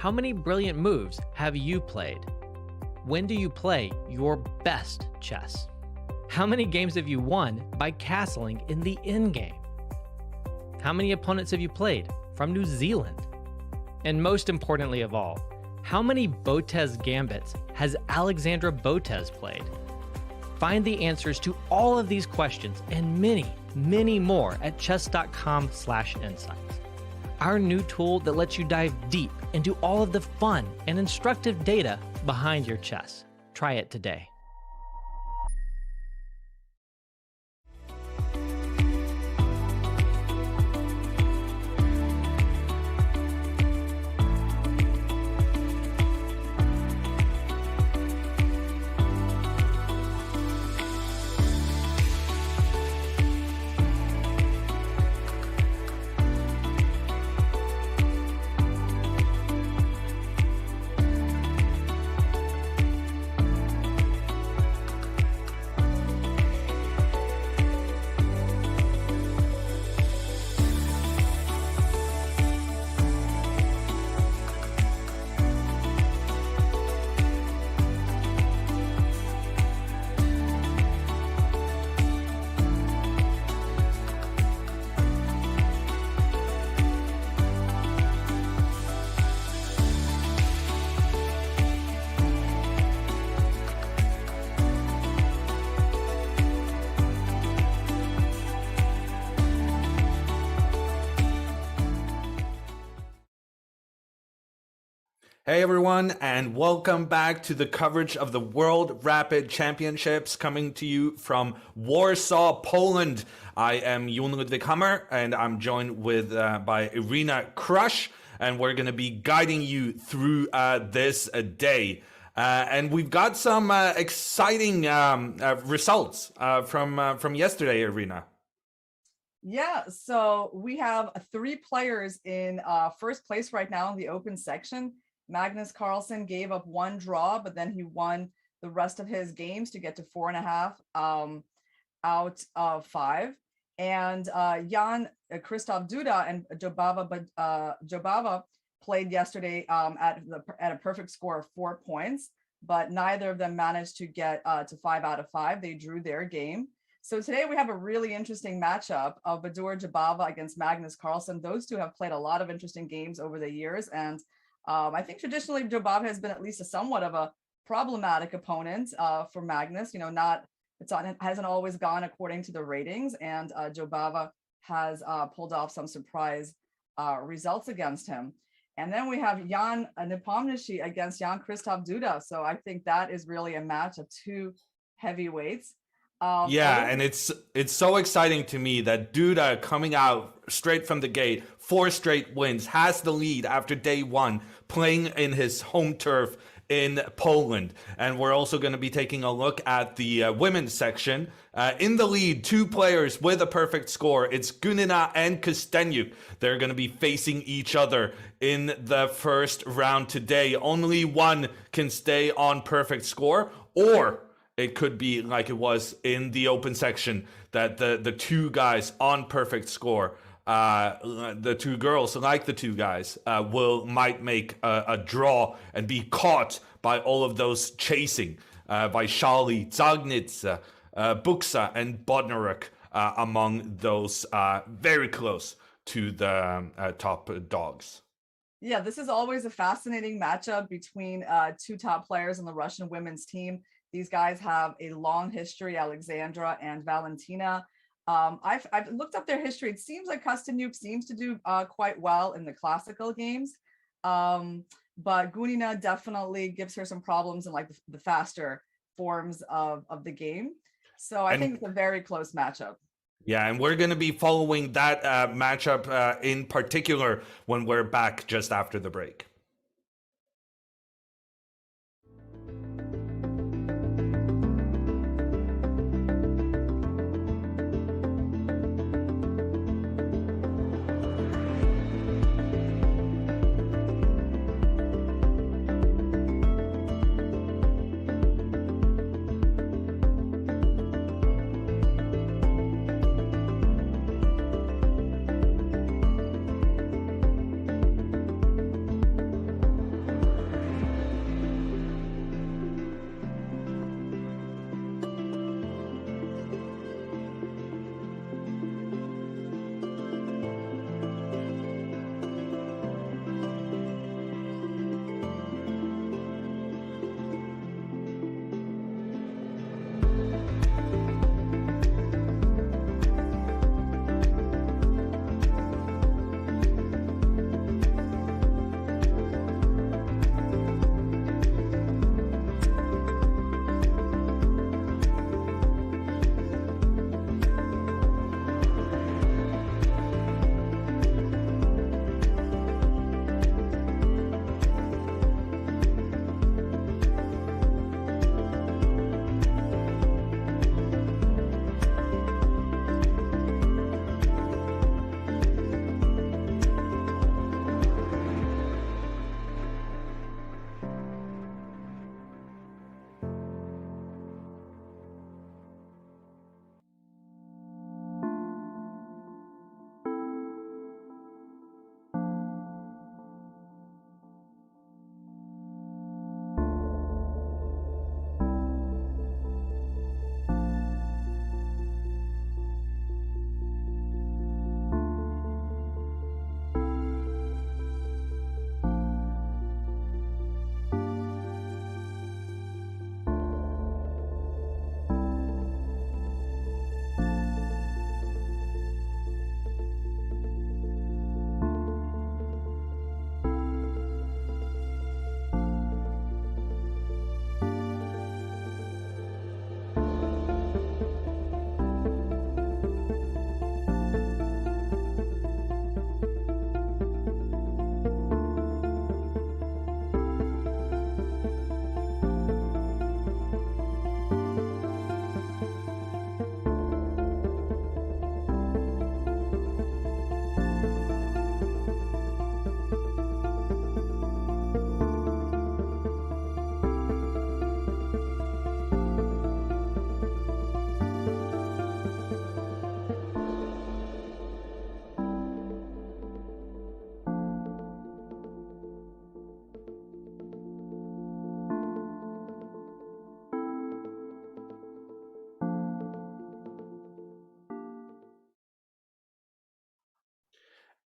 how many brilliant moves have you played? When do you play your best chess? How many games have you won by castling in the endgame? How many opponents have you played from New Zealand? And most importantly of all, how many Botez gambits has Alexandra Botez played? Find the answers to all of these questions and many, many more at chess.com/insights. Our new tool that lets you dive deep into all of the fun and instructive data behind your chess. Try it today. Hey everyone, and welcome back to the coverage of the World Rapid Championships coming to you from Warsaw, Poland. I am Jon Ludwig Hammer, and I'm joined with by Irina Krush, and we're going to be guiding you through this day. And we've got some exciting results from yesterday, Irina. Yeah, so we have 3 players in first place right now in the open section. Magnus Carlsen gave up 1 draw, but then he won the rest of his games to get to 4.5 out of 5. And Jan Krzysztof Duda and Jobava played yesterday at a perfect score of 4 points, but neither of them managed to get to 5 out of 5. They drew their game. So today we have a really interesting matchup of Badur Jobava against Magnus Carlsen. Those two have played a lot of interesting games over the years, and I think traditionally Jobava has been at least somewhat of a problematic opponent for Magnus. You know, hasn't always gone according to the ratings, and Jobava has pulled off some surprise results against him. And then we have Jan Nepomniachtchi against Jan Krzysztof Duda. So I think that is really a match of 2 heavyweights. And it's so exciting to me that Duda, coming out straight from the gate, 4 straight wins, has the lead after day 1, playing in his home turf in Poland. And we're also going to be taking a look at the women's section. In the lead, 2 players with a perfect score. It's Gunina and Kosteniuk. They're going to be facing each other in the first round today. Only one can stay on perfect score, or it could be like it was in the open section, that the 2 guys on perfect score, the 2 girls like the 2 guys, might make a draw and be caught by all of those chasing, by Shali, Zagnitz, Buksa, and Bodnaruk, among those very close to the top dogs. Yeah, this is always a fascinating matchup between 2 top players on the Russian women's team. These guys have a long history, Alexandra and Valentina. I've looked up their history. It seems like Kosteniuk seems to do quite well in the classical games, but Gunina definitely gives her some problems in like the faster forms of the game. So I think it's a very close matchup. Yeah, and we're going to be following that matchup in particular when we're back just after the break.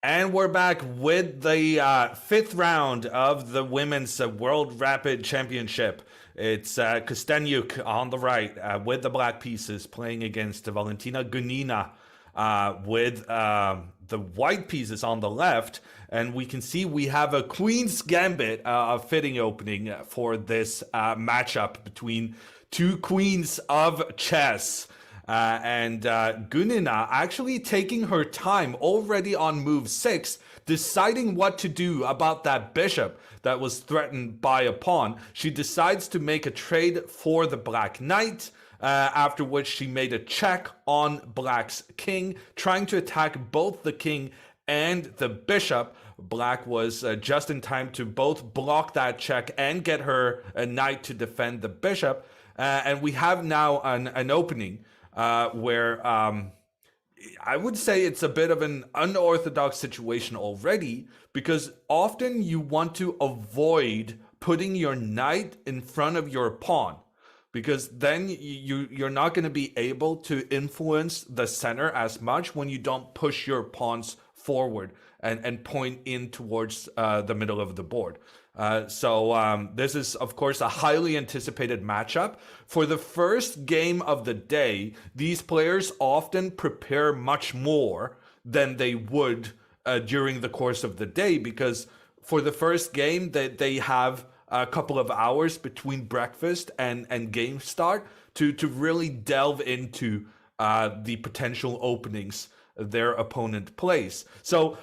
And we're back with the fifth round of the Women's World Rapid Championship. It's Kosteniuk on the right with the black pieces playing against Valentina Gunina with the white pieces on the left. And we can see we have a Queen's Gambit of fitting opening for this matchup between two queens of chess. And Gunina actually taking her time already on move 6, deciding what to do about that bishop that was threatened by a pawn. She decides to make a trade for the black knight, after which she made a check on black's king, trying to attack both the king and the bishop. Black was just in time to both block that check and get her knight to defend the bishop. And we have now an opening where I would say it's a bit of an unorthodox situation already, because often you want to avoid putting your knight in front of your pawn, because then you're not going to be able to influence the center as much when you don't push your pawns forward and point in towards the middle of the board. So this is, of course, a highly anticipated matchup. For the first game of the day, these players often prepare much more than they would during the course of the day, because for the first game, they have a couple of hours between breakfast and game start to really delve into the potential openings their opponent plays. So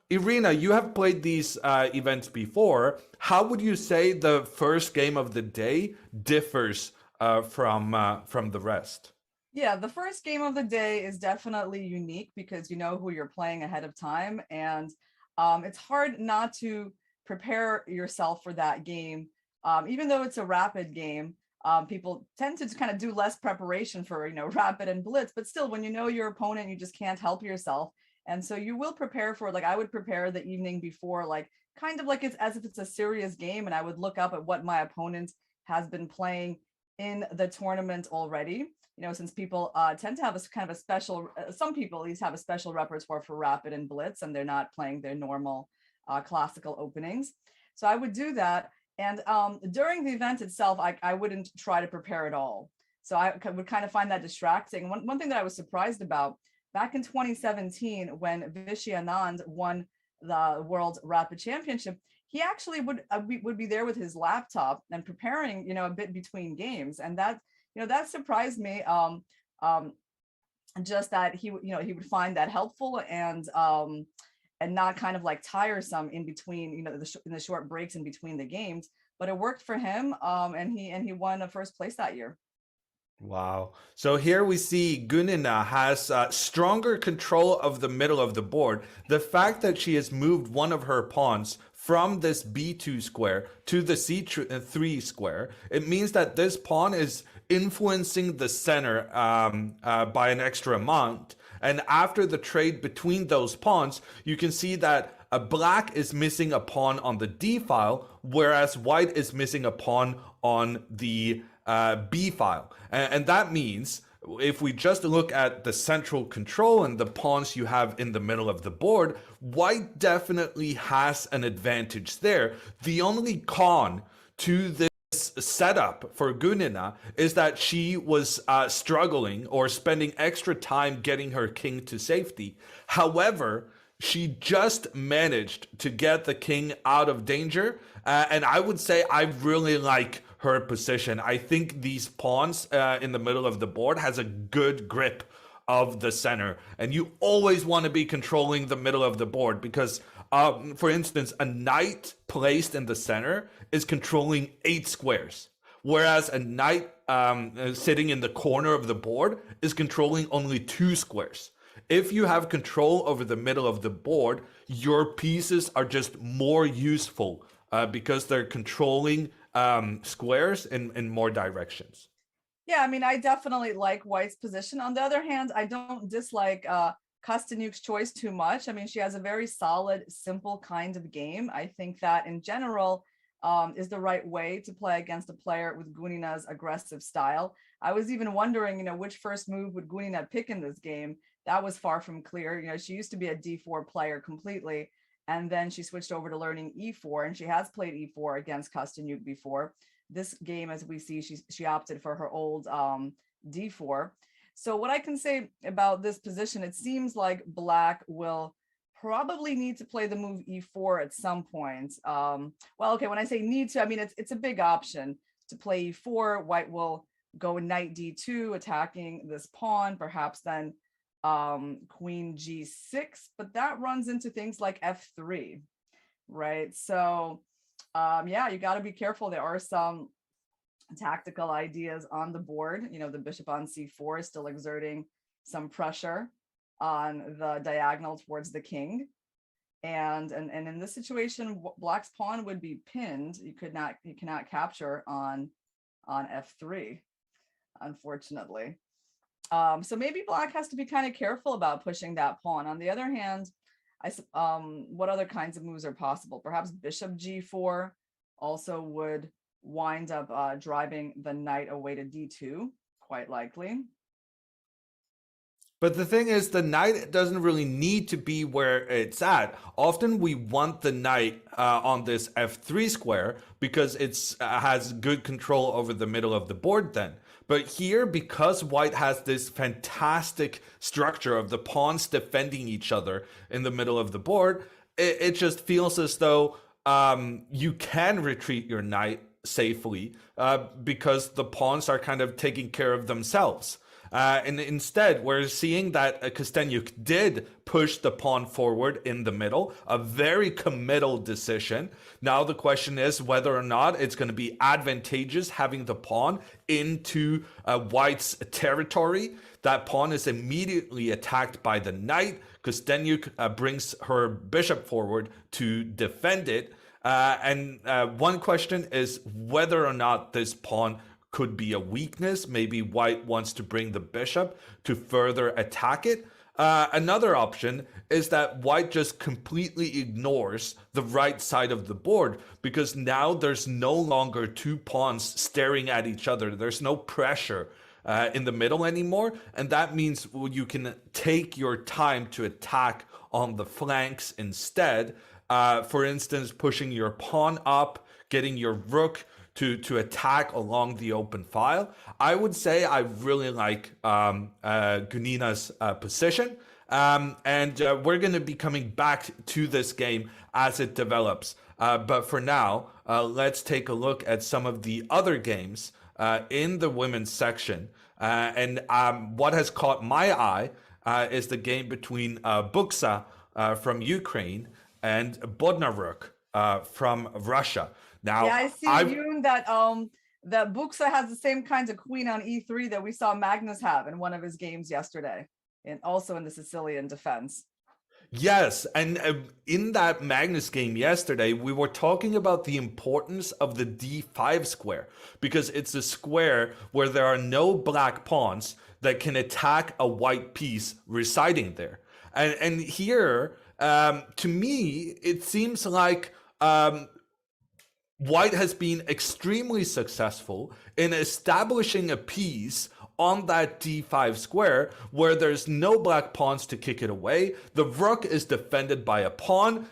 Irina, you have played these events before. How would you say the first game of the day differs from the rest? Yeah, the first game of the day is definitely unique because you know who you're playing ahead of time, and it's hard not to prepare yourself for that game. Even though it's a rapid game, people tend to kind of do less preparation for, rapid and blitz, but still, when you know your opponent, you just can't help yourself. And so you will prepare for it. Like I would prepare the evening before, like kind of like it's as if it's a serious game. And I would look up at what my opponent has been playing in the tournament already. Since people tend to have a kind of a special, some people at least have a special repertoire for rapid and blitz, and they're not playing their normal classical openings. So I would do that. And during the event itself, I wouldn't try to prepare at all. So I would kind of find that distracting. One thing that I was surprised about, back in 2017, when Vishy Anand won the World Rapid Championship, he actually would be there with his laptop and preparing, a bit between games, and that surprised me. Just that he would find that helpful and not kind of like tiresome in between, in the short breaks in between the games. But it worked for him, and he won a first place that year. Wow. So here we see Gunina has stronger control of the middle of the board. The fact that she has moved one of her pawns from this B2 square to the C3 square, it means that this pawn is influencing the center by an extra amount. And after the trade between those pawns, you can see that black is missing a pawn on the D file, whereas white is missing a pawn on the B file. And that means if we just look at the central control and the pawns you have in the middle of the board, white definitely has an advantage there. The only con to this setup for Gunina is that she was struggling or spending extra time getting her king to safety. However, she just managed to get the king out of danger. And I would say I really like her position. I think these pawns in the middle of the board has a good grip of the center. And you always want to be controlling the middle of the board because, for instance, a knight placed in the center is controlling 8 squares, whereas a knight sitting in the corner of the board is controlling only 2 squares. If you have control over the middle of the board, your pieces are just more useful because they're controlling squares in more directions. Yeah, I mean, I definitely like White's position. On the other hand, I don't dislike Kosteniuk's choice too much. I mean, she has a very solid, simple kind of game. I think that in general is the right way to play against a player with Gunina's aggressive style. I was even wondering, which first move would Gunina pick in this game? that was far from clear. You know, she used to be a D4 player completely, and then she switched over to learning E4, and she has played E4 against Kosteniuk before. This game, as we see, she opted for her old D4. So what I can say about this position, it seems like Black will probably need to play the move E4 at some point. Well, okay, when I say need to, I mean, it's a big option to play E4. White will go knight D2, attacking this pawn, perhaps then queen G6, but that runs into things like F3, right? So yeah, you got to be careful. There are some tactical ideas on the board. You know, the bishop on C4 is still exerting some pressure on the diagonal towards the king. And in this situation, Black's pawn would be pinned. You cannot capture on F3, unfortunately. So maybe Black has to be kind of careful about pushing that pawn. On the other hand, what other kinds of moves are possible? Perhaps bishop G4 also would wind up driving the knight away to D2, quite likely. But the thing is, the knight doesn't really need to be where it's at. Often we want the knight on this F3 square because it's has good control over the middle of the board then. But here, because White has this fantastic structure of the pawns defending each other in the middle of the board, it just feels as though you can retreat your knight safely because the pawns are kind of taking care of themselves. And instead, we're seeing that Kosteniuk did push the pawn forward in the middle, a very committal decision. Now the question is whether or not it's going to be advantageous having the pawn into White's territory. That pawn is immediately attacked by the knight. Kosteniuk brings her bishop forward to defend it. And one question is whether or not this pawn could be a weakness. Maybe White wants to bring the bishop to further attack it. Another option is that White just completely ignores the right side of the board because now there's no longer two pawns staring at each other. There's no pressure in the middle anymore. And that means you can take your time to attack on the flanks instead. For instance, pushing your pawn up, getting your rook to attack along the open file. I would say I really like Gunina's position. And we're going to be coming back to this game as it develops. But for now, let's take a look at some of the other games in the women's section. And what has caught my eye is the game between Buksa from Ukraine and Bodnaruk from Russia. Now, yeah, I see, Yoon, that Buksa has the same kinds of queen on E3 that we saw Magnus have in one of his games yesterday, and also in the Sicilian defense. Yes, and in that Magnus game yesterday, we were talking about the importance of the D5 square, because it's a square where there are no black pawns that can attack a white piece residing there. And here, to me, it seems like White has been extremely successful in establishing a piece on that D5 square where there's no black pawns to kick it away. The rook is defended by a pawn.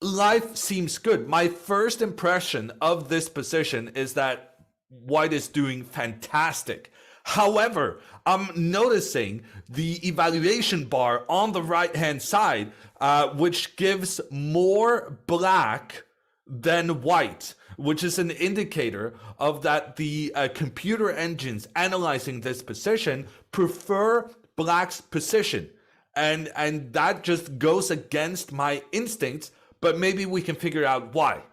Life seems good. My first impression of this position is that White is doing fantastic. However, I'm noticing the evaluation bar on the right-hand side, which gives more black than white, which is an indicator of that the computer engines analyzing this position prefer black's position. And that just goes against my instincts, but maybe we can figure out why.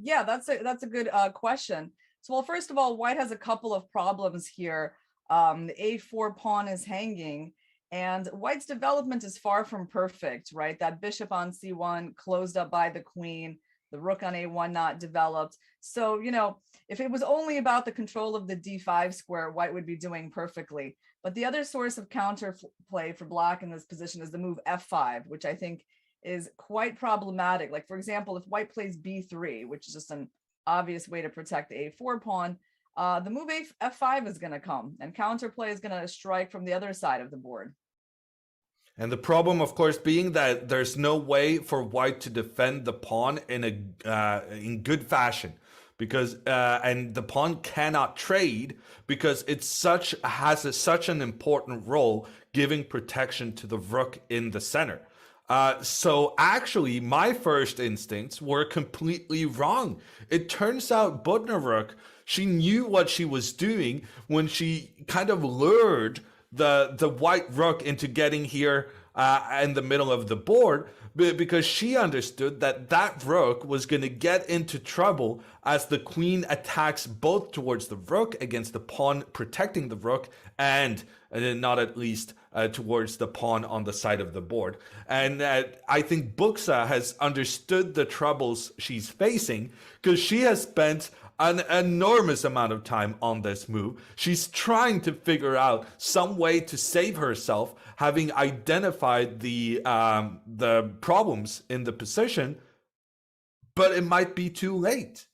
Yeah, that's a good question. So, well, first of all, White has a couple of problems here. The A4 pawn is hanging, and White's development is far from perfect, right? That bishop on C1 closed up by the queen, the rook on A1 not developed. So, you know, if it was only about the control of the D5 square, White would be doing perfectly. But the other source of counterplay for Black in this position is the move F5, which I think is quite problematic. Like, for example, if White plays B3, which is just an obvious way to protect the A4 pawn, the move F5 is going to come, and counterplay is going to strike from the other side of the board. And the problem, of course, being that there's no way for white to defend the pawn in good fashion, because and the pawn cannot trade because it's such an important role giving protection to the rook in the center. So actually, my first instincts were completely wrong. It turns out Budnaruk, she knew what she was doing when she kind of lured the white rook into getting here in the middle of the board, because she understood that that rook was going to get into trouble as the queen attacks both towards the rook against the pawn protecting the rook, and not at least towards the pawn on the side of the board. And I think Buxa has understood the troubles she's facing, because she has spent an enormous amount of time on this move. She's trying to figure out some way to save herself, having identified the problems in the position, but it might be too late.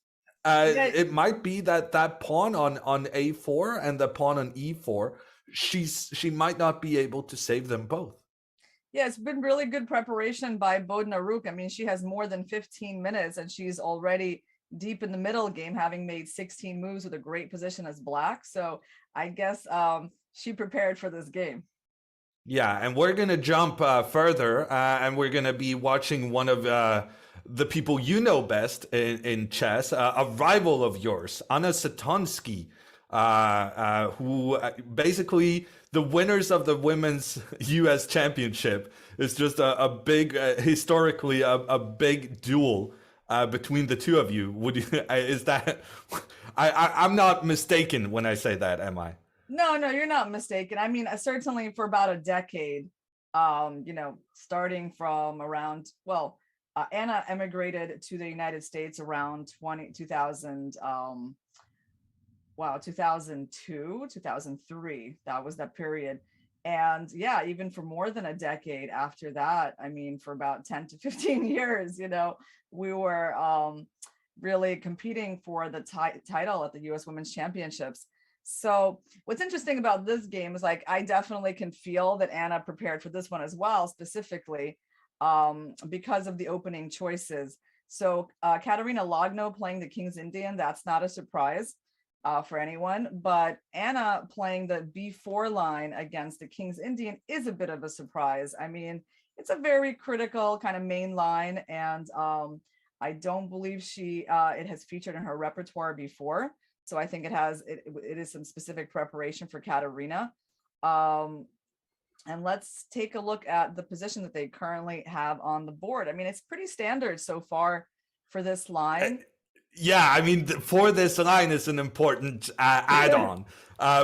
It might be that pawn on a4 and the pawn on e4, she might not be able to save them both. Yeah, it's been really good preparation by Bodnaruk. I mean, she has more than 15 minutes and she's already deep in the middle game, having made 16 moves with a great position as black. So I guess she prepared for this game. Yeah, and we're going to jump further and we're going to be watching one of the people you know best in chess, a rival of yours, Anna Satonsky, who basically the winners of the women's US championship is just a big, historically, a big duel between the two of you. Would you, is that, I'm not mistaken when I say that, am I? No, you're not mistaken. I mean, certainly for about a decade, you know, starting from around, well, Anna emigrated to the United States around 2000, 2002, 2003. That was that period. And yeah, even for more than a decade after that, I mean, for about 10 to 15 years, you know, we were really competing for the title at the US Women's Championships. So what's interesting about this game is, like, I definitely can feel that Anna prepared for this one as well, specifically because of the opening choices. So Katerina Lagno playing the King's Indian, that's not a surprise for anyone, but Anna playing the B4 line against the King's Indian is a bit of a surprise. I mean, it's a very critical kind of main line, and I don't believe it has featured in her repertoire before. So I think it is some specific preparation for Katerina. And let's take a look at the position that they currently have on the board. I mean, it's pretty standard so far for this line. Yeah, I mean, for this line is an important add-on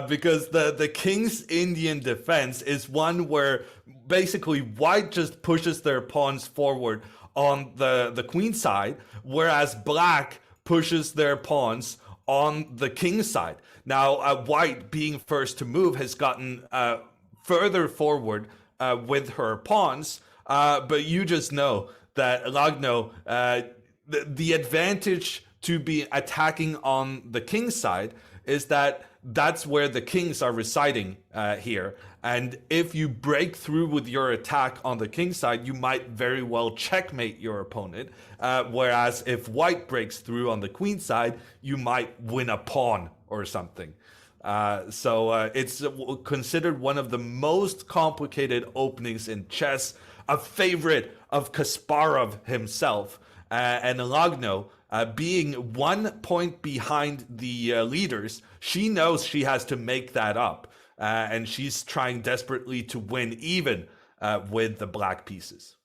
because the King's Indian defense is one where basically white just pushes their pawns forward on the queen side, whereas black pushes their pawns on the king side. Now, white, being first to move, has gotten further forward with her pawns, but you just know that Lagno, the advantage to be attacking on the king's side is that that's where the kings are residing here. And if you break through with your attack on the king side, you might very well checkmate your opponent. Whereas if white breaks through on the queen side, you might win a pawn or something. So it's considered one of the most complicated openings in chess, a favorite of Kasparov himself. And Lagno, being 1 point behind the leaders, she knows she has to make that up. And she's trying desperately to win even with the black pieces.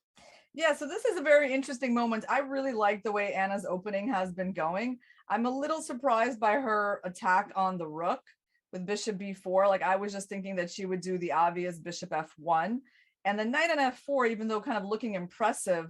Yeah, so this is a very interesting moment. I really like the way Anna's opening has been going. I'm a little surprised by her attack on the rook with bishop b4. Like, I was just thinking that she would do the obvious bishop f1. And the knight on f4, even though kind of looking impressive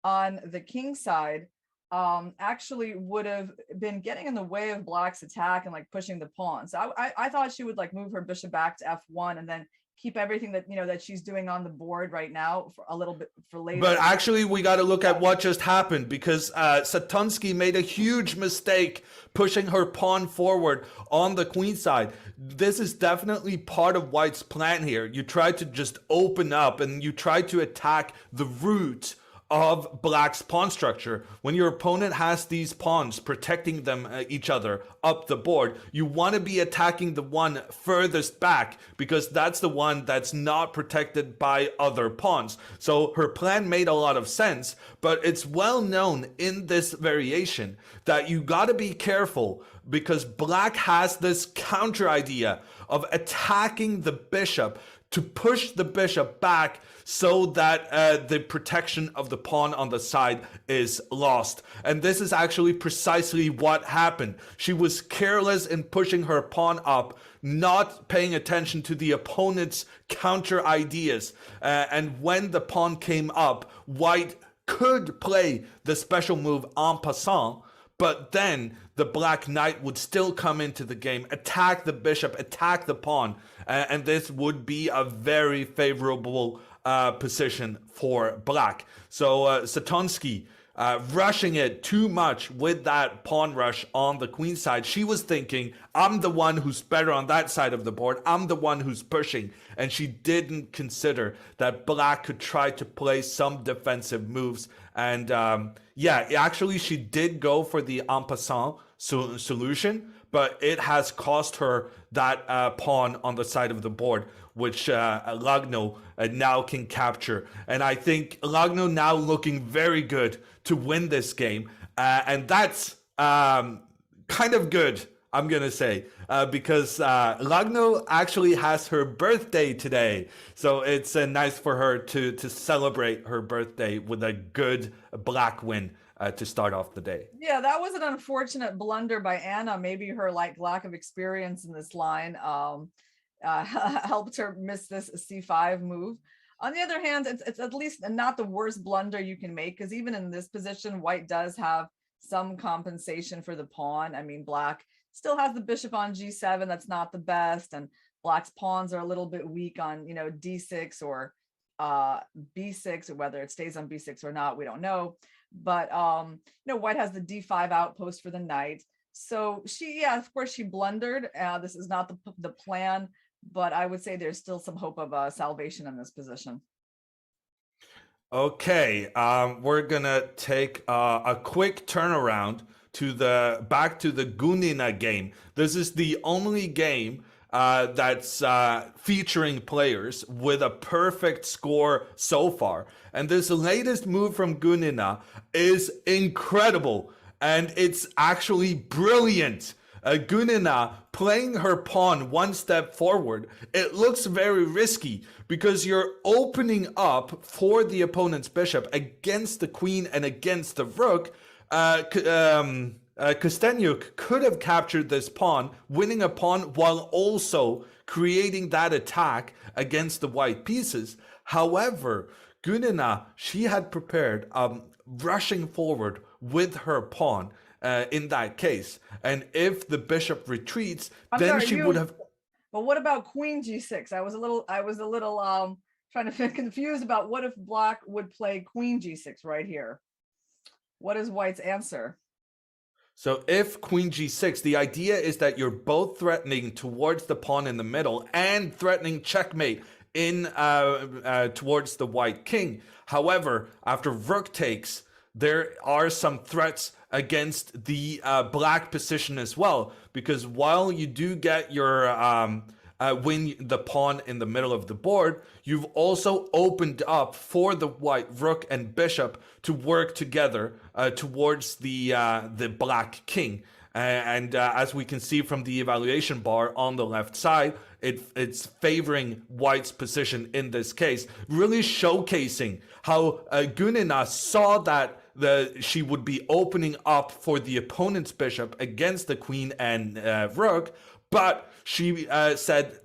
on the king side, actually would have been getting in the way of black's attack and like pushing the pawn. So I thought she would like move her bishop back to f1 and then keep everything that that she's doing on the board right now for a little bit for later. But actually, we got to look at what just happened, because Satonsky made a huge mistake pushing her pawn forward on the queen side. This is definitely part of White's plan here. You try to just open up and you try to attack the root of Black's pawn structure. When your opponent has these pawns protecting them each other up the board, you want to be attacking the one furthest back, because that's the one that's not protected by other pawns. So her plan made a lot of sense, but it's well known in this variation that you got to be careful, because Black has this counter idea of attacking the bishop to push the bishop back so that the protection of the pawn on the side is lost. And this is actually precisely what happened. She was careless in pushing her pawn up, not paying attention to the opponent's counter ideas. And when the pawn came up, White could play the special move en passant, but then the Black Knight would still come into the game, attack the bishop, attack the pawn, and this would be a very favorable position for Black. So Satonsky rushing it too much with that pawn rush on the queen side. She was thinking, I'm the one who's better on that side of the board. I'm the one who's pushing. And she didn't consider that Black could try to play some defensive moves. And yeah, actually she did go for the en passant solution, but it has cost her that pawn on the side of the board, which Lagno now can capture. And I think Lagno now looking very good to win this game. And that's kind of good, I'm going to say, because Lagno actually has her birthday today. So it's nice for her to celebrate her birthday with a good Black win to start off the day. Yeah, that was an unfortunate blunder by Anna. Maybe her lack of experience in this line helped her miss this C5 move. On the other hand, it's at least not the worst blunder you can make, because even in this position, White does have some compensation for the pawn. I mean, Black still has the bishop on G7. That's not the best, and Black's pawns are a little bit weak on D6 or B6, or whether it stays on B6 or not, we don't know. But White has the D5 outpost for the knight. So she, yeah, of course she blundered. This is not the plan, but I would say there's still some hope of salvation in this position. Okay, we're gonna take a quick turnaround back to the Gunina game. This is the only game that's featuring players with a perfect score so far. And this latest move from Gunina is incredible, and it's actually brilliant. Gunina playing her pawn one step forward. It looks very risky because you're opening up for the opponent's bishop against the queen and against the rook. Kosteniuk could have captured this pawn, winning a pawn while also creating that attack against the white pieces. However, Gunina, she had prepared rushing forward with her pawn in that case. And if the bishop retreats, she would have... But what about queen G6? I was a little trying to feel confused about what if Black would play queen G6 right here. What is White's answer? So if queen G6, the idea is that you're both threatening towards the pawn in the middle and threatening checkmate in towards the white king. However, after rook takes, there are some threats against the black position as well, because while you do get your win the pawn in the middle of the board, you've also opened up for the white rook and bishop to work together towards the black king. And as we can see from the evaluation bar on the left side, it's favoring White's position in this case, really showcasing how Gunina saw that she would be opening up for the opponent's bishop against the queen and rook, but she said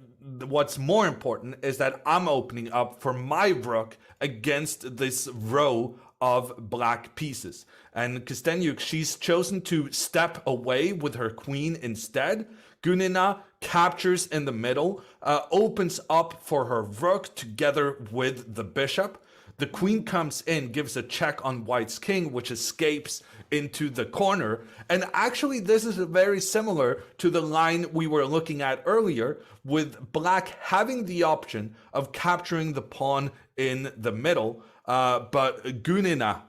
what's more important is that I'm opening up for my rook against this row of black pieces. And Kosteniuk, she's chosen to step away with her queen instead. Gunina captures in the middle, opens up for her rook together with the bishop. The queen comes in, gives a check on white's king, which escapes into the corner. And actually, this is very similar to the line we were looking at earlier, with black having the option of capturing the pawn in the middle, but Gunina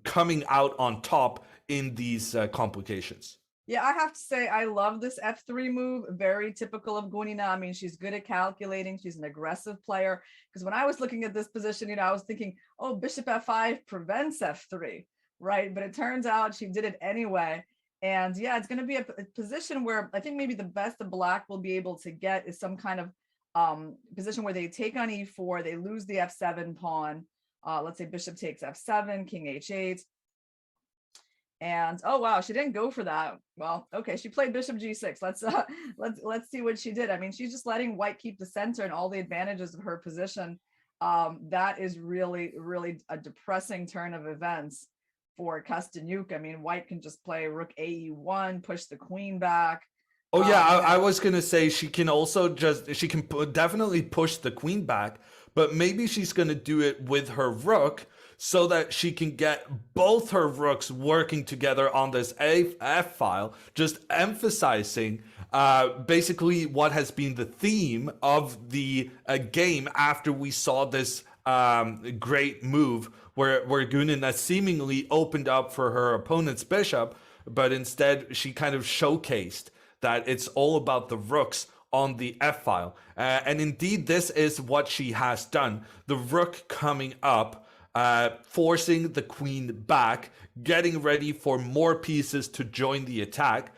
coming out on top in these complications. Yeah, I have to say, I love this f3 move. Very typical of Gunina. I mean, she's good at calculating. She's an aggressive player. Because when I was looking at this position, I was thinking, oh, bishop f5 prevents f3, right? But it turns out she did it anyway. And yeah, it's going to be a position where I think maybe the best the black will be able to get is some kind of position where they take on e4, they lose the f7 pawn. Let's say bishop takes f7, king h8. And oh wow, she didn't go for that. Well, okay, she played bishop g6. Let's see what she did. I mean, she's just letting white keep the center and all the advantages of her position. That is really a depressing turn of events for Kosteniuk. I mean, white can just play rook ae1, push the queen back. Oh yeah, I was gonna say she can also definitely push the queen back, but maybe she's gonna do it with her rook, so that she can get both her rooks working together on this F file, just emphasizing basically what has been the theme of the game after we saw this great move where Gunina seemingly opened up for her opponent's bishop, but instead she kind of showcased that it's all about the rooks on the F file. And indeed, this is what she has done. The rook coming up, forcing the queen back, getting ready for more pieces to join the attack.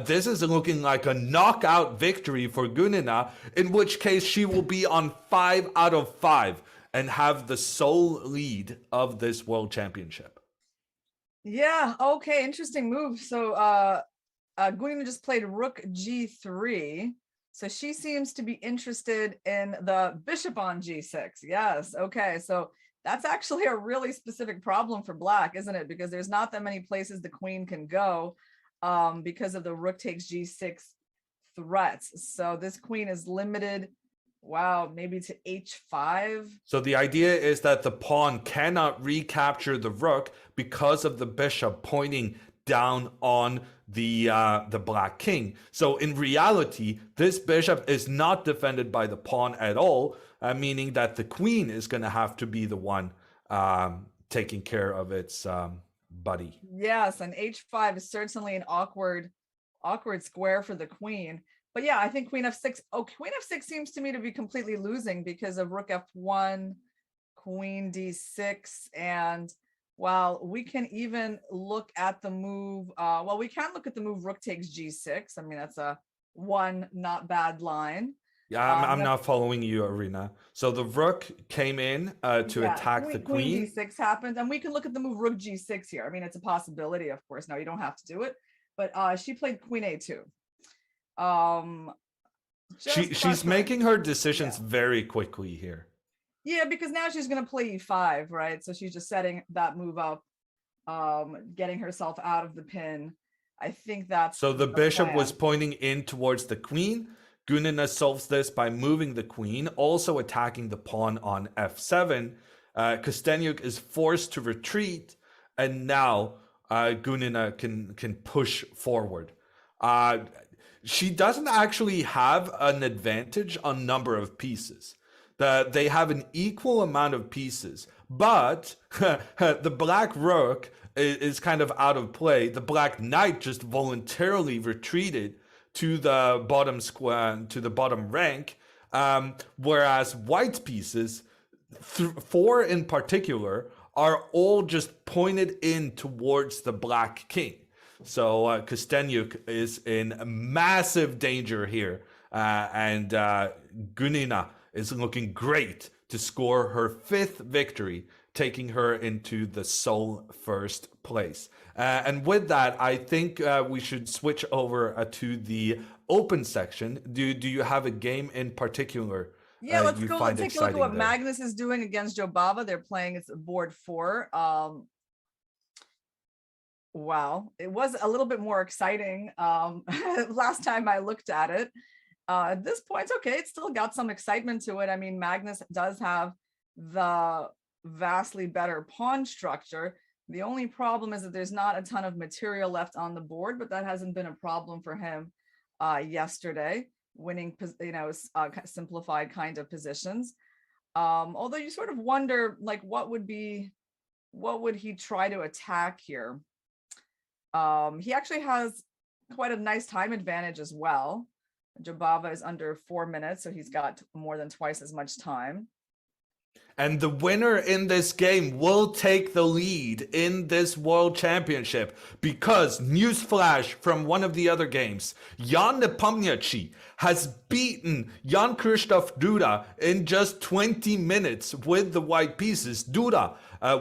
This is looking like a knockout victory for Gunina, in which case she will be on 5 out of 5 and have the sole lead of this world championship. Yeah, okay, interesting move. So Gunina just played rook g3. So she seems to be interested in the bishop on g6. Yes, okay, so that's actually a really specific problem for black, isn't it? Because there's not that many places the queen can go because of the rook takes g6 threats. So this queen is limited, wow, maybe to h5. So the idea is that the pawn cannot recapture the rook because of the bishop pointing down on the black king. So in reality, this bishop is not defended by the pawn at all, meaning that the queen is going to have to be the one taking care of its buddy. Yes, and h5 is certainly an awkward square for the queen. But yeah, I think queen f6. Oh, queen f6 seems to me to be completely losing because of rook f1, queen d6, and well, we can even look at the move. Well, we can look at the move rook takes g6. I mean, that's a one not bad line. Yeah, I'm not following you, Arena. So the rook came in to attack the queen. Queen d6 happened, and we can look at the move rook g6 here. I mean, it's a possibility, of course. Now you don't have to do it, but she played queen a2. She's making her decisions very quickly here. Yeah, because now she's going to play e5, right? So she's just setting that move up, getting herself out of the pin. I think that's so the bishop was pointing in towards the queen. Gunina solves this by moving the queen, also attacking the pawn on f7. Kosteniuk is forced to retreat, and now Gunina can push forward. She doesn't actually have an advantage on number of pieces. They have an equal amount of pieces, but the black rook is kind of out of play. The black knight just voluntarily retreated to the bottom square, to the bottom rank, whereas white's pieces, 4 in particular, are all just pointed in towards the black king. So Kosteniuk is in massive danger here, and Gunina is looking great to score her 5th victory, taking her into the sole first place. And with that, I think we should switch over to the open section. Do you have a game in particular? Yeah, let's go and take a look at what Magnus is doing against Jobava. They're playing it's board 4. Wow, it was a little bit more exciting last time I looked at it. At this point, it's okay. It's still got some excitement to it. I mean, Magnus does have the vastly better pawn structure. The only problem is that there's not a ton of material left on the board, but that hasn't been a problem for him yesterday, winning, simplified kind of positions. Although you sort of wonder, like, what would he try to attack here? He actually has quite a nice time advantage as well. Jabava is under 4 minutes, so he's got more than twice as much time. And the winner in this game will take the lead in this World Championship because, newsflash from one of the other games, Jan Nepomniachtchi has beaten Jan-Krzysztof Duda in just 20 minutes with the white pieces. Duda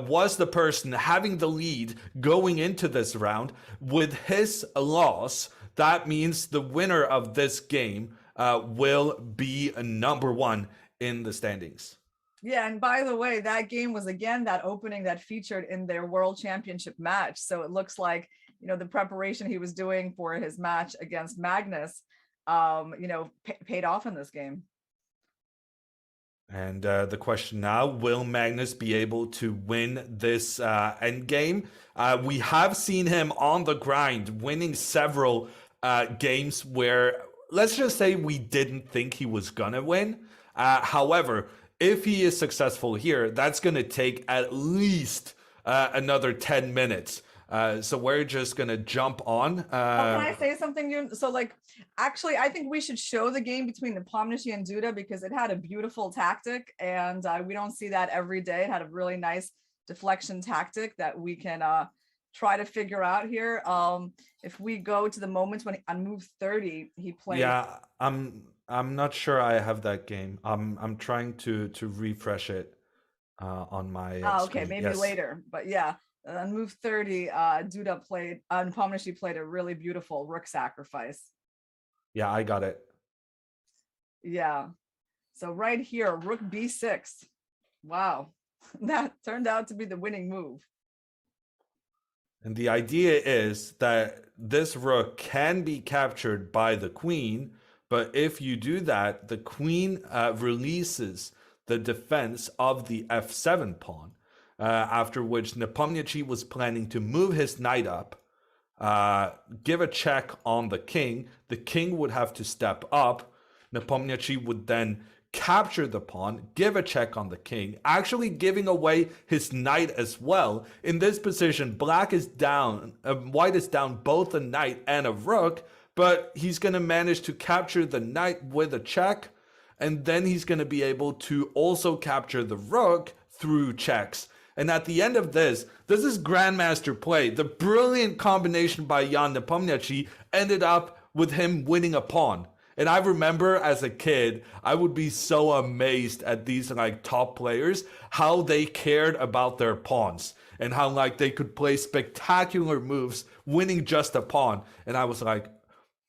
was the person having the lead going into this round. With his loss, that means the winner of this game will be number one in the standings. Yeah, and by the way, that game was again that opening that featured in their World Championship match. So it looks like, the preparation he was doing for his match against Magnus, paid off in this game. And the question now, will Magnus be able to win this end game? We have seen him on the grind, winning several games where, let's just say, we didn't think he was gonna win. However, if he is successful here, that's going to take at least another 10 minutes. So we're just going to jump on. Can I say something? So, actually, I think we should show the game between Nepomniachtchi and Duda because it had a beautiful tactic, and we don't see that every day. It had a really nice deflection tactic that we can try to figure out here. If we go to the moments when on move 30, he played. Yeah, I'm not sure I have that game. I'm trying to refresh it on my okay, screen. maybe Yes. later. But yeah, on move 30, Duda played, Nepomniachtchi played a really beautiful rook sacrifice. Yeah, I got it. Yeah. So right here, rook b6. Wow. That turned out to be the winning move. And the idea is that this rook can be captured by the queen, but if you do that, the queen releases the defense of the f7 pawn, after which Nepomniachtchi was planning to move his knight up, give a check on the king. The king would have to step up. Nepomniachtchi would then capture the pawn, give a check on the king, actually giving away his knight as well. In this position, black is down, white is down both a knight and a rook, but he's going to manage to capture the knight with a check, and then he's going to be able to also capture the rook through checks. And at the end of this is Grandmaster play. The brilliant combination by Jan Nepomniachtchi ended up with him winning a pawn. And I remember as a kid, I would be so amazed at these top players, how they cared about their pawns and how they could play spectacular moves, winning just a pawn. And I was like,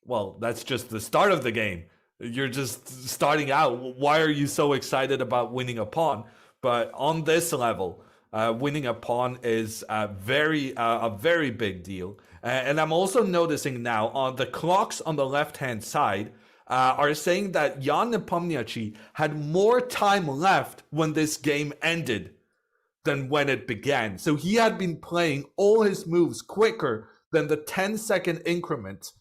well, that's just the start of the game. You're just starting out. Why are you so excited about winning a pawn? But on this level, winning a pawn is a very big deal. And I'm also noticing now on the clocks on the left-hand side are saying that Jan Nepomniachtchi had more time left when this game ended than when it began. So he had been playing all his moves quicker than the 10-second increment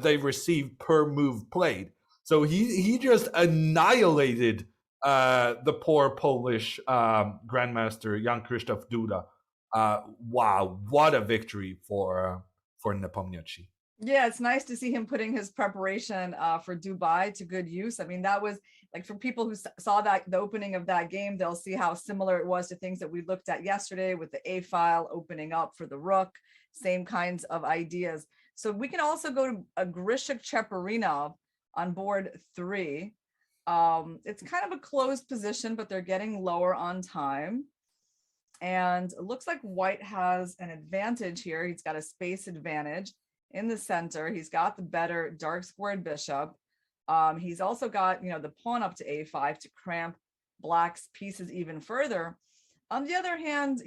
they received per move played. So he just annihilated the poor Polish Grandmaster Jan-Krzysztof Duda. Wow, what a victory for Nepomniachtchi. Yeah, it's nice to see him putting his preparation for Dubai to good use. I mean, that was for people who saw the opening of that game, they'll see how similar it was to things that we looked at yesterday with the A file opening up for the rook, same kinds of ideas. So we can also go to a Grishik Cheparinov on board 3. It's kind of a closed position, but they're getting lower on time. And it looks like white has an advantage here. He's got a space advantage in the center. He's got the better dark squared bishop. He's also got, the pawn up to A5 to cramp black's pieces even further. On the other hand,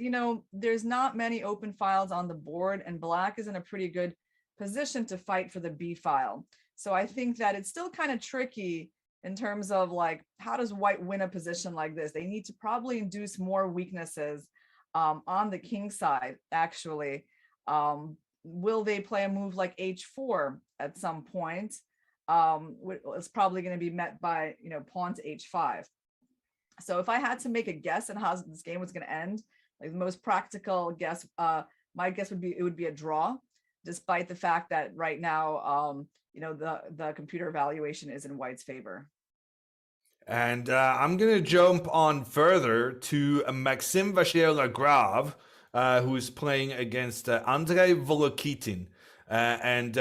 there's not many open files on the board, and black is in a pretty good position to fight for the B file. So I think that it's still kind of tricky in terms of like, how does white win a position like this? They need to probably induce more weaknesses on the king side, actually. Will they play a move like h4 at some point? It's probably going to be met by, pawn to h5. So if I had to make a guess on how this game was going to end, like the most practical guess, my guess would be it would be a draw, despite the fact that right now, the computer evaluation is in white's favor. And I'm going to jump on further to Maxime Vachier-Lagrave, who's playing against Andrei Volokitin. And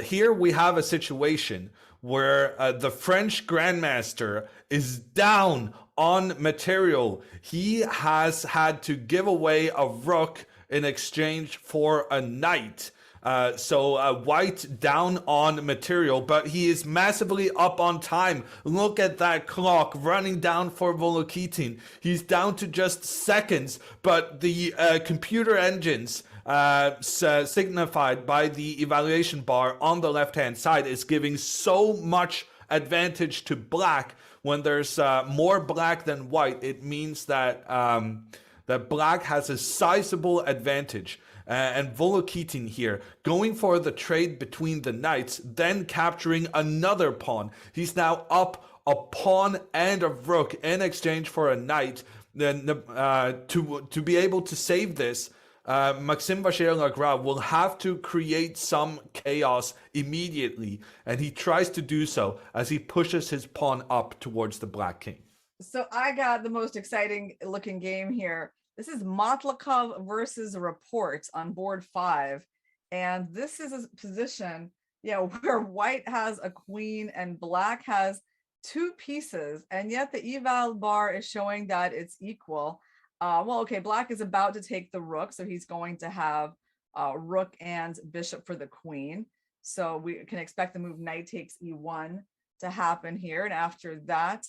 here we have a situation where the French Grandmaster is down on material. He has had to give away a rook in exchange for a knight. So white down on material, but he is massively up on time. Look at that clock running down for Volokitin. He's down to just seconds, but the computer engines signified by the evaluation bar on the left-hand side is giving so much advantage to black. When there's more black than white, it means that that black has a sizable advantage. And Volokitin here going for the trade between the knights, then capturing another pawn. He's now up a pawn and a rook in exchange for a knight. Then to be able to save this, Maxime Vachier-Lagrave will have to create some chaos immediately, and he tries to do so as he pushes his pawn up towards the black king. So I got the most exciting looking game here. This is Motlakov versus Report on board 5. And this is a position, where white has a queen and black has 2 pieces. And yet the eval bar is showing that it's equal. Black is about to take the rook. So he's going to have rook and bishop for the queen. So we can expect the move knight takes e1 to happen here. And after that,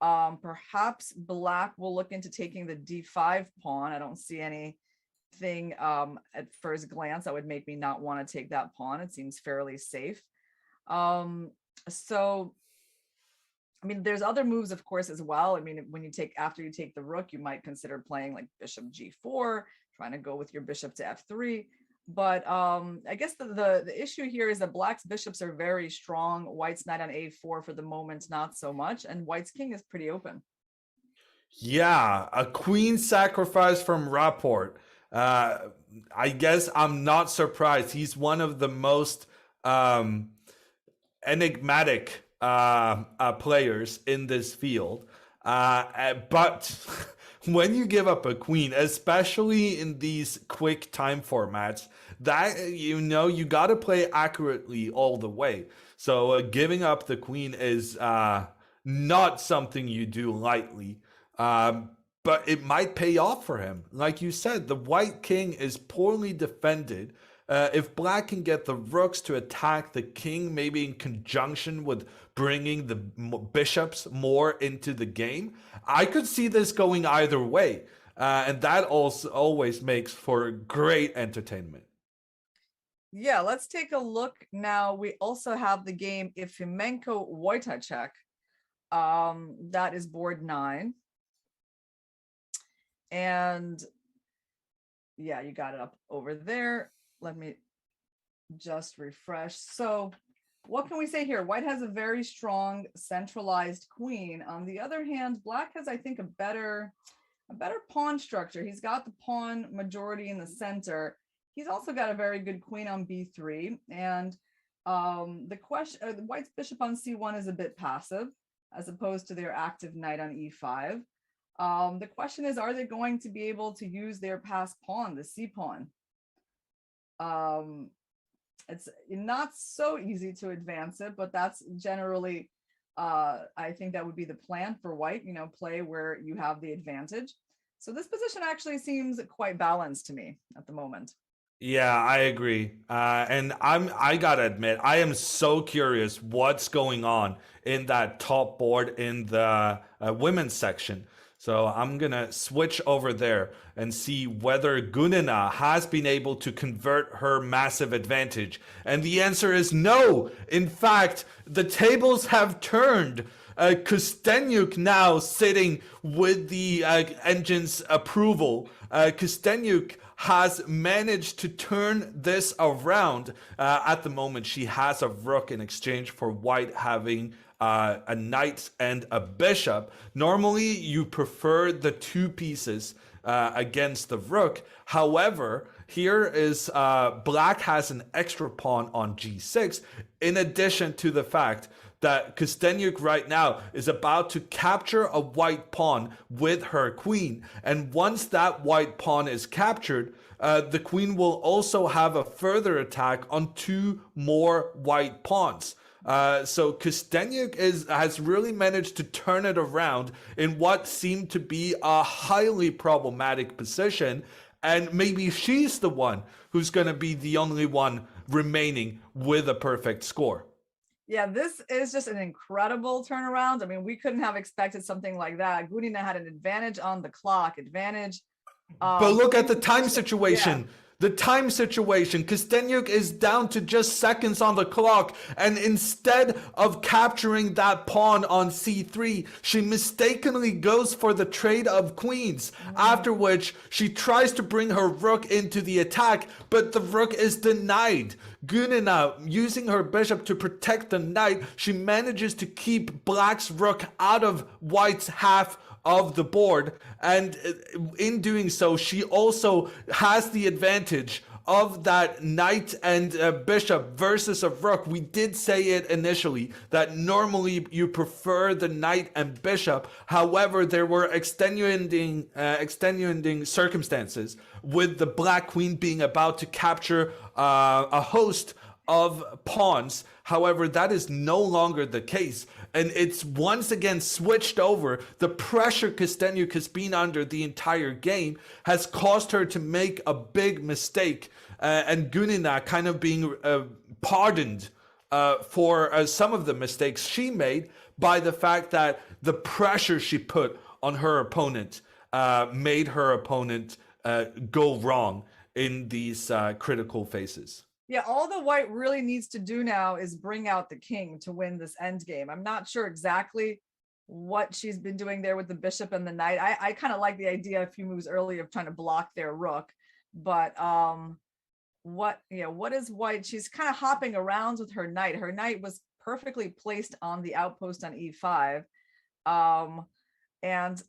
perhaps black will look into taking the d5 pawn. I don't see anything at first glance that would make me not want to take that pawn. It seems fairly safe. There's other moves, of course, as well. After you take the rook, you might consider playing like bishop g4, trying to go with your bishop to f3. But I guess the issue here is that black's bishops are very strong. White's knight on a4 for the moment, not so much. And white's king is pretty open. Yeah, a queen sacrifice from Rapport. I guess I'm not surprised. He's one of the most enigmatic players in this field. But when you give up a queen, especially in these quick time formats, that you got to play accurately all the way. So giving up the queen is not something you do lightly. But it might pay off for him. Like you said, the white king is poorly defended. If black can get the rooks to attack the king, maybe in conjunction with bringing the bishops more into the game, I could see this going either way. And that also always makes for great entertainment. Yeah, let's take a look now. We also have the game Efimenko-Wojtaszek. That is board 9. And yeah, you got it up over there. Let me just refresh. So what can we say here? White has a very strong centralized queen. On the other hand, black has, I think, a better pawn structure. He's got the pawn majority in the center. He's also got a very good queen on b3. And white's bishop on c1 is a bit passive, as opposed to their active knight on e5. The question is, are they going to be able to use their passed pawn, the c pawn? It's not so easy to advance it, but that's generally, I think that would be the plan for white, play where you have the advantage. So this position actually seems quite balanced to me at the moment. Yeah, I agree. And I gotta admit, I am so curious what's going on in that top board in the women's section. So I'm going to switch over there and see whether Gunina has been able to convert her massive advantage. And the answer is no. In fact, the tables have turned. Kosteniuk now sitting with the engine's approval. Kosteniuk has managed to turn this around. At the moment, she has a rook in exchange for white having a knight and a bishop. Normally, you prefer the two pieces against the rook. However, here is black has an extra pawn on g6, in addition to the fact that Kosteniuk right now is about to capture a white pawn with her queen. And once that white pawn is captured, the queen will also have a further attack on two more white pawns. So Kosteniuk has really managed to turn it around in what seemed to be a highly problematic position. And maybe she's the one who's going to be the only one remaining with a perfect score. Yeah, this is just an incredible turnaround. I mean, we couldn't have expected something like that. Gunina had an advantage on the clock, advantage. But look at the time situation. Yeah. The time situation. Kosteniuk is down to just seconds on the clock. And instead of capturing that pawn on c3, she mistakenly goes for the trade of queens. After which she tries to bring her rook into the attack, but the rook is denied. Gunina, using her bishop to protect the knight, she manages to keep black's rook out of white's half of the board, and in doing so she also has the advantage of that knight and bishop versus a rook. We did say it initially that normally you prefer the knight and bishop. However, there were extenuating circumstances with the black queen being about to capture a host of pawns. However, that is no longer the case, and it's once again switched over. The pressure Kosteniuk has been under the entire game has caused her to make a big mistake, and Gunina kind of being pardoned for some of the mistakes she made by the fact that the pressure she put on her opponent made her opponent go wrong in these critical phases. Yeah, all the white really needs to do now is bring out the king to win this end game. I'm not sure exactly what she's been doing there with the bishop and the knight. I kind of like the idea a few moves earlier of trying to block their rook, but what is white? She's kind of hopping around with her knight. Her knight was perfectly placed on the outpost on e5, and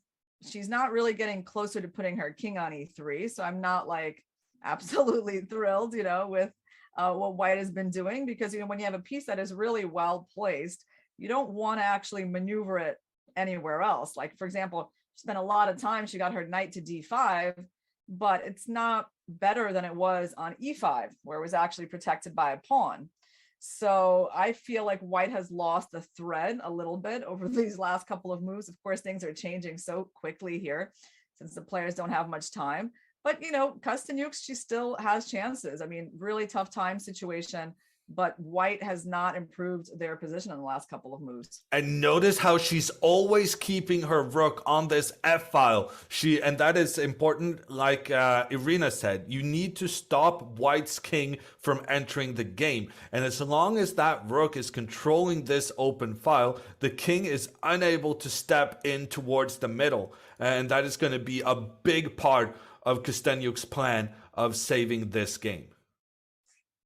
she's not really getting closer to putting her king on e3. So I'm not like absolutely thrilled, with what white has been doing, because when you have a piece that is really well placed, you don't want to actually maneuver it anywhere else. Like, for example, she spent a lot of time, she got her knight to d5, but it's not better than it was on e5, where it was actually protected by a pawn. So I feel like white has lost the thread a little bit over these last couple of moves. Of course, things are changing so quickly here since the players don't have much time. But, Kosteniuk, she still has chances. I mean, really tough time situation, but white has not improved their position in the last couple of moves. And notice how she's always keeping her rook on this F file. And that is important, like Irina said, you need to stop white's king from entering the game. And as long as that rook is controlling this open file, the king is unable to step in towards the middle. And that is going to be a big part of Kosteniuk's plan of saving this game.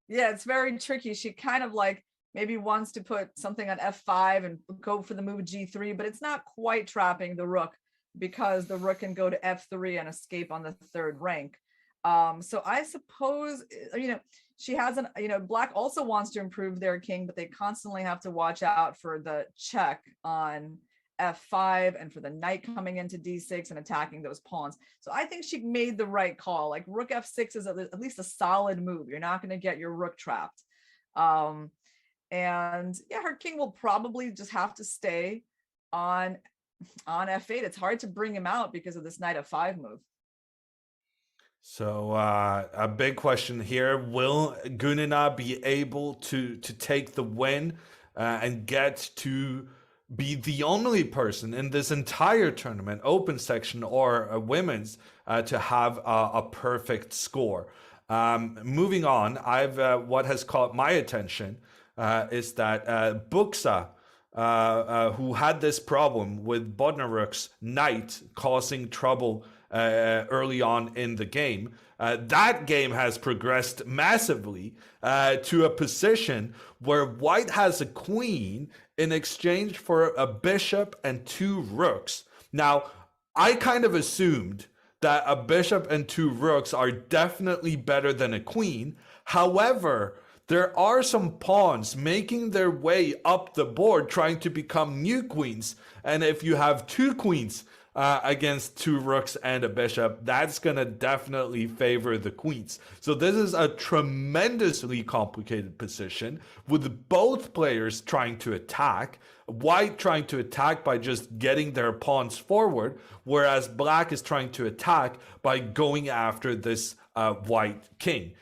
Yeah, it's very tricky. She kind of like maybe wants to put something on f5 and go for the move g3, but it's not quite trapping the rook because the rook can go to f3 and escape on the third rank. So I suppose, she hasn't, black also wants to improve their king, but they constantly have to watch out for the check on f5 and for the knight coming into d6 and attacking those pawns. So I think she made the right call. Like rook f6 is at least a solid move. You're not going to get your rook trapped. And yeah, her king will probably just have to stay on f8. It's hard to bring him out because of this knight f5 move. So a big question here: will Gunina be able to take the win and get to be the only person in this entire tournament, open section or women's, to have a perfect score. Moving on, what has caught my attention is that Buxa, who had this problem with Bodnaruk's knight causing trouble early on in the game. That game has progressed massively to a position where white has a queen in exchange for a bishop and 2 rooks. Now, I kind of assumed that a bishop and 2 rooks are definitely better than a queen. However, there are some pawns making their way up the board trying to become new queens. And if you have 2 queens against 2 rooks and a bishop, that's going to definitely favor the queens. So this is a tremendously complicated position with both players trying to attack. White trying to attack by just getting their pawns forward, whereas black is trying to attack by going after this white king.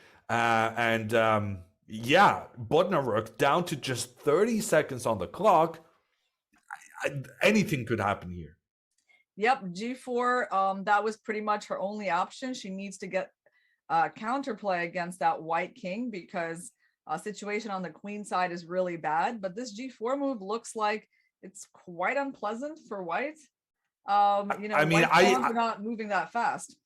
Yeah, Bodnaruk down to just 30 seconds on the clock. Anything could happen here. Yep, G4, that was pretty much her only option. She needs to get counterplay against that white king because situation on the queen side is really bad. But this G4 move looks like it's quite unpleasant for white. You know, white pawns are not moving that fast.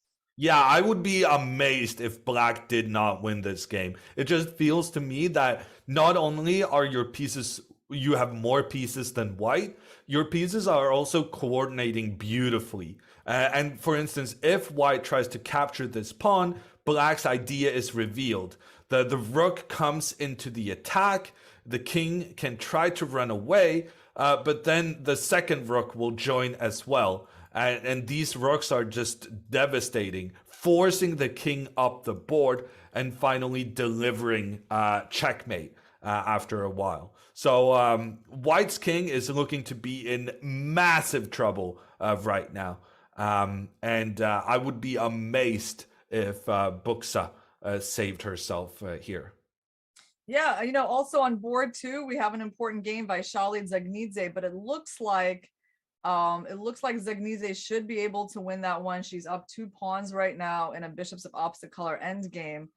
Yeah, I would be amazed if black did not win this game. It just feels to me that not only are your pieces, you have more pieces than white, your pieces are also coordinating beautifully. And for instance, if white tries to capture this pawn, black's idea is revealed. The rook comes into the attack, the king can try to run away, but then the second rook will join as well. And these rooks are just devastating, forcing the king up the board and finally delivering checkmate after a while. So white's king is looking to be in massive trouble right now. And I would be amazed if Buxa saved herself here. Yeah, you know, also on board too, we have an important game by Shalid Zagnidze, but it looks like Zagnidze should be able to win that one. She's up 2 pawns right now in a bishops of opposite color end game.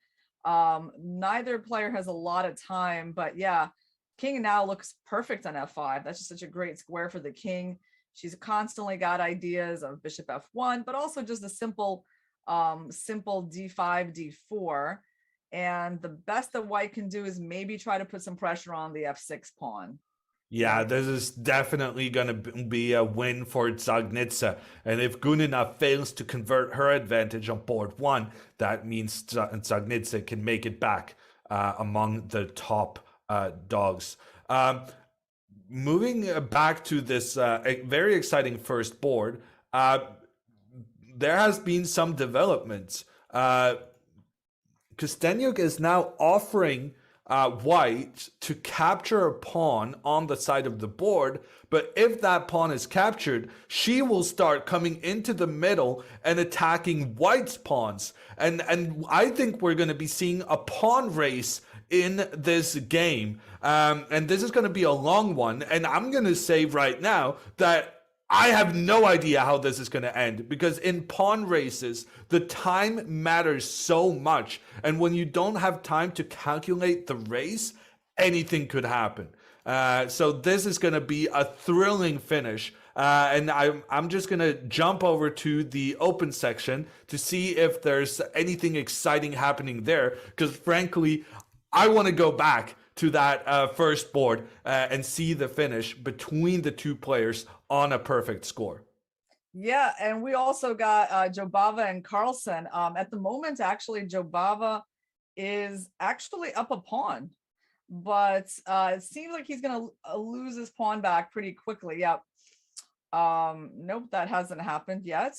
Neither player has a lot of time, but yeah, king now looks perfect on f5. That's just such a great square for the king. She's constantly got ideas of bishop f1, but also just a simple d5, d4. And the best that white can do is maybe try to put some pressure on the f6 pawn. Yeah, this is definitely going to be a win for Zagnidze. And if Gunina fails to convert her advantage on board 1, that means Zagnidze can make it back among the top dogs. Moving back to this very exciting first board, there has been some developments. Kosteniuk is now offering white to capture a pawn on the side of the board, but if that pawn is captured, she will start coming into the middle and attacking white's pawns. And I think we're going to be seeing a pawn race in this game. And this is going to be a long one. And I'm going to say right now that I have no idea how this is going to end, because in pawn races, the time matters so much. And when you don't have time to calculate the race, anything could happen. So this is going to be a thrilling finish. And I'm just going to jump over to the open section to see if there's anything exciting happening there. Because frankly, I want to go back to that first board and see the finish between the 2 players on a perfect score. Yeah, and we also got Jobava and Carlsen. At the moment, actually, Jobava is actually up a pawn, but it seems like he's going to lose his pawn back pretty quickly. Yep. Nope, that hasn't happened yet.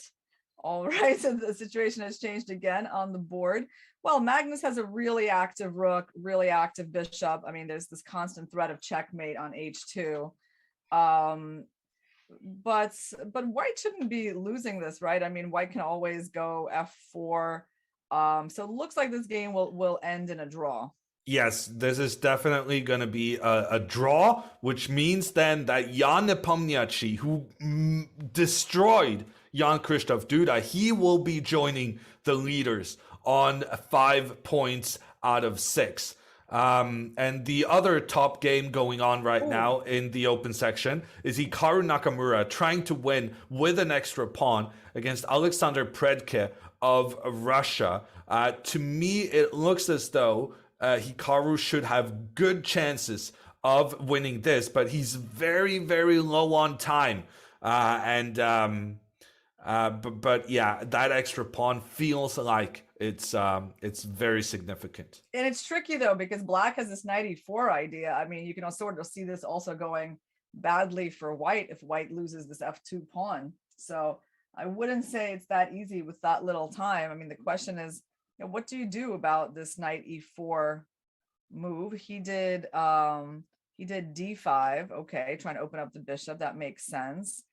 All right, so the situation has changed again on the board. Well, Magnus has a really active rook, really active bishop. I mean, there's this constant threat of checkmate on h2. But white shouldn't be losing this, right? I mean, white can always go f4. So it looks like this game will end in a draw. Yes, this is definitely going to be a draw, which means then that Jan Nepomniachtchi, who destroyed Jan Krzysztof Duda, he will be joining the leaders on 5 points out of 6. And the other top game going on right now in the open section is Hikaru Nakamura trying to win with an extra pawn against Alexander Predke of Russia. To me, it looks as though Hikaru should have good chances of winning this, but he's very, very low on time. But yeah, that extra pawn feels like it's very significant. And it's tricky though, because black has this knight e4 idea. I mean, you can sort of see this also going badly for white if white loses this f2 pawn. So I wouldn't say it's that easy with that little time. I mean, the question is, what do you do about this knight e4 move? He did d5. Okay, trying to open up the bishop. That makes sense.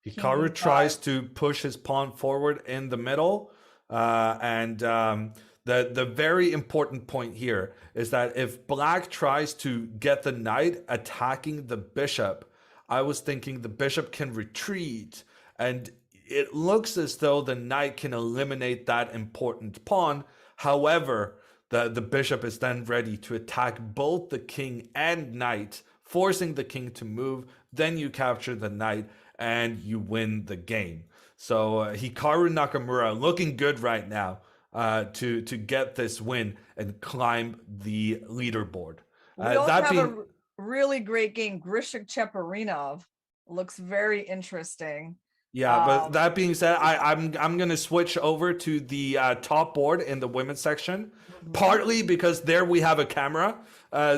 Hikaru tries to push his pawn forward in the middle, and the very important point here is that if black tries to get the knight attacking the bishop, I was thinking the bishop can retreat, and it looks as though the knight can eliminate that important pawn. However, the bishop is then ready to attack both the king and knight, forcing the king to move. Then you capture the knight and you win the game. So Hikaru Nakamura looking good right now to get this win and climb the leaderboard. We also have a really great game. Grishik Cheparinov looks very interesting. Yeah, but that being said, I'm gonna switch over to the top board in the women's section, partly because there we have a camera,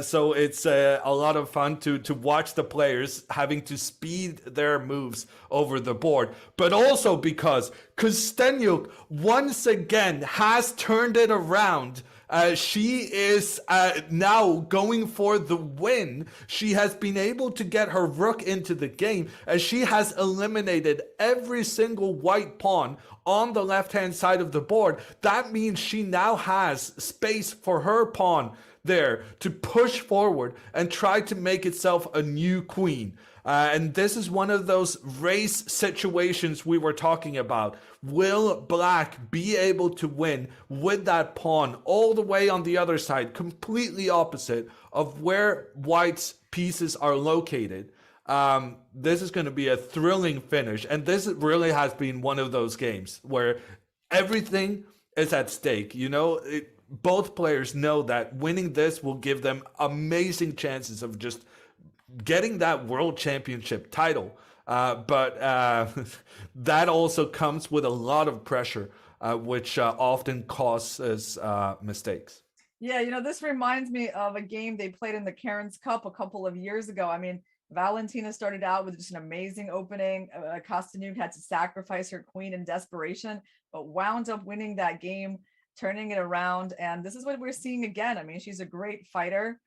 so it's a lot of fun to watch the players having to speed their moves over the board, but also because Kosteniuk once again has turned it around. She is now going for the win. She has been able to get her rook into the game, as she has eliminated every single white pawn on the left-hand side of the board. That means she now has space for her pawn there to push forward and try to make itself a new queen. And this is one of those race situations we were talking about. Will black be able to win with that pawn all the way on the other side, completely opposite of where white's pieces are located? This is going to be a thrilling finish. And this really has been one of those games where everything is at stake. You know, both players know that winning this will give them amazing chances of just getting that world championship title. But that also comes with a lot of pressure, which often causes mistakes. Yeah, you know, this reminds me of a game they played in the Karen's Cup a couple of years ago. I mean, Valentina started out with just an amazing opening. Kosteniuk had to sacrifice her queen in desperation, but wound up winning that game, turning it around. And this is what we're seeing again. I mean, she's a great fighter.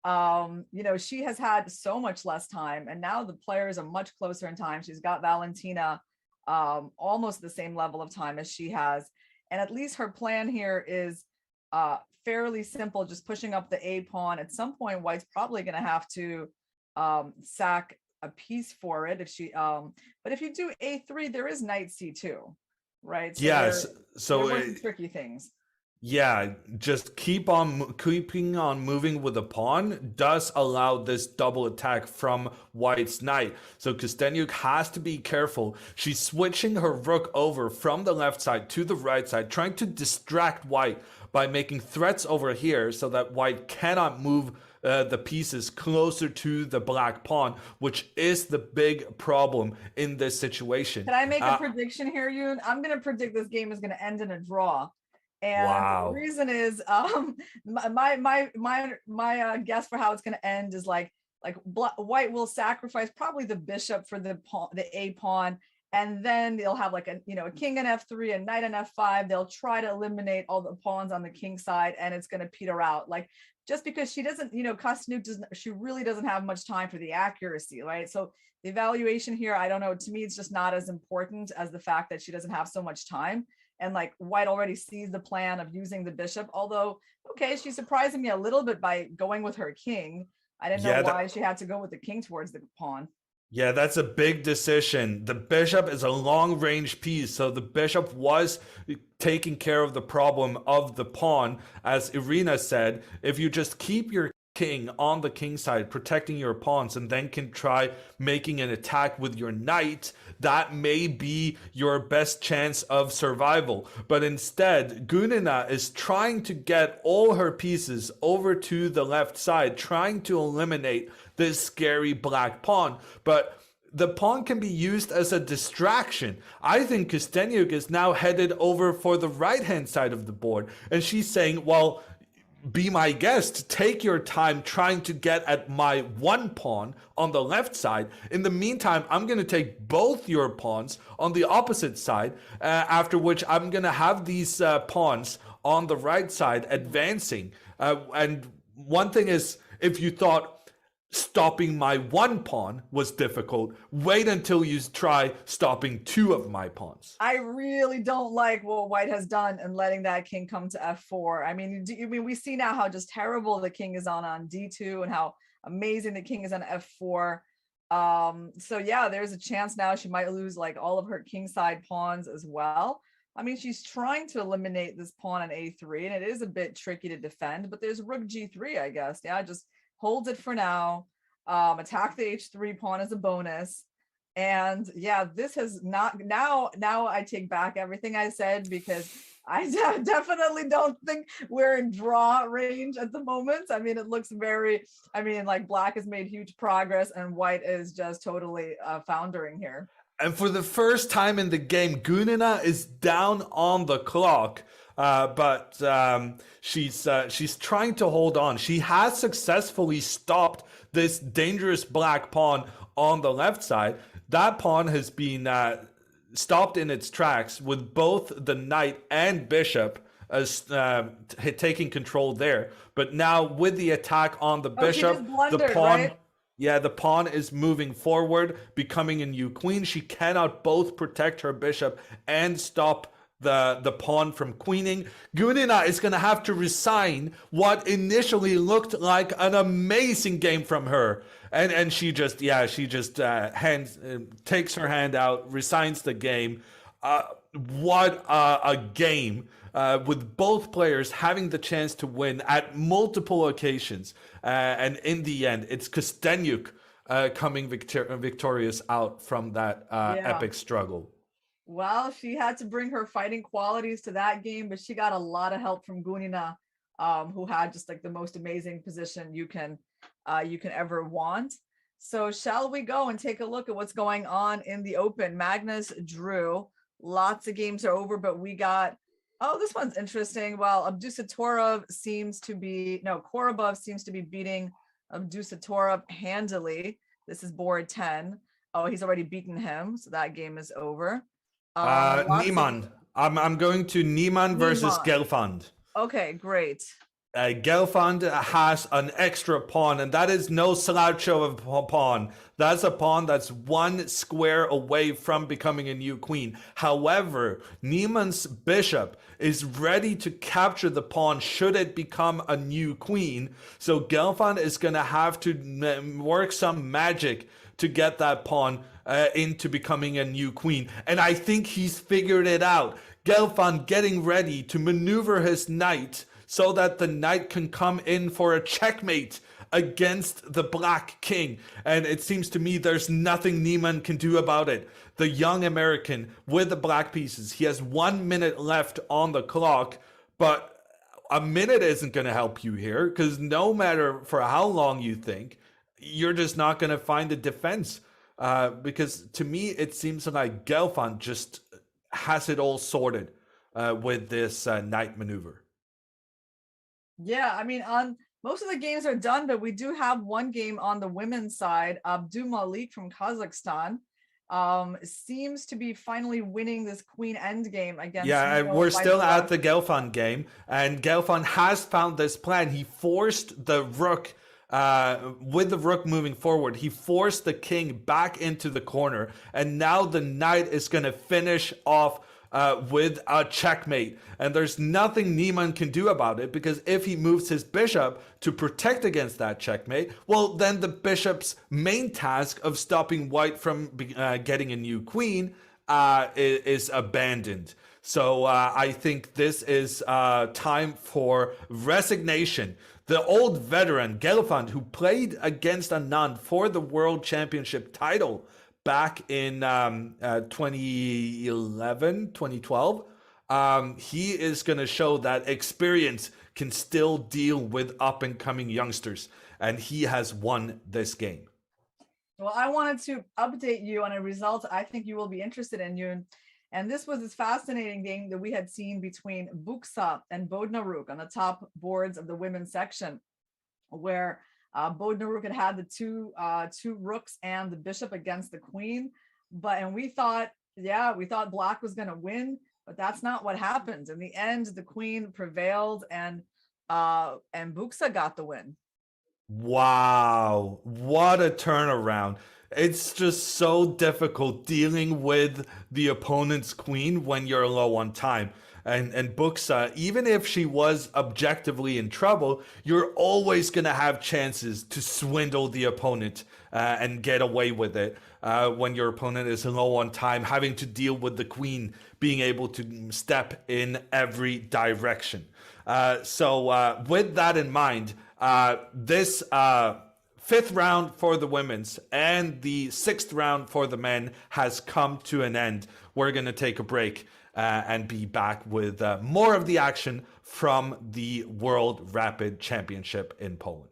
You know, she has had so much less time, and now the players are much closer in time. She's got Valentina almost the same level of time as she has, and at least her plan here is fairly simple, just pushing up the a pawn. At some point white's probably going to have to sack a piece for it if she but if you do a3, there is knight c2, right? So yes, so there were tricky things. Yeah, just keeping on moving with the pawn does allow this double attack from white's knight. So Kosteniuk has to be careful. She's switching her rook over from the left side to the right side, trying to distract white by making threats over here so that white cannot move the pieces closer to the black pawn, which is the big problem in this situation. Can I make a prediction here, Yoon? I'm going to predict this game is going to end in a draw. And wow. The reason is my guess for how it's going to end is like white will sacrifice probably the bishop for the pawn, the a pawn, and then they'll have like a king on f3, a knight on f5. They'll try to eliminate all the pawns on the king side, and it's going to peter out. Like, just because she doesn't, Kosteniuk she really doesn't have much time for the accuracy, right? So the evaluation here, I don't know. To me, it's just not as important as the fact that she doesn't have so much time. And like white already sees the plan of using the bishop, although Okay, she's surprising me a little bit by going with her king. I didn't know why she had to go with the king towards the pawn. Yeah, that's a big decision. The bishop is a long-range piece, so the bishop was taking care of the problem of the pawn. As Irina said, if you just keep your king on the king side, protecting your pawns, and then can try making an attack with your knight, that may be your best chance of survival. But instead, Gunina is trying to get all her pieces over to the left side, trying to eliminate this scary black pawn. But the pawn can be used as a distraction. I think Kosteniuk is now headed over for the right-hand side of the board, and she's saying, well, be my guest, take your time trying to get at my one pawn on the left side. In the meantime, I'm going to take both your pawns on the opposite side, after which I'm going to have these pawns on the right side advancing. And one thing is, if you thought stopping my one pawn was difficult, wait until you try stopping two of my pawns. I really don't like what white has done and letting that king come to f4. I mean, we see now how just terrible the king is on d2 and how amazing the king is on f4. So yeah, there's a chance now she might lose like all of her king side pawns as well. I mean, she's trying to eliminate this pawn on a3, and it is a bit tricky to defend, but there's rook g3, I guess. Yeah, just holds it for now, attack the h3 pawn as a bonus. And yeah, this has not, now I take back everything I said, because I definitely don't think we're in draw range at the moment. I mean, it looks very, I mean, like black has made huge progress and white is just totally foundering here. And for the first time in the game, Gunina is down on the clock. But she's trying to hold on. She has successfully stopped this dangerous black pawn on the left side. That pawn has been stopped in its tracks with both the knight and bishop as taking control there. But now with the attack on the bishop, the pawn, right? Yeah, the pawn is moving forward, becoming a new queen. She cannot both protect her bishop and stop the pawn from queening. Gunina is going to have to resign what initially looked like an amazing game from her. And she just, takes her hand out, resigns the game. What a game, with both players having the chance to win at multiple occasions. And in the end, it's Kosteniuk coming victorious out from that epic struggle. Well, she had to bring her fighting qualities to that game, but she got a lot of help from Gunina, who had just like the most amazing position you can ever want. So shall we go and take a look at what's going on in the open? Magnus drew. Lots of games are over, but we got, oh, this one's interesting. Well, Korobov seems to be beating Abdusattorov handily. This is board 10. Oh, he's already beaten him, so that game is over. Niemann. I'm going to Niemann versus Gelfand. Okay, great. Gelfand has an extra pawn, and that is no slouch of a pawn. That's a pawn that's one square away from becoming a new queen. However, Niemann's bishop is ready to capture the pawn should it become a new queen. So Gelfand is going to have to work some magic to get that pawn into becoming a new queen. And I think he's figured it out. Gelfand getting ready to maneuver his knight so that the knight can come in for a checkmate against the black king. And it seems to me there's nothing Niemann can do about it. The young American with the black pieces, he has 1 minute left on the clock, but a minute isn't going to help you here, because no matter for how long you think, you're just not going to find a defense. Because to me, it seems like Gelfand just has it all sorted with this knight maneuver. Yeah, I mean, on most of the games are done, but we do have one game on the women's side. Abdul Malik from Kazakhstan seems to be finally winning this queen end game against. Yeah, we're still at the Gelfand game, and Gelfand has found this plan. He forced the rook. With the rook moving forward, he forced the king back into the corner, and now the knight is going to finish off with a checkmate. And there's nothing Niemann can do about it, because if he moves his bishop to protect against that checkmate, well, then the bishop's main task of stopping white from getting a new queen is abandoned. So I think this is time for resignation. The old veteran Gelfand, who played against Anand for the World Championship title back in 2011, 2012, he is going to show that experience can still deal with up-and-coming youngsters, and he has won this game. Well, I wanted to update you on a result I think you will be interested in, Yoon. And this was this fascinating game that we had seen between Buksa and Bodnaruk on the top boards of the women's section, where Bodnaruk had the two rooks and the bishop against the queen. And we thought Black was going to win, but that's not what happened. In the end, the queen prevailed, and Buksa got the win. Wow, what a turnaround. It's just so difficult dealing with the opponent's queen when you're low on time. And Buksa, even if she was objectively in trouble, you're always going to have chances to swindle the opponent and get away with it when your opponent is low on time, having to deal with the queen being able to step in every direction. So with that in mind, this fifth round for the women's and the sixth round for the men has come to an end. We're going to take a break and be back with more of the action from the World Rapid Championship in Poland.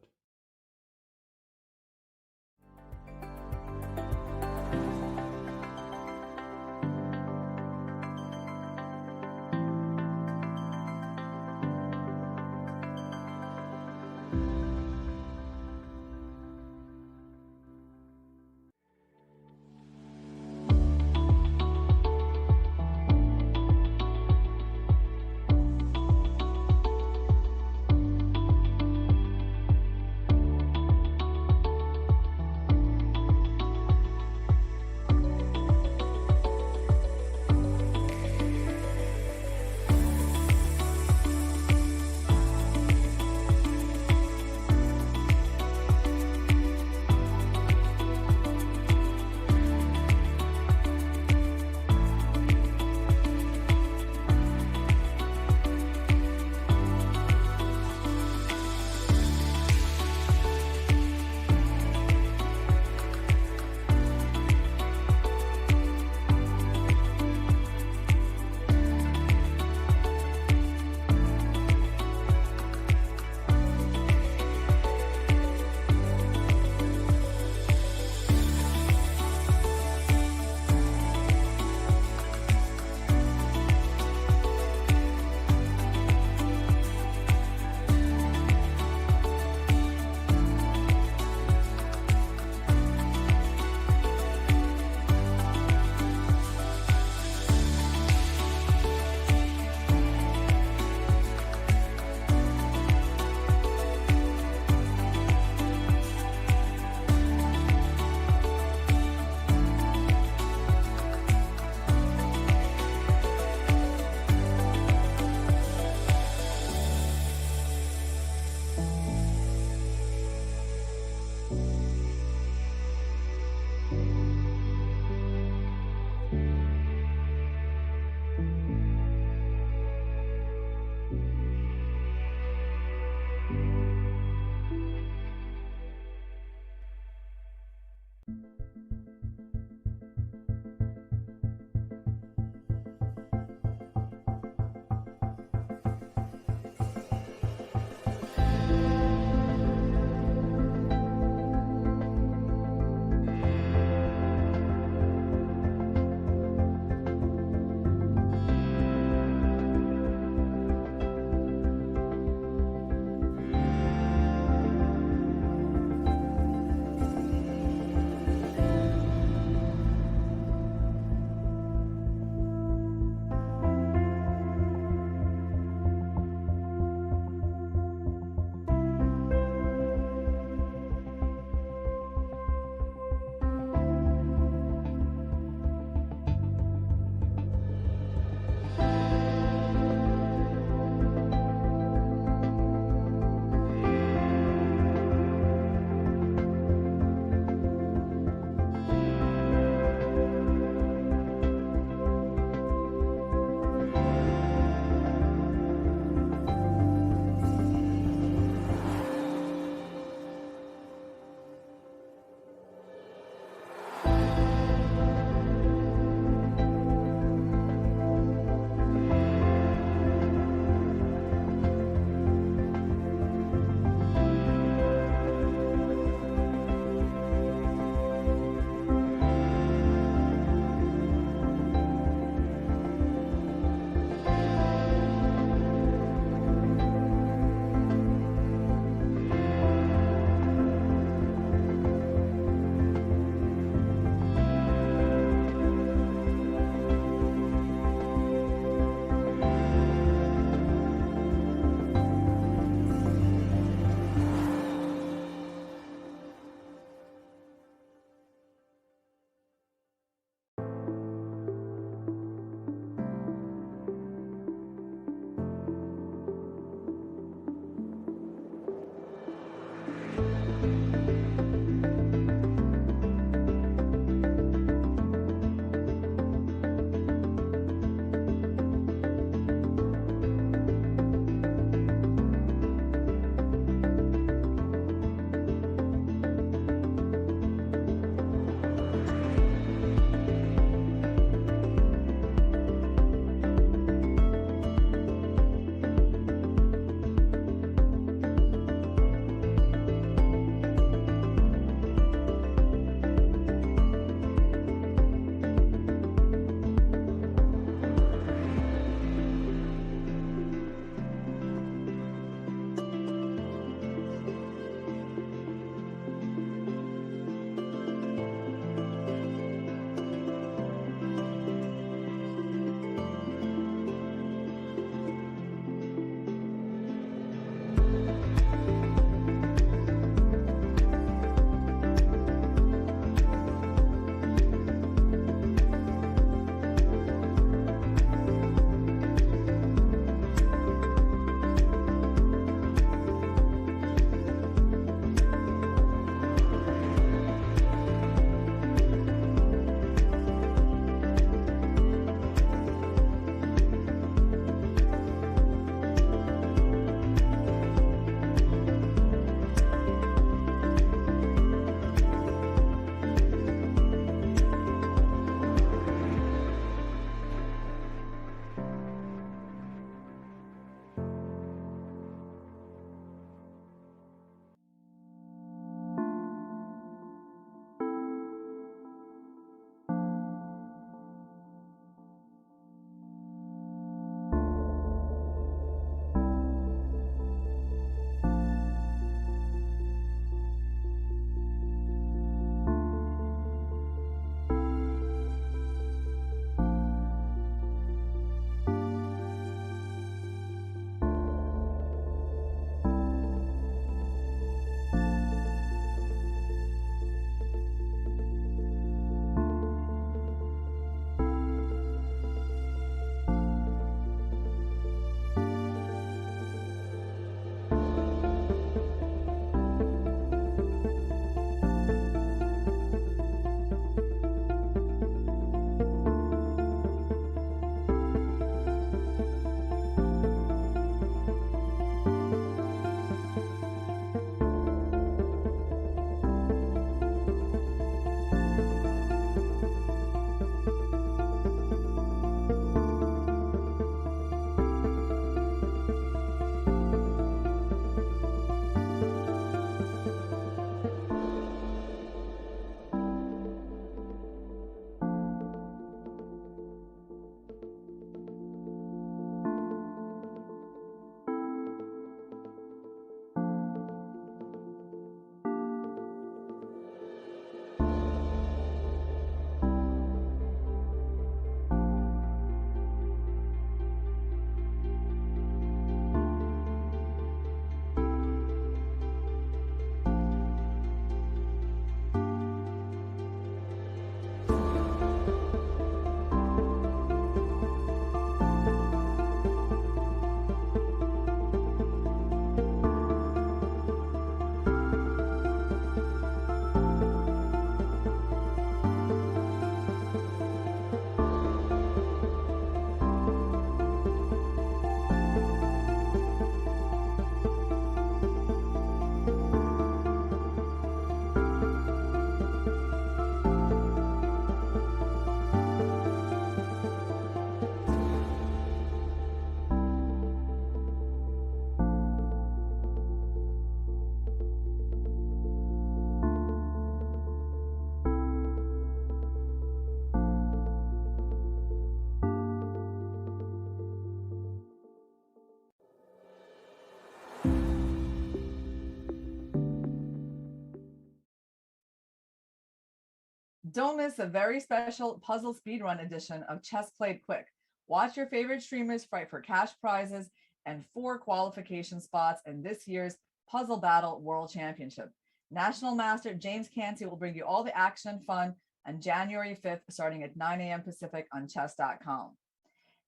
Don't miss a very special puzzle speedrun edition of Chess Played Quick. Watch your favorite streamers fight for cash prizes and 4 qualification spots in this year's Puzzle Battle World Championship. National Master James Canty will bring you all the action and fun on January 5th, starting at 9 a.m. Pacific on chess.com.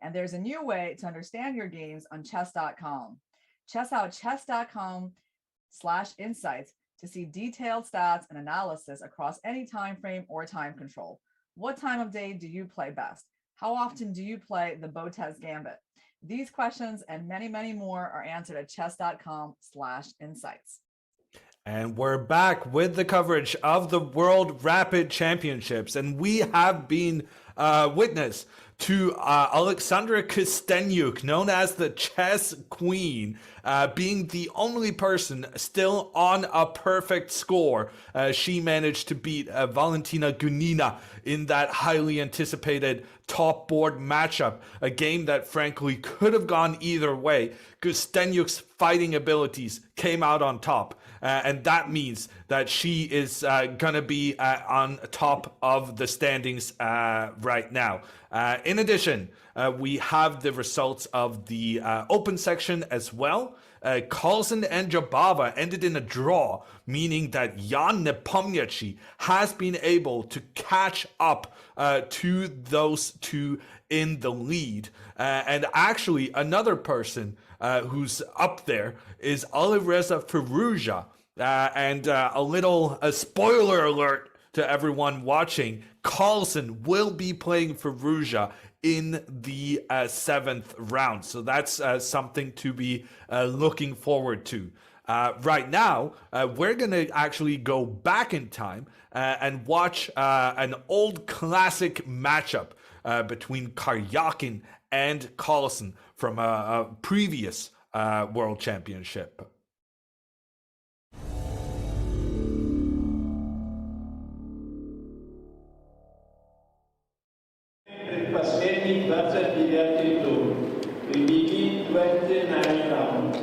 And there's a new way to understand your games on chess.com. Check out chess.com/insights to see detailed stats and analysis across any time frame or time control. What time of day do you play best? How often do you play the Botez Gambit? These questions and many, many more are answered at chess.com/insights. And we're back with the coverage of the World Rapid Championships. And we have been witness to Alexandra Kosteniuk, known as the Chess Queen, being the only person still on a perfect score. She managed to beat Valentina Gunina in that highly anticipated top board matchup, a game that frankly could have gone either way. Kosteniuk's fighting abilities came out on top. And that means that she is going to be on top of the standings right now. In addition, we have the results of the open section as well. Carlsen and Jabava ended in a draw, meaning that Jan Nepomniachtchi has been able to catch up to those two in the lead. And actually, another person who's up there is Alireza Firouzja. And a little spoiler alert to everyone watching, Carlsen will be playing Firouzja in the 7th round. So that's something to be looking forward to. Right now, we're going to actually go back in time and watch an old classic matchup between Karyakin and Carlsen from a previous World Championship. Kosteniuk versus Hikaru. We begin 29 rounds.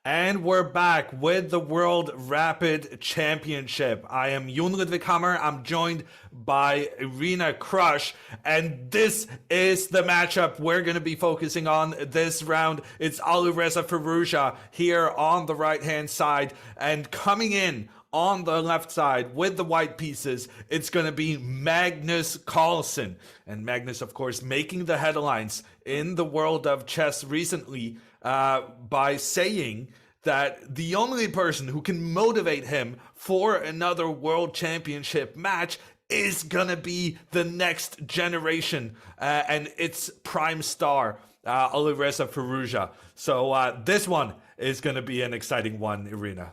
And we're back with the World Rapid Championship. I am Jon Ludwig Hammer. I'm joined by Irina Krush. And this is the matchup we're going to be focusing on this round. It's Alireza Firouzja here on the right-hand side. And coming in on the left side with the white pieces, it's going to be Magnus Carlsen. And Magnus, of course, making the headlines in the world of chess recently by saying that the only person who can motivate him for another world championship match is gonna be the next generation and its prime star, Alireza Firouzja. So this one is gonna be an exciting one, Irina.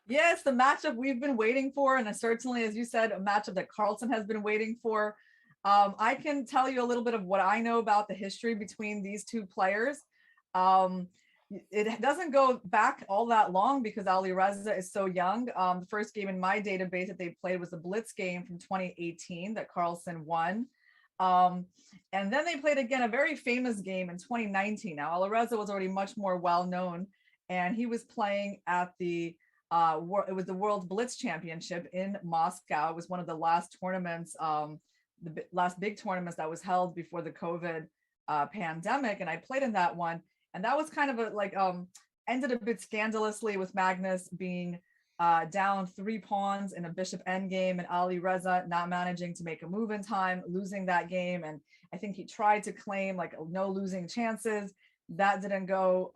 Yeah, it's the matchup we've been waiting for, and certainly, as you said, a matchup that Carlsen has been waiting for. I can tell you a little bit of what I know about the history between these two players. It doesn't go back all that long because Alireza is so young. The first game in my database that they played was the Blitz game from 2018 that Carlsen won. And then they played again a very famous game in 2019. Now, Alireza was already much more well-known, and he was playing at the it was the World Blitz Championship in Moscow. It was one of the last tournaments, the last big tournaments that was held before the COVID pandemic, and I played in that one. And that was kind of ended a bit scandalously with Magnus being down 3 pawns in a bishop endgame, and Alireza not managing to make a move in time, losing that game. And I think he tried to claim like no losing chances. That didn't go.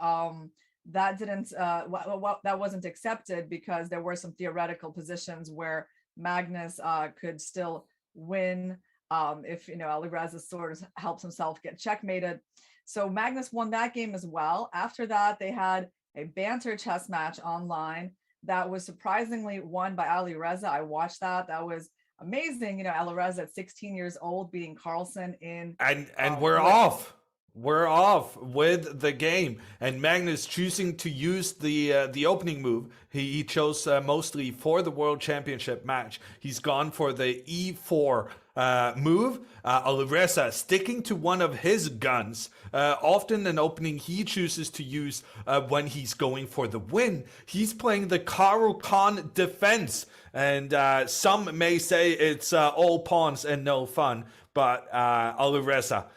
That wasn't accepted because there were some theoretical positions where Magnus could still win if Alireza sort of helps himself get checkmated. So Magnus won that game as well. After that, they had a banter chess match online that was surprisingly won by Alireza. I watched that. That was amazing. Alireza at 16 years old beating Carlsen in. And we're off. We're off with the game, and Magnus choosing to use the opening move. He chose mostly for the World Championship match. He's gone for the E4 move. Alireza sticking to one of his guns, often an opening he chooses to use when he's going for the win. He's playing the Caro-Kann defense, and some may say it's all pawns and no fun, but Alireza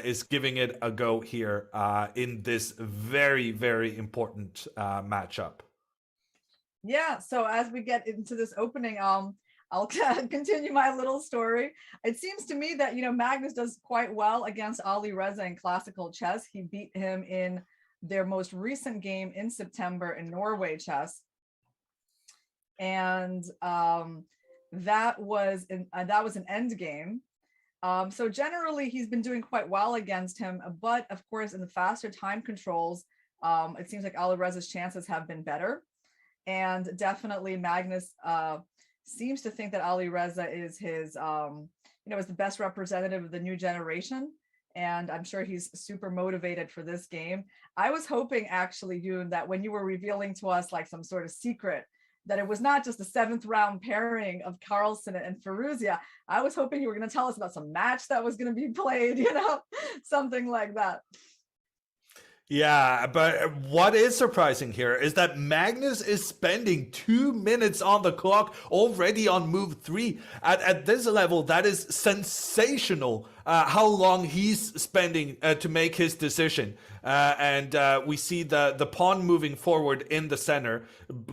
is giving it a go here in this very, very important matchup. Yeah, so as we get into this opening, I'll continue my little story. It seems to me that, Magnus does quite well against Alireza in classical chess. He beat him in their most recent game in September in Norway chess. And that was an end game. So generally, he's been doing quite well against him, but of course, in the faster time controls, it seems like Alireza's chances have been better. And definitely Magnus seems to think that Alireza is his, is the best representative of the new generation. And I'm sure he's super motivated for this game. I was hoping actually, Yoon, that when you were revealing to us like some sort of secret, that it was not just a 7th round pairing of Carlsen and Firouzja. I was hoping you were going to tell us about some match that was going to be played, something like that. Yeah, but what is surprising here is that Magnus is spending 2 minutes on the clock already on move 3. At this level, that is sensational how long he's spending to make his decision. And we see the pawn moving forward in the center.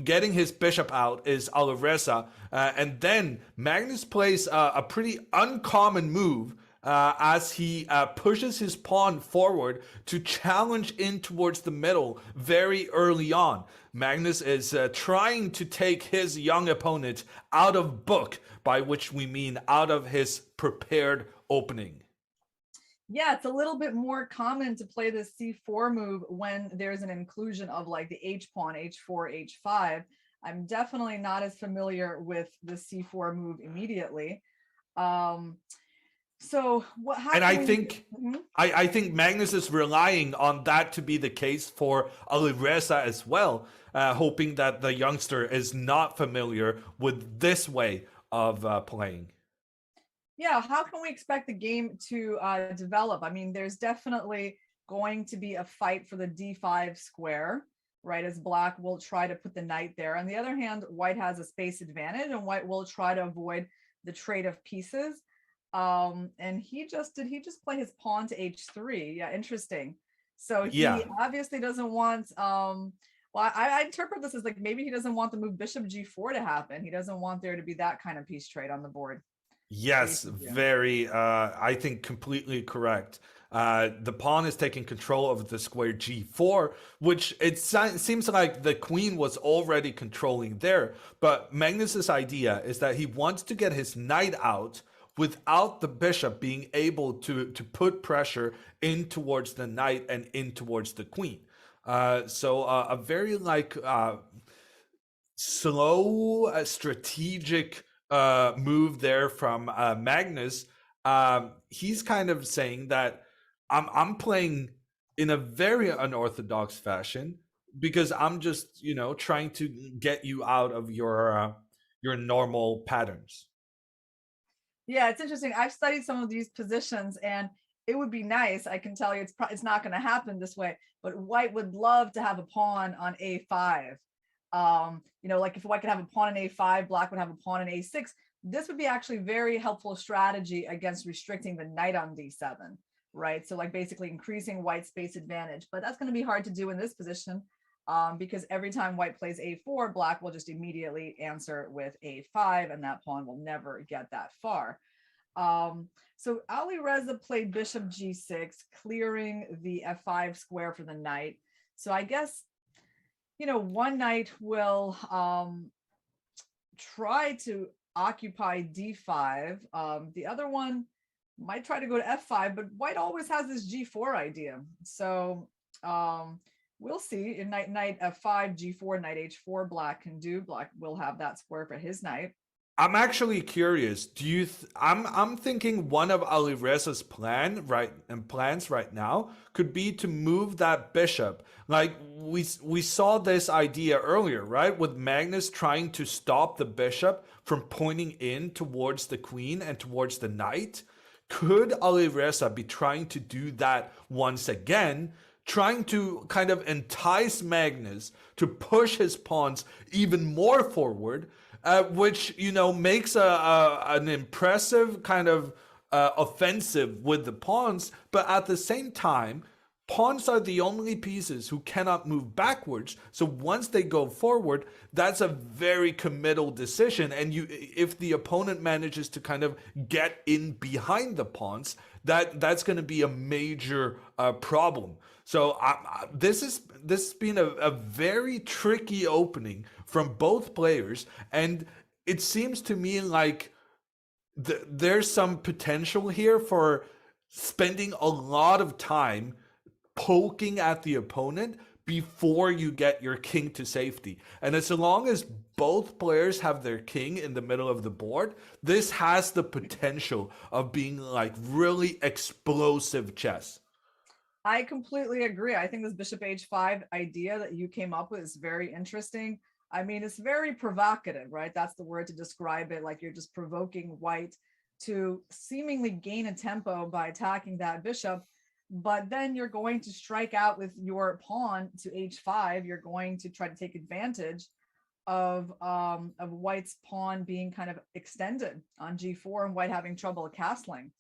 Getting his bishop out is Alireza. And then Magnus plays a pretty uncommon move as he pushes his pawn forward to challenge in towards the middle very early on. Magnus is trying to take his young opponent out of book, by which we mean out of his prepared opening. Yeah, it's a little bit more common to play the C4 move when there's an inclusion of like the H pawn, H4, H5. I'm definitely not as familiar with the C4 move immediately. So what? I think Magnus is relying on that to be the case for Alireza as well, hoping that the youngster is not familiar with this way of playing. Yeah, how can we expect the game to develop? I mean, there's definitely going to be a fight for the D5 square. right? As black will try to put the knight there. On the other hand, white has a space advantage, and white will try to avoid the trade of pieces. And did he just play his pawn to h3? Yeah, interesting. So he obviously doesn't want well, I interpret this as like maybe he doesn't want the move bishop g4 to happen. He doesn't want there to be that kind of piece trade on the board. Yes, very, I think completely correct. The pawn is taking control of the square g4, which it seems like the queen was already controlling there. But Magnus's idea is that he wants to get his knight out without the bishop being able to put pressure in towards the knight and in towards the queen. So a very like slow, strategic move there from Magnus. He's kind of saying that I'm playing in a very unorthodox fashion because I'm just, you know, trying to get you out of your normal patterns. Yeah, it's interesting. I've studied some of these positions, and it would be nice. I can tell you it's not going to happen this way, but white would love to have a pawn on a5. You know, like if white could have a pawn on a5, black would have a pawn on a6. This would be actually very helpful strategy against restricting the knight on d7, right? So like basically increasing white's space advantage, but that's going to be hard to do in this position because every time white plays a4, black will just immediately answer with a5, and that pawn will never get that far. So Alireza played bishop g6, clearing the f5 square for the knight. So I guess, you know, one knight will try to occupy d5. The other one might try to go to f5, but white always has this g4 idea. So we'll see. In knight f5, g4, knight h4, black can do. Black will have that square for his knight. I'm actually curious. Do you? I'm thinking one of Alireza's plans right now could be to move that bishop. Like we saw this idea earlier, right? With Magnus trying to stop the bishop from pointing in towards the queen and towards the knight. Could Alireza be trying to do that once again? Trying to kind of entice Magnus to push his pawns even more forward, which, you know, makes an impressive kind of offensive with the pawns, but at the same time, pawns are the only pieces who cannot move backwards. So once they go forward, that's a very committal decision. And if the opponent manages to kind of get in behind the pawns, that's going to be a major problem. So this has been a very tricky opening from both players, and it seems to me like there's some potential here for spending a lot of time poking at the opponent before you get your king to safety. And as long as both players have their king in the middle of the board, this has the potential of being like really explosive chess. I completely agree. I think this bishop h5 idea that you came up with is very interesting. I mean, it's very provocative, right? That's the word to describe it. Like you're just provoking white to seemingly gain a tempo by attacking that bishop. But then you're going to strike out with your pawn to h5. You're going to try to take advantage of white's pawn being kind of extended on g4 and white having trouble castling.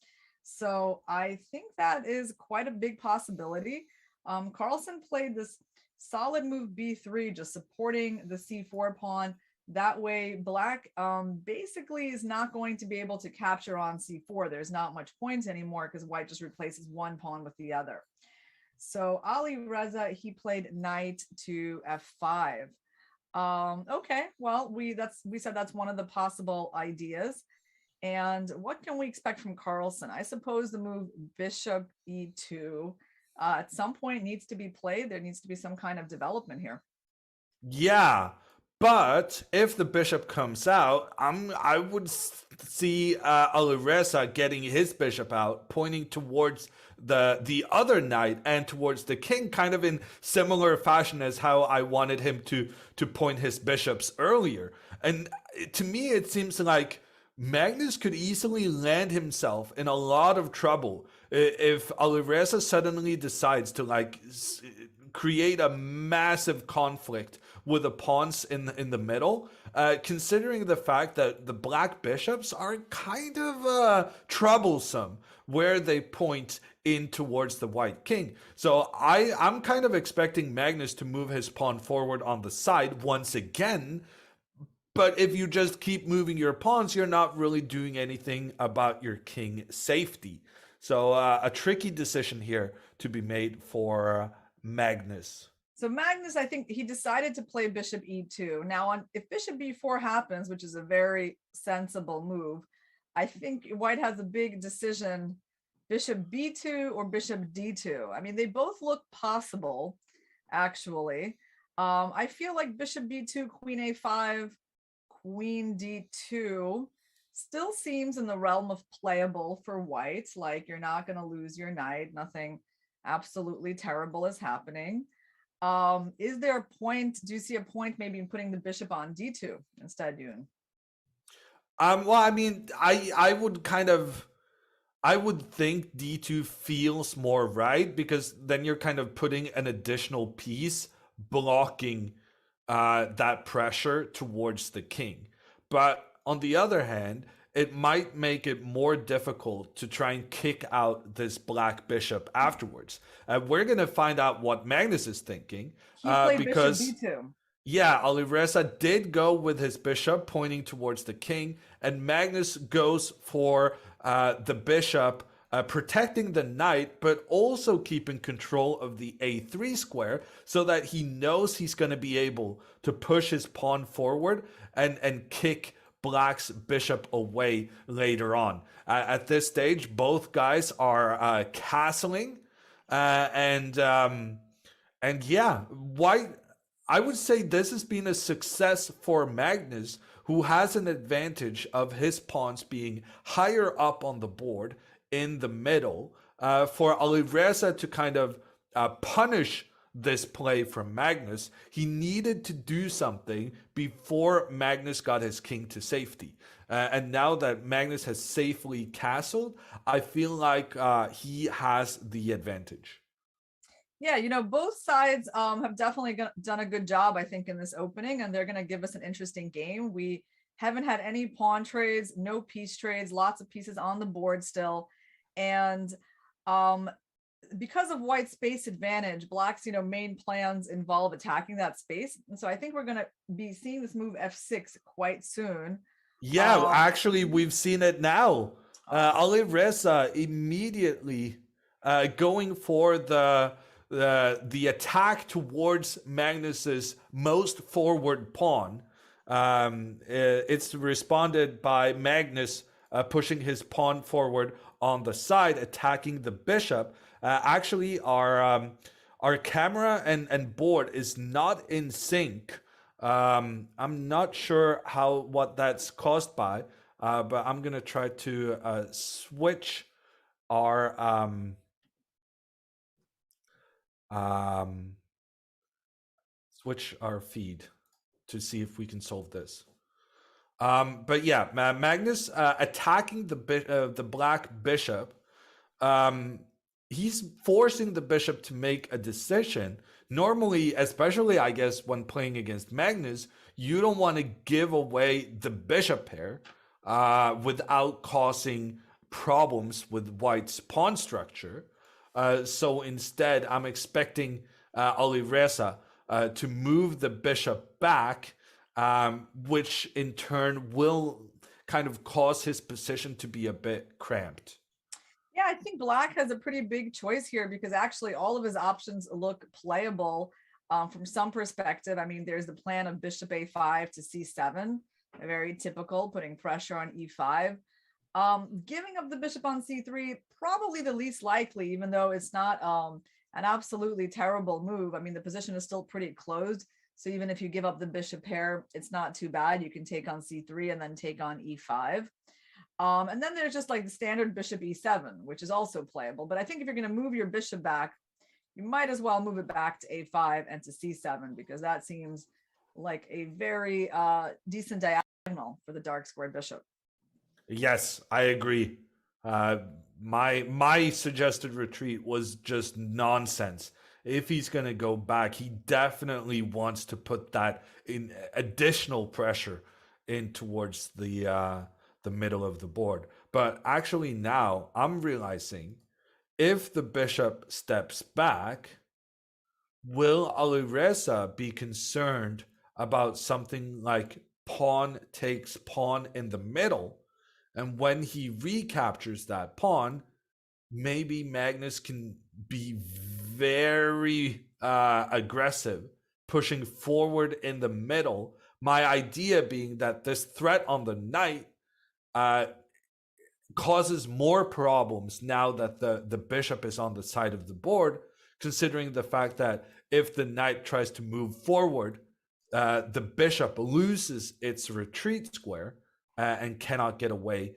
So I think that is quite a big possibility. Carlsen played this solid move b3, just supporting the c4 pawn. That way, black basically is not going to be able to capture on c4. There's not much point anymore because white just replaces one pawn with the other. So Alireza, he played knight to f5. Okay, well, we said that's one of the possible ideas. And what can we expect from Carlsen? I suppose the move bishop e2 at some point needs to be played. There needs to be some kind of development here. Yeah, but if the bishop comes out, I would see Alireza getting his bishop out, pointing towards the other knight and towards the king, kind of in similar fashion as how I wanted him to point his bishops earlier. And to me, it seems like Magnus could easily land himself in a lot of trouble if Alireza suddenly decides to like create a massive conflict with the pawns in the middle, considering the fact that the black bishops are kind of troublesome where they point in towards the white king. So I'm kind of expecting Magnus to move his pawn forward on the side once again. But if you just keep moving your pawns, you're not really doing anything about your king safety. So a tricky decision here to be made for Magnus. So Magnus, I think he decided to play bishop e2. Now, if bishop b4 happens, which is a very sensible move, I think white has a big decision, bishop b2 or bishop d2. I mean, they both look possible, actually. I feel like bishop b2, queen a5, queen d2 still seems in the realm of playable for white. Like, you're not going to lose your knight. Nothing absolutely terrible is happening. Is there a point? Do you see a point maybe in putting the bishop on d2 instead, Yoon? Well, I mean, I would think d2 feels more right, because then you're kind of putting an additional piece blocking that pressure towards the king. But on the other hand, it might make it more difficult to try and kick out this black bishop afterwards. We're going to find out what Magnus is thinking. He played because bishop b2. Yeah, Alireza did go with his bishop pointing towards the king, and Magnus goes for the bishop, protecting the knight, but also keeping control of the a3 square, so that he knows he's going to be able to push his pawn forward and kick Black's bishop away later on. At this stage, both guys are castling, and yeah, White. I would say this has been a success for Magnus, who has an advantage of his pawns being higher up on the board in the middle. For Alireza to kind of punish this play from Magnus, he needed to do something before Magnus got his king to safety. And now that Magnus has safely castled, I feel like he has the advantage. Yeah, you know, both sides have definitely done a good job, I think, in this opening, and they're going to give us an interesting game. We haven't had any pawn trades, no piece trades, lots of pieces on the board still. And because of White's space advantage, Black's, you know, main plans involve attacking that space. And so I think we're going to be seeing this move f6 quite soon. Yeah, actually, we've seen it now. Alireza immediately going for the attack towards Magnus's most forward pawn. It's responded by Magnus pushing his pawn forward on the side, attacking the bishop. Actually, our camera and board is not in sync. I'm not sure what that's caused by, but I'm gonna try to switch our feed to see if we can solve this. But yeah, Magnus attacking the black bishop. He's forcing the bishop to make a decision. Normally, especially I guess when playing against Magnus, you don't want to give away the bishop pair without causing problems with White's pawn structure. So instead, I'm expecting Alireza to move the bishop back, which in turn will kind of cause his position to be a bit cramped. Yeah, I think Black has a pretty big choice here, because actually all of his options look playable from some perspective. I mean, there's the plan of bishop a5 to c7, very typical, putting pressure on e5. Giving up the bishop on c3, probably the least likely, even though it's not an absolutely terrible move. I mean, the position is still pretty closed. So even if you give up the bishop pair, it's not too bad. You can take on c3 and then take on e5. And then there's just like the standard bishop e7, which is also playable. But I think if you're going to move your bishop back, you might as well move it back to a5 and to c7, because that seems like a very decent diagonal for the dark squared bishop. Yes, I agree. My suggested retreat was just nonsense. if he's going to go back, he definitely wants to put that in additional pressure in towards the middle of the board. But actually now I'm realizing if the bishop steps back, will Alireza be concerned about something like pawn takes pawn in the middle? And when he recaptures that pawn, maybe Magnus can be very aggressive, pushing forward in the middle. My idea being that this threat on the knight causes more problems now that the bishop is on the side of the board, considering the fact that if the knight tries to move forward, the bishop loses its retreat square and cannot get away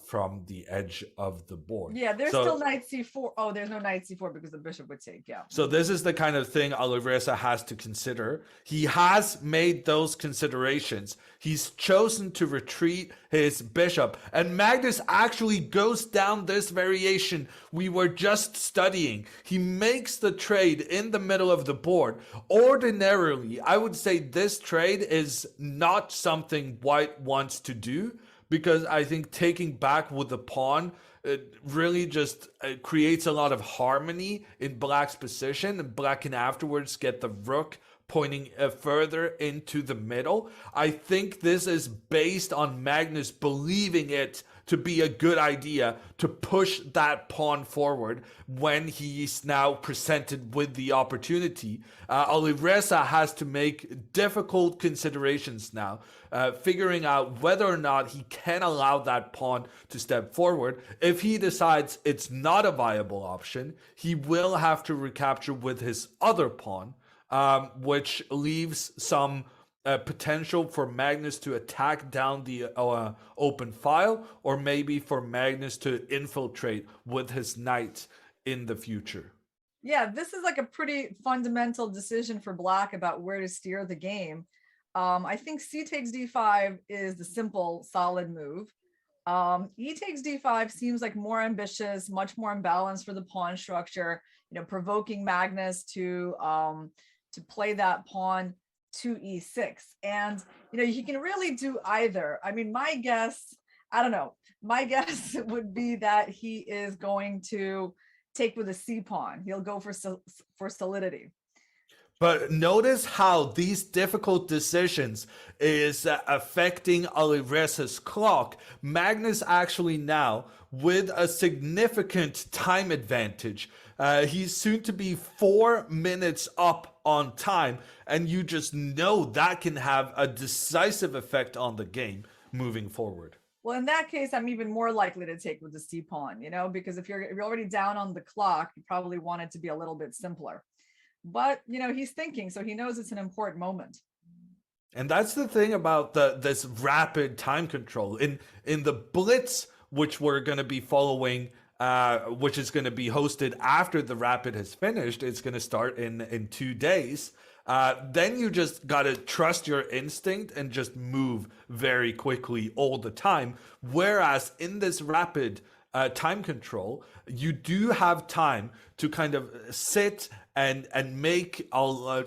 from the edge of the board. Yeah, there's still knight c4. Oh, there's no knight c4 because the bishop would take. Yeah. So this is the kind of thing Alireza has to consider. He has made those considerations. He's chosen to retreat his bishop, and Magnus actually goes down this variation we were just studying. He makes the trade in the middle of the board. Ordinarily, I would say this trade is not something White wants to do, because I think taking back with the pawn really just creates a lot of harmony in Black's position, and Black can afterwards get the rook pointing further into the middle. I think this is based on Magnus believing it to be a good idea to push that pawn forward when he's now presented with the opportunity. Alireza has to make difficult considerations now, figuring out whether or not he can allow that pawn to step forward. If he decides it's not a viable option, he will have to recapture with his other pawn, which leaves some potential for Magnus to attack down the open file, or maybe for Magnus to infiltrate with his knight in the future. Yeah, this is like a pretty fundamental decision for Black about where to steer the game. I think c takes d5 is the simple, solid move. E takes d5 seems like more ambitious, much more imbalanced for the pawn structure, provoking Magnus to play that pawn to e6. And, he can really do either. I mean, my guess would be that he is going to take with a c pawn. He'll go for solidity. But notice how these difficult decisions is affecting Alireza's clock. Magnus actually now, with a significant time advantage, he's soon to be 4 minutes up on time, and you just know that can have a decisive effect on the game moving forward. Well, in that case, I'm even more likely to take with the c pawn, because if you're already down on the clock, you probably want it to be a little bit simpler. But, he's thinking, so he knows it's an important moment. And that's the thing about this rapid time control. In the Blitz, which we're going to be following, which is going to be hosted after the Rapid has finished, it's going to start in 2 days. Then you just got to trust your instinct and just move very quickly all the time. Whereas in this Rapid time control, you do have time to kind of sit and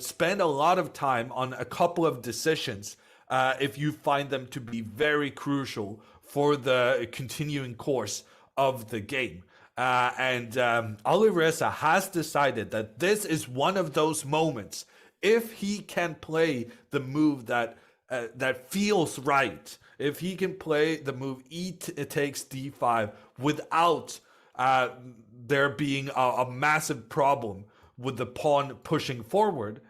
spend a lot of time on a couple of decisions if you find them to be very crucial for the continuing course of the game. And Alireza has decided that this is one of those moments. If he can play the move that feels right, if he can play the move it takes d5 without there being a massive problem with the pawn pushing forward,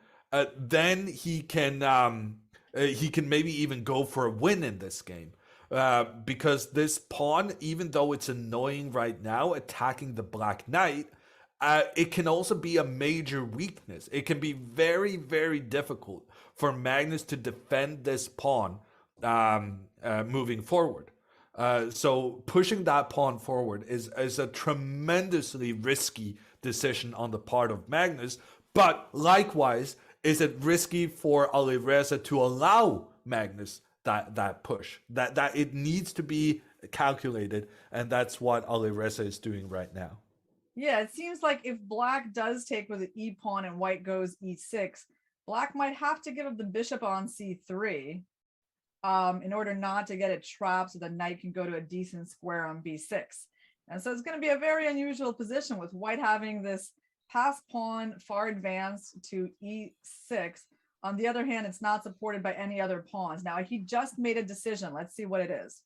then he can maybe even go for a win in this game. Because this pawn, even though it's annoying right now, attacking the Black Knight, it can also be a major weakness. It can be very, very difficult for Magnus to defend this pawn moving forward. So pushing that pawn forward is a tremendously risky decision on the part of Magnus. But likewise, is it risky for Alireza to allow Magnus that push? That it needs to be calculated, and that's what Alireza is doing right now. Yeah, it seems like if black does take with an e pawn and white goes e6, black might have to give up the bishop on c3 in order not to get it trapped so the knight can go to a decent square on b6. And so it's going to be a very unusual position with white having this pass pawn far advanced to e6. On the other hand, it's not supported by any other pawns. Now, he just made a decision. Let's see what it is.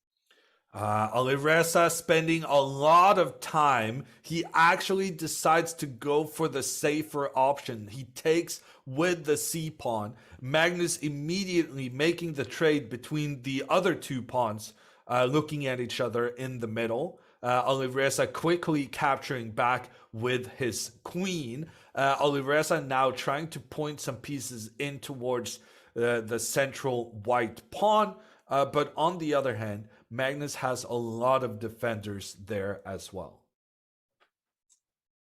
Alireza spending a lot of time. He actually decides to go for the safer option. He takes with the c pawn. Magnus immediately making the trade between the other two pawns, looking at each other in the middle. Alireza quickly capturing back with his queen. Alireza now trying to point some pieces in towards the central white pawn. But on the other hand, Magnus has a lot of defenders there as well.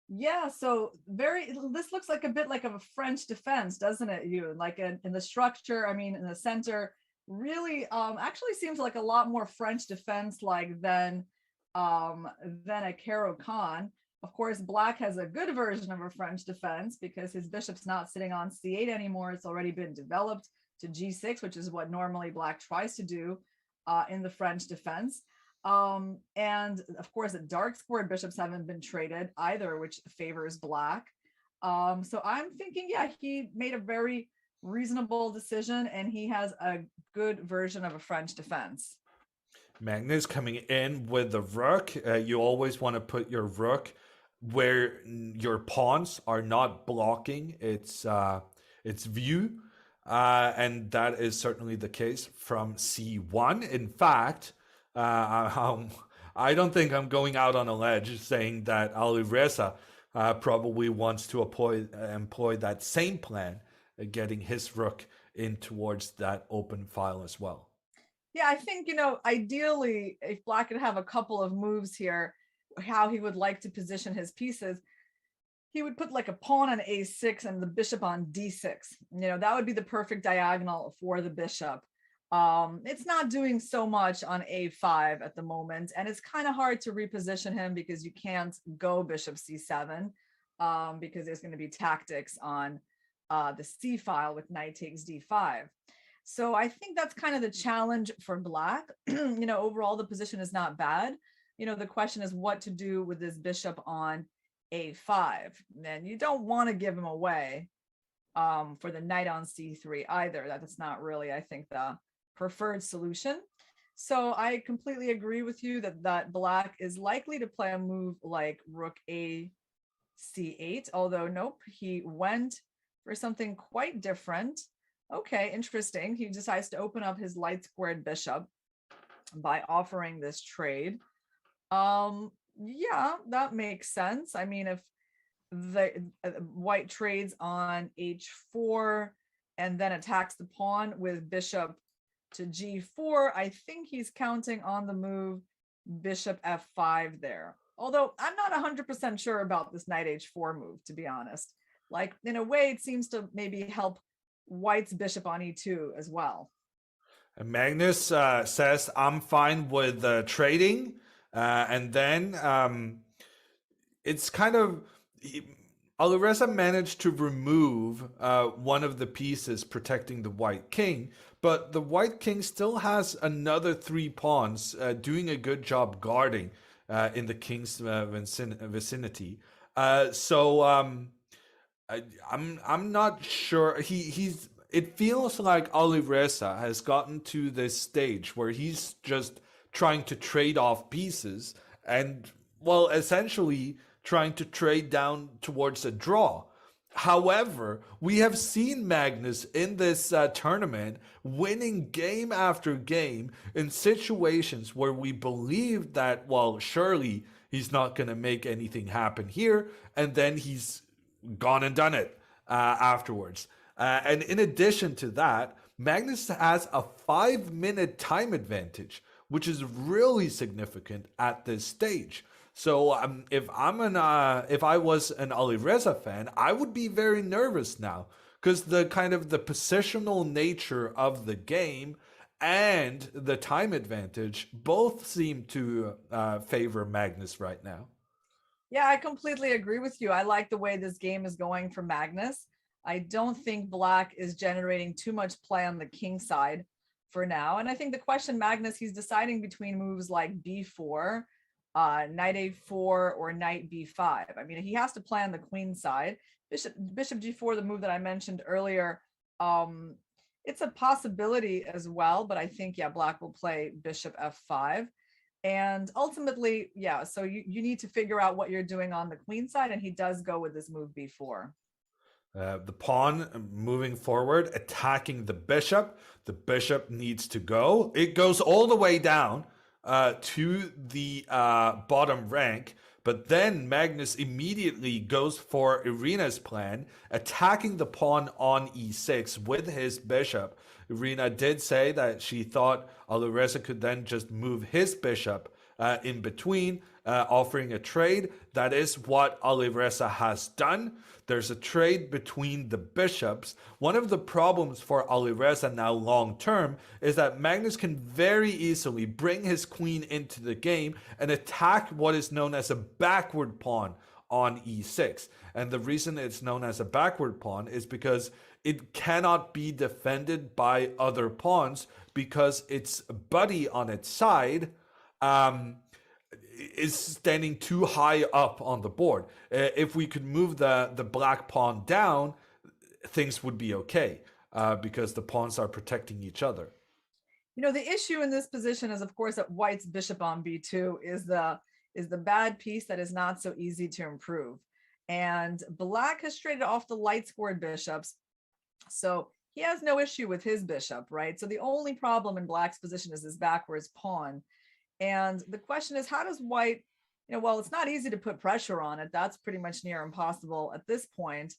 Yeah, so this looks like a bit like of a French defense, doesn't it, you? Like in the structure, I mean, in the center, really actually seems like a lot more French defense like than a Caro Kann. Of course, black has a good version of a French defense because his bishop's not sitting on c8 anymore. It's already been developed to g6, which is what normally black tries to do in the French defense. And of course, the dark squared bishops haven't been traded either, which favors black. So I'm thinking, yeah, he made a very reasonable decision and he has a good version of a French defense. Magnus coming in with the rook. You always want to put your rook where your pawns are not blocking its view. And that is certainly the case from c1. In fact, I don't think I'm going out on a ledge saying that Alireza probably wants to employ that same plan, getting his rook in towards that open file as well. Yeah, I think, ideally, if black could have a couple of moves here, how he would like to position his pieces, he would put like a pawn on a6 and the bishop on d6. That would be the perfect diagonal for the bishop. It's not doing so much on a5 at the moment, and it's kind of hard to reposition him because you can't go bishop c7 because there's going to be tactics on the c file with knight takes d5. So I think that's kind of the challenge for black. Overall, the position is not bad. The question is what to do with this bishop on a5. And you don't want to give him away for the knight on c3 either. That's not really, I think, the preferred solution. So I completely agree with you that black is likely to play a move like rook a c8, although nope, he went for something quite different. Okay, interesting. He decides to open up his light squared bishop by offering this trade. Yeah, that makes sense. I mean, if the white trades on h4 and then attacks the pawn with bishop to g4, I think he's counting on the move bishop f5 there. Although I'm not 100% sure about this knight h4 move, to be honest. Like, in a way, it seems to maybe help white's bishop on e2 as well. And Magnus says, I'm fine with trading. And then it's kind of, Alireza managed to remove one of the pieces protecting the white king, but the white king still has another 3 pawns doing a good job guarding in the king's vicinity. I'm not sure. It feels like Alireza has gotten to this stage where he's just trying to trade off pieces and, well, essentially trying to trade down towards a draw. However, we have seen Magnus in this tournament winning game after game in situations where we believed that, well, surely he's not going to make anything happen here, and then he's gone and done it afterwards. And in addition to that, Magnus has a 5-minute time advantage, which is really significant at this stage. So if I was an Alireza fan, I would be very nervous now because the positional nature of the game and the time advantage both seem to favor Magnus right now. Yeah, I completely agree with you. I like the way this game is going for Magnus. I don't think Black is generating too much play on the king side for now. And I think the question Magnus, he's deciding between moves like b4, knight a4, or knight b5. I mean, he has to play on the queen side. Bishop g4, the move that I mentioned earlier, it's a possibility as well, but I think, yeah, Black will play bishop f5. And ultimately, yeah, so you need to figure out what you're doing on the queen side, and he does go with this move b4. The pawn moving forward, attacking the bishop. The bishop needs to go. It goes all the way down to the bottom rank. But then Magnus immediately goes for Irina's plan, attacking the pawn on e6 with his bishop. Irina did say that she thought Alireza could then just move his bishop in between, offering a trade. That is what Alireza has done. There's a trade between the bishops. One of the problems for Alireza now long term is that Magnus can very easily bring his queen into the game and attack what is known as a backward pawn on e6. And the reason it's known as a backward pawn is because it cannot be defended by other pawns because its buddy on its side is standing too high up on the board. If we could move the black pawn down, things would be okay because the pawns are protecting each other. You know, the issue in this position is, of course, that White's bishop on b2 is the bad piece that is not so easy to improve. And Black has traded off the light squared bishops, so he has no issue with his bishop, right? So the only problem in Black's position is this backwards pawn. And the question is, how does White, you know, well, it's not easy to put pressure on it. That's pretty much near impossible at this point.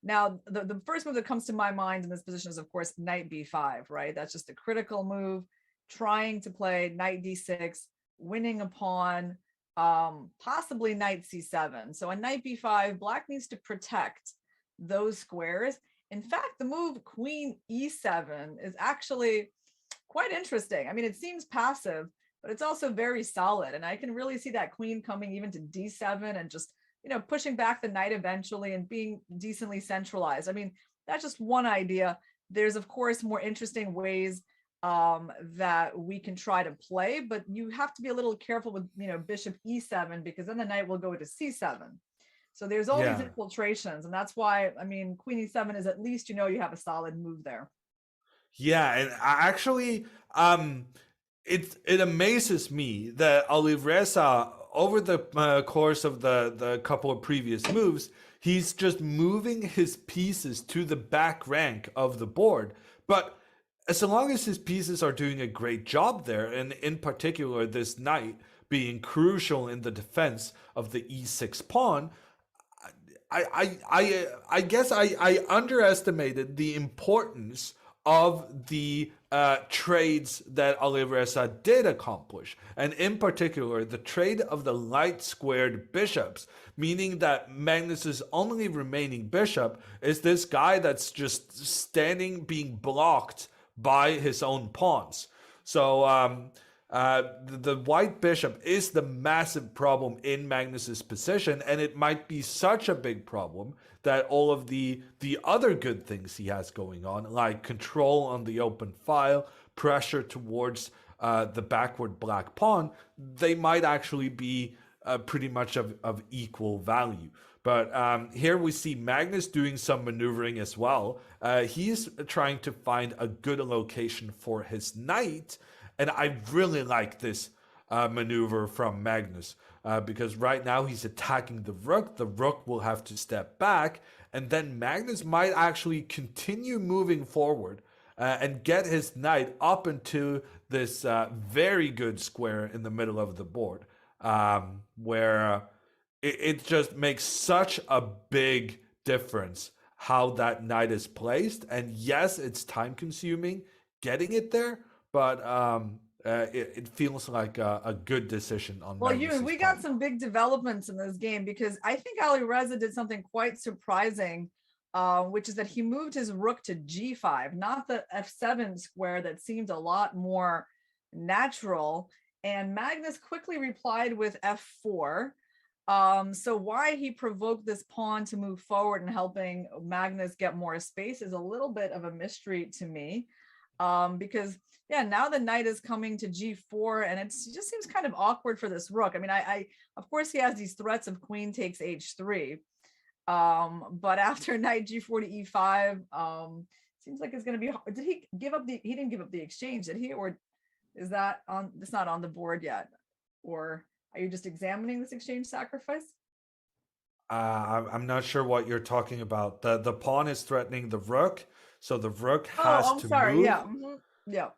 Now, the first move that comes to my mind in this position is, of course, knight b5, right? That's just a critical move, trying to play knight d6, winning a pawn, possibly knight c7. So a knight b5, Black needs to protect those squares. In fact, the move queen e7 is actually quite interesting. I mean, it seems passive, but it's also very solid. And I can really see that queen coming even to d7 and just, you know, pushing back the knight eventually and being decently centralized. I mean, that's just one idea. There's, of course, more interesting ways that we can try to play, but you have to be a little careful with, you know, bishop e7, because then the knight will go to c7. So there's all these infiltrations, and that's why, I mean, queen e7 is at least, you know, you have a solid move there. Yeah, and actually, it amazes me that Alireza, over the course of the couple of previous moves, he's just moving his pieces to the back rank of the board. But as long as his pieces are doing a great job there, and in particular this knight being crucial in the defense of the e6 pawn, I guess I underestimated the importance of the trades that Alireza did accomplish, and in particular the trade of the light squared bishops, meaning that Magnus's only remaining bishop is this guy that's just standing, being blocked by his own pawns. So the white bishop is the massive problem in Magnus's position, and it might be such a big problem that all of the other good things he has going on, like control on the open file, pressure towards the backward black pawn, they might actually be pretty much of equal value. But here we see Magnus doing some maneuvering as well. He's trying to find a good location for his knight, and I really like this maneuver from Magnus because right now he's attacking the rook. The rook will have to step back, and then Magnus might actually continue moving forward and get his knight up into this very good square in the middle of the board, where it just makes such a big difference how that knight is placed. And yes, it's time consuming getting it there, but it feels like a good decision on Magnus's Well, we got some big developments in this game, because I think Alireza did something quite surprising, which is that he moved his rook to g5, not the f7 square that seemed a lot more natural. And Magnus quickly replied with f4. So why he provoked this pawn to move forward and helping Magnus get more space is a little bit of a mystery to me. Because yeah, now the knight is coming to g4 and it just seems kind of awkward for this rook. I mean, I of course he has these threats of queen takes h3, but after knight g4 to e5, seems like it's going to be. Did he give up the? He didn't give up the exchange, did he? Or is that on? It's not on the board yet, or are you just examining this exchange sacrifice? I'm not sure what you're talking about. The pawn is threatening the rook, so the rook has to move. Yeah, yeah.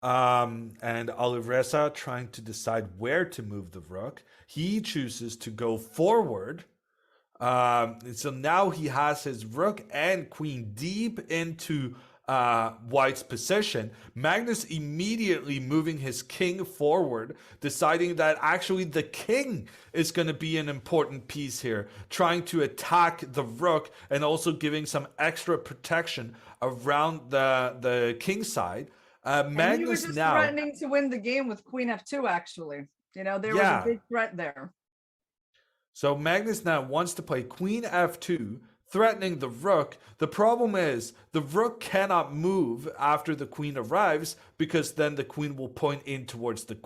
And Alireza trying to decide where to move the rook. He chooses to go forward. So now he has his rook and queen deep into White's position. Magnus immediately moving his king forward, deciding that actually the king is going to be an important piece here, trying to attack the rook and also giving some extra protection around the king side. Magnus, he was just now threatening to win the game with queen f2. Actually, there was a big threat there. So Magnus now wants to play queen f2, threatening the rook. The problem is the rook cannot move after the queen arrives, because then the queen will point in towards the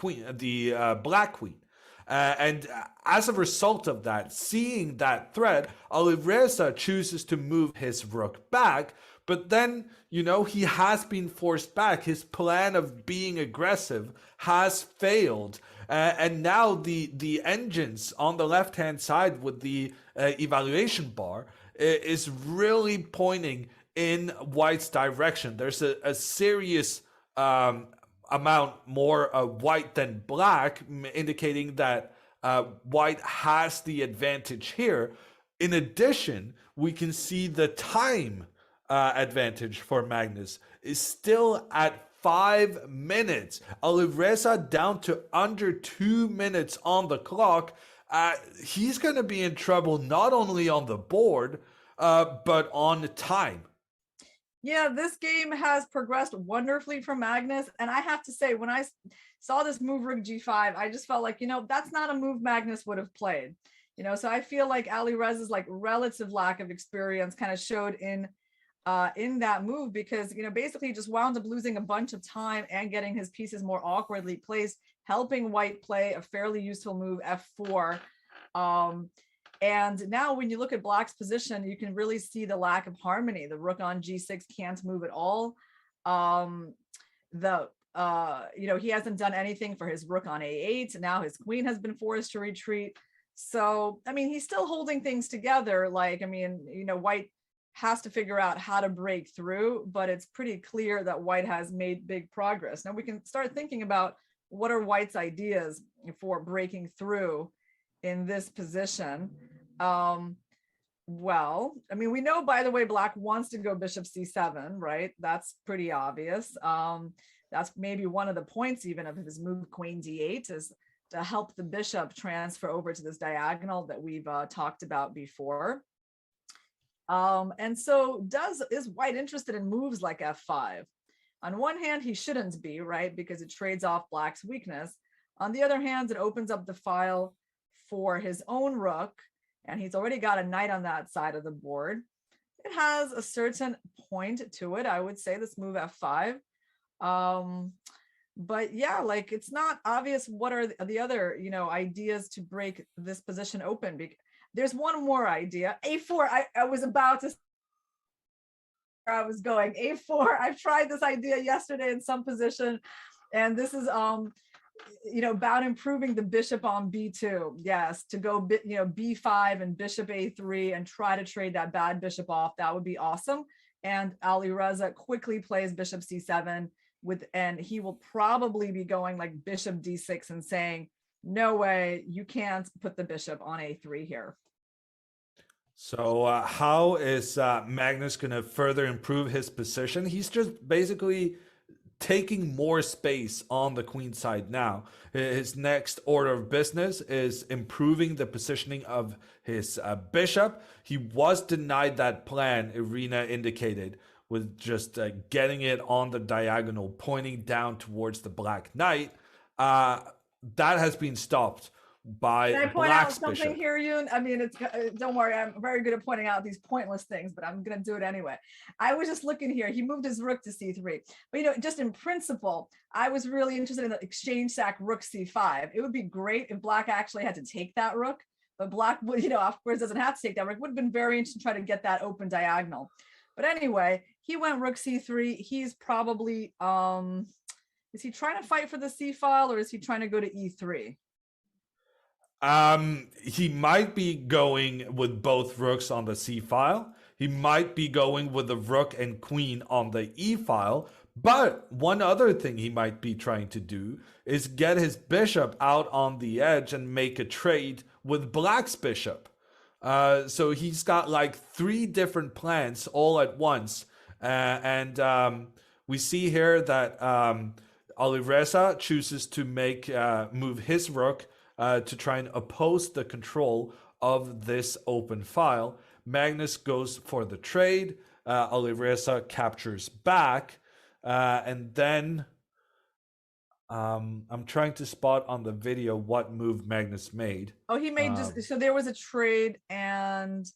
black queen. And as a result of that, seeing that threat, Alireza chooses to move his rook back. But then, he has been forced back. His plan of being aggressive has failed. And now the engines on the left-hand side with the evaluation bar is really pointing in White's direction. There's a serious amount more white than black, indicating that White has the advantage here. In addition, we can see the time advantage for Magnus is still at 5 minutes. Alireza down to under 2 minutes on the clock. He's going to be in trouble not only on the board, but on time. Yeah, this game has progressed wonderfully for Magnus. And I have to say, when I saw this move rook g5, I just felt like, that's not a move Magnus would have played. So I feel like Alireza's relative lack of experience kind of showed in that move, because basically he just wound up losing a bunch of time and getting his pieces more awkwardly placed, helping White play a fairly useful move f4. And now when you look at Black's position, you can really see the lack of harmony. The rook on g6 can't move at all. He hasn't done anything for his rook on a8. Now his queen has been forced to retreat. So I mean, he's still holding things together. White has to figure out how to break through, but it's pretty clear that White has made big progress. Now we can start thinking about what are White's ideas for breaking through in this position. Well, I mean, we know, by the way, Black wants to go bishop c7, right? That's pretty obvious. That's maybe one of the points even of his move queen d8, is to help the bishop transfer over to this diagonal that we've talked about before. And so is White interested in moves like f5? On one hand, he shouldn't be, right? Because it trades off Black's weakness. On the other hand, it opens up the file for his own rook, and he's already got a knight on that side of the board. It has a certain point to it, I would say, this move f5. But yeah, it's not obvious what are the other, ideas to break this position open. There's one more idea, a4. I was about to, I was going a4. I've tried this idea yesterday in some position, and this is about improving the bishop on b2. Yes, to go b5 and bishop a3 and try to trade that bad bishop off. That would be awesome. And Alireza quickly plays bishop c7 and he will probably be going like bishop d6 and saying, no way, you can't put the bishop on a3 here. So how is Magnus going to further improve his position? He's just basically taking more space on the queen side now. His next order of business is improving the positioning of his bishop. He was denied that plan, Irina indicated, with just getting it on the diagonal, pointing down towards the black knight. That has been stopped by Can I point Black's out something bishop. here, Yoon? I mean, it's don't worry, I'm very good at pointing out these pointless things, but I'm gonna do it anyway. I was just looking here. He moved his rook to c3, but just in principle, I was really interested in the exchange sack rook c5. It would be great if Black actually had to take that rook, but Black would, of course, doesn't have to take that rook. Would have been very interesting to try to get that open diagonal. But anyway, he went rook c3. He's probably is he trying to fight for the c file, or is he trying to go to e3? He might be going with both rooks on the c file. He might be going with the rook and queen on the e file. But one other thing he might be trying to do is get his bishop out on the edge and make a trade with Black's bishop. So he's got like 3 different plans all at once. And we see here that Alireza chooses to move his rook to try and oppose the control of this open file. Magnus goes for the trade. Alireza captures back. And then I'm trying to spot on the video what move Magnus made. Oh, he made so there was a trade and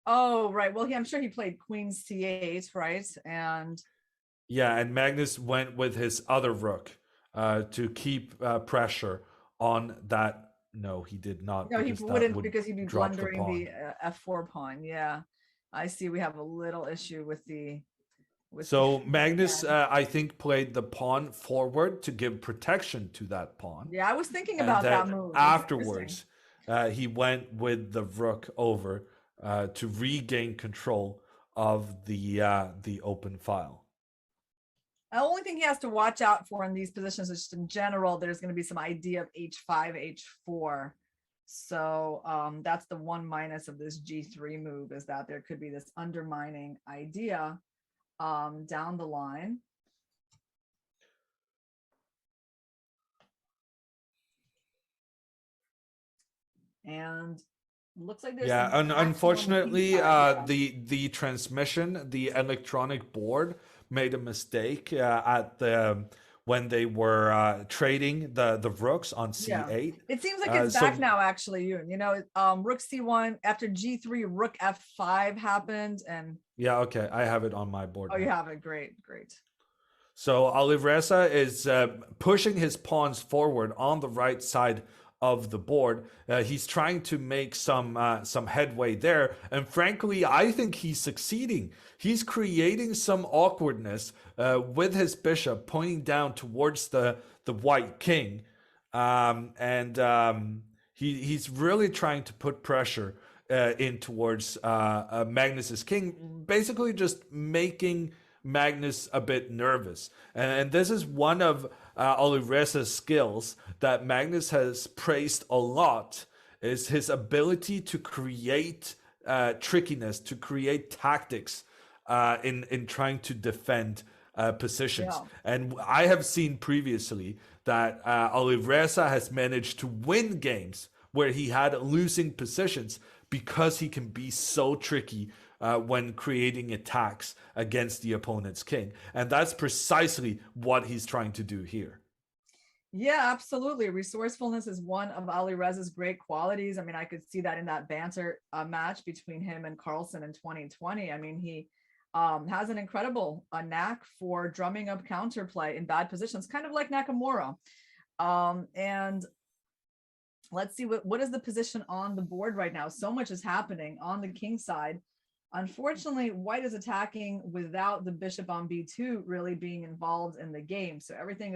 right. Well, I'm sure he played queen c8, right? And yeah, and Magnus went with his other rook to keep pressure on that. No, he did not. No, he wouldn't, because he'd be blundering the f4 pawn. Yeah, I see. We have a little issue with the. So Magnus, I think, played the pawn forward to give protection to that pawn. Yeah, I was thinking about that move. Afterwards, he went with the rook over to regain control of the open file. The only thing he has to watch out for in these positions is just in general, there's going to be some idea of h5, h4. So that's the one minus of this g3 move, is that there could be this undermining idea down the line. And looks like there's unfortunately the transmission, the electronic board made a mistake when they were trading the rooks on c8. Yeah. It seems like it's back now, actually. Rook c1 after g3, rook f5 happened, and yeah, okay, I have it on my board. Oh, you have it. Great. So Alireza is pushing his pawns forward on the right side of the board. He's trying to make some headway there, and frankly, I think he's succeeding. He's creating some awkwardness with his bishop pointing down towards the white king, and he's really trying to put pressure in towards Magnus's king, basically just making Magnus a bit nervous. And this is one of Alireza's skills that Magnus has praised a lot, is his ability to create trickiness, to create tactics in trying to defend positions. Yeah. And I have seen previously that Alireza has managed to win games where he had losing positions because he can be so tricky when creating attacks against the opponent's king. And that's precisely what he's trying to do here. Yeah, absolutely. Resourcefulness is one of Alireza's great qualities. I mean, I could see that in that banter match between him and Carlsen in 2020. I mean, he has an incredible knack for drumming up counterplay in bad positions, kind of like Nakamura. And let's see, what is the position on the board right now? So much is happening on the king side. Unfortunately, white is attacking without the bishop on b2 really being involved in the game. So everything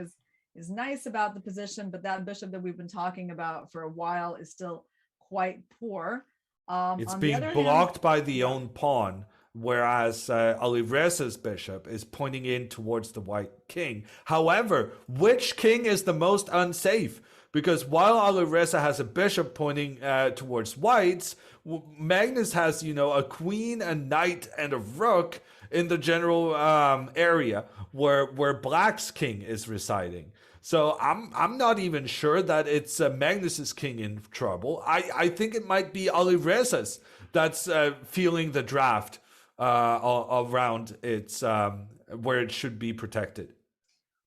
is nice about the position, but that bishop that we've been talking about for a while is still quite poor. It's being blocked by the own pawn, whereas Alireza's bishop is pointing in towards the white king. However, which king is the most unsafe? Because while Alireza has a bishop pointing towards whites, Magnus has, a queen, a knight, and a rook in the general area where Black's king is residing. So I'm not even sure that it's Magnus's king in trouble. I think it might be Alireza's that's feeling the draft around its where it should be protected.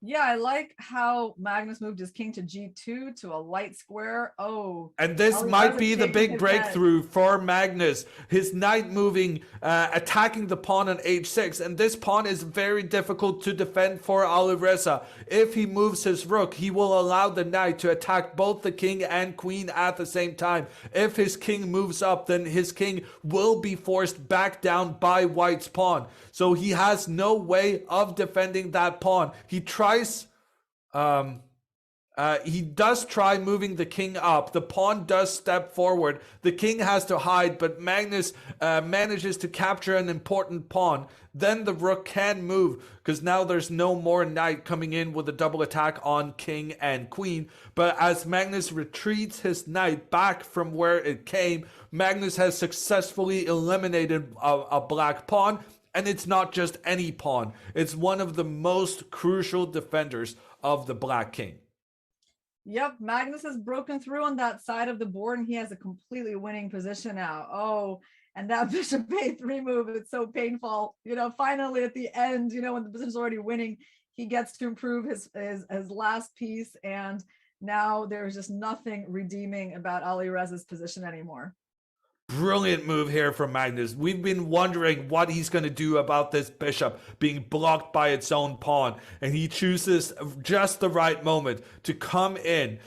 Yeah, I like how Magnus moved his king to g2 to a light square. Oh, And this might be the big breakthrough for Magnus. His knight moving, attacking the pawn on h6. And this pawn is very difficult to defend for Alireza. If he moves his rook, he will allow the knight to attack both the king and queen at the same time. If his king moves up, then his king will be forced back down by white's pawn. So he has no way of defending that pawn. He tries... he does try moving the king up. The pawn does step forward. The king has to hide, but Magnus manages to capture an important pawn. Then the rook can move, because now there's no more knight coming in with a double attack on king and queen. But as Magnus retreats his knight back from where it came, Magnus has successfully eliminated a black pawn. And it's not just any pawn. It's one of the most crucial defenders of the black king. Yep, Magnus has broken through on that side of the board, and he has a completely winning position now. Oh, and that bishop a3 move, it's so painful. You know, finally at the end, you know, when the position's already winning, he gets to improve his last piece, and now there's just nothing redeeming about Alireza's position anymore. Brilliant move here from Magnus. We've been wondering what he's going to do about this bishop being blocked by its own pawn. And he chooses just the right moment to come in,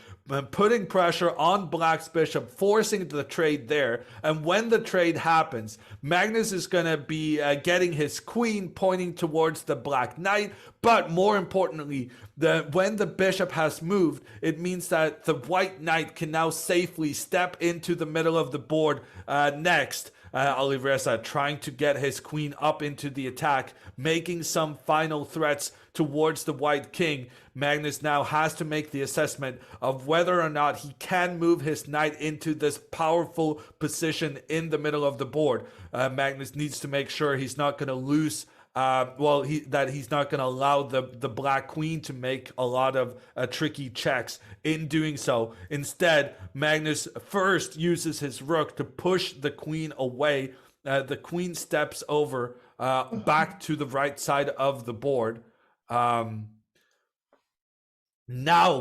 putting pressure on black's bishop, forcing the trade there. And when the trade happens, Magnus is going to be getting his queen pointing towards the black knight. But more importantly, when the bishop has moved, it means that the white knight can now safely step into the middle of the board next. Alireza trying to get his queen up into the attack, making some final threats towards the white king. Magnus now has to make the assessment of whether or not he can move his knight into this powerful position in the middle of the board. Magnus needs to make sure he's not going to lose that he's not going to allow the black queen to make a lot of tricky checks in doing so. Instead, Magnus first uses his rook to push the queen away. The queen steps over back to the right side of the board. Now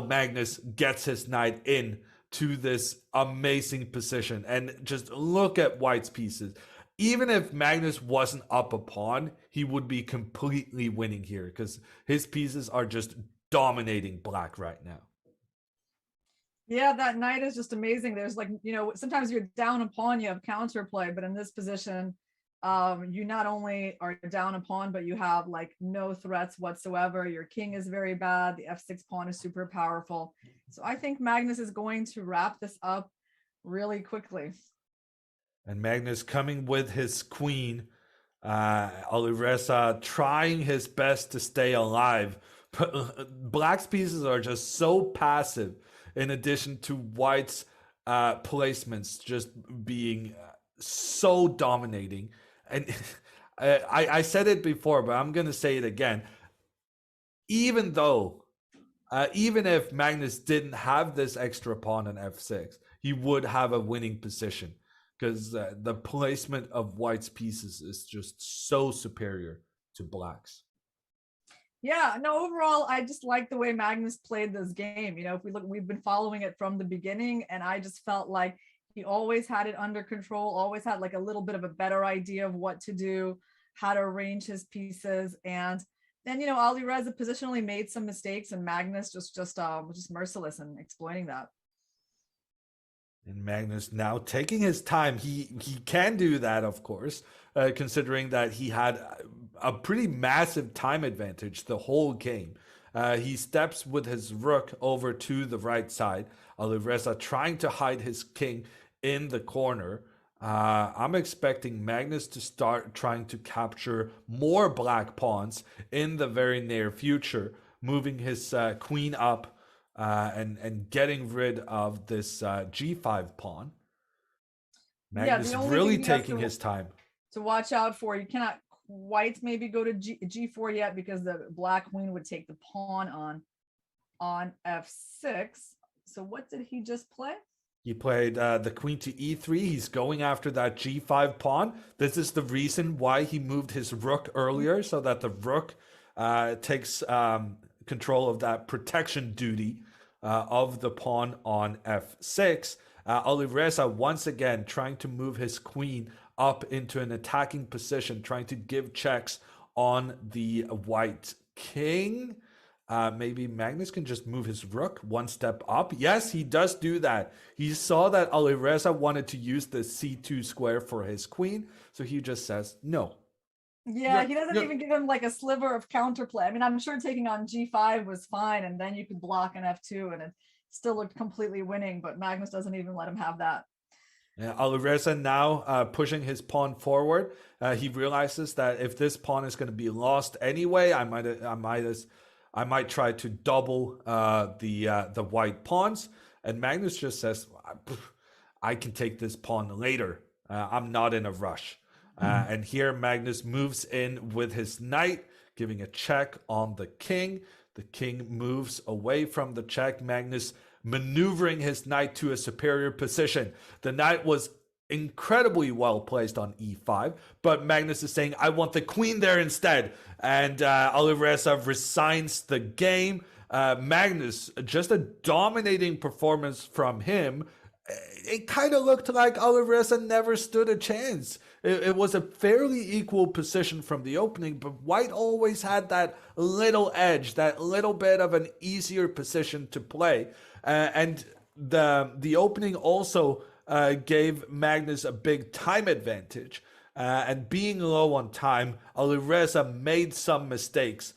Magnus gets his knight in to this amazing position. And just look at white's pieces. Even if Magnus wasn't up a pawn, he would be completely winning here because his pieces are just dominating black right now. Yeah, that knight is just amazing. There's like, you know, sometimes you're down a pawn, you have counterplay, but in this position, you not only are down a pawn, but you have like no threats whatsoever. Your king is very bad. The f6 pawn is super powerful. So I think Magnus is going to wrap this up really quickly. And Magnus coming with his queen, Alireza trying his best to stay alive. But black's pieces are just so passive in addition to white's placements just being so dominating. And I said it before, but I'm going to say it again. Even if Magnus didn't have this extra pawn on f6, he would have a winning position. Because the placement of white's pieces is just so superior to black's. Yeah, no, overall, I just like the way Magnus played this game. You know, if we look, we've been following it from the beginning, and I just felt like he always had it under control, always had like a little bit of a better idea of what to do, how to arrange his pieces. And then, you know, Alireza positionally made some mistakes, and Magnus was just merciless in exploiting that. And Magnus now taking his time. He can do that, of course, considering that he had a pretty massive time advantage the whole game. He steps with his rook over to the right side. Alireza trying to hide his king in the corner. I'm expecting Magnus to start trying to capture more black pawns in the very near future, moving his queen up. And getting rid of this g5 pawn. Magnus really taking his time. To watch out for, you cannot quite maybe go to g4 yet because the black queen would take the pawn on f6. So what did he just play? He played the queen to e3. He's going after that g5 pawn. This is the reason why he moved his rook earlier, so that the rook takes control of that protection duty of the pawn on f6. Alireza once again trying to move his queen up into an attacking position, trying to give checks on the white king. Maybe Magnus can just move his rook one step up. Yes, he does do that. He saw that Alireza wanted to use the c2 square for his queen, so he just says no. Yeah, he doesn't even give him like a sliver of counterplay. I mean, I'm sure taking on g5 was fine, and then you could block an f2, and it still looked completely winning, but Magnus doesn't even let him have that. Alireza now pushing his pawn forward. He realizes that if this pawn is going to be lost anyway, I might try to double the white pawns. And Magnus just says, I can take this pawn later. I'm not in a rush. And here Magnus moves in with his knight, giving a check on the king. The king moves away from the check. Magnus maneuvering his knight to a superior position. The knight was incredibly well placed on e5, but Magnus is saying, I want the queen there instead. And Alireza resigns the game. Magnus, just a dominating performance from him. It kind of looked like Alireza never stood a chance. It was a fairly equal position from the opening, but White always had that little edge, that little bit of an easier position to play. And the opening also gave Magnus a big time advantage. And being low on time, Alireza made some mistakes,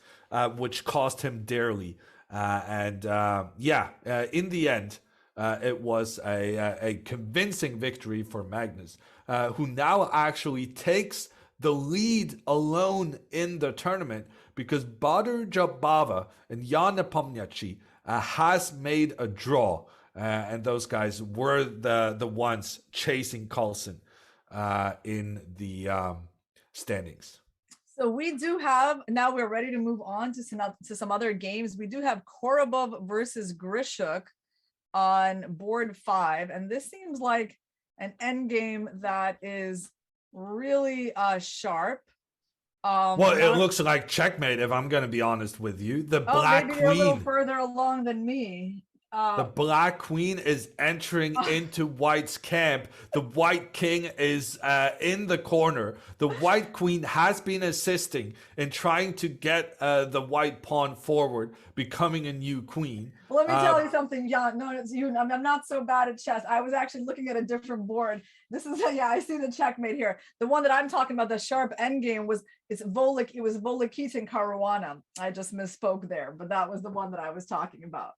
which cost him dearly. In the end, it was a convincing victory for Magnus, who now actually takes the lead alone in the tournament because Badr Jabava and Jan Nepomniachtchi has made a draw. And those guys were the ones chasing Carlsen in the standings. So we do have, now we're ready to move on to some other games. We do have Korobov versus Grishuk on board 5. And this seems like an endgame that is really sharp. It looks like checkmate, if I'm going to be honest with you. The Black maybe Queen. you're a little further along than me. The Black Queen is entering into White's camp. The White King is in the corner. The White Queen has been assisting in trying to get the White Pawn forward, becoming a new queen. Let me tell you something, Jan. No, it's you. I'm not so bad at chess. I was actually looking at a different board. This is, I see the checkmate here. The one that I'm talking about, the sharp endgame, it was Volikitin Caruana. I just misspoke there, but that was the one that I was talking about.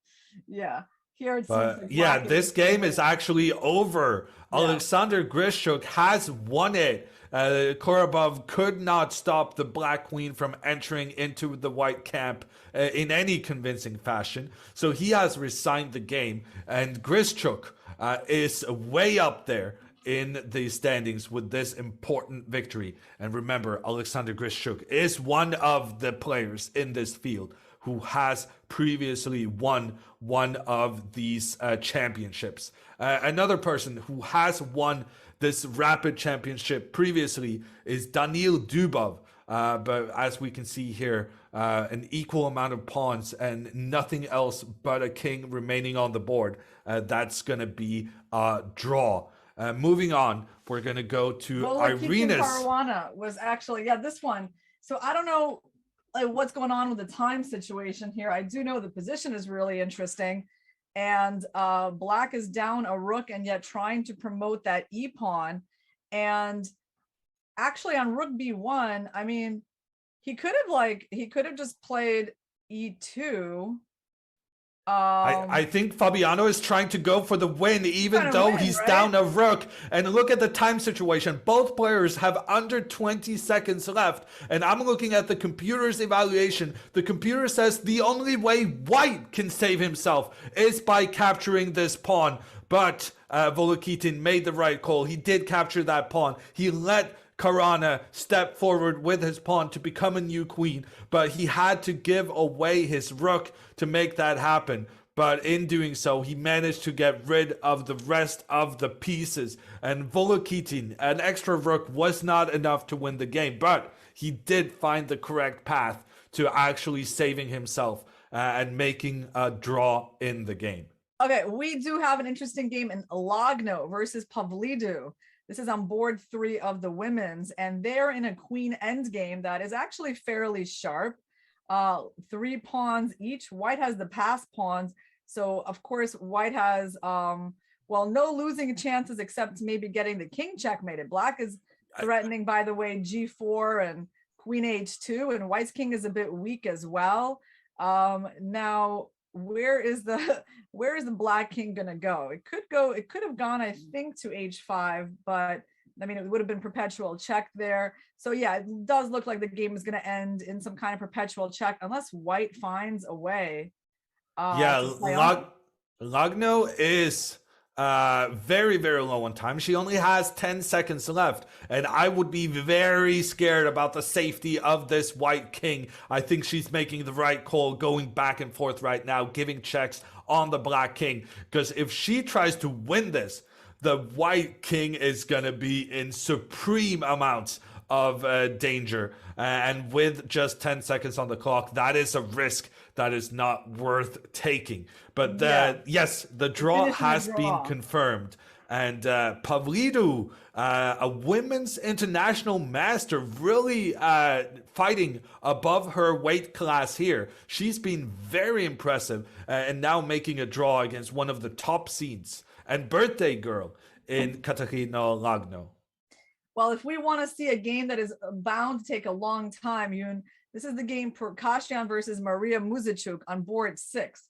Yeah. Here it seems like this game is actually over. Yeah. Alexander Grishuk has won it. Korobov could not stop the Black Queen from entering into the White camp in any convincing fashion. So he has resigned the game. And Grishuk is way up there in the standings with this important victory. And remember, Alexander Grishuk is one of the players in this field who has previously won one of these championships. Another person who has won this rapid championship previously is Daniil Dubov. But as we can see here, an equal amount of pawns and nothing else but a king remaining on the board. That's going to be a draw. Moving on, we're going to go to Irina's. Caruana was actually, this one. So I don't know what's going on with the time situation here. I do know the position is really interesting, and Black is down a rook and yet trying to promote that e-pawn. And actually on rook b1, I mean, he could have just played e2. I think Fabiano is trying to go for the win, even though he's down a rook. And look at the time situation. Both players have under 20 seconds left. And I'm looking at the computer's evaluation. The computer says the only way White can save himself is by capturing this pawn. But Volikitin made the right call. He did capture that pawn. He let Caruana step forward with his pawn to become a new queen, but he had to give away his rook to make that happen. But in doing so, he managed to get rid of the rest of the pieces. And Volikitin, an extra rook was not enough to win the game, but he did find the correct path to actually saving himself. and making a draw in the game. Okay, we do have an interesting game in Lagno versus Pavlidou. This is on board 3 of the women's, and they're in a queen endgame that is actually fairly sharp. 3 pawns each. White has the pass pawns, so of course White has no losing chances except maybe getting the king checkmated. Black is threatening, by the way, g4 and queen h2, and White's king is a bit weak as well. Now, where is the Black king gonna go? It could have gone, I think, to h5, but I mean, it would have been perpetual check there. So yeah, it does look like the game is going to end in some kind of perpetual check unless White finds a way. Lagno is very, very low on time. She only has 10 seconds left, and I would be very scared about the safety of this White king. I think she's making the right call going back and forth right now, giving checks on the Black king, because if she tries to win this, the White king is going to be in supreme amounts of danger. And with just 10 seconds on the clock, that is a risk that is not worth taking. But yes, the draw has been confirmed. And Pavlidou, a women's international master, really fighting above her weight class here. She's been very impressive and now making a draw against one of the top seeds and birthday girl in Katarina Lagno. Well, if we want to see a game that is bound to take a long time, Yoon, this is the game Prokashyan versus Maria Muzichuk on board 6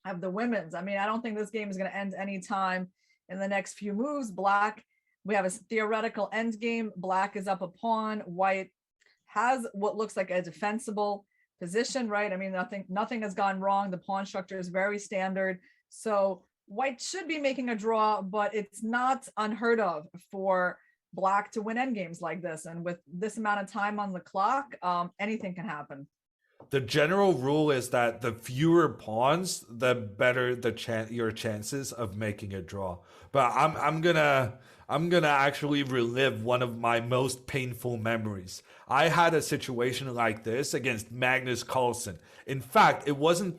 of the women's. I mean, I don't think this game is going to end anytime in the next few moves. Black, we have a theoretical end game. Black is up a pawn. White has what looks like a defensible position, right? I mean, nothing has gone wrong. The pawn structure is very standard. So White should be making a draw, but it's not unheard of for Black to win endgames like this. And with this amount of time on the clock, anything can happen. The general rule is that the fewer pawns, the better your chances of making a draw. But I'm gonna actually relive one of my most painful memories. I had a situation like this against Magnus Carlsen. In fact, it wasn't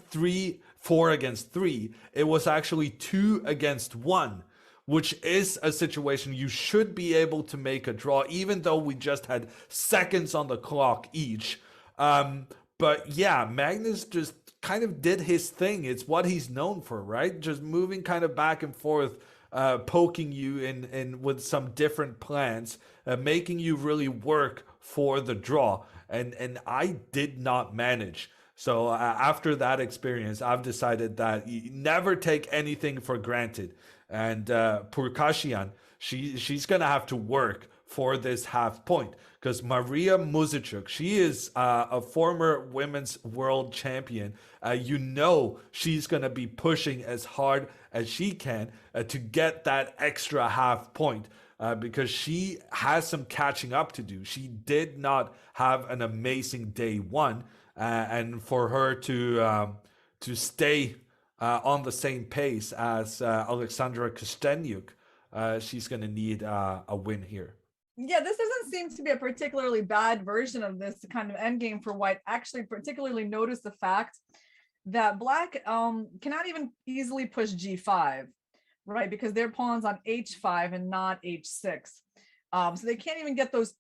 4 against 3. It was actually 2 against 1, which is a situation you should be able to make a draw, even though we just had seconds on the clock each. But yeah, Magnus just kind of did his thing. It's what he's known for, right? Just moving kind of back and forth, poking you in with some different plans, making you really work for the draw. And I did not manage. So after that experience, I've decided that you never take anything for granted. And Prokashyan, she's going to have to work for this half point, because Maria Muzichuk, she is a former women's world champion. She's going to be pushing as hard as she can to get that extra half point, because she has some catching up to do. She did not have an amazing day 1, and for her to stay on the same pace as Alexandra Kosteniuk, she's going to need a win here. Yeah, this doesn't seem to be a particularly bad version of this kind of endgame for White. Actually, particularly notice the fact that Black cannot even easily push g5, right? Because their pawn's on h5 and not h6. So they can't even get those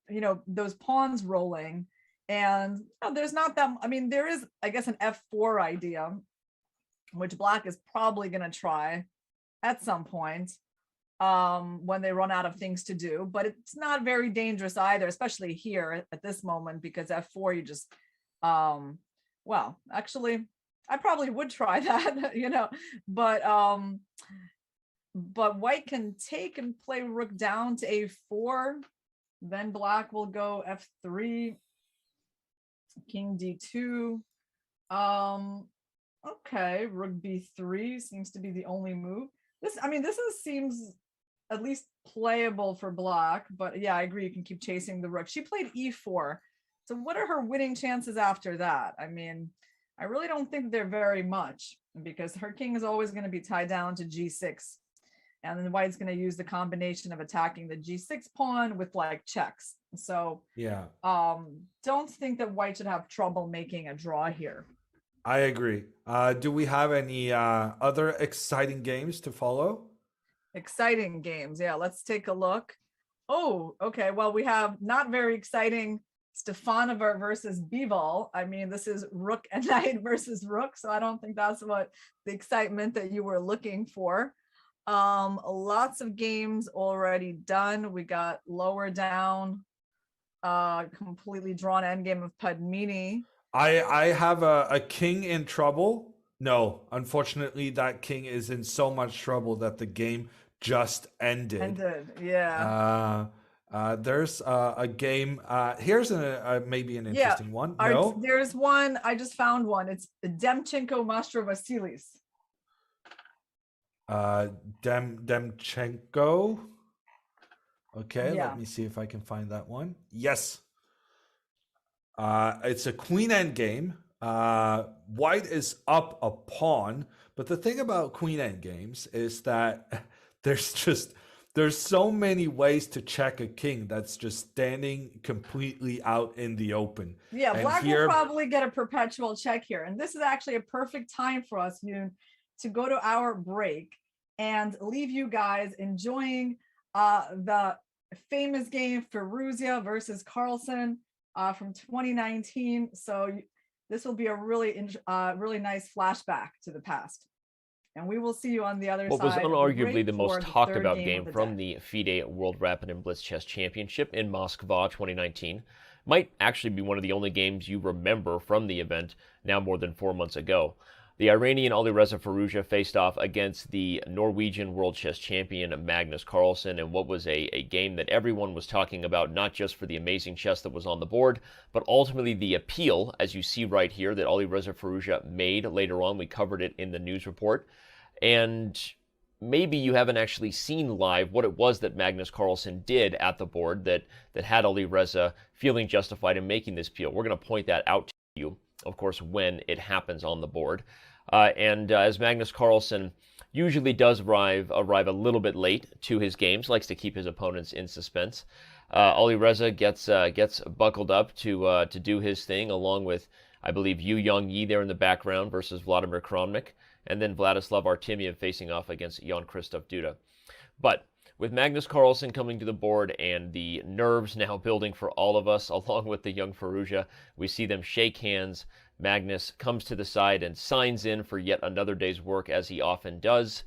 pawns rolling. And there's not that, I mean, there is, I guess, an f4 idea, which Black is probably going to try at some point when they run out of things to do, but it's not very dangerous either, especially here at this moment, because f4, you just, well, actually, I probably would try that, but White can take and play rook down to a4, then Black will go f3, king d2, okay, rook b3 seems to be the only move. This seems at least playable for Black, but yeah, I agree, you can keep chasing the rook. She played e4, so what are her winning chances after that? I mean, I really don't think they're very much, because her king is always going to be tied down to g6, and then White's going to use the combination of attacking the g6 pawn with like checks. So yeah, don't think that White should have trouble making a draw here. I agree. Do we have any other exciting games to follow? Exciting games. Yeah, let's take a look. Oh, okay. Well, we have not very exciting Stefanova versus Bivol. I mean, this is rook and knight versus rook, so I don't think that's what the excitement that you were looking for. Lots of games already done. We got lower down, completely drawn endgame of Padmini. I have a king in trouble. No, unfortunately, that king is in so much trouble that the game just ended. Yeah. There's a game. Here's maybe an Yeah. interesting one. No, There's one. I just found one. It's Demchenko Master Vasilis. Demchenko. Okay, Yeah. let me see if I can find that one. Yes. It's a queen end game. White is up a pawn, but the thing about queen end games is that there's so many ways to check a king that's just standing completely out in the open. Yeah, And Black here- will probably get a perpetual check here. And this is actually a perfect time for us, Yoon, to go to our break and leave you guys enjoying the famous game Firouzja versus Carlsen from 2019. So this will be a really nice flashback to the past. And we will see you on the other What was side. of unarguably the most for talked third about of game the from day. the FIDE World Rapid and Blitz Chess Championship in Moscow 2019 might actually be one of the only games you remember from the event now more than 4 months ago. The Iranian Alireza Firouzja faced off against the Norwegian World Chess Champion Magnus Carlsen in what was a game that everyone was talking about, not just for the amazing chess that was on the board, but ultimately the appeal, as you see right here, that Alireza Firouzja made later on. We covered it in the news report. And maybe you haven't actually seen live what it was that Magnus Carlsen did at the board that had Alireza feeling justified in making this appeal. We're going to point that out to you, of course, when it happens on the board. As Magnus Carlsen usually does arrive a little bit late to his games, likes to keep his opponents in suspense, Alireza gets buckled up to do his thing, along with, I believe, Yu Yongyi there in the background versus Vladimir Kramnik, and then Vladislav Artemiev facing off against Jan-Krzysztof Duda. But with Magnus Carlsen coming to the board and the nerves now building for all of us, along with the young Firouzja, we see them shake hands. Magnus comes to the side and signs in for yet another day's work, as he often does,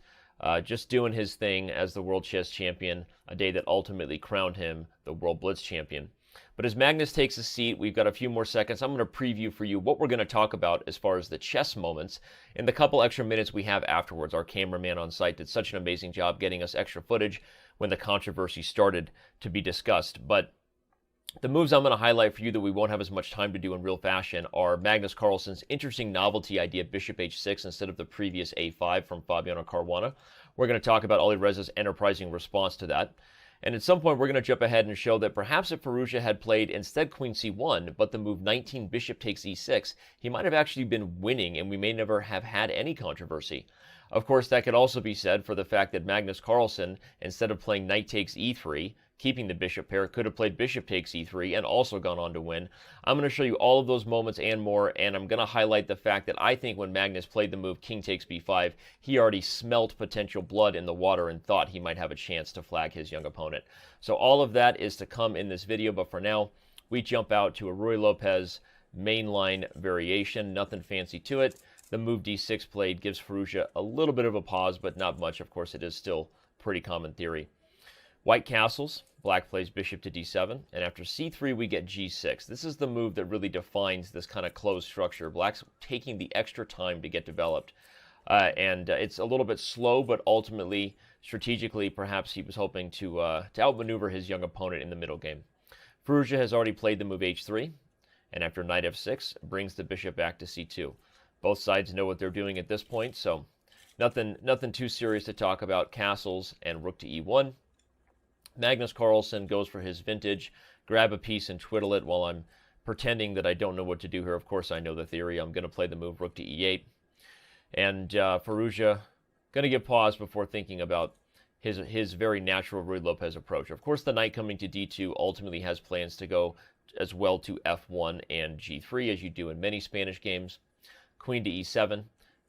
just doing his thing as the World Chess Champion, a day that ultimately crowned him the World Blitz Champion. But as Magnus takes a seat, we've got a few more seconds. I'm going to preview for you what we're going to talk about as far as the chess moments in the couple extra minutes we have afterwards. Our cameraman on site did such an amazing job getting us extra footage when the controversy started to be discussed. But the moves I'm going to highlight for you that we won't have as much time to do in real fashion are Magnus Carlsen's interesting novelty idea, bishop h6 instead of the previous a5 from Fabiano Caruana. We're going to talk about Alireza's enterprising response to that. And at some point, we're going to jump ahead and show that perhaps if Firouzja had played instead queen c1, but the move 19 bishop takes e6, he might have actually been winning and we may never have had any controversy. Of course, that could also be said for the fact that Magnus Carlsen, instead of playing knight takes e3, keeping the bishop pair, could have played bishop takes e3 and also gone on to win. I'm going to show you all of those moments and more, and I'm going to highlight the fact that I think when Magnus played the move king takes b5, he already smelt potential blood in the water and thought he might have a chance to flag his young opponent. So all of that is to come in this video, but for now, we jump out to a Ruy Lopez mainline variation, nothing fancy to it. The move d6 played gives Firouzja a little bit of a pause, but not much. Of course, it is still pretty common theory. White castles, black plays bishop to d7, and after c3 we get g6. This is the move that really defines this kind of closed structure. Black's taking the extra time to get developed, and it's a little bit slow, but ultimately, strategically, perhaps he was hoping to outmaneuver his young opponent in the middle game. Firouzja has already played the move h3, and after knight f6, brings the bishop back to c2. Both sides know what they're doing at this point, so nothing too serious to talk about. Castles and rook to e1. Magnus Carlsen goes for his vintage, grab a piece and twiddle it while I'm pretending that I don't know what to do here. Of course, I know the theory. I'm going to play the move rook to e8. And Firouzja going to give pause before thinking about his very natural Ruy Lopez approach. Of course, the knight coming to d2 ultimately has plans to go as well to f1 and g3, as you do in many Spanish games. queen to e7,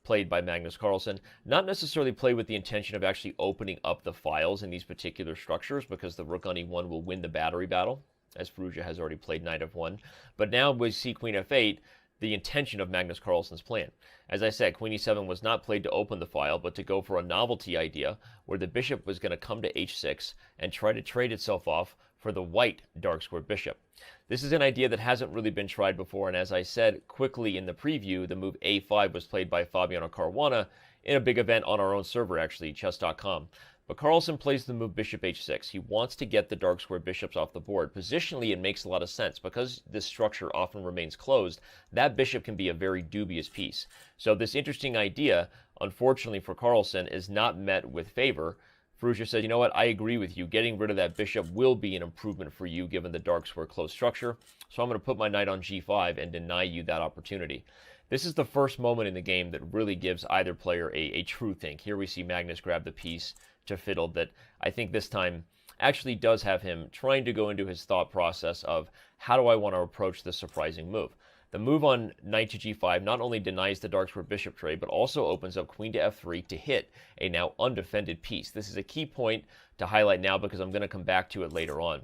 played by Magnus Carlsen. Not necessarily played with the intention of actually opening up the files in these particular structures, because the rook on e1 will win the battery battle, as Firouzja has already played knight f1. But now we see queen f8, the intention of Magnus Carlsen's plan. As I said, queen e7 was not played to open the file, but to go for a novelty idea where the bishop was going to come to h6 and try to trade itself off for the white dark squared bishop. This is an idea that hasn't really been tried before, and as I said quickly in the preview, the move a5 was played by Fabiano Caruana in a big event on our own server, actually, chess.com. But Carlsen plays the move bishop h6. He wants to get the dark squared bishops off the board. Positionally, it makes a lot of sense. Because this structure often remains closed, that bishop can be a very dubious piece. So this interesting idea, unfortunately for Carlsen, is not met with favor. Firouzja said, you know what, I agree with you. Getting rid of that bishop will be an improvement for you given the dark square closed structure. So I'm going to put my knight on g5 and deny you that opportunity. This is the first moment in the game that really gives either player a true think. Here we see Magnus grab the piece to fiddle that I think this time actually does have him trying to go into his thought process of how do I want to approach this surprising move. The move on knight to g5 not only denies the dark square bishop trade, but also opens up queen to f3 to hit a now undefended piece. This is a key point to highlight now because I'm going to come back to it later on.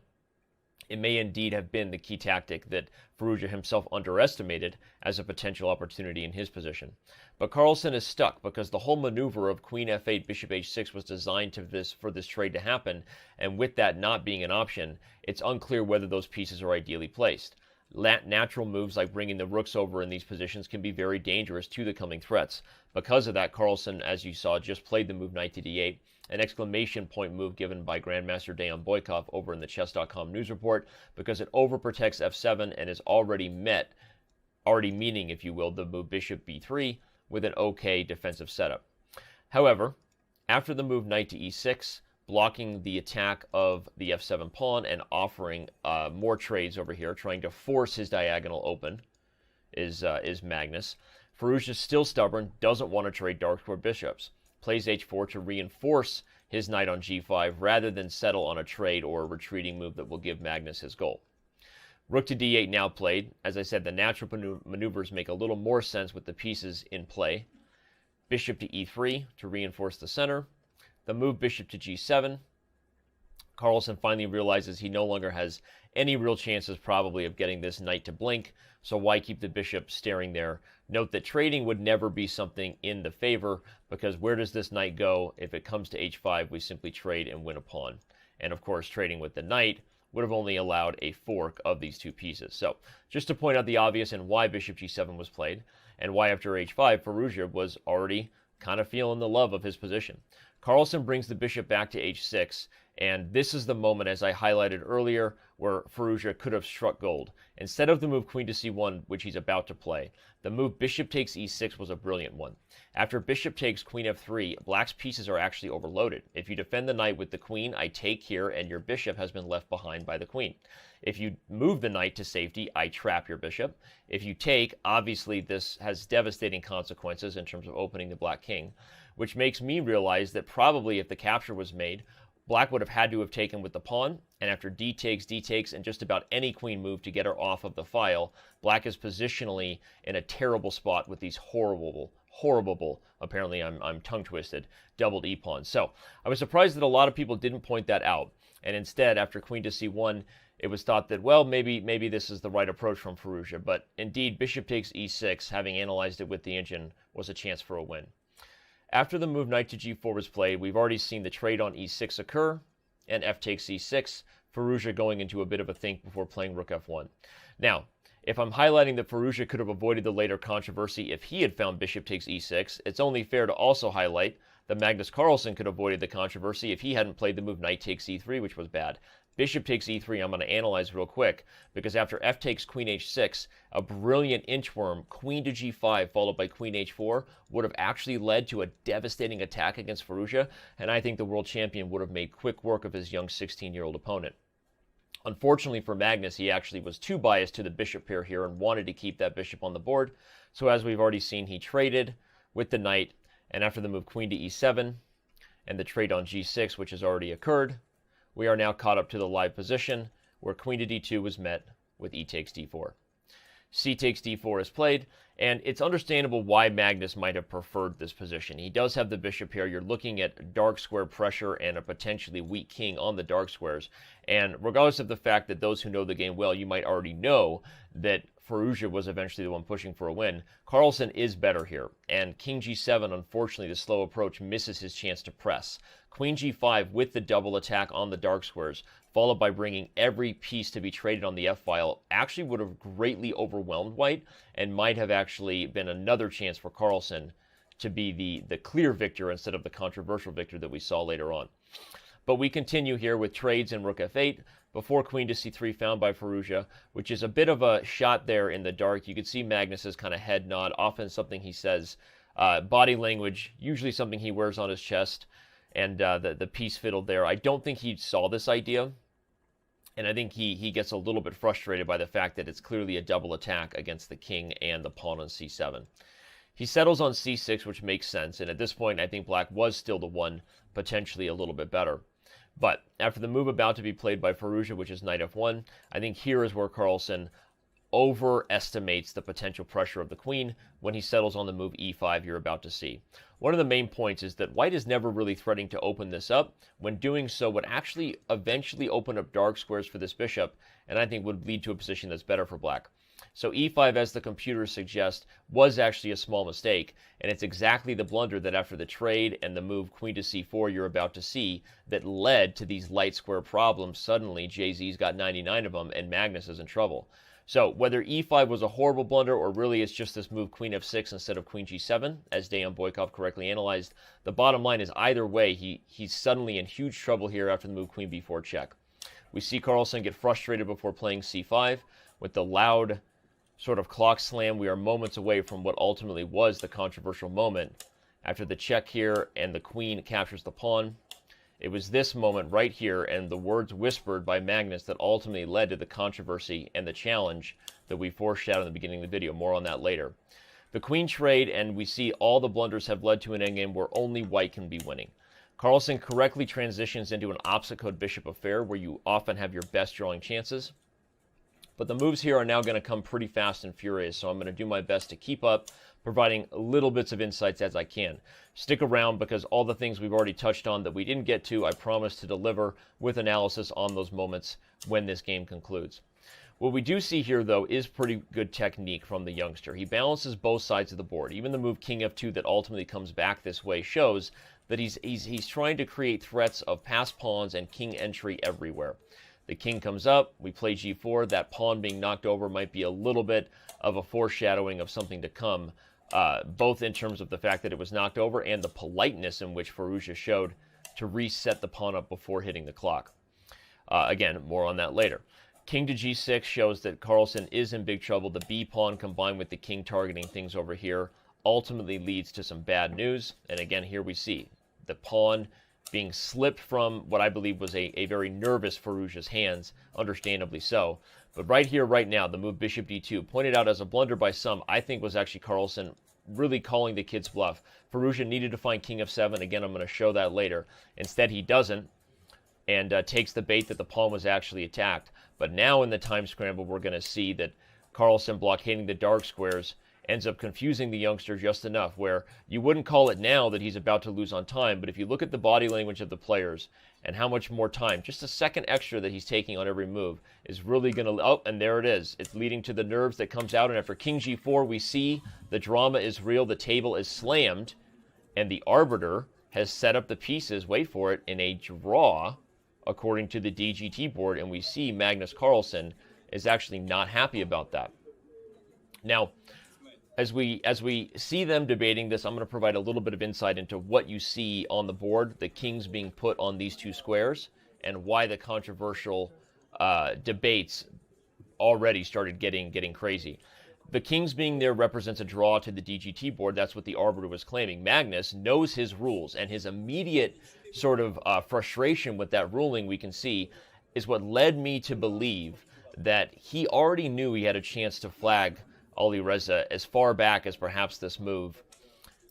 It may indeed have been the key tactic that Firouzja himself underestimated as a potential opportunity in his position. But Carlsen is stuck because the whole maneuver of queen f8, bishop h6 was designed for this trade to happen, and with that not being an option, it's unclear whether those pieces are ideally placed. Natural moves like bringing the rooks over in these positions can be very dangerous to the coming threats. Because of that, Carlsen, as you saw, just played the move knight to d8, an exclamation point move given by Grandmaster Dejan Boykov over in the chess.com news report, because it overprotects f7 and is already meaning, if you will, the move bishop b3 with an okay defensive setup. However, after the move knight to e6, blocking the attack of the f7 pawn and offering more trades over here, trying to force his diagonal open, is Magnus. Firouzja is still stubborn, doesn't want to trade dark square bishops. Plays h4 to reinforce his knight on g5 rather than settle on a trade or a retreating move that will give Magnus his goal. Rook to d8 now played. As I said, the natural maneuvers make a little more sense with the pieces in play. Bishop to e3 to reinforce the center. The move bishop to g7. Carlsen finally realizes he no longer has any real chances probably of getting this knight to blink, so why keep the bishop staring there? Note that trading would never be something in the favor, because where does this knight go? If it comes to h5, we simply trade and win a pawn. And of course, trading with the knight would have only allowed a fork of these two pieces. So, just to point out the obvious and why bishop g7 was played, and why after h5, Firouzja was already kind of feeling the love of his position. Carlsen brings the bishop back to h6, and this is the moment, as I highlighted earlier, where Firouzja could have struck gold. Instead of the move queen to c1, which he's about to play, the move bishop takes e6 was a brilliant one. After bishop takes queen f3, black's pieces are actually overloaded. If you defend the knight with the queen, I take here, and your bishop has been left behind by the queen. If you move the knight to safety, I trap your bishop. If you take, obviously this has devastating consequences in terms of opening the black king, which makes me realize that probably if the capture was made, black would have had to have taken with the pawn, and after d takes, and just about any queen move to get her off of the file, black is positionally in a terrible spot with these horrible, apparently I'm tongue-twisted, doubled e-pawns. So I was surprised that a lot of people didn't point that out, and instead, after queen to c1, it was thought that, well, maybe this is the right approach from Firouzja, but indeed, bishop takes e6, having analyzed it with the engine, was a chance for a win. After the move knight to g4 was played, we've already seen the trade on e6 occur, and f takes e6, Firouzja going into a bit of a think before playing rook f1. Now, if I'm highlighting that Firouzja could have avoided the later controversy if he had found bishop takes e6, it's only fair to also highlight that Magnus Carlsen could have avoided the controversy if he hadn't played the move knight takes e3, which was bad. Bishop takes e3, I'm going to analyze real quick, because after f takes queen h6, a brilliant inchworm, queen to g5, followed by queen h4, would have actually led to a devastating attack against Firouzja, and I think the world champion would have made quick work of his young 16-year-old opponent. Unfortunately for Magnus, he actually was too biased to the bishop pair here and wanted to keep that bishop on the board, so as we've already seen, he traded with the knight, and after the move queen to e7, and the trade on g6, which has already occurred, we are now caught up to the live position where queen to d2 was met with e takes d4. C takes d4 is played, and it's understandable why Magnus might have preferred this position. He does have the bishop here. You're looking at dark square pressure and a potentially weak king on the dark squares. And regardless of the fact that those who know the game well, you might already know that Firouzja was eventually the one pushing for a win, Carlsen is better here. And king g7, unfortunately, the slow approach misses his chance to press. Queen g5 with the double attack on the dark squares, followed by bringing every piece to be traded on the f-file, actually would have greatly overwhelmed white and might have actually been another chance for Carlsen to be the clear victor instead of the controversial victor that we saw later on. But we continue here with trades in rook f8 before queen to c3 found by Firouzja, which is a bit of a shot there in the dark. You could see Magnus's kind of head nod, often something he says, body language, usually something he wears on his chest, and the piece fiddled there. I don't think he saw this idea, and I think he gets a little bit frustrated by the fact that it's clearly a double attack against the king and the pawn on c7. He settles on c6, which makes sense, and at this point I think black was still the one potentially a little bit better. But after the move about to be played by Firouzja, which is knight f1, I think here is where Carlsen overestimates the potential pressure of the queen when he settles on the move e5 you're about to see. One of the main points is that white is never really threatening to open this up. When doing so would actually eventually open up dark squares for this bishop, and I think would lead to a position that's better for black. So e5, as the computers suggest, was actually a small mistake, and it's exactly the blunder that after the trade and the move queen to c4 you're about to see that led to these light square problems. Suddenly Jay-Z's got 99 of them and Magnus is in trouble. So whether e5 was a horrible blunder or really it's just this move queen f6 instead of queen g7, as Dejan Boykov correctly analyzed, the bottom line is either way he's suddenly in huge trouble here after the move queen b4 check. We see Carlsen get frustrated before playing c5 with the loud sort of clock slam. We are moments away from what ultimately was the controversial moment. After the check here and the queen captures the pawn, it was this moment right here and the words whispered by Magnus that ultimately led to the controversy and the challenge that we foreshadowed in the beginning of the video. More on that later. The queen trade, and we see all the blunders have led to an endgame where only white can be winning. Carlsen correctly transitions into an opposite code bishop affair where you often have your best drawing chances. But the moves here are now going to come pretty fast and furious, so I'm going to do my best to keep up, providing little bits of insights as I can. Stick around because all the things we've already touched on that we didn't get to, I promise to deliver with analysis on those moments when this game concludes. What we do see here, though, is pretty good technique from the youngster. He balances both sides of the board. Even the move king f2 that ultimately comes back this way shows that he's trying to create threats of passed pawns and king entry everywhere. The king comes up, we play g4, that pawn being knocked over might be a little bit of a foreshadowing of something to come, both in terms of the fact that it was knocked over and the politeness in which Firouzja showed to reset the pawn up before hitting the clock. Again, more on that later. King to g6 shows that Carlsen is in big trouble. The b pawn combined with the king targeting things over here ultimately leads to some bad news. And again, here we see the pawn being slipped from what I believe was a very nervous Firouzja's hands, understandably so. But right here, right now, the move bishop d2, pointed out as a blunder by some, I think was actually Carlsen really calling the kid's bluff. Firouzja needed to find king f7. Again, I'm going to show that later. Instead, he doesn't, and takes the bait that the pawn was actually attacked. But now in the time scramble, we're going to see that Carlsen blockading the dark squares ends up confusing the youngster just enough where you wouldn't call it now that he's about to lose on time, but if you look at the body language of the players and how much more time, just a second extra that he's taking on every move is really going to, oh, and there it is. It's leading to the nerves that comes out, and after king g4, we see the drama is real, the table is slammed, and the arbiter has set up the pieces, wait for it, in a draw according to the DGT board, and we see Magnus Carlsen is actually not happy about that. Now, as we see them debating this, I'm going to provide a little bit of insight into what you see on the board, the kings being put on these two squares, and why the controversial debates already started getting crazy. The kings being there represents a draw to the DGT board. That's what the arbiter was claiming. Magnus knows his rules, and his immediate sort of frustration with that ruling, we can see, is what led me to believe that he already knew he had a chance to flag Alireza as far back as perhaps this move.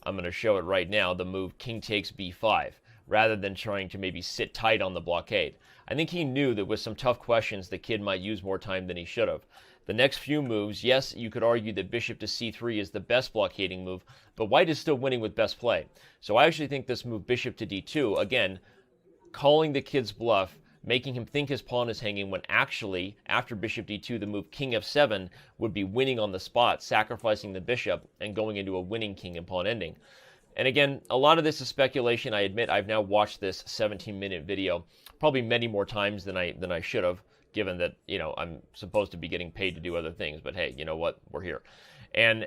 I'm going to show it right now, the move king takes b5, rather than trying to maybe sit tight on the blockade. I think he knew that with some tough questions, the kid might use more time than he should have. The next few moves, yes, you could argue that bishop to c3 is the best blockading move, but white is still winning with best play. So I actually think this move bishop to d2, again, calling the kid's bluff, making him think his pawn is hanging when actually, after bishop d2, the move king f7 would be winning on the spot, sacrificing the bishop and going into a winning king and pawn ending. And again, a lot of this is speculation. I admit I've now watched this 17-minute video probably many more times than I should have, given that, you know, I'm supposed to be getting paid to do other things. But hey, you know what? We're here. And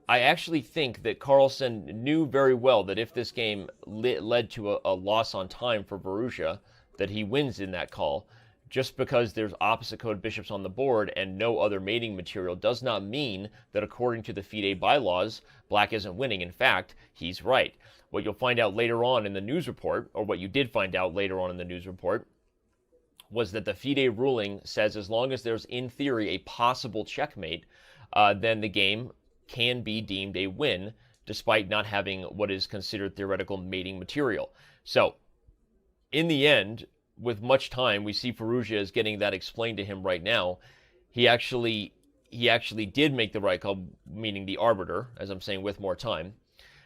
I actually think that Carlsen knew very well that if this game led to a loss on time for Firouzja, that he wins in that call. Just because there's opposite code bishops on the board and no other mating material does not mean that according to the FIDE bylaws, black isn't winning. In fact, he's right. What you'll find out later on in the news report, or what you did find out later on in the news report, was that the FIDE ruling says as long as there's, in theory, a possible checkmate, then the game can be deemed a win, despite not having what is considered theoretical mating material. So, in the end, with much time, we see Firouzja is getting that explained to him right now. He actually did make the right call, meaning the arbiter, as I'm saying, with more time.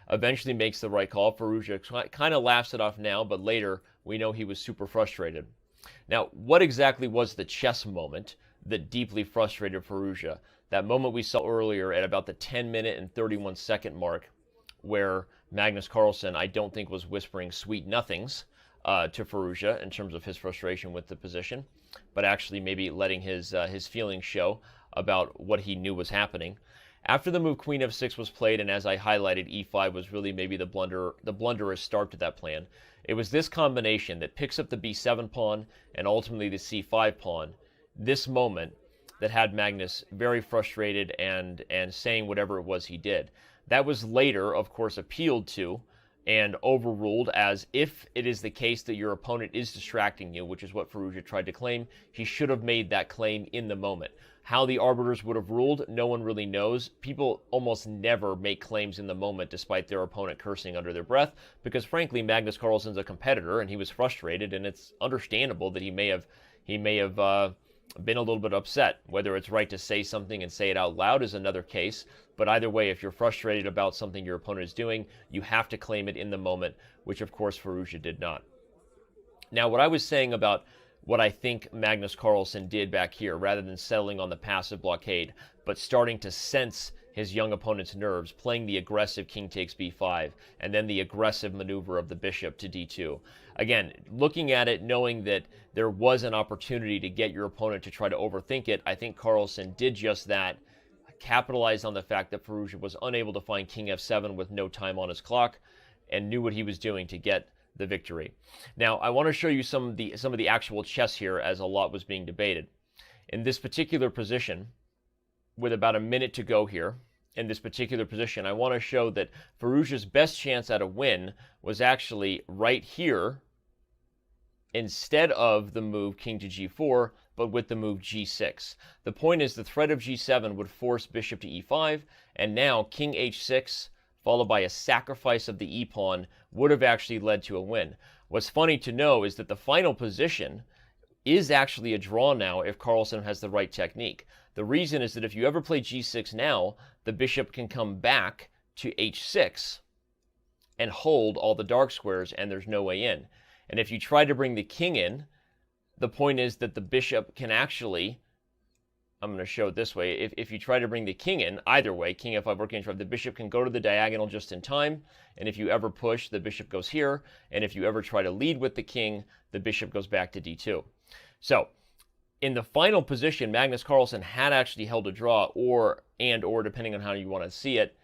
Eventually makes the right call. Firouzja kind of laughs it off now, but later we know he was super frustrated. Now, what exactly was the chess moment that deeply frustrated Firouzja? That moment we saw earlier at about the 10-minute and 31-second mark, where Magnus Carlsen, I don't think, was whispering sweet nothings to Firouzja in terms of his frustration with the position, but actually maybe letting his feelings show about what he knew was happening. After the move queen f6 was played, and as I highlighted, e5 was really maybe the blunderous start to that plan. It was this combination that picks up the b7 pawn and ultimately the c5 pawn, this moment, that had Magnus very frustrated and saying whatever it was he did. That was later, of course, appealed to and overruled as if it is the case that your opponent is distracting you, which is what Firouzja tried to claim. He should have made that claim in the moment. How the arbiters would have ruled, no one really knows. People almost never make claims in the moment despite their opponent cursing under their breath, because frankly, Magnus Carlsen's a competitor and he was frustrated, and it's understandable that he may have been a little bit upset. Whether it's right to say something and say it out loud is another case, but either way, if you're frustrated about something your opponent is doing, you have to claim it in the moment, which of course Firouzja did not. Now, what I was saying about what I think Magnus Carlsen did back here, rather than settling on the passive blockade, but starting to sense his young opponent's nerves, playing the aggressive king takes b5, and then the aggressive maneuver of the bishop to d2. Again, looking at it, knowing that there was an opportunity to get your opponent to try to overthink it, I think Carlsen did just that, capitalized on the fact that Firouzja was unable to find king f7 with no time on his clock, and knew what he was doing to get the victory. Now, I want to show you some of the actual chess here, as a lot was being debated. In this particular position, with about a minute to go here, in this particular position, I want to show that Firouzja's best chance at a win was actually right here, instead of the move king to g4, but with the move g6. The point is the threat of g7 would force bishop to e5, and now king h6, followed by a sacrifice of the e-pawn, would have actually led to a win. What's funny to know is that the final position is actually a draw now if Carlsen has the right technique. The reason is that if you ever play g6 now, the bishop can come back to h6 and hold all the dark squares, and there's no way in. And if you try to bring the king in, the point is that the bishop can actually, I'm going to show it this way, if you try to bring the king in, either way, king f5 or king h5, the bishop can go to the diagonal just in time, and if you ever push, the bishop goes here, and if you ever try to lead with the king, the bishop goes back to d2. So, in the final position, Magnus Carlsen had actually held a draw, or depending on how you want to see it,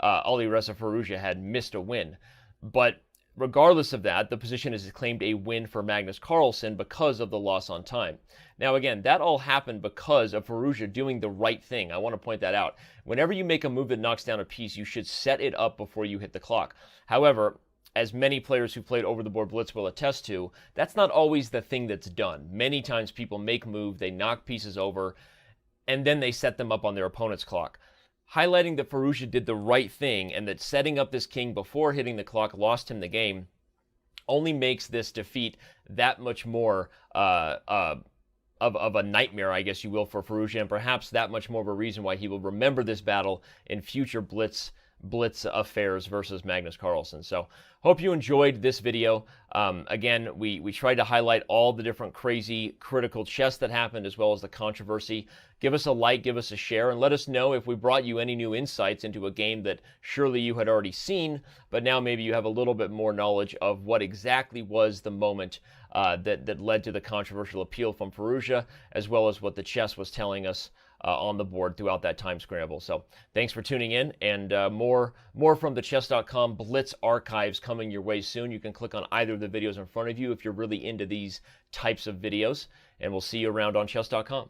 Alireza Firouzja had missed a win. But regardless of that, the position is claimed a win for Magnus Carlsen because of the loss on time. Now again, that all happened because of Firouzja doing the right thing. I want to point that out. Whenever you make a move that knocks down a piece, you should set it up before you hit the clock. However, as many players who played over the board Blitz will attest to, that's not always the thing that's done. Many times people make move, they knock pieces over, and then they set them up on their opponent's clock. Highlighting that Firouzja did the right thing and that setting up this king before hitting the clock lost him the game only makes this defeat that much more of a nightmare, I guess you will, for Firouzja, and perhaps that much more of a reason why he will remember this battle in future Blitz affairs versus Magnus Carlsen. So hope you enjoyed this video. Again, we tried to highlight all the different crazy critical chess that happened, as well as the controversy. Give us a like, give us a share, and let us know if we brought you any new insights into a game that surely you had already seen, but now maybe you have a little bit more knowledge of what exactly was the moment that led to the controversial appeal from Firouzja, as well as what the chess was telling us on the board throughout that time scramble. So thanks for tuning in, and more from the chess.com Blitz archives coming your way soon. You can click on either of the videos in front of you if you're really into these types of videos, and we'll see you around on chess.com.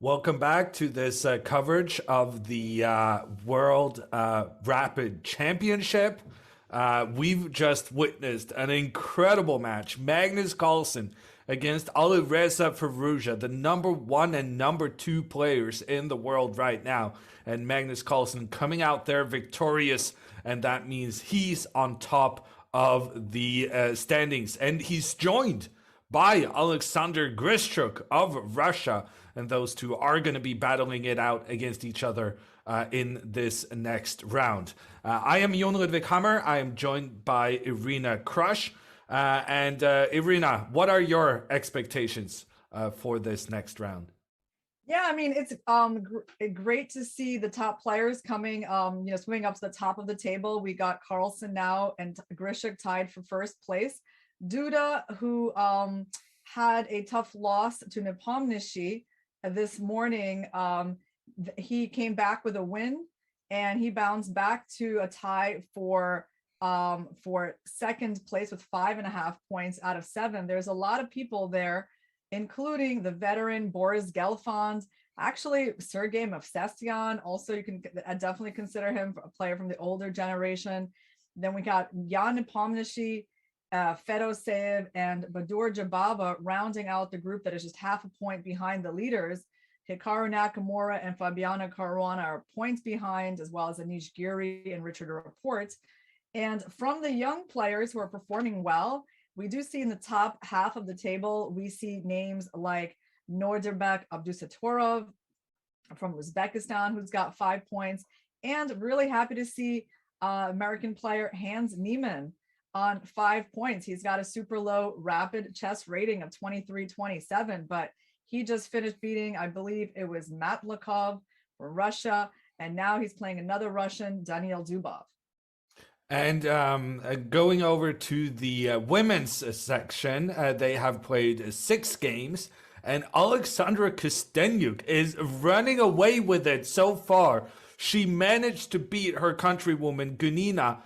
Welcome back to this coverage of the World Rapid Championship. We've just witnessed an incredible match. Magnus Carlsen against Alireza Firouzja, the number 1 and number 2 players in the world right now. And Magnus Carlsen coming out there victorious, and that means he's on top of the standings. And he's joined by Alexander Grischuk of Russia, and those two are going to be battling it out against each other in this next round. I am Jon Ludwig Hammer. I am joined by Irina Krush. And Irina, what are your expectations for this next round? Yeah, I mean, it's great to see the top players coming, swimming up to the top of the table. We got Carlsen now and Grischuk tied for first place. Duda, who had a tough loss to Nepomniachtchi this morning, he came back with a win, and he bounced back to a tie for second place with 5.5 points out of 7. There's a lot of people there, including the veteran Boris Gelfand, actually Sergei Movsesyan. Also, you can definitely consider him a player from the older generation. Then we got Jan Nepomniachtchi, Fedoseev, and Badur Jababa rounding out the group that is just half a point behind the leaders. Hikaru Nakamura and Fabiano Caruana are points behind, as well as Anish Giri and Richard Rapport. And from the young players who are performing well, we do see in the top half of the table, we see names like Nordirbek Abdusatorov from Uzbekistan, who's got 5 points, and really happy to see American player Hans Niemann on 5 points. He's got a super low rapid chess rating of 23-27, but he just finished beating, I believe it was Matlikov for Russia, and now he's playing another Russian, Daniil Dubov. And going over to the women's section, they have played 6 games, and Alexandra Kosteniuk is running away with it so far. She managed to beat her countrywoman Gunina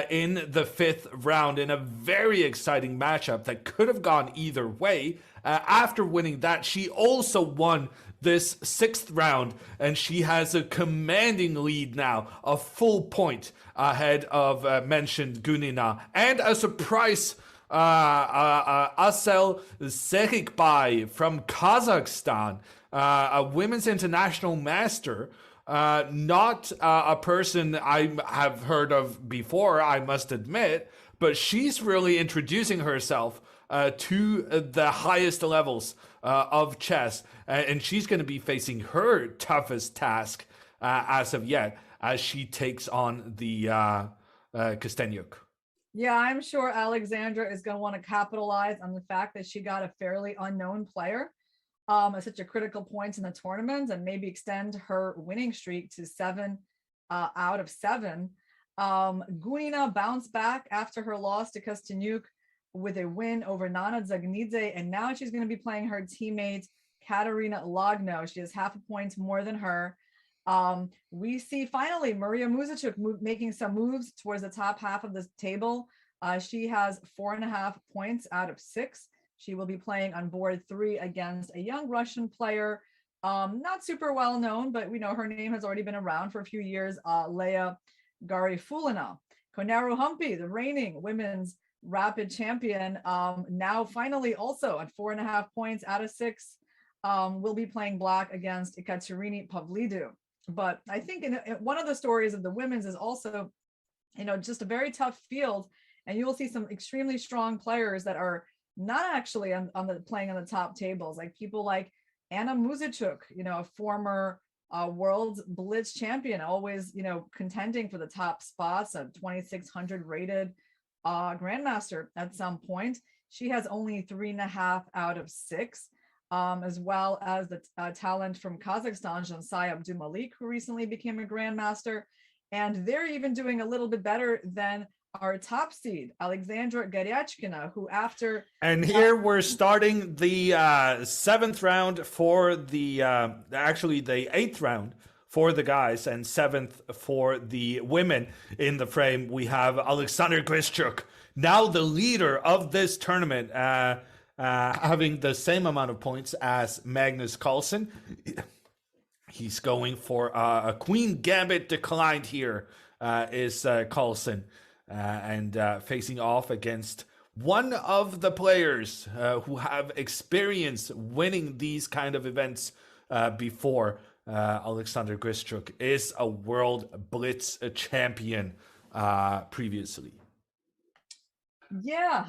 in the 5th round in a very exciting matchup that could have gone either way. After winning that, she also won this 6th round, and she has a commanding lead now, a full point ahead of mentioned Gunina. And a surprise, Asel Serikbay from Kazakhstan, a women's international master, not a person I have heard of before, I must admit, but she's really introducing herself to the highest levels of chess, and she's going to be facing her toughest task as of yet, as she takes on the Kosteniuk. Yeah, I'm sure Alexandra is going to want to capitalize on the fact that she got a fairly unknown player at such a critical point in the tournament, and maybe extend her winning streak to 7 out of 7. Gunina bounced back after her loss to Kosteniuk with a win over Nana Zagnidze, and now she's going to be playing her teammate Katerina Lagno. She has half a point more than her. We see finally Maria Muzichuk making some moves towards the top half of the table. She has 4.5 points out of 6. She will be playing on board 3 against a young Russian player, not super well known, but we know her name has already been around for a few years, Leia Garifulina. Koneru Humpy, the reigning women's rapid champion, now finally also at 4.5 points out of 6, will be playing black against Ekaterini Pavlidou. But I think one of the stories of the women's is also, just a very tough field, and you will see some extremely strong players that are not actually playing on the top tables, like people like Anna Muzichuk, a former world Blitz champion, always, contending for the top spots, a 2600 rated grandmaster at some point. She has only 3.5 out of 6, as well as the talent from Kazakhstan, Jansai Abdumalik, who recently became a grandmaster. And they're even doing a little bit better than our top seed, Alexandra Garyachkina, who after... And here we're starting the 7th round for the, actually the 8th round for the guys and 7th for the women. In the frame, we have Alexander Grischuk, now the leader of this tournament. having the same amount of points as Magnus Carlsen. He's going for a queen gambit declined here, is Carlsen, and facing off against one of the players who have experience winning these kind of events before. Alexander Grischuk is a world Blitz champion previously. Yeah,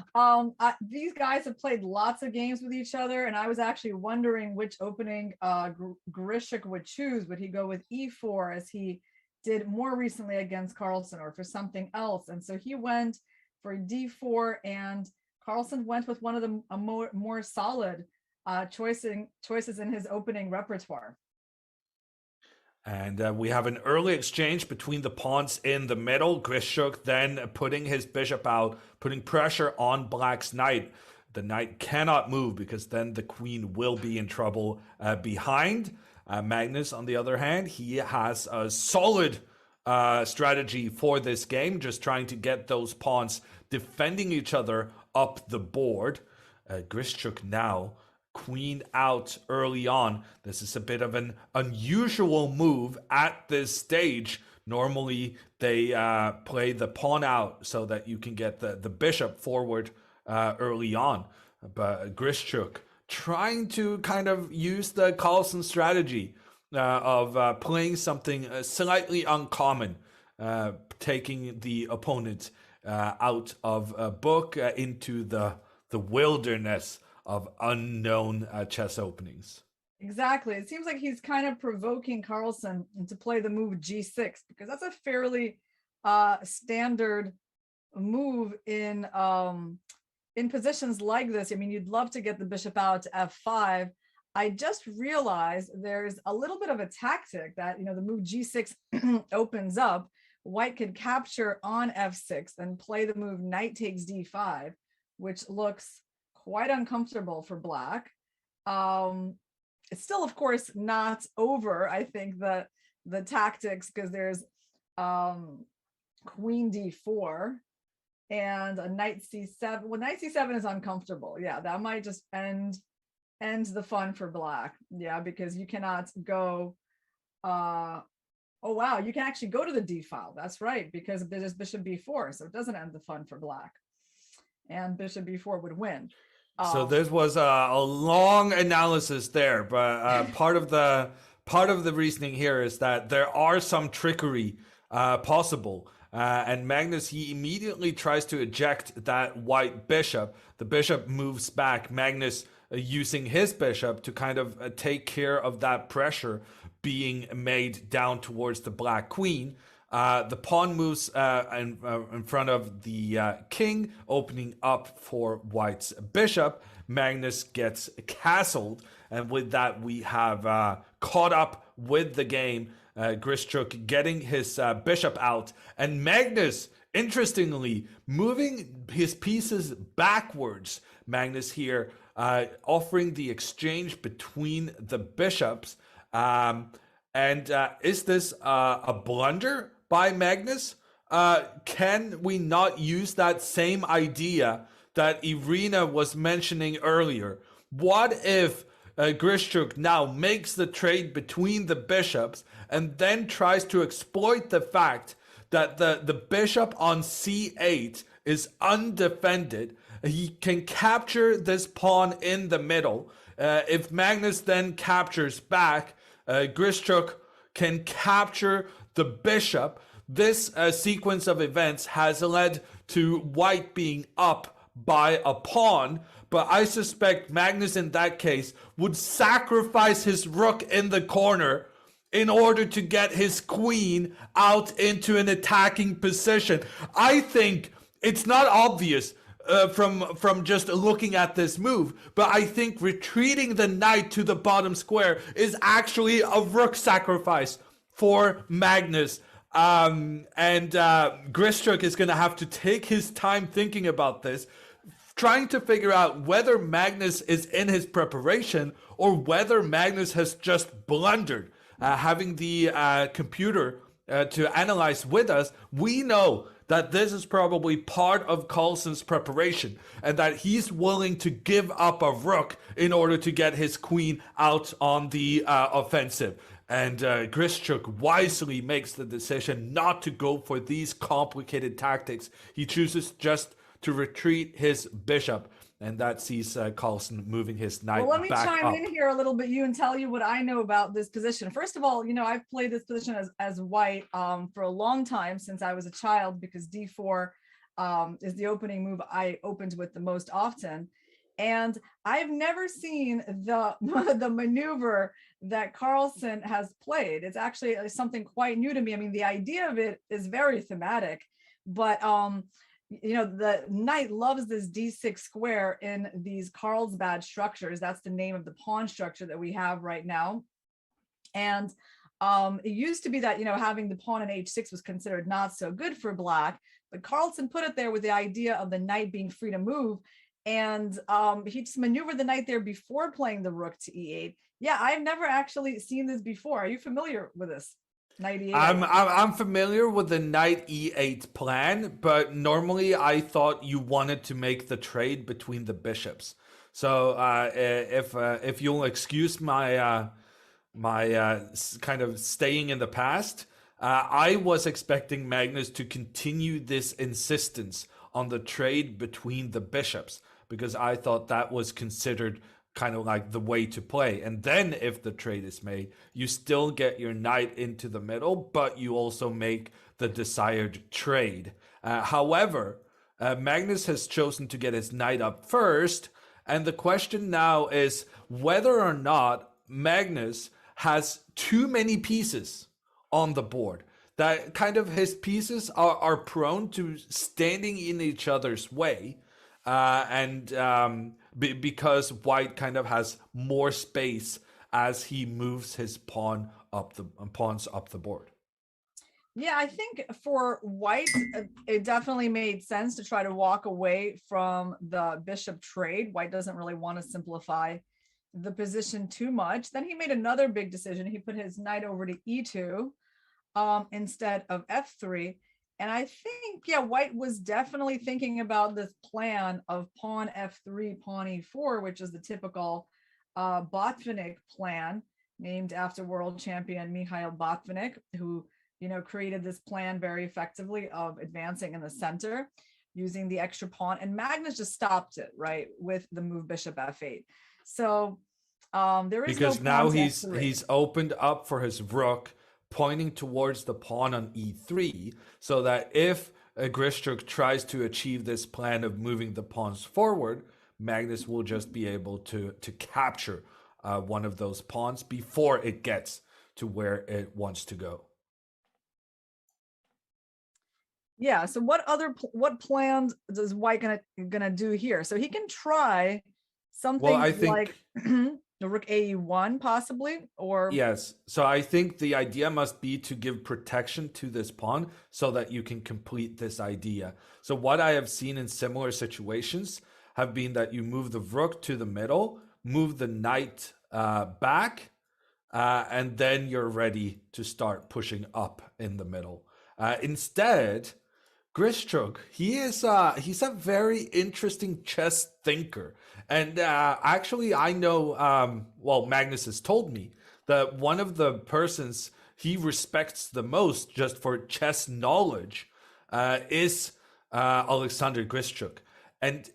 these guys have played lots of games with each other, and I was actually wondering which opening Grischuk would choose. Would he go with e4 as he did more recently against Carlsen, or for something else? And so he went for d4, and Carlsen went with one of the more solid choices in his opening repertoire. And we have an early exchange between the pawns in the middle. Grischuk then putting his bishop out, putting pressure on Black's knight. The knight cannot move because then the queen will be in trouble behind. Magnus, on the other hand, he has a solid strategy for this game, just trying to get those pawns defending each other up the board. Grischuk now queen out early on. This is a bit of an unusual move at this stage. Normally they play the pawn out so that you can get the bishop forward early on, but Grischuk trying to kind of use the Carlsen strategy of playing something slightly uncommon, taking the opponent out of a book into the wilderness of unknown chess openings. Exactly. It seems like he's kind of provoking Carlsen to play the move g6, because that's a fairly standard move in positions like this. I mean, you'd love to get the bishop out to f5. I just realized there's a little bit of a tactic that, you know, the move g6 opens up. White could capture on f6 and play the move knight takes d5, which looks quite uncomfortable for Black. It's still, of course, not over. I think that the tactics, because there's queen d4 and a knight c7. Well, knight c7 is uncomfortable. Yeah, that might just end the fun for Black. Yeah, because you cannot go. Oh wow, you can actually go to the d file. That's right, because there's bishop b4, so it doesn't end the fun for Black, and bishop b4 would win. So this was a long analysis there, but part of the reasoning here is that there are some trickery possible. And Magnus, he immediately tries to eject that white bishop. The bishop moves back. Magnus using his bishop to kind of take care of that pressure being made down towards the Black queen. The pawn moves in front of the king, opening up for White's bishop. Magnus gets castled, and with that we have caught up with the game. Grischuk getting his bishop out, and Magnus, interestingly, moving his pieces backwards. Magnus here offering the exchange between the bishops. And is this a blunder by Magnus? Can we not use that same idea that Irina was mentioning earlier? What if Grischuk now makes the trade between the bishops and then tries to exploit the fact that the bishop on c8 is undefended? He can capture this pawn in the middle. If Magnus then captures back, Grischuk can capture the bishop. This sequence of events has led to White being up by a pawn, but I suspect Magnus in that case would sacrifice his rook in the corner in order to get his queen out into an attacking position. I think it's not obvious from just looking at this move, but I think retreating the knight to the bottom square is actually a rook sacrifice for Magnus. And Grischuk is going to have to take his time thinking about this, trying to figure out whether Magnus is in his preparation or whether Magnus has just blundered. Having the computer to analyze with us, we know that this is probably part of Carlsen's preparation and that he's willing to give up a rook in order to get his queen out on the offensive. And Grischuk wisely makes the decision not to go for these complicated tactics. He chooses just to retreat his bishop, and that sees Carlsen moving his knight back up. Well, let me chime in here a little bit, and tell you what I know about this position. First of all, I've played this position as white for a long time, since I was a child, because d4 is the opening move I opened with the most often. And I've never seen the maneuver that Carlsen has played. It's actually something quite new to me. I mean, the idea of it is very thematic, but the knight loves this d6 square in these Carlsbad structures. That's the name of the pawn structure that we have right now. And it used to be that, having the pawn in h6 was considered not so good for black, but Carlsen put it there with the idea of the knight being free to move. And he just maneuvered the knight there before playing the rook to e8. Yeah, I've never actually seen this before. Are you familiar with this? Knight e8. I'm familiar with the knight e8 plan, but normally I thought you wanted to make the trade between the bishops. So if you'll excuse my kind of staying in the past, I was expecting Magnus to continue this insistence on the trade between the bishops, because I thought that was considered kind of like the way to play. And then if the trade is made, you still get your knight into the middle, but you also make the desired trade. However, Magnus has chosen to get his knight up first. And the question now is whether or not Magnus has too many pieces on the board. That kind of his pieces are prone to standing in each other's way. Because white kind of has more space as he moves his pawns up the board. Yeah, I think for white, it definitely made sense to try to walk away from the bishop trade. White doesn't really want to simplify the position too much. Then he made another big decision. He put his knight over to e2 instead of f3. And I think, yeah, white was definitely thinking about this plan of pawn f3, pawn e4, which is the typical Botvinnik plan, named after world champion Mikhail Botvinnik, who, created this plan very effectively of advancing in the center using the extra pawn. And Magnus just stopped it, right, with the move bishop f8. So there is because no now he's opened up for his rook, pointing towards the pawn on e3, so that if Grischuk tries to achieve this plan of moving the pawns forward, Magnus will just be able to capture one of those pawns before it gets to where it wants to go. Yeah, so what plans is white gonna do here? So he can try something like the rook ae1 possibly, or yes. So I think the idea must be to give protection to this pawn so that you can complete this idea. So what I have seen in similar situations have been that you move the rook to the middle, move the knight back, and then you're ready to start pushing up in the middle. Instead, Grischuk, he's a very interesting chess thinker. And actually, I know, Magnus has told me that one of the persons he respects the most just for chess knowledge is Alexander Grischuk. And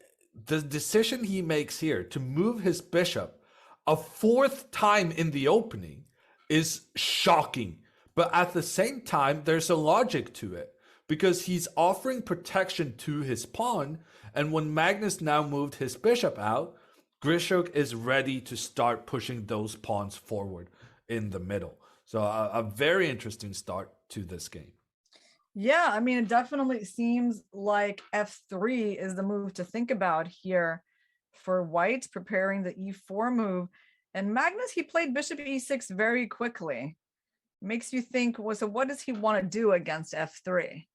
the decision he makes here to move his bishop a fourth time in the opening is shocking. But at the same time, there's a logic to it, because he's offering protection to his pawn. And when Magnus now moved his bishop out, Grischuk is ready to start pushing those pawns forward in the middle. So a very interesting start to this game. Yeah, I mean, it definitely seems like f3 is the move to think about here for white, preparing the e4 move. And Magnus, he played bishop e6 very quickly. Makes you think, well, so what does he want to do against f3?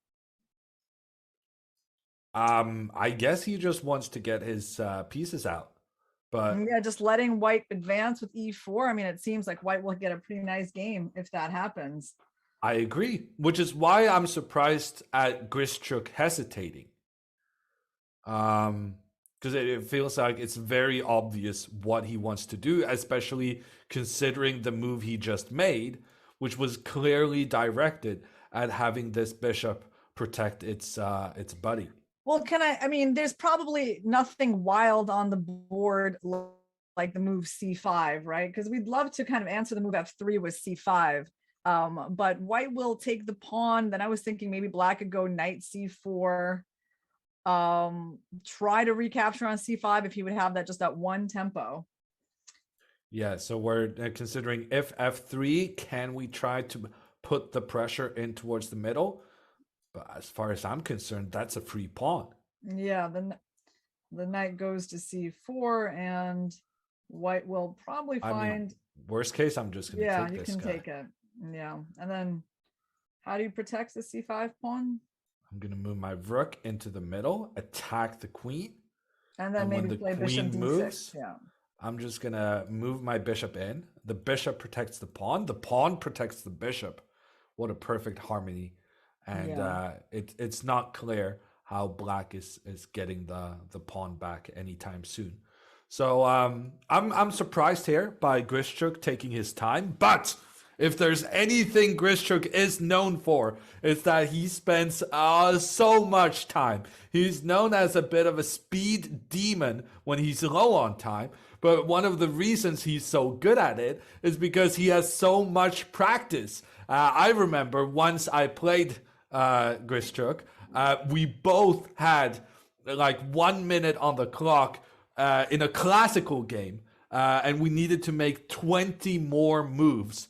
I guess he just wants to get his pieces out. But yeah, just letting white advance with e4. I mean, it seems like white will get a pretty nice game if that happens. I agree, which is why I'm surprised at Grischuk hesitating. Because it feels like it's very obvious what he wants to do, especially considering the move he just made, which was clearly directed at having this bishop protect its buddy. Well, I mean, there's probably nothing wild on the board like the move c5, right? Because we'd love to kind of answer the move f3 with c5. But white will take the pawn. Then I was thinking maybe black could go knight c4. Try to recapture on c5 if he would have that, just that one tempo. Yeah, so we're considering if f3, can we try to put the pressure in towards the middle? But as far as I'm concerned, that's a free pawn. Yeah, the knight goes to c4, and white will probably find. Worst case, I'm just going to take this guy. Yeah, you can take it. Yeah, and then how do you protect the c5 pawn? I'm going to move my rook into the middle, attack the queen. And then maybe play bishop d6. Moves, yeah. I'm just going to move my bishop in. The bishop protects the pawn. The pawn protects the bishop. What a perfect harmony. And it's not clear how black is getting the pawn back anytime soon. So I'm surprised here by Grischuk taking his time. But if there's anything Grischuk is known for, it's that he spends so much time. He's known as a bit of a speed demon when he's low on time. But one of the reasons he's so good at it is because he has so much practice. I remember once I played Grischuk, we both had like 1 minute on the clock in a classical game, and we needed to make 20 more moves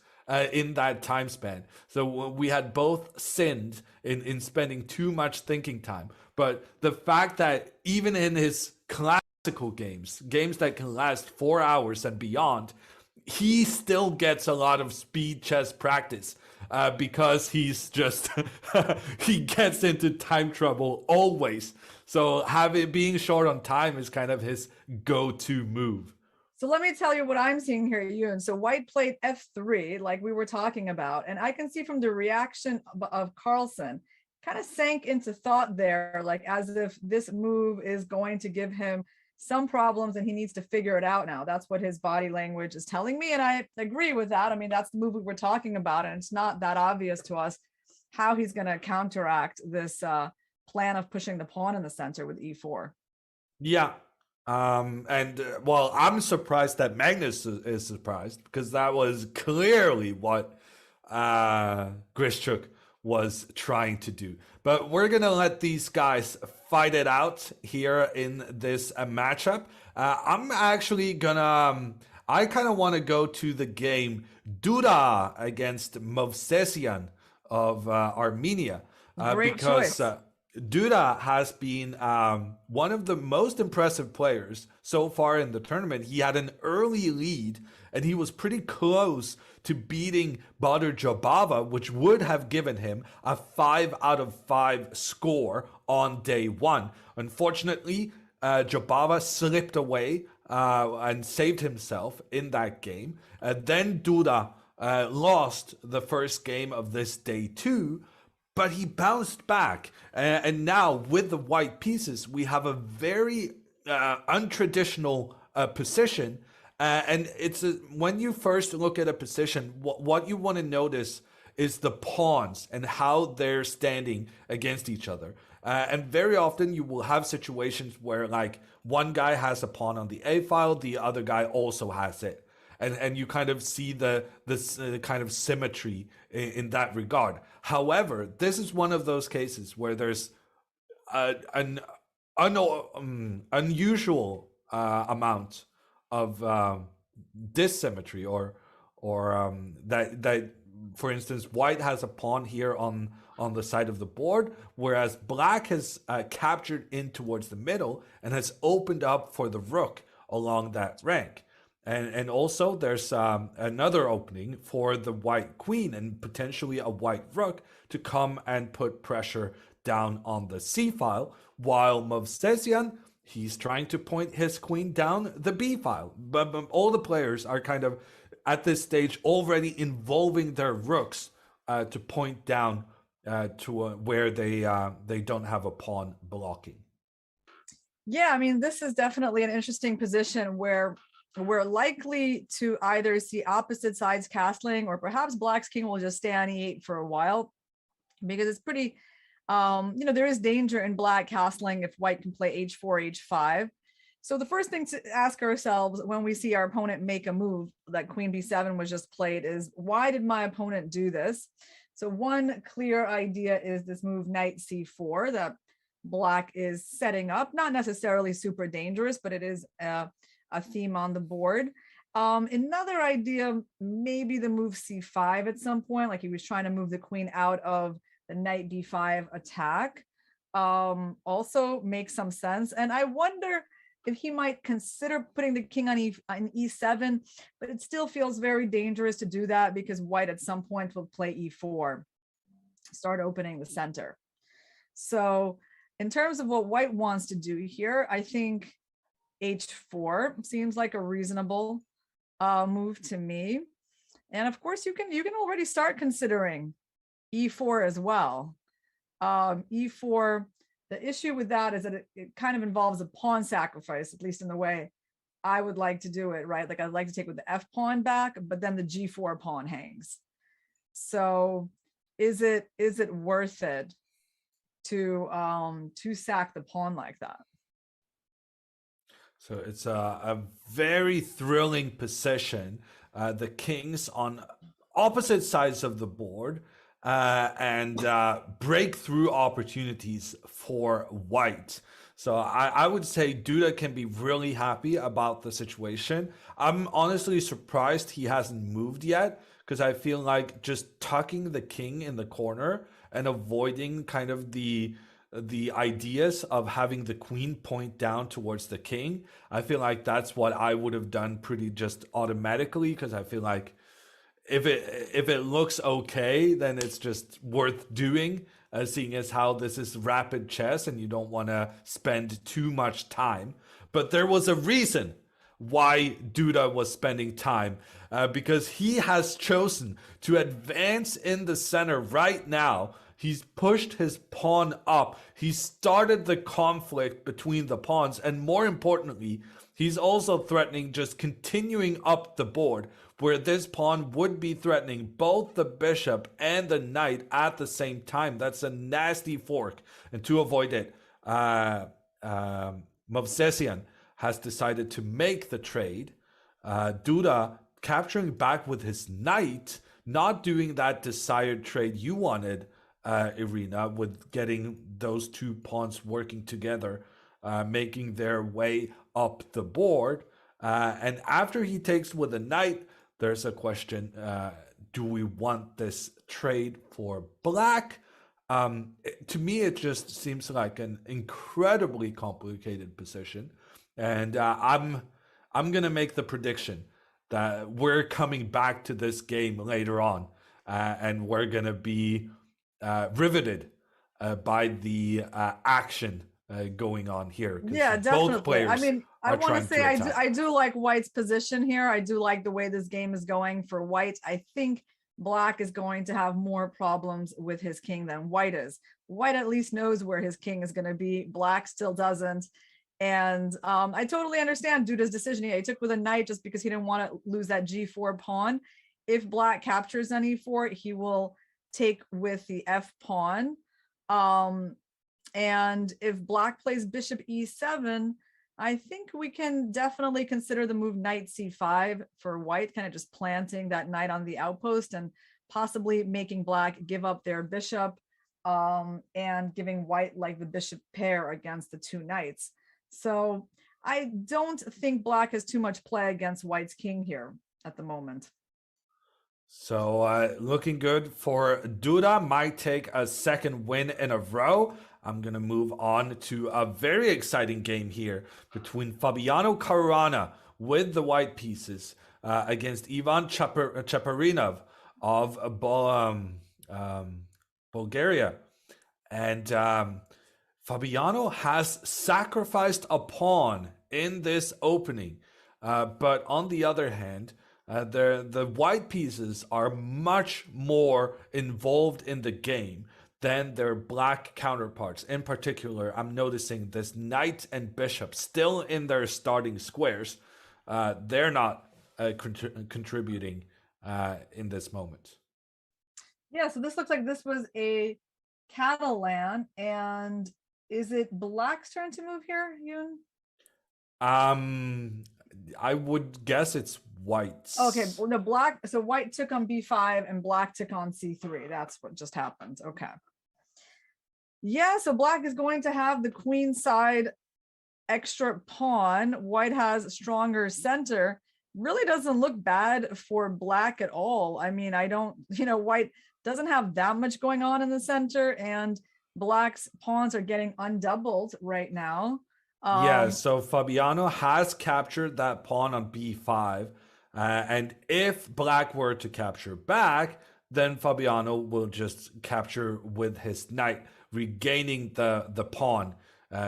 in that time span. So we had both sinned in spending too much thinking time. But the fact that even in his classical games that can last 4 hours and beyond, he still gets a lot of speed chess practice. Because he's just he gets into time trouble always. So being short on time is kind of his go-to move. So let me tell you what I'm seeing here, Yoon. So white played f3, like we were talking about, and I can see from the reaction of Carlsen, kind of sank into thought there, like as if this move is going to give him some problems and he needs to figure it out now. That's what his body language is telling me, and I agree with that. I mean, that's the move we were talking about, and it's not that obvious to us how he's going to counteract this plan of pushing the pawn in the center with e4. Yeah, well, I'm surprised that Magnus is surprised, because that was clearly what Grischuk was trying to do. But we're going to let these guys fight it out here in this matchup. I'm actually gonna, I kind of want to go to the game Duda against Movsesian of Armenia. Because Duda has been one of the most impressive players so far in the tournament. He had an early lead, and he was pretty close to beating Badr Jobava, which would have given him a 5 out of 5 score on day one. Unfortunately, Jobava slipped away and saved himself in that game. Then Duda lost the first game of this day two, but he bounced back. And now with the white pieces, we have a very untraditional position. And it's when you first look at a position, what you want to notice is the pawns and how they're standing against each other. And very often you will have situations where like one guy has a pawn on the A file, the other guy also has it. And you kind of see this kind of symmetry in that regard. However, this is one of those cases where there's an unusual amount of dissymmetry, or that for instance, white has a pawn here on the side of the board, whereas black has captured in towards the middle and has opened up for the rook along that rank. And also there's another opening for the white queen and potentially a white rook to come and put pressure down on the C file, while Movsesian, he's trying to point his queen down the B file. But all the players are kind of at this stage already involving their rooks to point down to where they don't have a pawn blocking. Yeah, I mean, this is definitely an interesting position where we're likely to either see opposite sides castling, or perhaps Black's king will just stay on e8 for a while, because it's pretty, there is danger in Black castling if White can play h4, h5. So the first thing to ask ourselves when we see our opponent make a move, that Queen b7 was just played, is why did my opponent do this? So one clear idea is this move knight c4 that Black is setting up, not necessarily super dangerous, but it is a theme on the board. Another idea, maybe the move c5 at some point, like he was trying to move the queen out of the knight d5 attack, also makes some sense. And I wonder if he might consider putting the king on e7, but it still feels very dangerous to do that because White at some point will play e4, start opening the center. So in terms of what White wants to do here, I think h4 seems like a reasonable move to me. And of course, you can already start considering e4 as well. E4, the issue with that is that it kind of involves a pawn sacrifice, at least in the way I would like to do it, right? Like I'd like to take with the f pawn back, but then the g4 pawn hangs. So is it worth it to sack the pawn like that? So it's a very thrilling position. The kings on opposite sides of the board, and breakthrough opportunities for White. So I would say Duda can be really happy about the situation. I'm honestly surprised he hasn't moved yet, because I feel like just tucking the king in the corner and avoiding kind of the ideas of having the queen point down towards the king, I feel like that's what I would have done pretty just automatically, because I feel like if it looks okay, then it's just worth doing, seeing as how this is rapid chess and you don't want to spend too much time. But there was a reason why Duda was spending time, because he has chosen to advance in the center right now. He's pushed his pawn up. He started the conflict between the pawns. And more importantly, he's also threatening just continuing up the board, where this pawn would be threatening both the bishop and the knight at the same time. That's a nasty fork. And to avoid it, Movsesian has decided to make the trade. Duda capturing back with his knight, not doing that desired trade you wanted, Irina, with getting those two pawns working together, making their way up the board. And after he takes with a knight, there's a question, do we want this trade for Black? To me, it just seems like an incredibly complicated position. And I'm going to make the prediction that we're coming back to this game later on, and we're going to be riveted by the action going on here. Yeah, definitely. Both players, I mean, I want to say I do like White's position here. I do like the way this game is going for White. I think Black is going to have more problems with his king than White is. White at least knows where his king is going to be. Black still doesn't. And I totally understand Duda's decision here. He took with a knight just because he didn't want to lose that g4 pawn. If Black captures on e4, he will take with the f pawn. And if Black plays bishop e7, I think we can definitely consider the move knight c5 for White, kind of just planting that knight on the outpost and possibly making Black give up their bishop, and giving White like the bishop pair against the two knights. So I don't think Black has too much play against White's king here at the moment. So looking good for Duda, might take a second win in a row. I'm going to move on to a very exciting game here between Fabiano Caruana with the white pieces against Ivan Chaparinov of Bulgaria. And Fabiano has sacrificed a pawn in this opening. But on the other hand, The white pieces are much more involved in the game than their black counterparts. In particular, I'm noticing this knight and bishop still in their starting squares. They're not contributing in this moment. Yeah, so this looks like this was a Catalan, and is it black's turn to move here, Yoon? I would guess it's white's. Okay, well, the black, so white took on b5 and black took on c3. That's what just happened. Okay. Yeah, so black is going to have the queen side extra pawn. White has a stronger center. Really doesn't look bad for black at all. I mean, white doesn't have that much going on in the center, and black's pawns are getting undoubled right now. Yeah, so Fabiano has captured that pawn on b5. And if black were to capture back, then Fabiano will just capture with his knight, regaining the pawn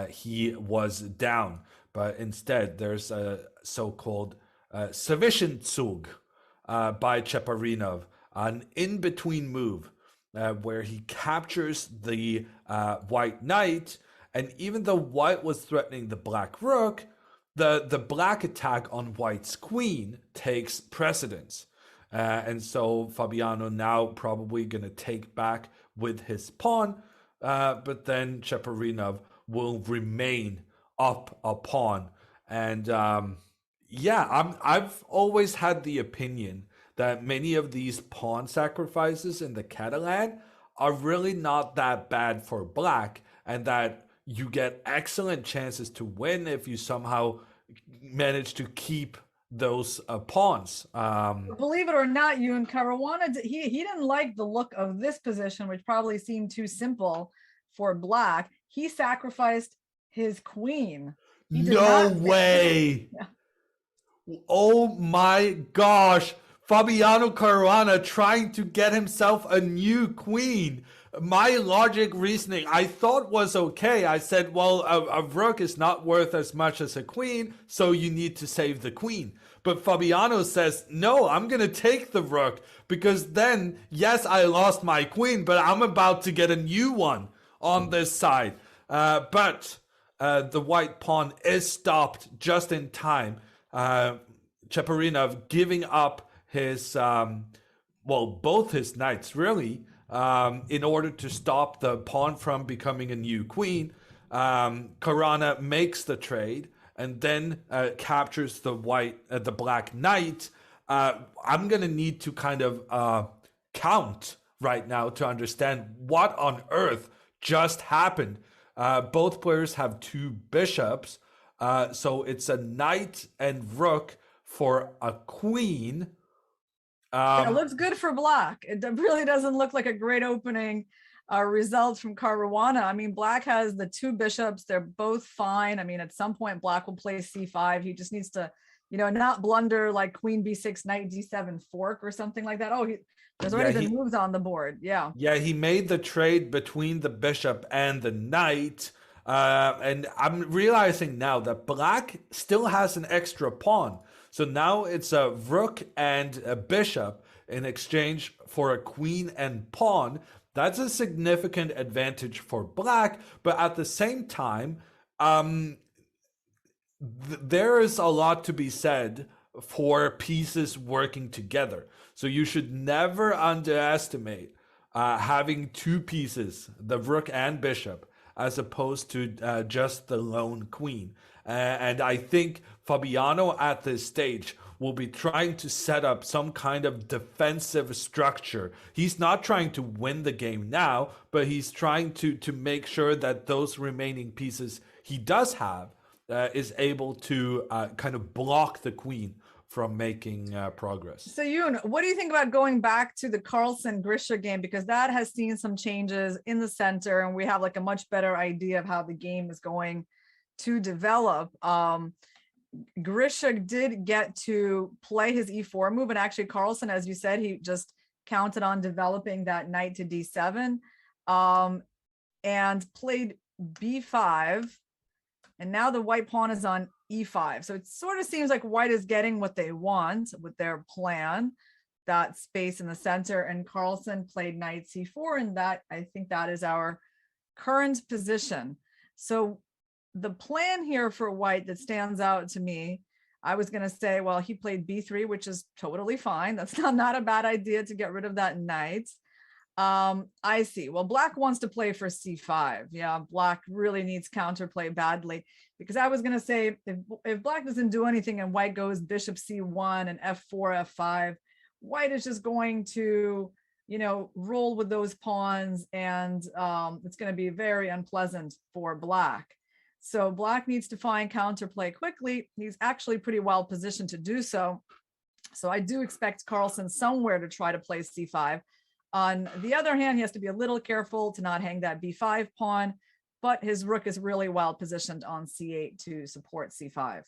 he was down. But instead, there's a so-called Zug by Cheparinov, an in-between move where he captures the white knight. And even though white was threatening the black rook, the black attack on white's queen takes precedence. And so Fabiano now probably going to take back with his pawn, but then Cheparinov will remain up a pawn. And I've always had the opinion that many of these pawn sacrifices in the Catalan are really not that bad for black, and that you get excellent chances to win if you somehow manage to keep those pawns. Believe it or not, Caruana, he didn't like the look of this position, which probably seemed too simple for black. He sacrificed his queen. No way. Yeah. Oh my gosh. Fabiano Caruana trying to get himself a new queen. My logic reasoning, I thought was okay. I said, well, a rook is not worth as much as a queen, so you need to save the queen. But Fabiano says, no, I'm going to take the rook, because then, yes, I lost my queen, but I'm about to get a new one on this side. But the white pawn is stopped just in time. Cheparinov giving up his, both his knights, really, in order to stop the pawn from becoming a new queen. Caruana makes the trade and then captures the black knight. I'm gonna need to kind of count right now to understand what on earth just happened. Both players have two bishops, so it's a knight and rook for a queen. It looks good for black. It really doesn't look like a great opening result from Caruana. I mean, black has the two bishops. They're both fine. I mean, at some point, black will play c5. He just needs to, not blunder like queen b6, knight d7 fork or something like that. Oh, there's already been moves on the board. Yeah. Yeah, he made the trade between the bishop and the knight. And I'm realizing now that black still has an extra pawn. So now it's a rook and a bishop in exchange for a queen and pawn. That's a significant advantage for black, but at the same time, there is a lot to be said for pieces working together. So you should never underestimate having two pieces, the rook and bishop, as opposed to just the lone queen. And I think Fabiano at this stage will be trying to set up some kind of defensive structure. He's not trying to win the game now, but he's trying to make sure that those remaining pieces he does have is able to kind of block the queen from making progress. So Yoon, what do you think about going back to the Carlsen-Grisha game? Because that has seen some changes in the center, and we have like a much better idea of how the game is going to develop. Grisha did get to play his e4 move, and actually Carlsen, as you said, he just counted on developing that knight to d7 and played b5. And now the white pawn is on e5. So it sort of seems like white is getting what they want with their plan, that space in the center. And Carlsen played knight c4, and that, I think that is our current position. So the plan here for white that stands out to me, I was going to say, well, he played b3, which is totally fine. That's not a bad idea to get rid of that knight. I see. Well, black wants to play for c5. Yeah, black really needs counterplay badly, because I was going to say, if black doesn't do anything and white goes bishop c1 and f4, f5, white is just going to, you know, roll with those pawns, and it's going to be very unpleasant for black. So black needs to find counterplay quickly. He's actually pretty well positioned to do so. So I do expect Carlsen somewhere to try to play c5. On the other hand, he has to be a little careful to not hang that b5 pawn, but his rook is really well positioned on c8 to support c5.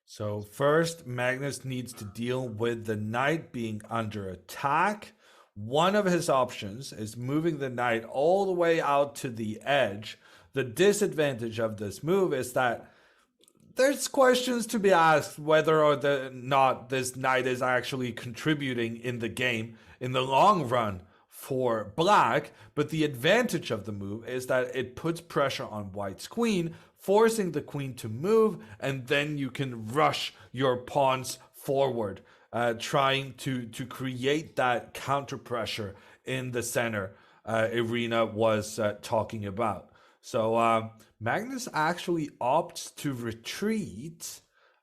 So first, Magnus needs to deal with the knight being under attack. One of his options is moving the knight all the way out to the edge. The disadvantage of this move is that there's questions to be asked whether or not this knight is actually contributing in the game in the long run for black. But the advantage of the move is that it puts pressure on white's queen, forcing the queen to move, and then you can rush your pawns forward, trying to create that counter pressure in the center Irina was talking about. So Magnus actually opts to retreat.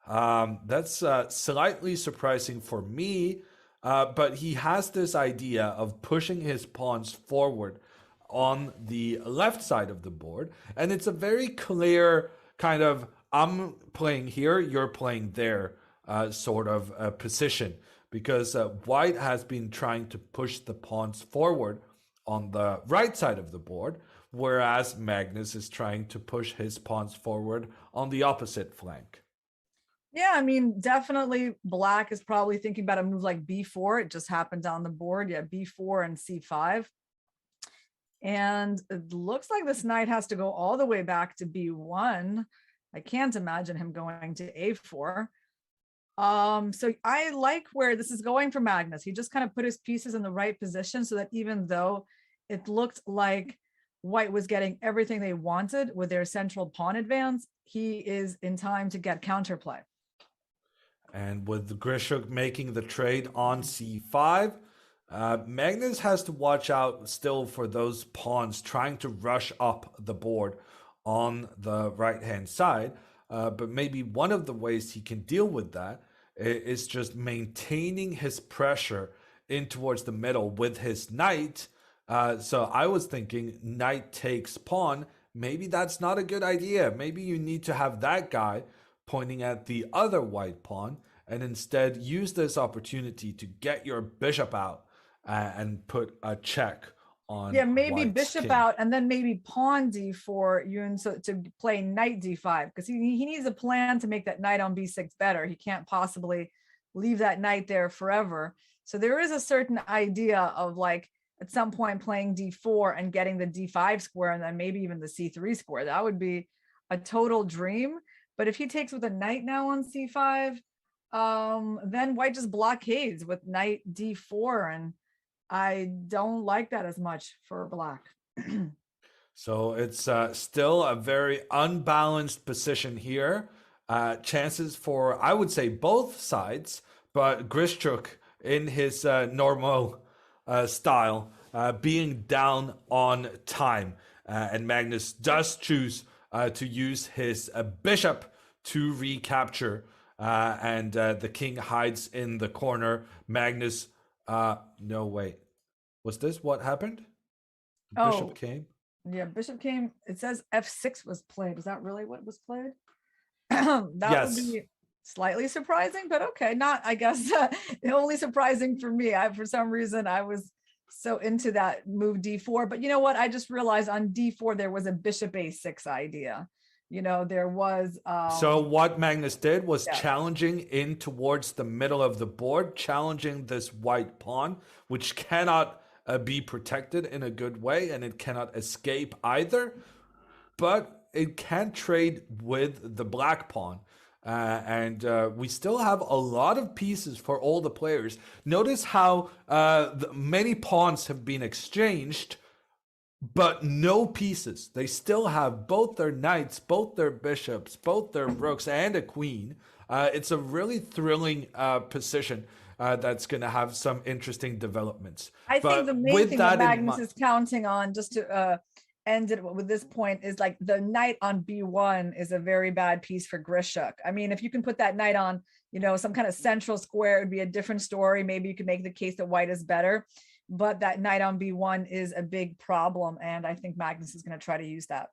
That's slightly surprising for me, but he has this idea of pushing his pawns forward on the left side of the board, and it's a very clear kind of I'm playing here, you're playing there sort of position, because white has been trying to push the pawns forward on the right side of the board, whereas Magnus is trying to push his pawns forward on the opposite flank. Yeah, I mean, definitely black is probably thinking about a move like b4. It just happened on the board. Yeah, b4 and c5. And it looks like this knight has to go all the way back to b1. I can't imagine him going to a4. So I like where this is going for Magnus. He just kind of put his pieces in the right position so that even though it looked like white was getting everything they wanted with their central pawn advance, he is in time to get counterplay. And with Grishuk making the trade on c5, Magnus has to watch out still for those pawns trying to rush up the board on the right-hand side. But maybe one of the ways he can deal with that is just maintaining his pressure in towards the middle with his knight. So I was thinking knight takes pawn. Maybe that's not a good idea. Maybe you need to have that guy pointing at the other white pawn and instead use this opportunity to get your bishop out and put a check on. Yeah, maybe white's bishop king. out and then maybe pawn d4 Yun, so to play knight d5, because he needs a plan to make that knight on b6 better. He can't possibly leave that knight there forever. So there is a certain idea of like at some point playing d4 and getting the d5 square and then maybe even the c3 square. That would be a total dream. But if he takes with a knight now on c5, then white just blockades with knight d4, and I don't like that as much for black. So it's still a very unbalanced position here. Chances for, I would say, both sides, but Grishuk in his normal style, being down on time. And Magnus does choose to use his bishop to recapture, and the king hides in the corner. Magnus, no, wait. Was this what happened? Bishop came? Yeah, bishop came. It says f6 was played. Is that really what was played? That Yes. would be slightly surprising, but okay, not, I guess, only surprising for me. For some reason, I was so into that move d4. But you know what? I just realized on d4, there was a bishop a6 idea. You know, there was... so what Magnus did was yeah. challenging in towards the middle of the board, challenging this white pawn, which cannot be protected in a good way, and it cannot escape either. but it can't trade with the black pawn. And we still have a lot of pieces for all the players. Notice how many pawns have been exchanged, but no pieces. They still have both their knights, both their bishops, both their rooks, and a queen. It's a really thrilling position that's going to have some interesting developments. I think the main thing that Magnus is counting on, just to end it with this point, is like the knight on b1 is a very bad piece for Grishuk. I mean, if you can put that knight on, you know, some kind of central square, it'd be a different story. Maybe you could make the case that white is better, but that knight on b1 is a big problem, and I think Magnus is going to try to use that.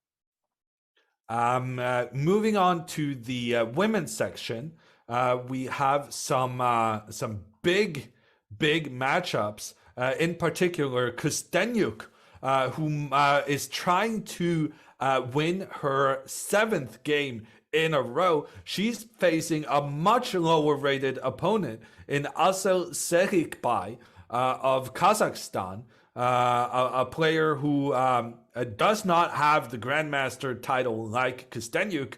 Moving on to the women's section, we have some big matchups. In particular, Kosteniuk, who is trying to win her 7th game in a row. She's facing a much lower rated opponent in Asel Serikbay of Kazakhstan, a player who does not have the Grandmaster title like Kosteniuk.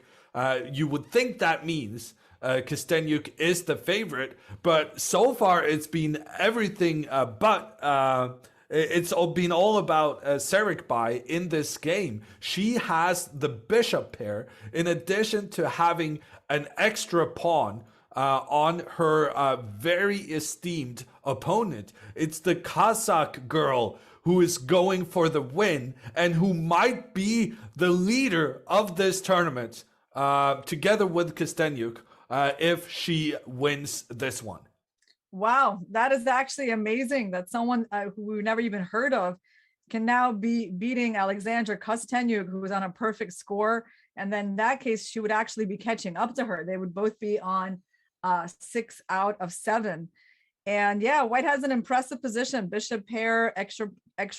You would think that means Kosteniuk is the favorite, but so far it's been everything but. It's been all about Serikbay in this game. She has the bishop pair in addition to having an extra pawn on her very esteemed opponent. It's the Kazakh girl who is going for the win and who might be the leader of this tournament together with Kosteniuk if she wins this one. Wow, that is actually amazing that someone who we never even heard of can now be beating Alexandra Kosteniuk, who was on a perfect score. And then in that case, she would actually be catching up to her. They would both be on 6 out of 7. And yeah, white has an impressive position. Bishop pair, extra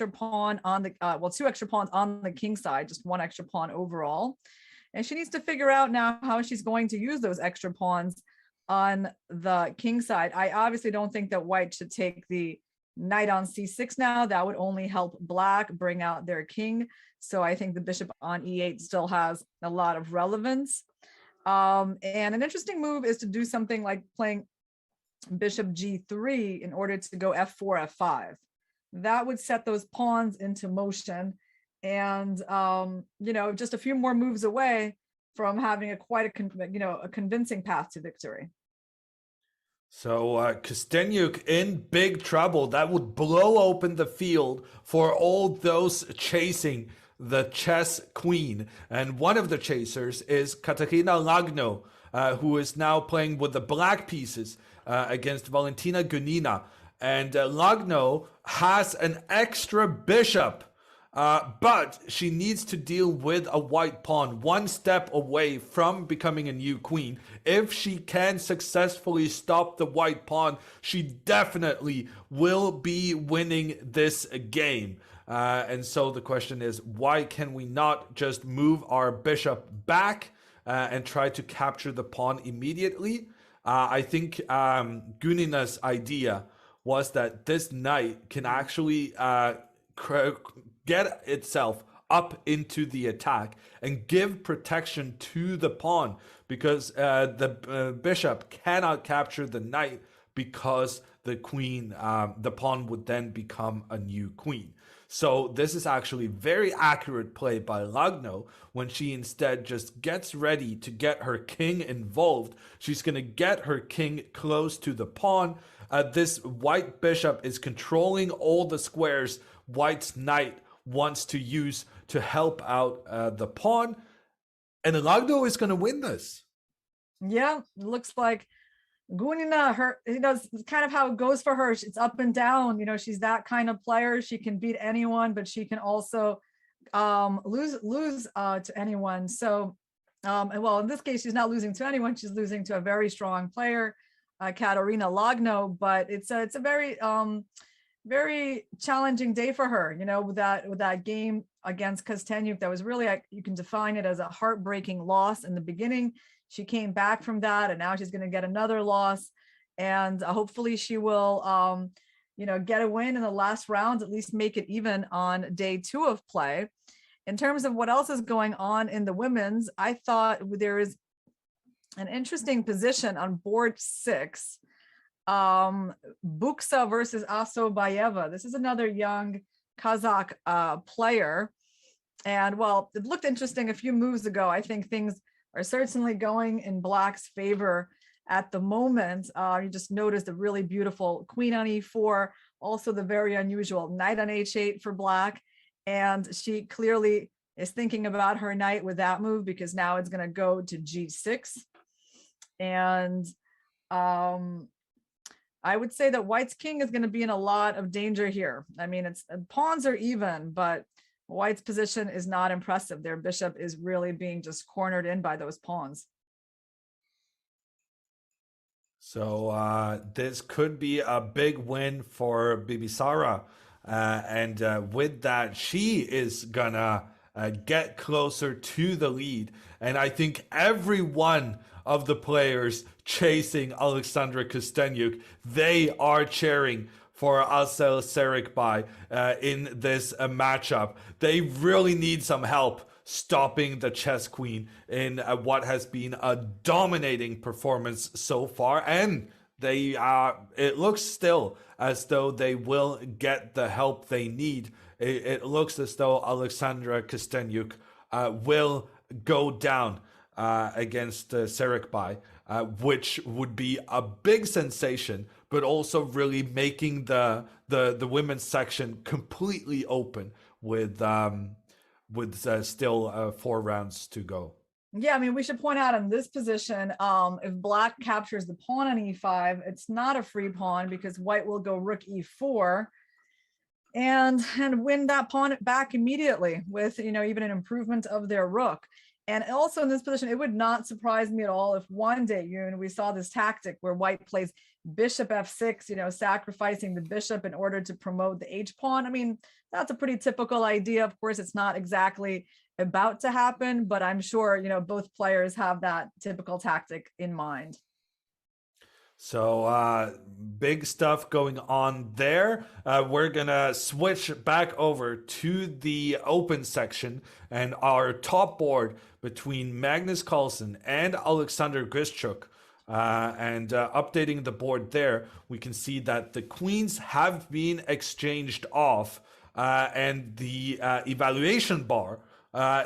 pawn on the, well, 2 extra pawns on the king side, just 1 extra pawn overall. And she needs to figure out now how she's going to use those extra pawns on the king side. I obviously don't think that white should take the knight on c6 now. That would only help black bring out their king. So I think the bishop on e8 still has a lot of relevance. And an interesting move is to do something like playing bishop g3 in order to go f4, f5. That would set those pawns into motion. And, you know, just a few more moves away from having a convincing path to victory. So Kosteniuk in big trouble. That would blow open the field for all those chasing the chess queen. And one of the chasers is Katarina Lagno, who is now playing with the black pieces against Valentina Gunina. And Lagno has an extra bishop. But she needs to deal with a white pawn 1 step away from becoming a new queen. If she can successfully stop the white pawn, she definitely will be winning this game. And so the question is, why can we not just move our bishop back and try to capture the pawn immediately? I think Gunina's idea was that this knight can actually get itself up into the attack and give protection to the pawn, because the bishop cannot capture the knight, because the queen, the pawn would then become a new queen. So this is actually very accurate play by Lagno when she instead just gets ready to get her king involved. She's going to get her king close to the pawn. This white bishop is controlling all the squares white's knight wants to use to help out the pawn, and Lagno is going to win this. Yeah, it looks like Gunina, it's kind of how it goes for her. It's up and down. You know, she's that kind of player. She can beat anyone, but she can also lose to anyone. So, and well, in this case, she's not losing to anyone. She's losing to a very strong player, Katarina Lagno. But it's a very challenging day for her, you know, with that game against Kosteniuk. That was really, you can define it as a heartbreaking loss in the beginning. She came back from that, and now she's going to get another loss. And hopefully she will, you know, get a win in the last round, at least make it even on day 2 of play. In terms of what else is going on in the women's, I thought there is an interesting position on board 6. Buksa versus Asobayeva. This is another young Kazakh player. And well, it looked interesting a few moves ago. I think things are certainly going in Black's favor at the moment. You just noticed a really beautiful queen on e4, also the very unusual knight on h8 for Black. And she clearly is thinking about her knight with that move, because now it's going to go to g6. And I would say that White's king is going to be in a lot of danger here. I mean, it's pawns are even, but White's position is not impressive. Their bishop is really being just cornered in by those pawns. So this could be a big win for Bibisara. And with that, she is gonna get closer to the lead. And I think every one of the players chasing Alexandra Kosteniuk, they are cheering for Asel Serikbay in this matchup. They really need some help stopping the chess queen in what has been a dominating performance so far. And they it looks still as though they will get the help they need. It looks as though Alexandra Kosteniuk will go down against Serikbay, which would be a big sensation, but also really making the women's section completely open with still 4 rounds to go. Yeah, I mean, we should point out in this position, if Black captures the pawn on e5, it's not a free pawn, because White will go rook e4 and win that pawn back immediately with, you know, even an improvement of their rook. And also in this position, it would not surprise me at all if one day, we saw this tactic where White plays bishop f6, you know, sacrificing the bishop in order to promote the h pawn. I mean, that's a pretty typical idea. Of course, it's not exactly about to happen, but I'm sure, you know, both players have that typical tactic in mind. So big stuff going on there. We're gonna switch back over to the open section and our top board between Magnus Carlsen and Alexander Grischuk. And updating the board there, we can see that the queens have been exchanged off, and the evaluation bar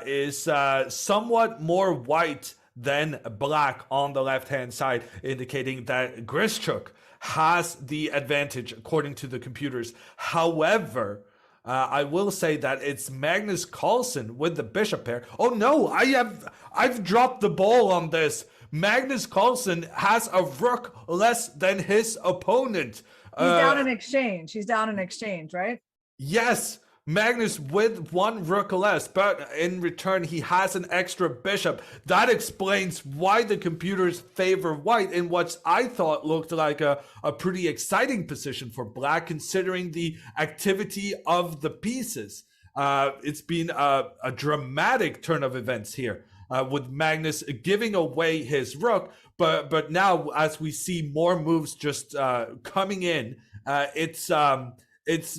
is somewhat more white than Black on the left-hand side, indicating that Grischuk has the advantage according to the computers. However, I will say that it's Magnus Carlsen with the bishop pair. Oh no, I've dropped the ball on this. Magnus Carlsen has a rook less than his opponent. He's down in exchange. He's down in exchange, right? Yes. Magnus with 1 rook less, but in return he has an extra bishop. That explains why the computers favor White in what I thought looked like a pretty exciting position for Black, considering the activity of the pieces. It's been a dramatic turn of events here, with Magnus giving away his rook, but now as we see more moves just coming in, it's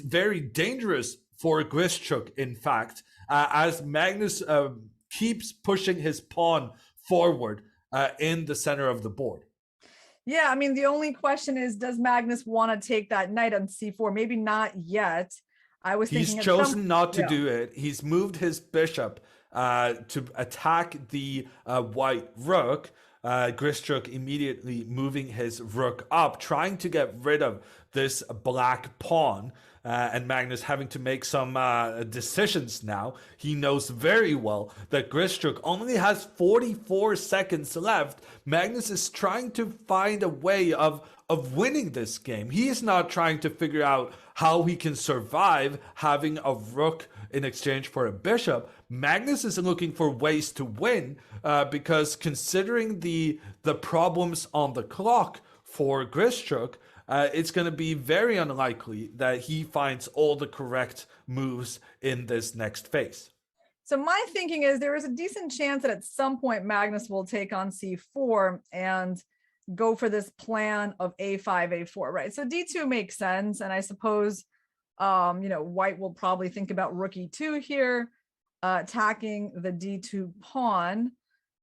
very dangerous for Grischuk, in fact, as Magnus keeps pushing his pawn forward in the center of the board. Yeah, I mean, the only question is, does Magnus want to take that knight on c4? Maybe not yet. I was thinking he's chosen not to do it. He's moved his bishop to attack the white rook. Grischuk immediately moving his rook up, trying to get rid of this black pawn. And Magnus having to make some decisions now. He knows very well that Grischuk only has 44 seconds left. Magnus is trying to find a way of winning this game. He is not trying to figure out how he can survive having a rook in exchange for a bishop. Magnus is looking for ways to win because considering the problems on the clock for Grischuk, it's going to be very unlikely that he finds all the correct moves in this next phase. So my thinking is there is a decent chance that at some point Magnus will take on c4 and go for this plan of a5, a4, right? So d2 makes sense. And I suppose, White will probably think about rook e2 here. attacking the d2 pawn.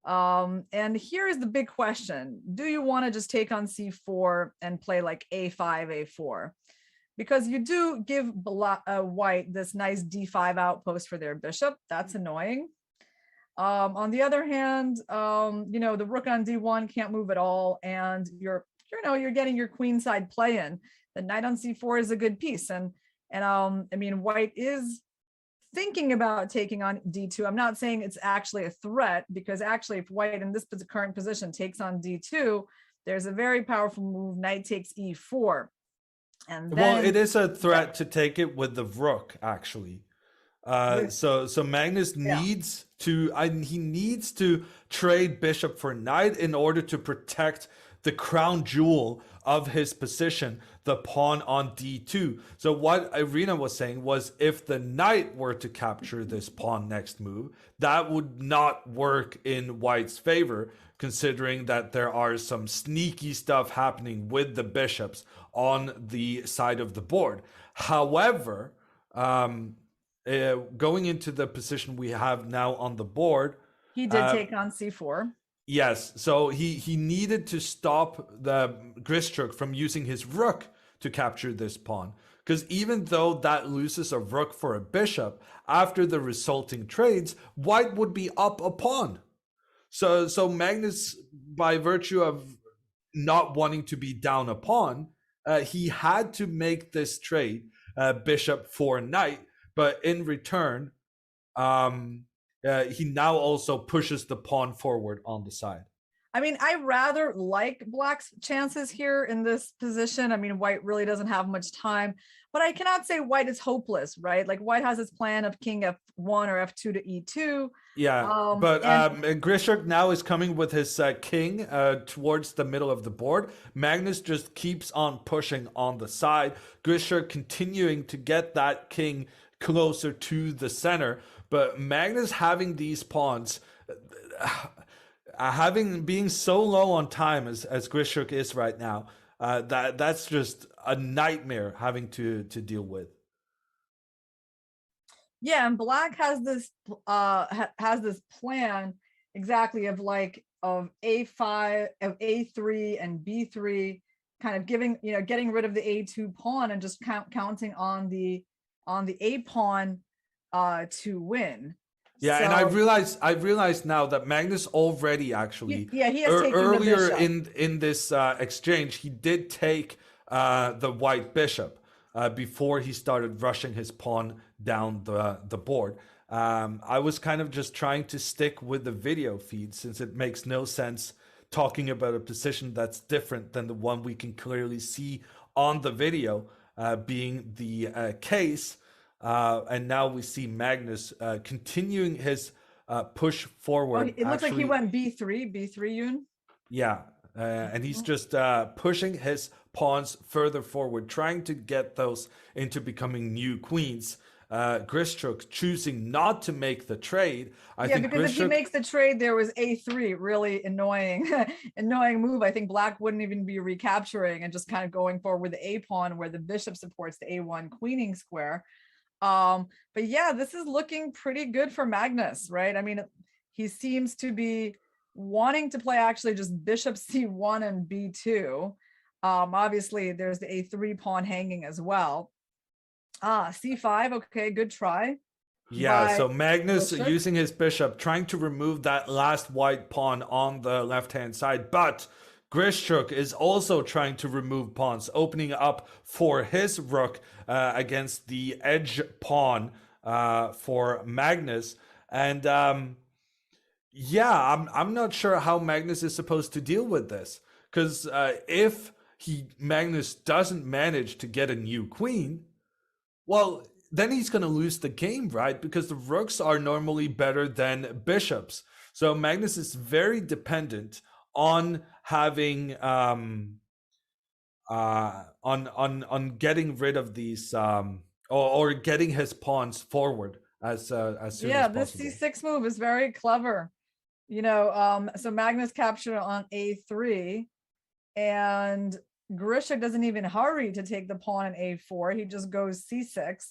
And here is the big question. Do you want to just take on c4 and play like a5, a4? Because you do give white this nice d5 outpost for their bishop. That's annoying. On the other hand, you know, the rook on d1 can't move at all, and you're getting your queenside play in. The knight on c4 is a good piece, and I mean, white is thinking about taking on d2. I'm not saying it's actually a threat, because actually, if white in this current position takes on d2, there's a very powerful move, knight takes e4, and then, well, it is a threat to take it with the rook, actually. So Magnus needs to he needs to trade bishop for knight in order to protect the crown jewel of his position, the pawn on d2. So what Irina was saying was, if the knight were to capture this pawn next move, that would not work in white's favor, considering that there are some sneaky stuff happening with the bishops on the side of the board. However, going into the position we have now on the board, he did take on c4. Yes, so he needed to stop the Grischuk from using his rook to capture this pawn, because even though that loses a rook for a bishop, after the resulting trades, white would be up a pawn. So Magnus, by virtue of not wanting to be down a pawn, he had to make this trade, bishop for knight, but in return, he now also pushes the pawn forward on the side. I mean, I rather like black's chances here in this position. I mean, white really doesn't have much time, but I cannot say white is hopeless, right? Like, white has his plan of king f1 or f2 to e2. Yeah, but Grischuk now is coming with his king towards the middle of the board. Magnus just keeps on pushing on the side. Grischuk continuing to get that king closer to the center. But Magnus having these pawns, being so low on time as Grischuk is right now, that's just a nightmare having to deal with. Yeah, and black has this plan exactly of a5, of a3 and b3, kind of getting rid of the a2 pawn and just counting on the a pawn to win. Yeah, so, and I realized now that Magnus already actually he has taken earlier the bishop. in this exchange, he did take the white bishop before he started rushing his pawn down the board. I was kind of just trying to stick with the video feed, since it makes no sense talking about a position that's different than the one we can clearly see on the video being the case. And now we see Magnus continuing his push forward. It looks like he went b3, Yoon. Yeah, and he's just pushing his pawns further forward, trying to get those into becoming new queens. Grischuk choosing not to make the trade. I think because if he makes the trade, there was a3, really annoying move. I think black wouldn't even be recapturing and just kind of going forward with the a pawn, where the bishop supports the a1 queening square. But yeah, this is looking pretty good for Magnus, right? I mean, he seems to be wanting to play actually just bishop c1 and b2. Obviously there's the a3 pawn hanging as well. C5, okay, good try. Yeah, so Magnus using his bishop, trying to remove that last white pawn on the left-hand side, but Grischuk is also trying to remove pawns, opening up for his rook against the edge pawn for Magnus. And yeah, I'm not sure how Magnus is supposed to deal with this, because if Magnus doesn't manage to get a new queen, well, then he's going to lose the game, right? Because the rooks are normally better than bishops. So Magnus is very dependent on having on getting rid of these or getting his pawns forward as soon as possible. This c6 move is very clever. So Magnus captured on a3, and Grischuk doesn't even hurry to take the pawn on a4. He just goes c6.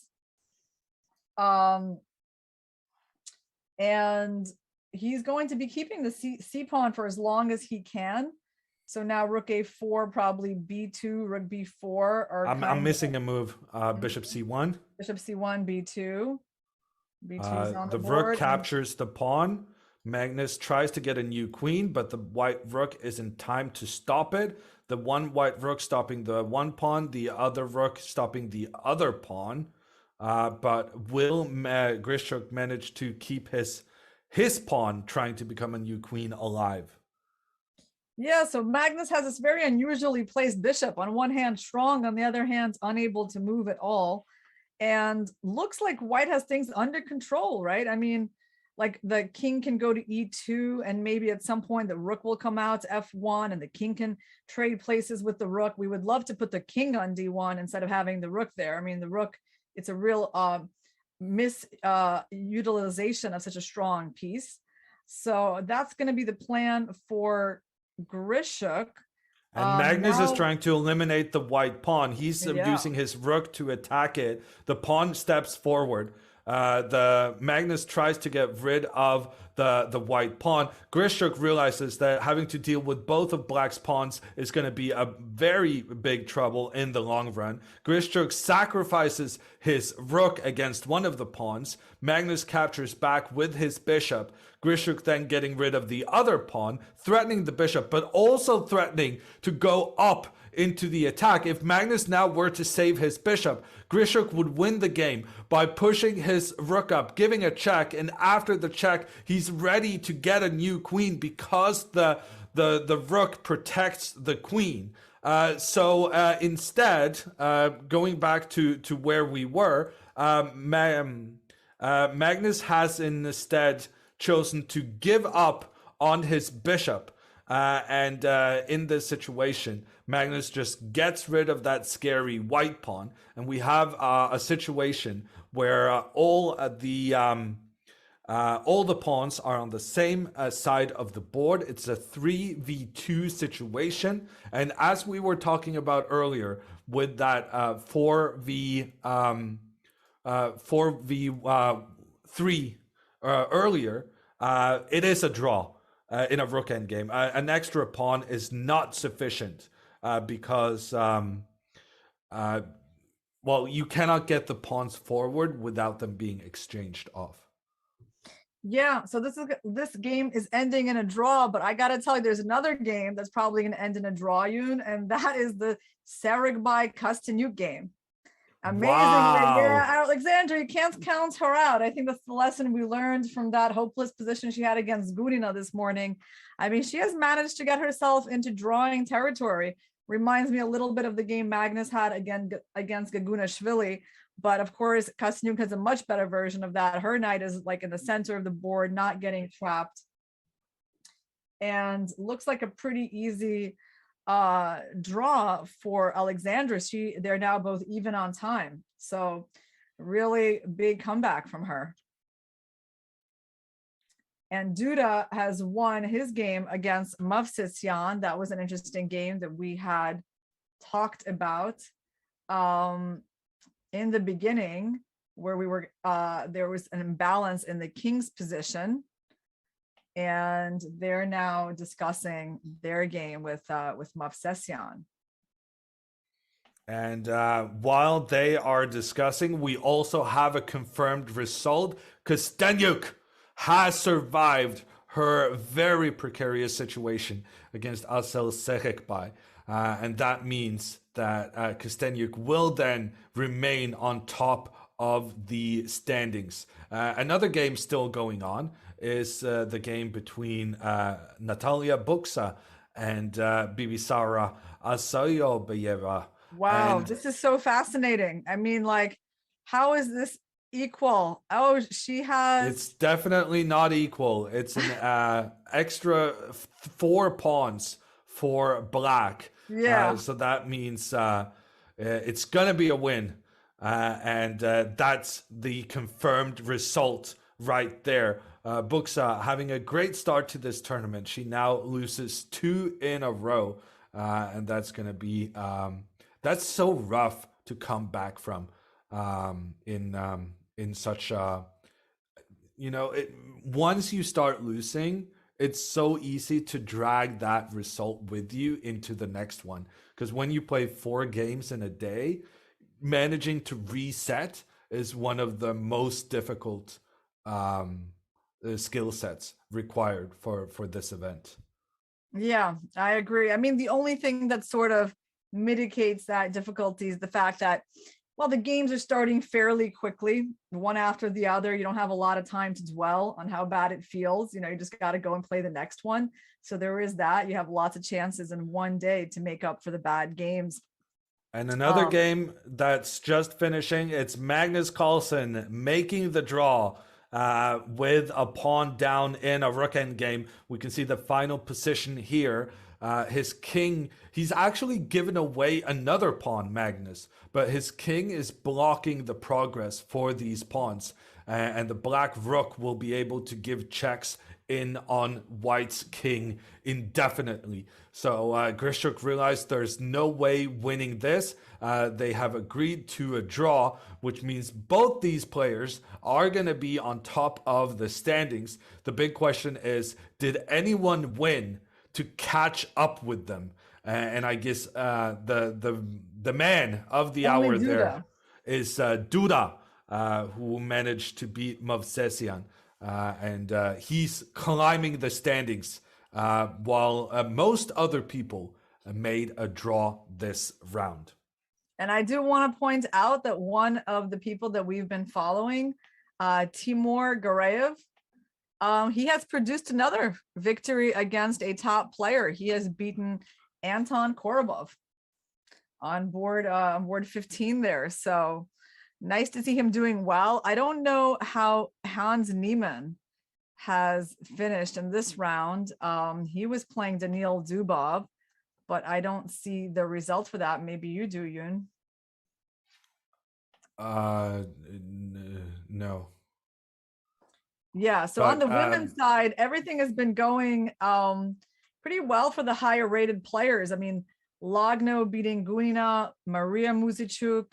And he's going to be keeping the C pawn for as long as he can. So now rook a4, probably b2, rook b4 are I'm missing a move. Bishop c1. Bishop c1, b2. B2 is on the The board. rook captures the pawn. Magnus tries to get a new queen, but the white rook is in time to stop it. The one white rook stopping the one pawn, the other rook stopping the other pawn. But will Grischuk manage to keep his pawn trying to become a new queen alive? Yeah, so Magnus has this very unusually placed bishop. On one hand, strong, on the other hand, unable to move at all. And looks like white has things under control, right? I mean, like the king can go to e2, and maybe at some point the rook will come out to f1, and the king can trade places with the rook. We would love to put the king on d1 instead of having the rook there. I mean, the rook, it's a real misutilization of such a strong piece. So that's going to be the plan for Grischuk. And Magnus is now- trying to eliminate the white pawn. He's Yeah. using his rook to attack it. The pawn steps forward. The Magnus tries to get rid of the white pawn. Grischuk realizes that having to deal with both of black's pawns is going to be a very big trouble in the long run. Grischuk sacrifices his rook against one of the pawns. Magnus captures back with his bishop. Grischuk then getting rid of the other pawn, threatening the bishop, but also threatening to go up into the attack. If Magnus now were to save his bishop, Grischuk would win the game by pushing his rook up, giving a check, and after the check, he's ready to get a new queen because the rook protects the queen. So instead, going back to where we were, Magnus has instead chosen to give up on his bishop. And in this situation, Magnus just gets rid of that scary white pawn, and we have a situation where all the pawns are on the same side of the board. It's a 3v2 situation, and as we were talking about earlier, with that 4v3 earlier, it is a draw. In a rook endgame, an extra pawn is not sufficient because, well, you cannot get the pawns forward without them being exchanged off. Yeah, so this game is ending in a draw, but I gotta tell you, there's another game that's probably gonna end in a draw, Yoon, and that is the Sarigbai Kosteniuk game. Amazing. Wow. Yeah, Alexandra, you can't count her out. I think that's the lesson we learned from that hopeless position she had against Gunina this morning. I mean, she has managed to get herself into drawing territory. Reminds me a little bit of the game Magnus had against Gagunashvili. But of course, Kosteniuk has a much better version of that. Her knight is like in the center of the board, not getting trapped. And looks like a pretty easy draw for Alexandra. They're now both even on time, so really big comeback from her. And Duda has won his game against Movsisyan. That was an interesting game that we had talked about in the beginning, where we were there was an imbalance in the king's position. And they're now discussing their game with Movsisyan. And while they are discussing, we also have a confirmed result. Kosteniuk has survived her very precarious situation against Asel Sekekbai. And that means that Kosteniuk will then remain on top of the standings. Another game still going on is the game between Natalia Buksa and Bibisara Asayobayeva. Wow, And this is so fascinating. I mean, like, how is this equal? Oh, she has... It's definitely not equal. It's an extra 4 pawns for black. Yeah. So that means it's going to be a win. And that's the confirmed result right there. Buksa having a great start to this tournament. She now loses 2 in a row. And that's going to be, that's so rough to come back from in such a, once you start losing, it's so easy to drag that result with you into the next one. Because when you play 4 games in a day, managing to reset is one of the most difficult skill sets required for this event. Yeah, I agree. I mean, the only thing that sort of mitigates that difficulty is the fact that, well, the games are starting fairly quickly, one after the other. You don't have a lot of time to dwell on how bad it feels. You just got to go and play the next one. So there is that. You have lots of chances in one day to make up for the bad games. And another game that's just finishing, it's Magnus Carlsen making the draw with a pawn down in a rook endgame. We can see the final position here. His king, he's actually given away another pawn, Magnus, but his king is blocking the progress for these pawns. And the black rook will be able to give checks in on white's king indefinitely. So Grishuk realized there's no way winning this. They have agreed to a draw, which means both these players are going to be on top of the standings. The big question is, did anyone win to catch up with them? And I guess the man of the hour there is Duda, who managed to beat Movsesian. And he's climbing the standings while most other people made a draw this round. And I do want to point out that one of the people that we've been following, Timur Gareev, he has produced another victory against a top player. He has beaten Anton Korobov on board 15 there. So nice to see him doing well. I don't know how Hans Niemann has finished in this round. He was playing Daniil Dubov, but I don't see the result for that. Maybe you do, Yoon. No. Yeah, so on the women's side, everything has been going pretty well for the higher rated players. I mean, Lagno beating Gunina, Maria Muzichuk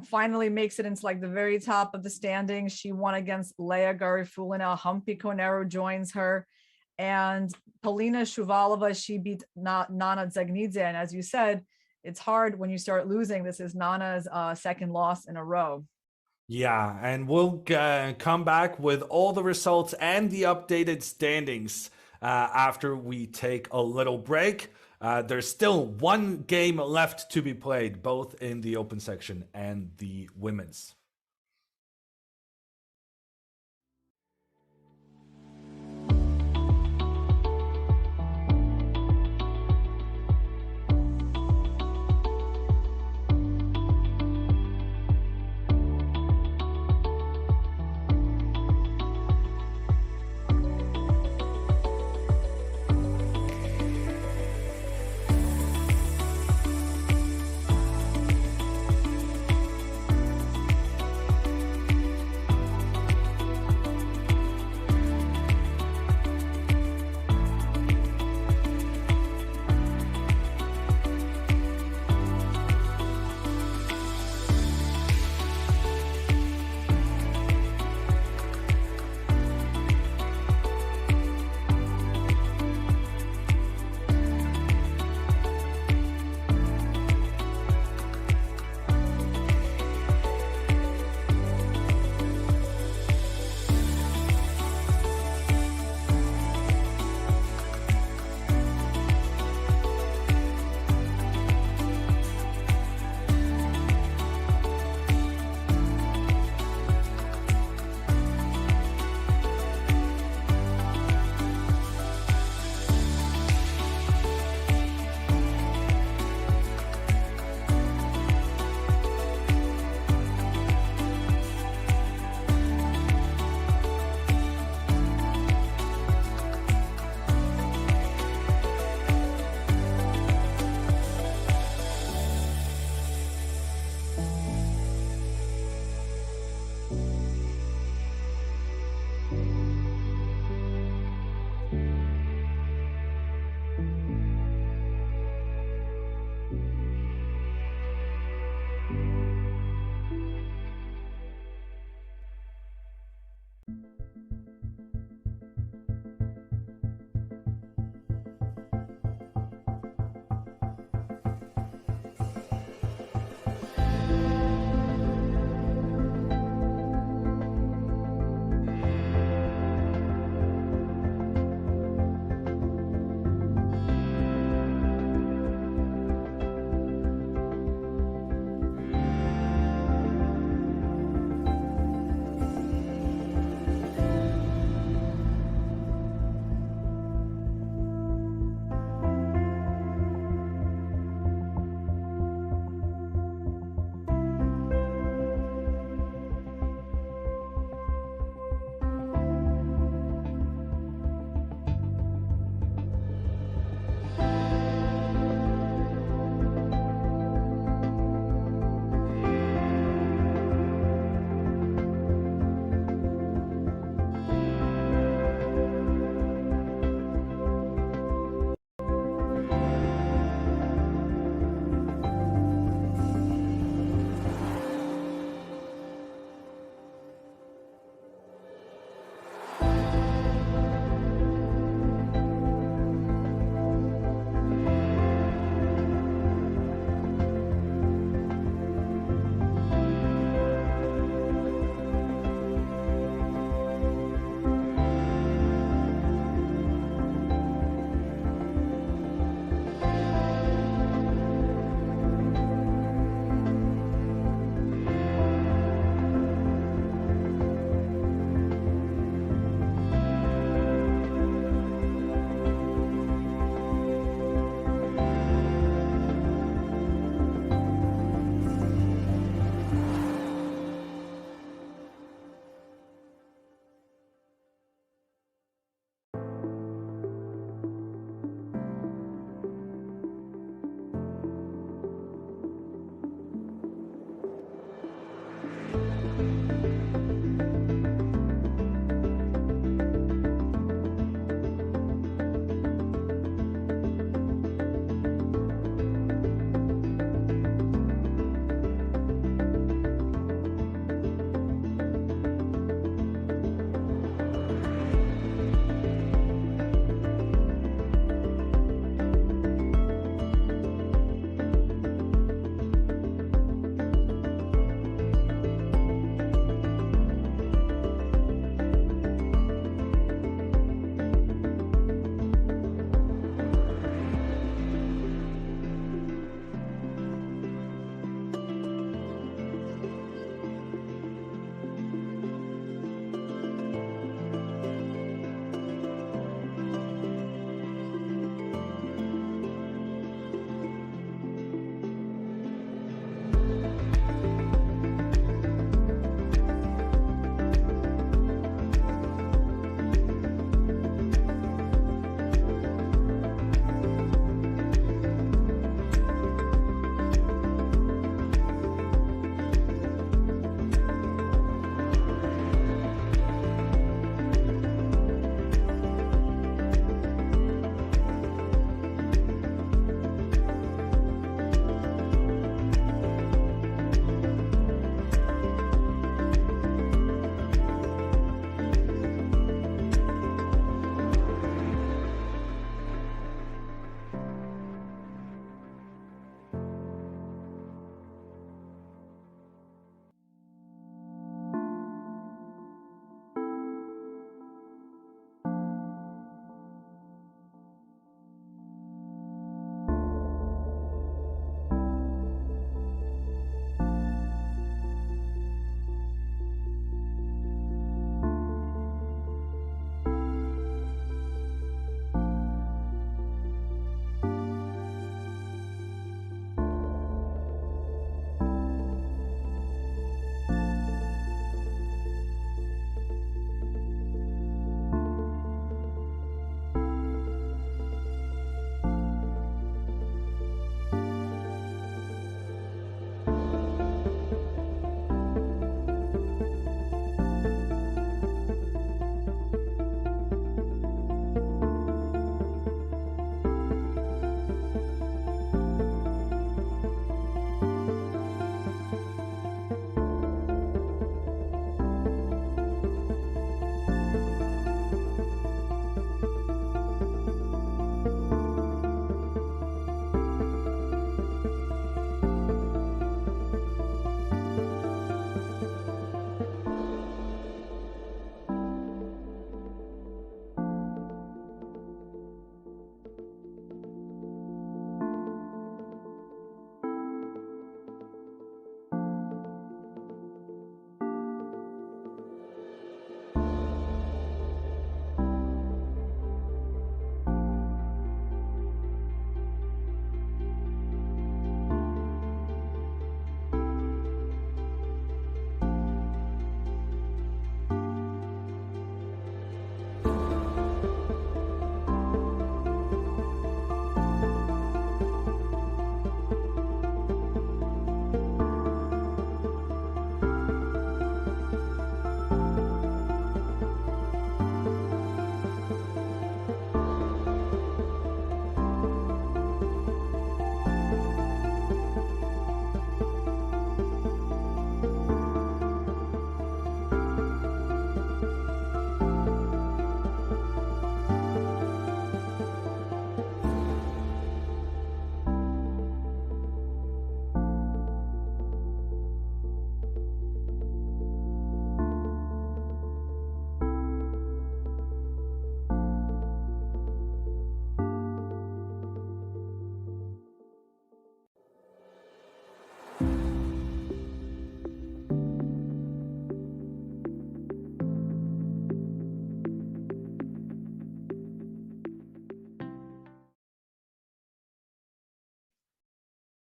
finally makes it into like the very top of the standings. She won against Leah Garifulina. Humpy Konero joins her. And Polina Shuvalova, she beat Nana Zagnidze. And as you said, it's hard when you start losing. This is Nana's second loss in a row. Yeah, and we'll come back with all the results and the updated standings after we take a little break. There's still one game left to be played, both in the open section and the women's.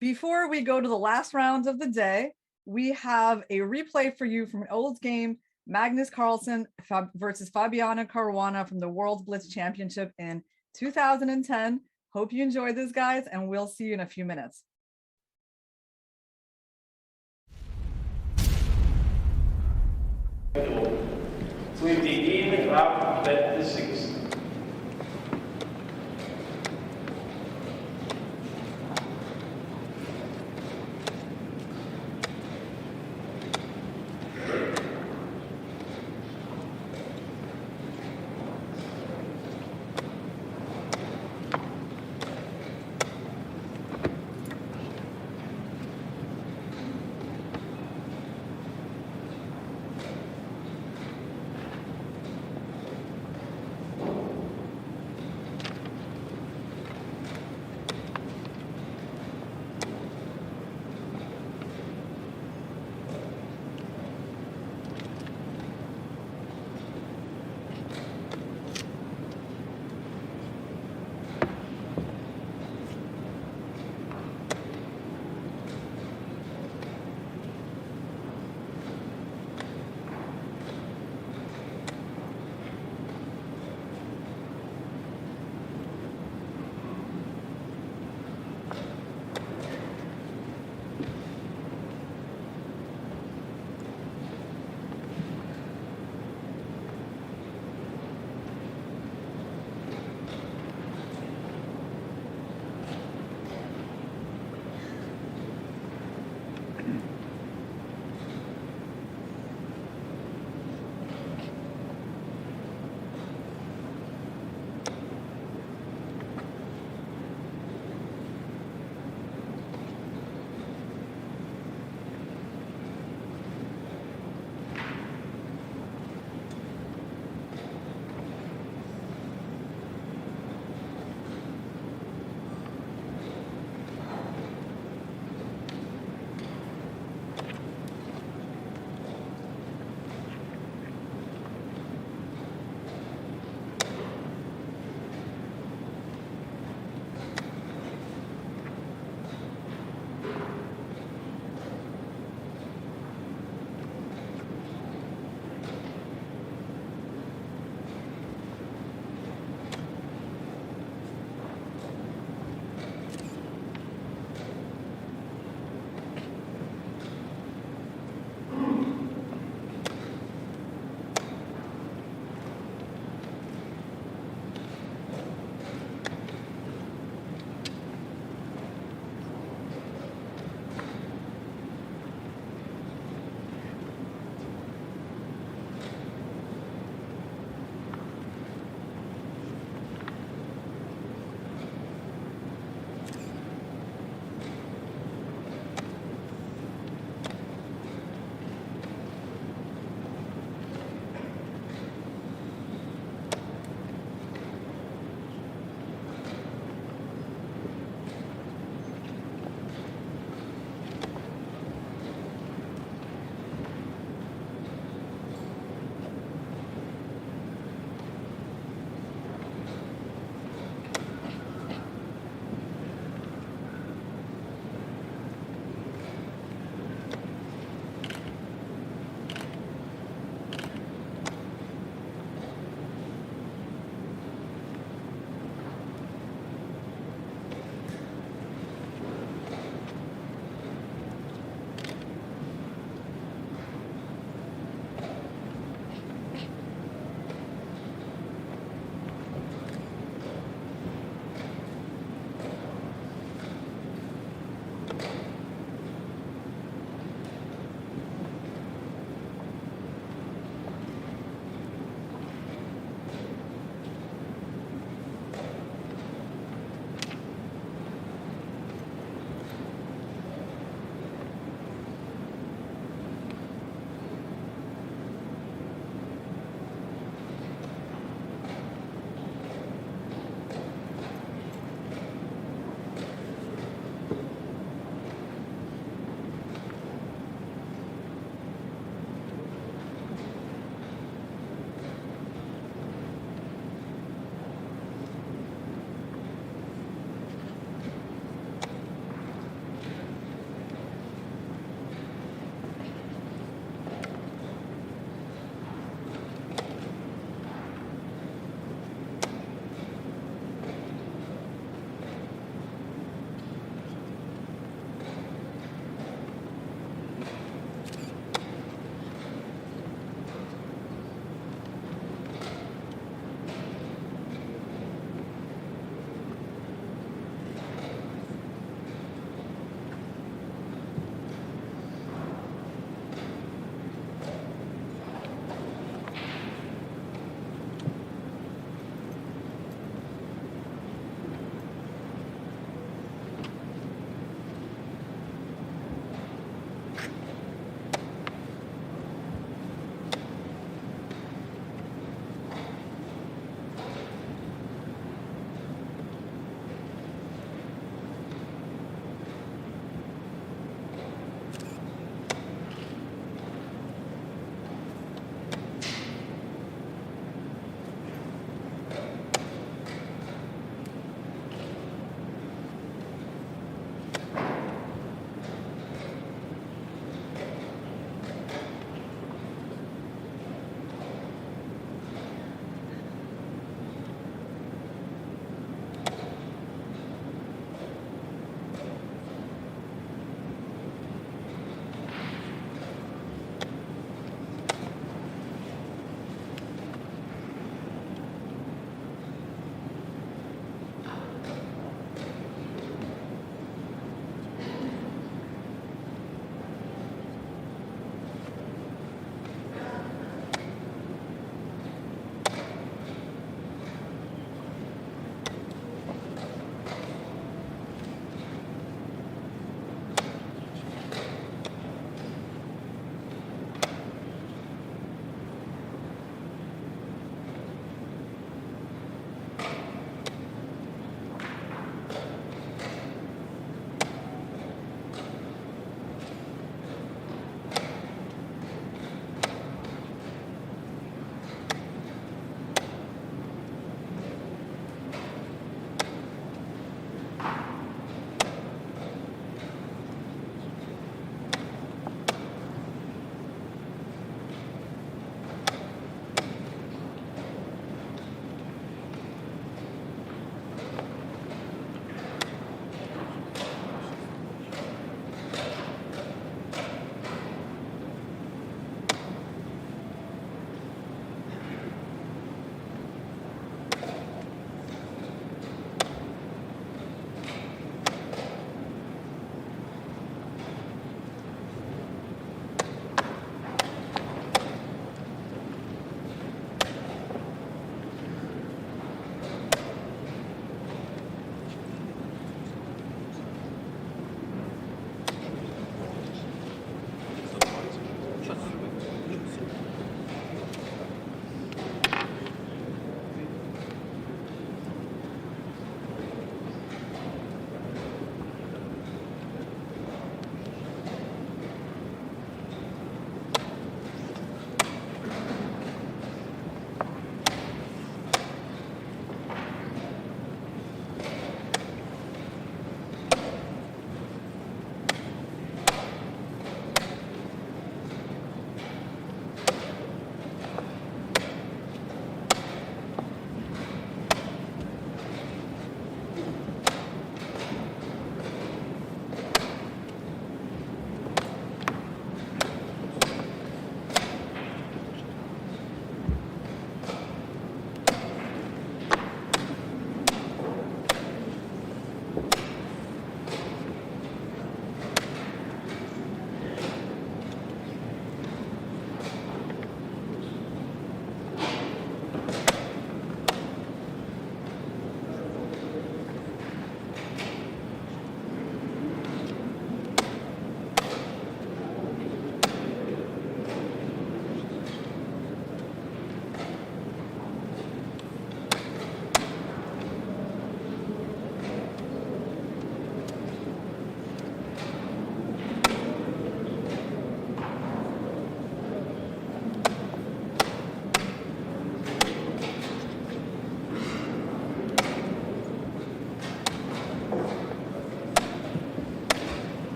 Before we go to the last round of the day, we have a replay for you from an old game, Magnus Carlsen versus Fabiano Caruana from the World Blitz Championship in 2010. Hope you enjoy this, guys, and we'll see you in a few minutes. So we begin round 26.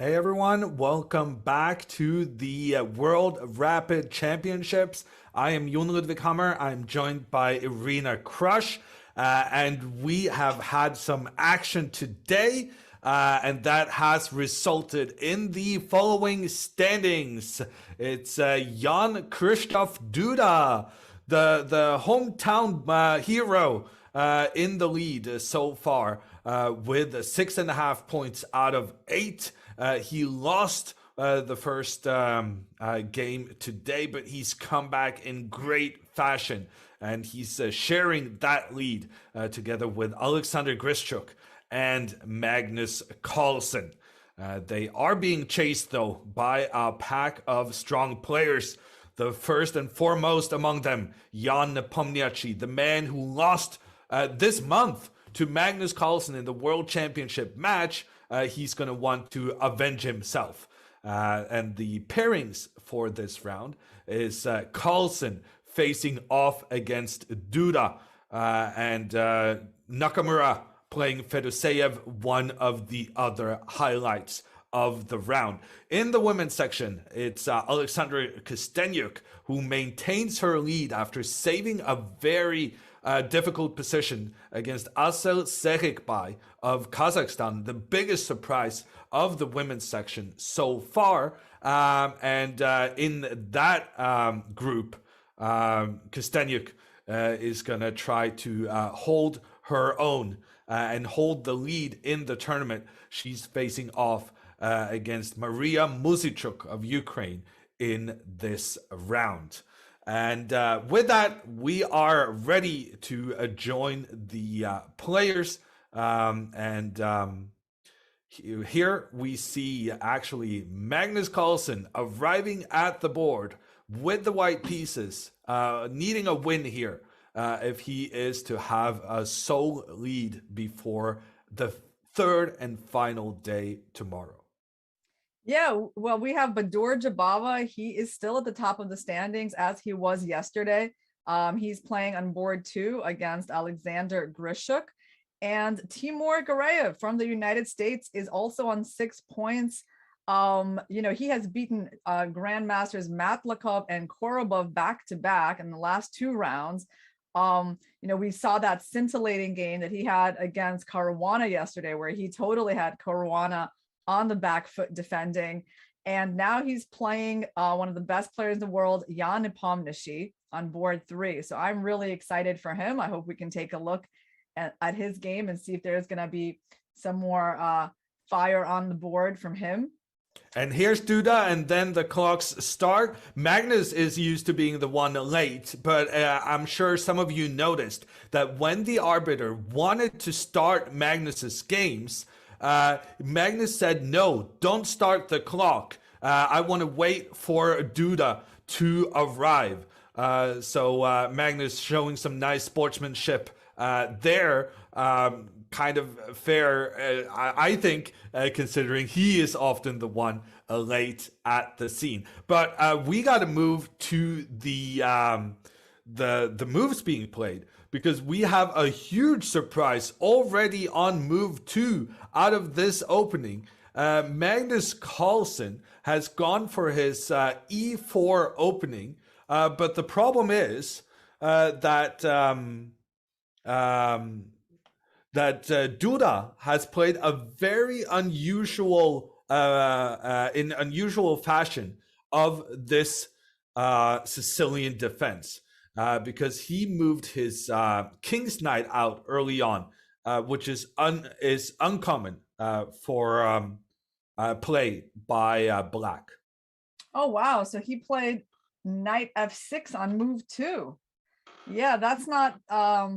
Hey everyone, welcome back to the World Rapid Championships. I am Jon Ludvig Hammer. I'm joined by Irina Krush, and we have had some action today, and that has resulted in the following standings. It's Jan Krzysztof Duda, the hometown hero, in the lead so far, with 6.5 points out of 8. He lost the first game today, but he's come back in great fashion, and he's sharing that lead together with Alexander Grischuk and Magnus Carlsen. They are being chased, though, by a pack of strong players. The first and foremost among them, Jan Nepomniachtchi, the man who lost this month to Magnus Carlsen in the World Championship match. He's going to want to avenge himself. And the pairings for this round is Carlsen facing off against Duda, and Nakamura playing Fedoseev, one of the other highlights of the round. In the women's section, it's Alexandra Kosteniuk, who maintains her lead after saving a very difficult position against Asel Serikbay of Kazakhstan, the biggest surprise of the women's section so far. And in that group, Kosteniuk is going to try to hold her own and hold the lead in the tournament. She's facing off against Maria Muzichuk of Ukraine in this round. And with that, we are ready to join the players. Here we see actually Magnus Carlsen arriving at the board with the white pieces, needing a win here if he is to have a sole lead before the third and final day tomorrow. Yeah, well, we have Badur Jabava. He is still at the top of the standings as he was yesterday. He's playing on board 2 against Alexander Grischuk. And Timur Gareev from the United States is also on 6 points. He has beaten grandmasters Matlakov and Korobov back-to-back in the last 2 rounds. We saw that scintillating game that he had against Caruana yesterday, where he totally had Caruana on the back foot defending. And now he's playing one of the best players in the world, Jan Nepomniachtchi, on board 3. So I'm really excited for him. I hope we can take a look at his game and see if there's going to be some more fire on the board from him. And here's Duda, and then the clocks start. Magnus is used to being the one late, but I'm sure some of you noticed that when the arbiter wanted to start Magnus's games, Magnus said, no, don't start the clock. I want to wait for Duda to arrive. So Magnus showing some nice sportsmanship there. Kind of fair, I think, considering he is often the one late at the scene. But we got to move to the moves being played, because we have a huge surprise already on move 2 out of this opening. Magnus Carlsen has gone for his e4 opening, but the problem is that Duda has played a very unusual, in unusual fashion of this Sicilian defense, because he moved his King's Knight out early on, which is uncommon for play by Black. Oh, wow. So he played Knight F6 on move 2. Yeah, that's not a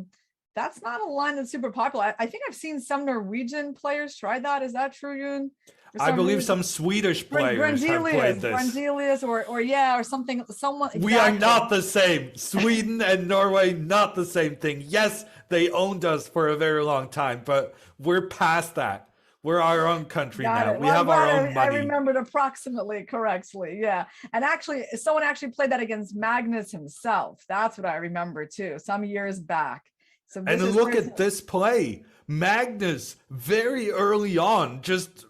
line that's super popular. I think I've seen some Norwegian players try that. Is that true, Yoon? I believe some Swedish players have played this. Brandelius or something. Someone. Exactly. We are not the same. Sweden and Norway, not the same thing. Yes, they owned us for a very long time, but we're past that. We're our own country now. We have our own money. I remembered approximately correctly. Yeah. And actually, someone actually played that against Magnus himself. That's what I remember too, some years back. So and look at this play. Magnus, very early on, just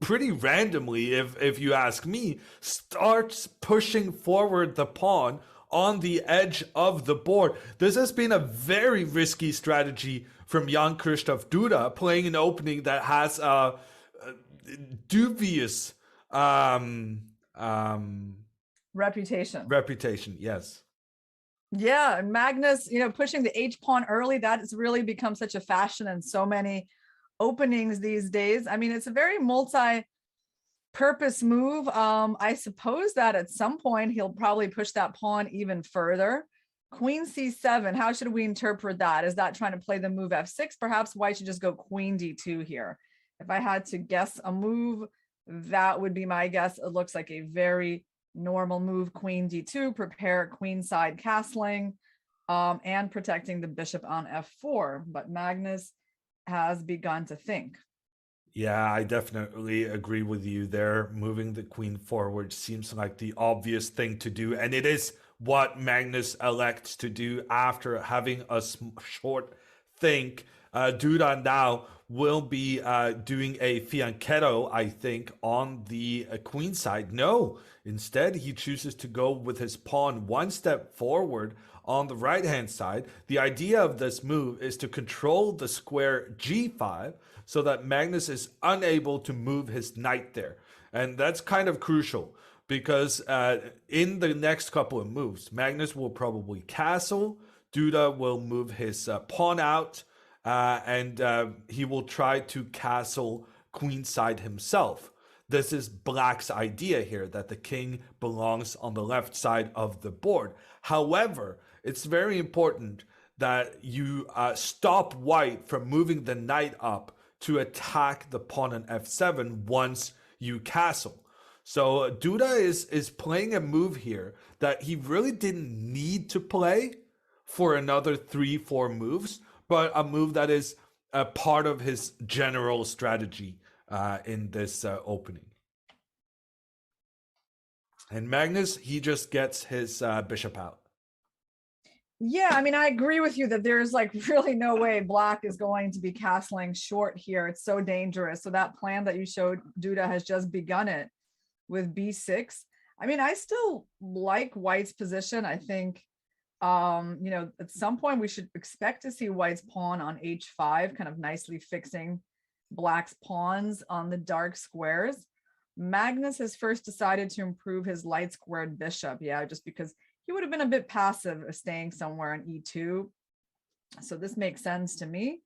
pretty randomly, if you ask me, starts pushing forward the pawn on the edge of the board. This has been a very risky strategy from Jan Krzysztof Duda, playing an opening that has a dubious reputation. Yes. Yeah, and Magnus, pushing the H pawn early, that has really become such a fashion in so many openings these days. I mean, it's a very multi-purpose move. I suppose that at some point he'll probably push that pawn even further. Queen c7, how should we interpret that? Is that trying to play the move f6? Perhaps white should just go queen d2 here. If I had to guess a move, that would be my guess. It looks like a very normal move, queen d2, prepare queenside castling, and protecting the bishop on f4. But Magnus has begun to think. Yeah, I definitely agree with you there. Moving the queen forward seems like the obvious thing to do, and it is what Magnus elects to do after having a short think. Duda now will be doing a fianchetto, I think, on the queen side. No, instead he chooses to go with his pawn one step forward on the right hand side. The idea of this move is to control the square g5 so that Magnus is unable to move his knight there. And that's kind of crucial because in the next couple of moves, Magnus will probably castle, Duda will move his pawn out, and he will try to castle queenside himself. This is Black's idea here, that the king belongs on the left side of the board. However, it's very important that you stop white from moving the knight up to attack the pawn on f7 once you castle. So Duda is playing a move here that he really didn't need to play for another 3-4 moves, but a move that is a part of his general strategy in this opening. And Magnus, he just gets his bishop out. Yeah, I mean, I agree with you that there's like really no way Black is going to be castling short here. It's so dangerous. So that plan that you showed, Duda has just begun it with b6. I mean, I still like White's position. I think, at some point we should expect to see White's pawn on h5, kind of nicely fixing Black's pawns on the dark squares. Magnus has first decided to improve his light squared bishop. Yeah, just because he would have been a bit passive staying somewhere on e2. So this makes sense to me.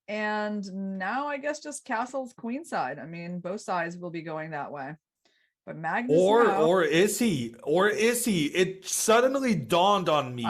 And now I guess just castles queenside. I mean, both sides will be going that way. But Magnus or is he? It suddenly dawned on me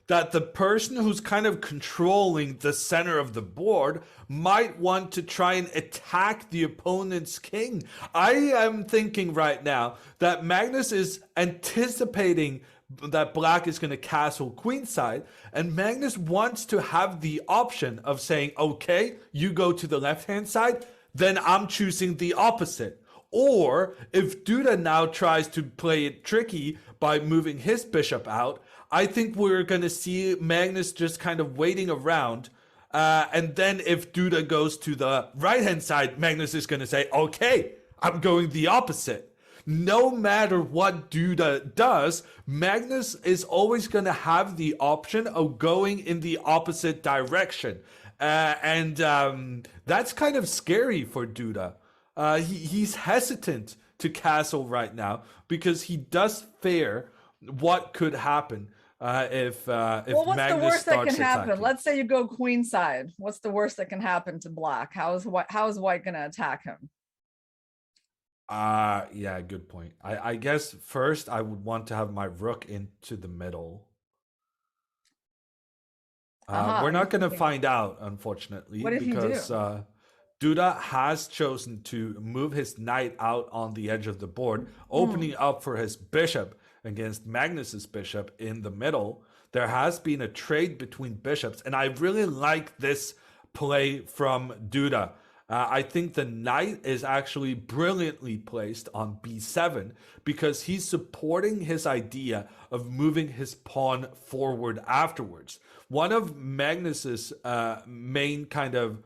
that the person who's kind of controlling the center of the board might want to try and attack the opponent's king. I am thinking right now that Magnus is anticipating that Black is going to castle queenside, and Magnus wants to have the option of saying, okay, you go to the left-hand side, then I'm choosing the opposite. Or if Duda now tries to play it tricky by moving his bishop out, I think we're going to see Magnus just kind of waiting around. And then if Duda goes to the right-hand side, Magnus is going to say, okay, I'm going the opposite. No matter what Duda does, Magnus is always going to have the option of going in the opposite direction. And that's kind of scary for Duda. He's hesitant to castle right now because he does fear what could happen if what's Magnus the worst that can happen? attacking. Let's say you go queenside. What's the worst that can happen to Black? How is White going to attack him? Yeah, good point. I guess first I would want to have my rook into the middle. We're not going to find out, unfortunately, What if because Duda has chosen to move his knight out on the edge of the board, opening up for his bishop against Magnus's bishop in the middle. There has been a trade between bishops, and I really like this play from Duda. I think the knight is actually brilliantly placed on b7 because he's supporting his idea of moving his pawn forward afterwards. One of Magnus's main kind of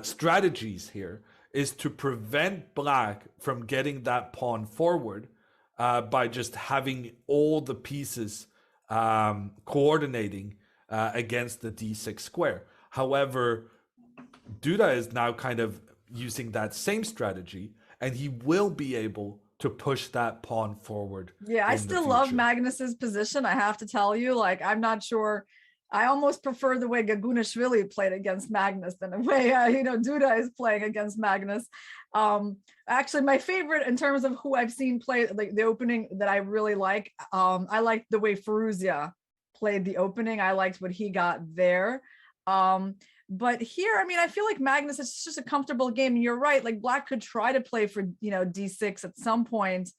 strategies here is to prevent black from getting that pawn forward by just having all the pieces coordinating against the d6 square. However, Duda is now kind of using that same strategy, and he will be able to push that pawn forward. Yeah, I still love Magnus's position. I have to tell you, like, I'm not sure. I almost prefer the way Gagunashvili played against Magnus than the way, Duda is playing against Magnus. Actually, my favorite in terms of who I've seen play like the opening that I really like, I liked the way Firouzja played the opening. I liked what he got there. But here, I mean, I feel like Magnus, it's just a comfortable game. And you're right, like black could try to play for, d6 at some point.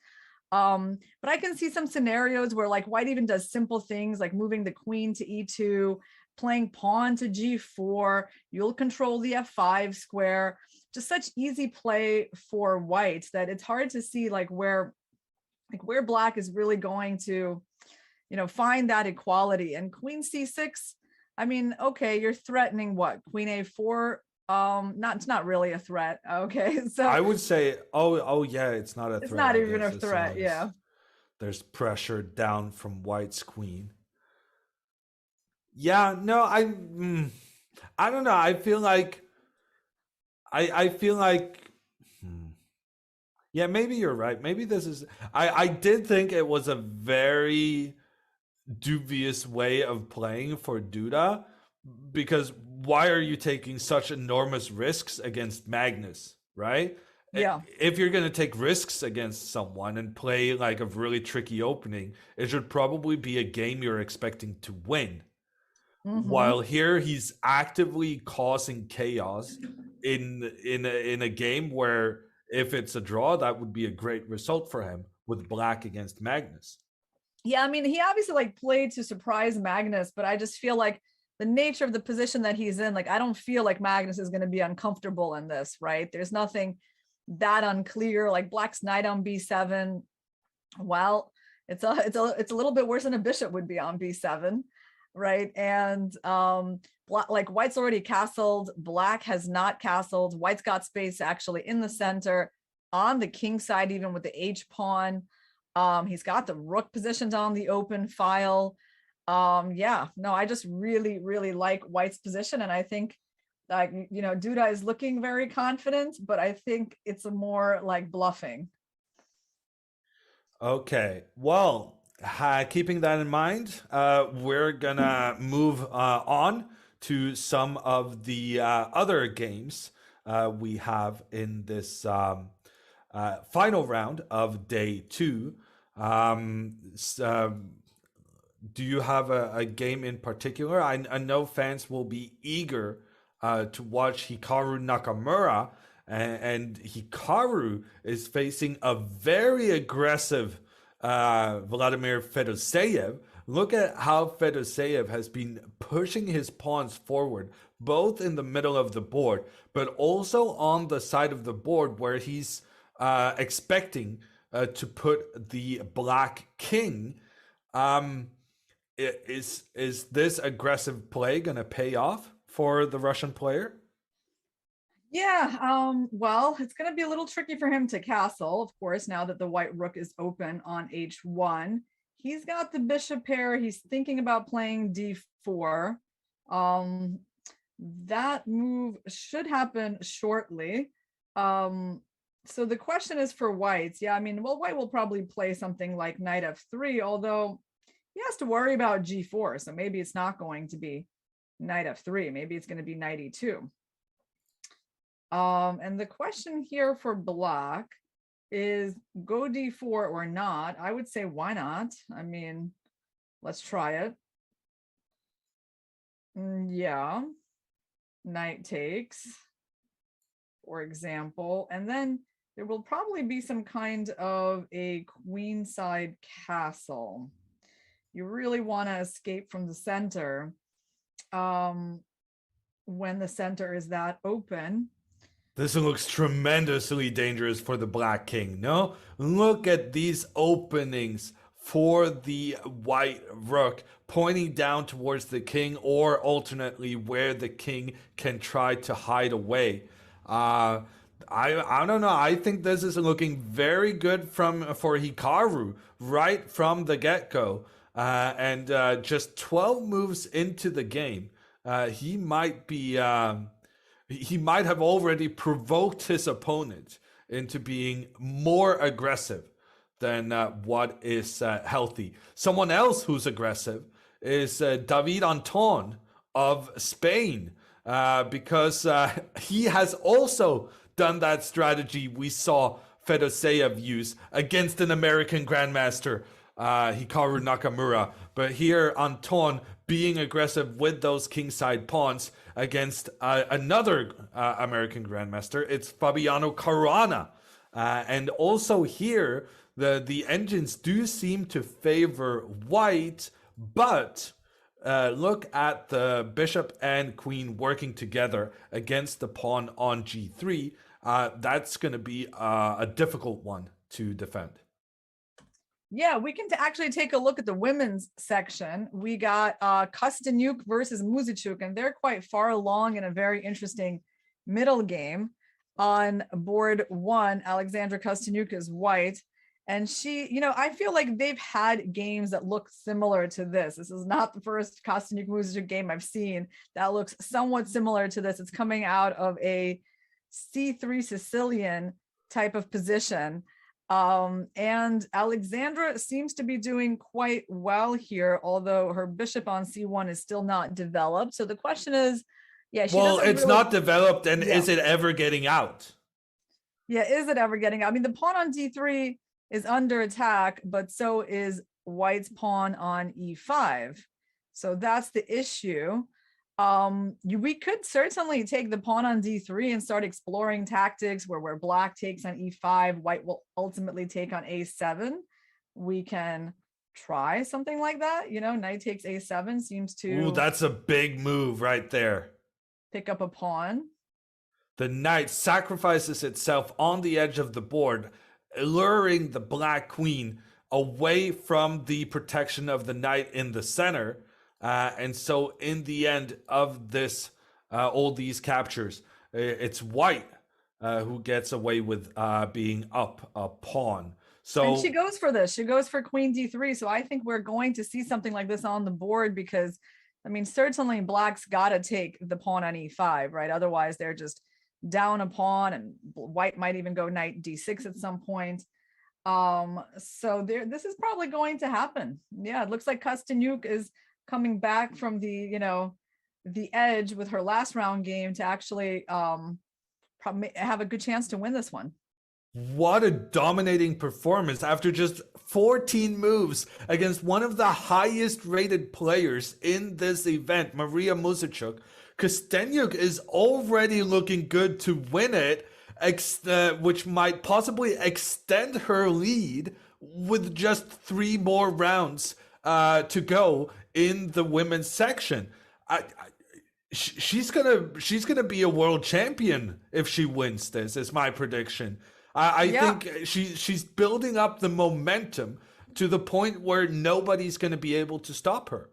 But I can see some scenarios where like white even does simple things like moving the queen to e2, playing pawn to g4. You'll control the f5 square. Just such easy play for white that it's hard to see like where black is really going to, find that equality. And queen c6, I mean, okay, you're threatening what? Queen a4. It's not really a threat. Okay, so I would say, oh yeah, it's not a threat. It's not even a threat. Yeah. There's pressure down from white's queen. Yeah, no, I don't know. I feel like, yeah, maybe you're right. Maybe this is. I did think it was a very dubious way of playing for Duda, because why are you taking such enormous risks against Magnus, right? Yeah. If you're going to take risks against someone and play like a really tricky opening, it should probably be a game you're expecting to win. Mm-hmm. While here he's actively causing chaos in a game where if it's a draw, that would be a great result for him with black against Magnus. Yeah, I mean, he obviously like played to surprise Magnus, but I just feel like the nature of the position that he's in, like, I don't feel like Magnus is going to be uncomfortable in this, right? There's nothing that unclear. Like black's knight on b7. Well, it's a little bit worse than a bishop would be on b7, right? And like white's already castled, black has not castled. White's got space actually in the center on the king side, even with the h pawn. He's got the rook positioned on the open file. Yeah, no, I just really, really like white's position. And I think like, Duda is looking very confident, but I think it's a more like bluffing. Okay, well, keeping that in mind, we're gonna move on to some of the other games we have in this final round of day 2. Do you have a game in particular? I know fans will be eager to watch Hikaru Nakamura, and Hikaru is facing a very aggressive Vladimir Fedoseev. Look at how Fedoseev has been pushing his pawns forward, both in the middle of the board, but also on the side of the board where he's expecting to put the black king. Is this aggressive play going to pay off for the Russian player? Yeah, well, it's going to be a little tricky for him to castle, of course, now that the white rook is open on h1. He's got the bishop pair. He's thinking about playing d4. That move should happen shortly. So the question is for whites. Yeah, I mean, well, white will probably play something like knight f3, although he has to worry about g4. So maybe it's not going to be knight f3. Maybe it's going to be knight e2. And the question here for black is go d4 or not. I would say, why not? I mean, let's try it. Yeah, knight takes, for example, and then there will probably be some kind of a queenside castle. You really want to escape from the center when the center is that open. This looks tremendously dangerous for the black king, no? Look at these openings for the white rook pointing down towards the king, or alternately where the king can try to hide away. I don't know. I think this is looking very good for Hikaru right from the get-go. And just 12 moves into the game, he might have already provoked his opponent into being more aggressive than what is healthy. Someone else who's aggressive is David Anton of Spain, because he has also done that strategy we saw Fedoseev use against an American grandmaster, Hikaru Nakamura. But here, Anton being aggressive with those kingside pawns against another American grandmaster. It's Fabiano Caruana. And also here, the engines do seem to favor white, but look at the bishop and queen working together against the pawn on g3. That's going to be a difficult one to defend. Yeah, we can actually take a look at the women's section. We got Kosteniuk versus Muzichuk, and they're quite far along in a very interesting middle game. On board one, Alexandra Kosteniuk is white, and she, I feel like they've had games that look similar to this. This is not the first Kosteniuk Muzichuk game I've seen that looks somewhat similar to this. It's coming out of a C3 Sicilian type of position. And Alexandra seems to be doing quite well here, although her bishop on c1 is still not developed. So the question is, well, it's really not developed, and is it ever getting out? Yeah, is it ever getting out? I mean, the pawn on d3 is under attack, but so is white's pawn on e5. So that's the issue. We could certainly take the pawn on d3 and start exploring tactics where black takes on e5, white will ultimately take on a7. We can try something like that. Knight takes a7 seems to... Ooh, that's a big move right there. Pick up a pawn. The knight sacrifices itself on the edge of the board, luring the black queen away from the protection of the knight in the center. And so in the end of this, all these captures, it's white who gets away with being up a pawn. So and she goes for this. She goes for queen d3. So I think we're going to see something like this on the board because, I mean, certainly black's got to take the pawn on e5, right? Otherwise, they're just down a pawn, and white might even go knight d6 at some point. So this is probably going to happen. Yeah, it looks like Kosteniuk is coming back from the edge with her last round game to actually probably have a good chance to win this one. What a dominating performance after just 14 moves against one of the highest rated players in this event, Maria Muzichuk. Kosteniuk is already looking good to win it, which might possibly extend her lead with just 3 more rounds to go in the women's section. She's gonna be a world champion if she wins this, is my prediction. I think she's building up the momentum to the point where nobody's going to be able to stop her.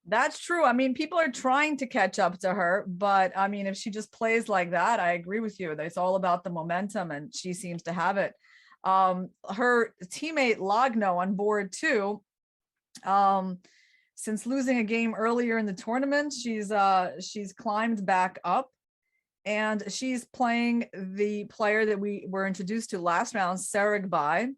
That's true. I mean, people are trying to catch up to her, but I mean, if she just plays like that, I agree with you. It's all about the momentum, and she seems to have it. Her teammate Lagno on board too. Since losing a game earlier in the tournament, she's climbed back up. And she's playing the player that we were introduced to last round, Saragbai,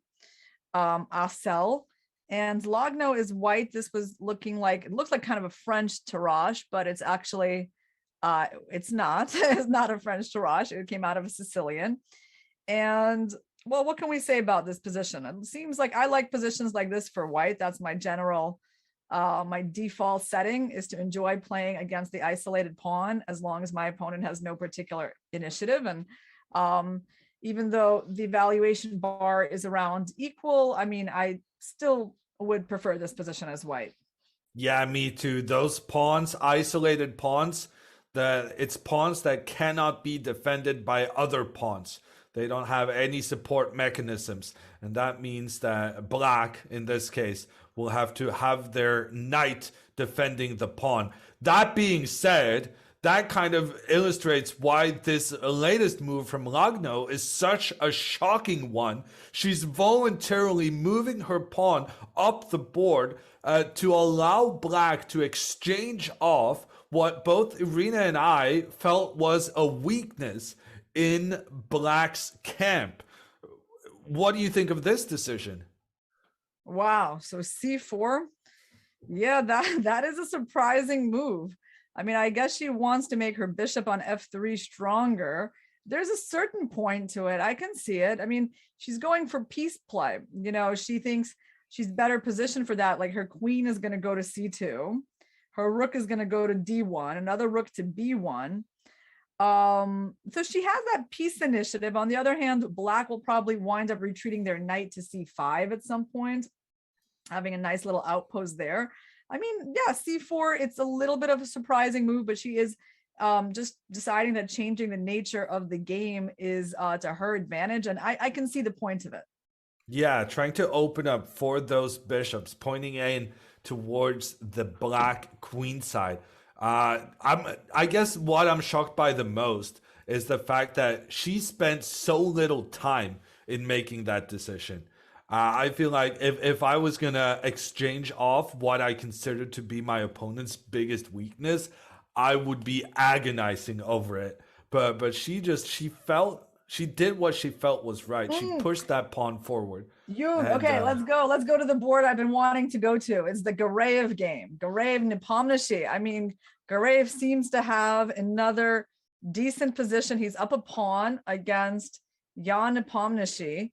Asel. And Lagno is white. This was it looks like kind of a French Tarrasch, but it's actually, it's not. It's not a French Tarrasch. It came out of a Sicilian. And, well, what can we say about this position? It seems like I like positions like this for white. That's my general my default setting is to enjoy playing against the isolated pawn as long as my opponent has no particular initiative. And even though the valuation bar is around equal, I mean, I still would prefer this position as white. Yeah, me too. Those pawns, isolated pawns, it's pawns that cannot be defended by other pawns. They don't have any support mechanisms. And that means that black, in this case, will have to have their knight defending the pawn. That being said, that kind of illustrates why this latest move from Lagno is such a shocking one. She's voluntarily moving her pawn up the board to allow Black to exchange off what both Irina and I felt was a weakness in Black's camp. What do you think of this decision? Wow. So c4. Yeah, that is a surprising move. I mean, I guess she wants to make her bishop on f3 stronger. There's a certain point to it. I can see it. I mean, she's going for piece play. You know, she thinks she's better positioned for that. Like her queen is going to go to c2. Her rook is going to go to d1, another rook to b1. So she has that piece initiative. On the other hand, Black will probably wind up retreating their knight to c5 at some point, having a nice little outpost there. I mean, yeah, c4, it's a little bit of a surprising move, but she is just deciding that changing the nature of the game is to her advantage. And I can see the point of it. Yeah, trying to open up for those bishops, pointing in towards the Black queen side. I guess what I'm shocked by the most is the fact that she spent so little time in making that decision. I feel like if I was gonna exchange off what I consider to be my opponent's biggest weakness, I would be agonizing over it. But she did what she felt was right. She pushed that pawn forward. Okay, let's go. Let's go to the board I've been wanting to go to. It's the Gareev game. Gareev Nepomniachtchi. I mean, Gareev seems to have another decent position. He's up a pawn against Jan Nepomniachtchi.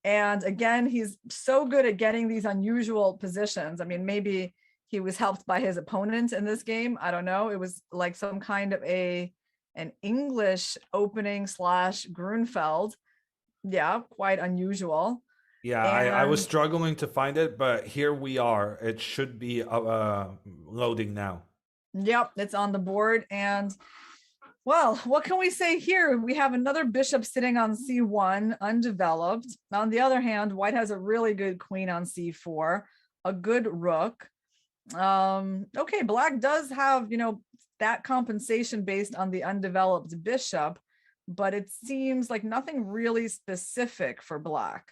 And again, he's so good at getting these unusual positions. I mean, maybe he was helped by his opponent in this game. I don't know. It was like some kind of an English opening / Grunfeld. Yeah, quite unusual. Yeah, I was struggling to find it, but here we are. It should be loading now. Yep, it's on the board. And well, what can we say here? We have another bishop sitting on c1, undeveloped. On the other hand, White has a really good queen on c4, a good rook. Okay, Black does have, you know, that compensation based on the undeveloped bishop, but it seems like nothing really specific for Black.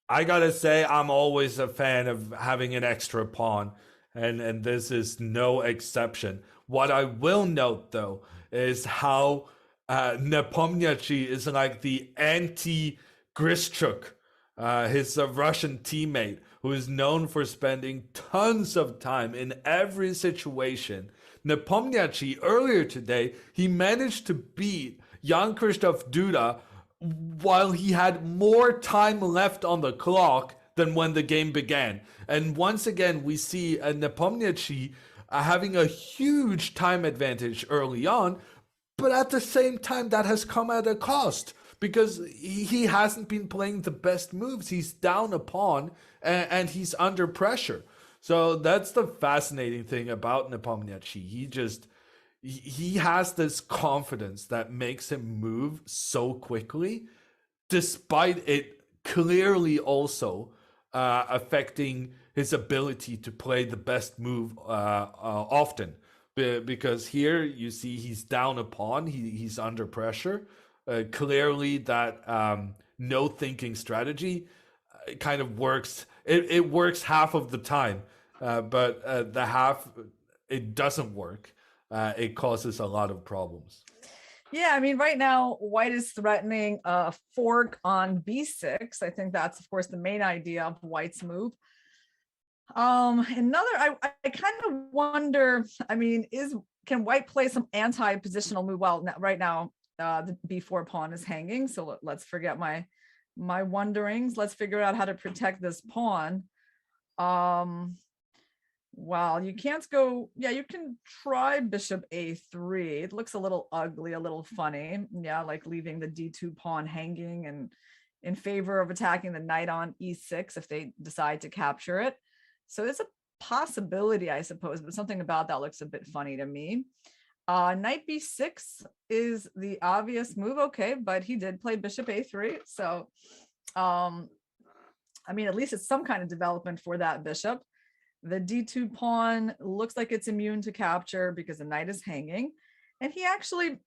I gotta say, I'm always a fan of having an extra pawn, and this is no exception. What I will note, though, is how Nepomniachtchi is like the anti-Grischuk, his Russian teammate, who is known for spending tons of time in every situation. Nepomniachtchi, earlier today, he managed to beat Jan-Krzysztof Duda while he had more time left on the clock than when the game began. And once again, we see Nepomniachtchi having a huge time advantage early on, but at the same time, that has come at a cost because he hasn't been playing the best moves. He's down a pawn and he's under pressure. So that's the fascinating thing about Nepomniachtchi. He has this confidence that makes him move so quickly, despite it clearly also affecting his ability to play the best move often. Because here you see he's down a pawn, he's under pressure. Clearly that no thinking strategy kind of works. It works half of the time, but the half it doesn't work. It causes a lot of problems. Yeah, I mean, right now, White is threatening a fork on b6. I think that's, of course, the main idea of White's move. I kind of wonder, I mean, can White play some anti-positional move? Well, right now, the b4 pawn is hanging, so let's forget my wonderings. Let's figure out how to protect this pawn. Well, you can't go, yeah, you can try bishop a3. It looks a little ugly, a little funny. Yeah, like leaving the d2 pawn hanging and in favor of attacking the knight on e6 if they decide to capture it. So it's a possibility, I suppose, but something about that looks a bit funny to me. Knight b6 is the obvious move, okay, but he did play bishop a3. So, I mean, at least it's some kind of development for that bishop. The d2 pawn looks like it's immune to capture because the knight is hanging. And he actually,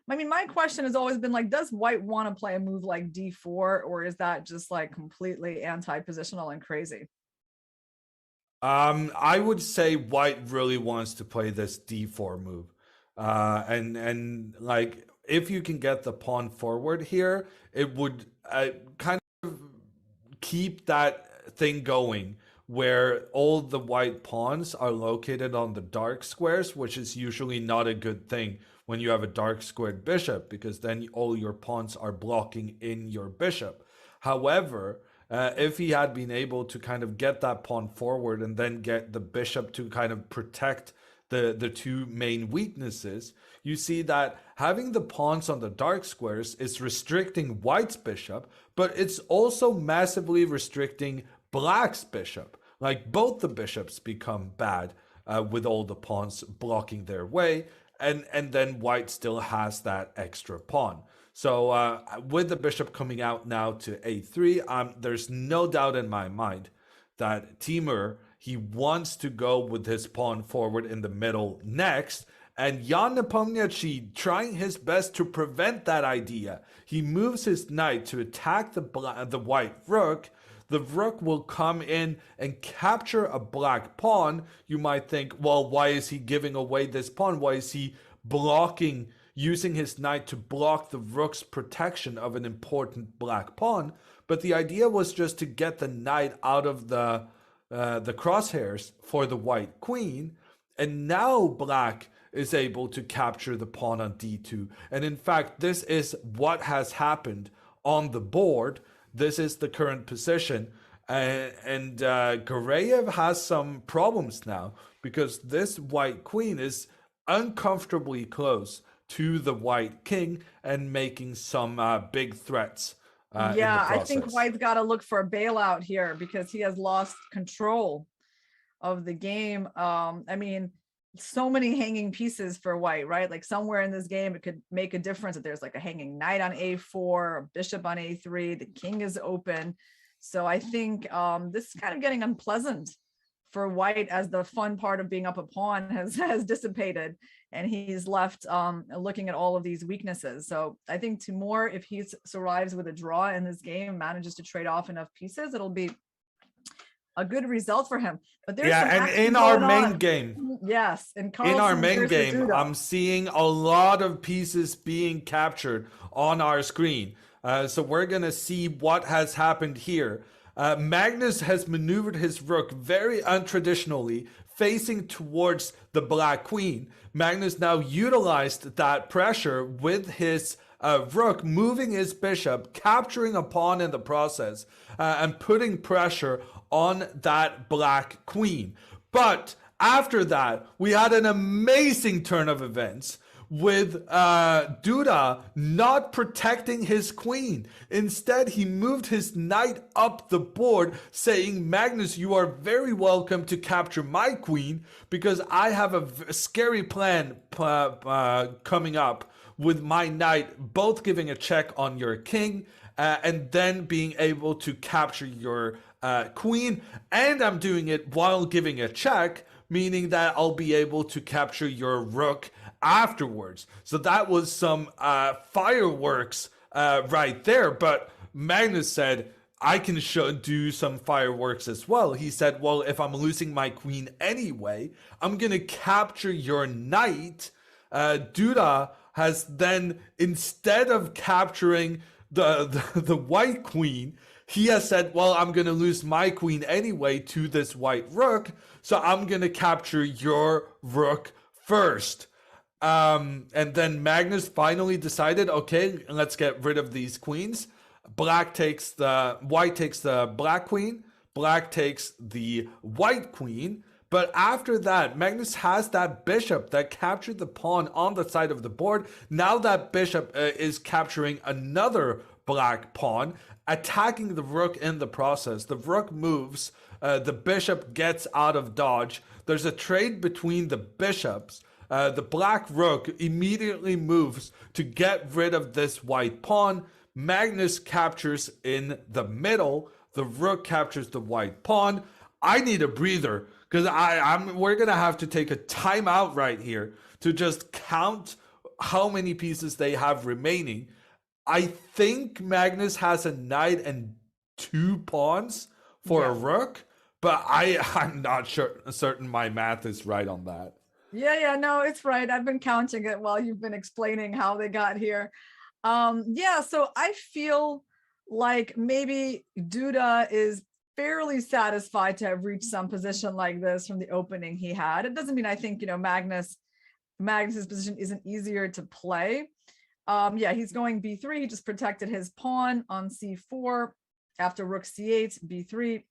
I mean, my question has always been like, does white want to play a move like d4, or is that just like completely anti-positional and crazy? I would say white really wants to play this d4 move. And like, if you can get the pawn forward here, it would kind of keep that thing going where all the white pawns are located on the dark squares, which is usually not a good thing when you have a dark squared bishop, because then all your pawns are blocking in your bishop. However, if he had been able to kind of get that pawn forward and then get the bishop to kind of protect the two main weaknesses, you see that having the pawns on the dark squares is restricting white's bishop, but it's also massively restricting black's bishop. Like, both the bishops become bad with all the pawns blocking their way, and then white still has that extra pawn. So with the bishop coming out now to a3, there's no doubt in my mind that Timur, he wants to go with his pawn forward in the middle next, and Jan Nepomniachtchi trying his best to prevent that idea. He moves his knight to attack the white rook. The rook will come in and capture a black pawn. You might think, well, why is he giving away this pawn? Why is he blocking, using his knight to block the rook's protection of an important black pawn? But the idea was just to get the knight out of the crosshairs for the white queen, and now black is able to capture the pawn on d2. And in fact, this is what has happened on the board. This is the current position, and Gareev has some problems now, because this white queen is uncomfortably close to the white king and making some big threats. Yeah, I think white's got to look for a bailout here because he has lost control of the game. I mean, so many hanging pieces for white, right? Like, somewhere in this game, it could make a difference if there's like a hanging knight on a4, a bishop on a3, the king is open. So I think this is kind of getting unpleasant for white, as the fun part of being up a pawn has dissipated, and he's left looking at all of these weaknesses. So I think Timur, if he survives with a draw in this game, manages to trade off enough pieces, it'll be a good result for him. But there's and in our main game, yes, in our main game, I'm seeing a lot of pieces being captured on our screen. So we're gonna see what has happened here. Magnus has maneuvered his rook very untraditionally, facing towards the black queen. Magnus now utilized that pressure with his rook, moving his bishop, capturing a pawn in the process, and putting pressure on that black queen. But after that, we had an amazing turn of events with Duda not protecting his queen. Instead, he moved his knight up the board, saying, Magnus, you are very welcome to capture my queen, because I have a scary plan coming up with my knight, both giving a check on your king and then being able to capture your queen. And I'm doing it while giving a check, meaning that I'll be able to capture your rook afterwards. So that was some fireworks right there. But Magnus said, I can do some fireworks as well. He said, well, if I'm losing my queen anyway, I'm going to capture your knight. Duda has then, instead of capturing the white queen, he has said, well, I'm going to lose my queen anyway to this white rook, so I'm going to capture your rook first. And then Magnus finally decided, okay, let's get rid of these queens. White takes the black queen, black takes the white queen. But after that, Magnus has that bishop that captured the pawn on the side of the board. Now that bishop is capturing another black pawn, attacking the rook in the process. The rook moves, the bishop gets out of dodge. There's a trade between the bishops. The black rook immediately moves to get rid of this white pawn. Magnus captures in the middle. The rook captures the white pawn. I need a breather because we're gonna have to take a timeout right here to just count how many pieces they have remaining. I think Magnus has a knight and 2 pawns for a rook, but I'm not certain my math is right on that. Yeah, no, it's right. I've been counting it while you've been explaining how they got here. Yeah, so I feel like maybe Duda is fairly satisfied to have reached some position like this from the opening he had. It doesn't mean I think, Magnus's position isn't easier to play. Yeah, he's going b3. He just protected his pawn on c4 after rook c8, b3.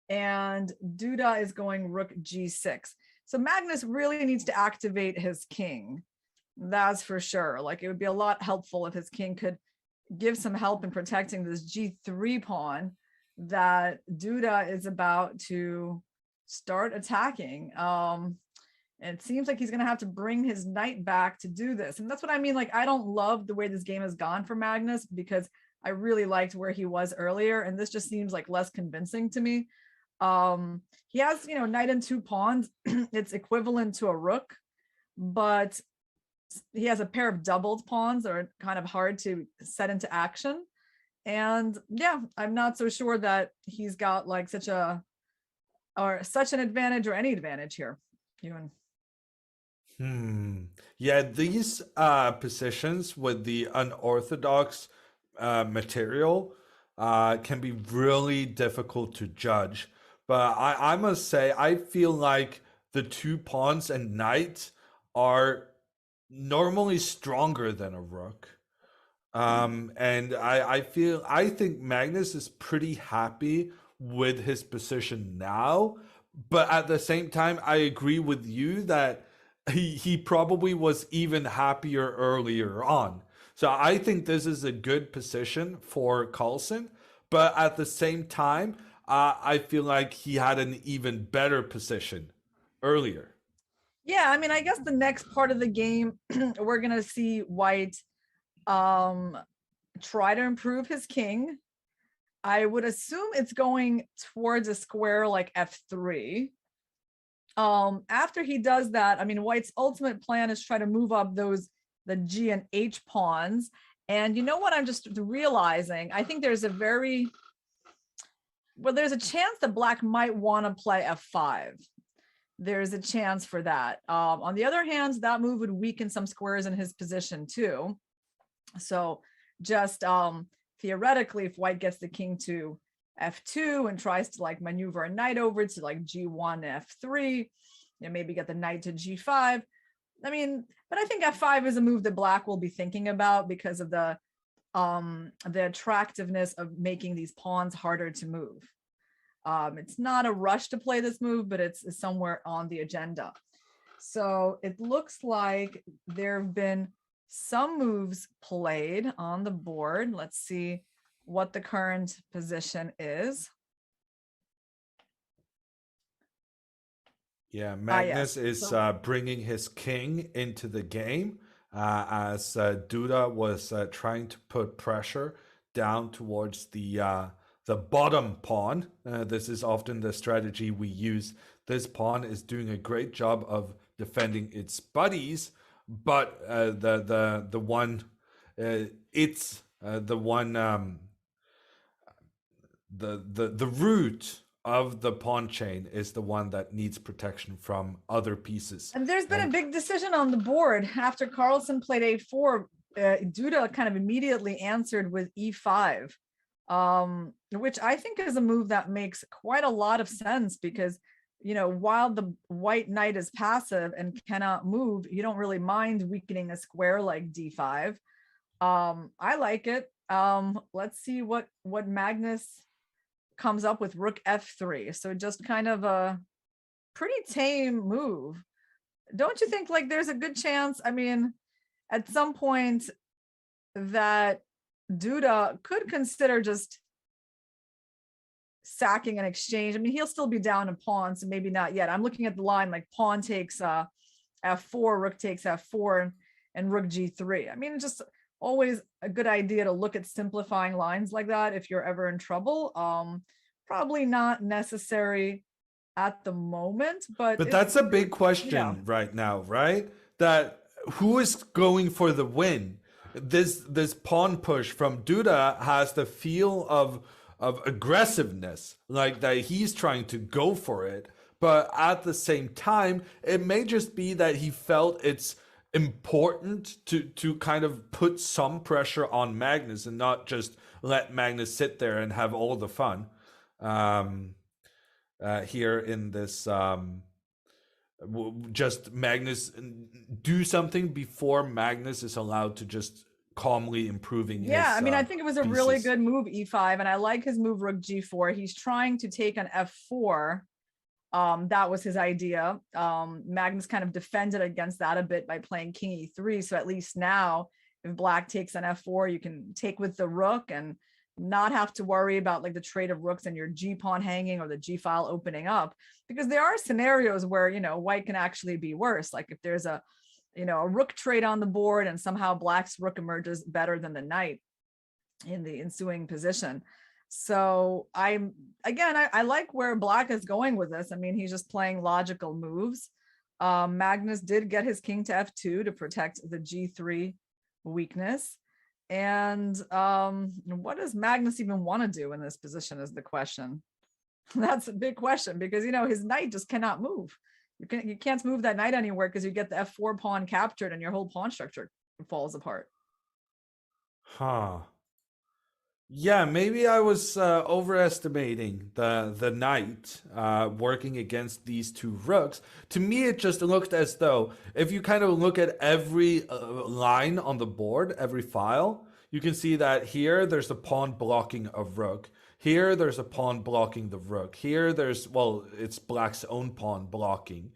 And Duda is going rook g6. So Magnus really needs to activate his king. That's for sure. Like, it would be a lot helpful if his king could give some help in protecting this g3 pawn that Duda is about to start attacking. And it seems like he's going to have to bring his knight back to do this. And that's what I mean. Like, I don't love the way this game has gone for Magnus because I really liked where he was earlier. And this just seems like less convincing to me. He has, knight and 2 pawns. It's equivalent to a rook, but he has a pair of doubled pawns that are kind of hard to set into action. And yeah, I'm not so sure that he's got like such an advantage or any advantage here. Yeah, these positions with the unorthodox material can be really difficult to judge. But I must say, I feel like the 2 pawns and knight are normally stronger than a rook. And I think Magnus is pretty happy with his position now. But at the same time, I agree with you that he probably was even happier earlier on. So I think this is a good position for Carlsen. But at the same time, I feel like he had an even better position earlier. Yeah, I mean, I guess the next part of the game, we're going to see White try to improve his king. I would assume it's going towards a square like f3. After he does that, I mean, White's ultimate plan is try to move up the G and H pawns. And you know what I'm just realizing? I think there's a chance that Black might want to play f5. There's a chance for that. On the other hand, that move would weaken some squares in his position too. So just theoretically, if White gets the king to f2 and tries to like maneuver a knight over to like g1, f3, maybe get the knight to g5. I mean, but I think f5 is a move that Black will be thinking about because of the attractiveness of making these pawns harder to move. It's not a rush to play this move, but it's somewhere on the agenda. So it looks like there have been some moves played on the board. Let's see what the current position is. Yeah, Magnus is bringing his king into the game as Duda was trying to put pressure down towards the bottom pawn. This is often the strategy we use. This pawn is doing a great job of defending its buddies, but the root of the pawn chain is the one that needs protection from other pieces. And there's been a big decision on the board. After Carlsen played a4, Duda kind of immediately answered with e5, which I think is a move that makes quite a lot of sense because, while the white knight is passive and cannot move, you don't really mind weakening a square like d5. I like it. Let's see what Magnus comes up with. Rook f3. So just kind of a pretty tame move. Don't you think like there's a good chance, I mean, at some point that Duda could consider just sacking an exchange? I mean, he'll still be down a pawn, so maybe not yet. I'm looking at the line like pawn takes f4, rook takes f4, and rook g3. I mean, it's just always a good idea to look at simplifying lines like that if you're ever in trouble. probably not necessary at the moment, But that's a big question right now, right? That who is going for the win? This pawn push from Duda has the feel of aggressiveness, like that he's trying to go for it. But at the same time, it may just be that he felt it's important to kind of put some pressure on Magnus and not just let Magnus sit there and have all the fun. Here in this just Magnus do something before Magnus is allowed to just calmly improving his, I mean, I think it was a really pieces. good move, e5, and I like his move rook g4. He's trying to take on f4. That was his idea. Magnus kind of defended against that a bit by playing king e3. So at least now, if black takes on f4, you can take with the rook and not have to worry about like the trade of rooks and your g pawn hanging or the g file opening up, because there are scenarios where, you know, white can actually be worse. Like if there's a, you know, a rook trade on the board and somehow black's rook emerges better than the knight in the ensuing position. So I like where black is going with this. I mean, he's just playing logical moves. Magnus did get his king to f2 to protect the g3 weakness. And what does Magnus even want to do in this position is the question. That's a big question, because, you know, his knight just cannot move. You can't move that knight anywhere because you get the f4 pawn captured and your whole pawn structure falls apart. Yeah, maybe I was overestimating the knight working against these two rooks. To me, it just looked as though if you kind of look at every line on the board, every file, you can see that here there's a pawn blocking a rook. Here there's a pawn blocking the rook. Here there's, well, it's black's own pawn blocking.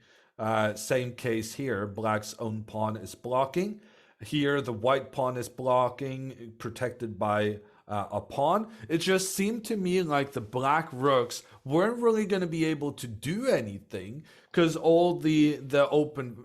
Same case here, black's own pawn is blocking. Here the white pawn is blocking, protected by a pawn. It just seemed to me like the black rooks weren't really going to be able to do anything because all the open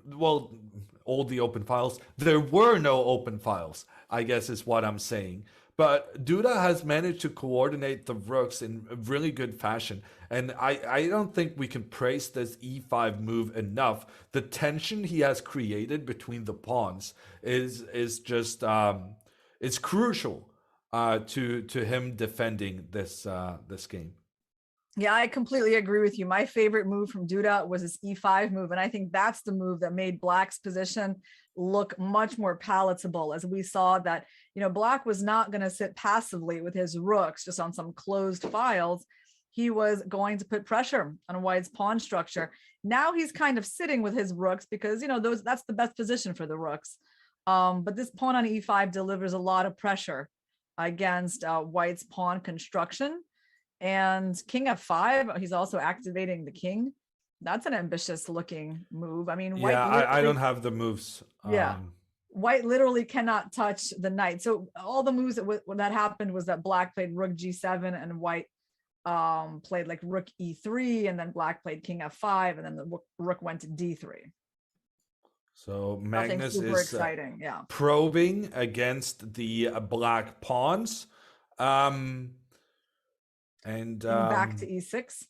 files, there were no open files, I guess is what I'm saying. But Duda has managed to coordinate the rooks in a really good fashion. And I don't think we can praise this e5 move enough. The tension he has created between the pawns is just it's crucial to him defending this game. Yeah, I completely agree with you. My favorite move from Duda was his e5 move, and I think that's the move that made black's position look much more palatable, as we saw that, you know, black was not going to sit passively with his rooks just on some closed files. He was going to put pressure on white's pawn structure. Now he's kind of sitting with his rooks because, you know, that's the best position for the rooks. But this pawn on e5 delivers a lot of pressure against white's pawn construction. And king f5, he's also activating the king. That's an ambitious looking move. I mean, white, I don't have the moves. White literally cannot touch the knight. So all the moves that happened was that black played rook g7 and white played like rook e3, and then black played king f5, and then the rook went to d3. So Magnus is exciting. Probing against the black pawns. And back to e6.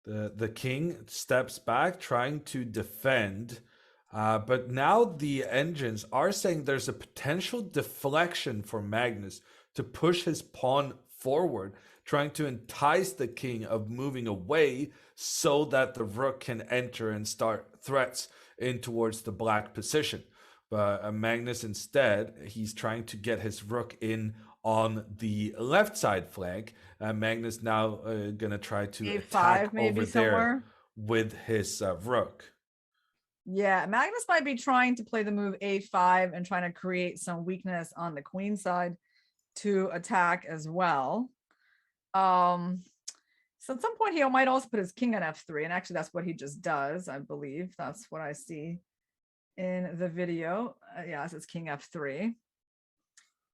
The king steps back, trying to defend. But now the engines are saying there's a potential deflection for Magnus to push his pawn forward, trying to entice the king of moving away so that the rook can enter and start threats in towards the black position. But Magnus instead, he's trying to get his rook in on the left side flank. Magnus now gonna try to A5 attack maybe over somewhere there with his rook. Yeah, Magnus might be trying to play the move a5 and trying to create some weakness on the queen side to attack as well. So at some point he might also put his king on f3, and actually that's what he just does. I believe that's what I see in the video. Yeah, it's king f3.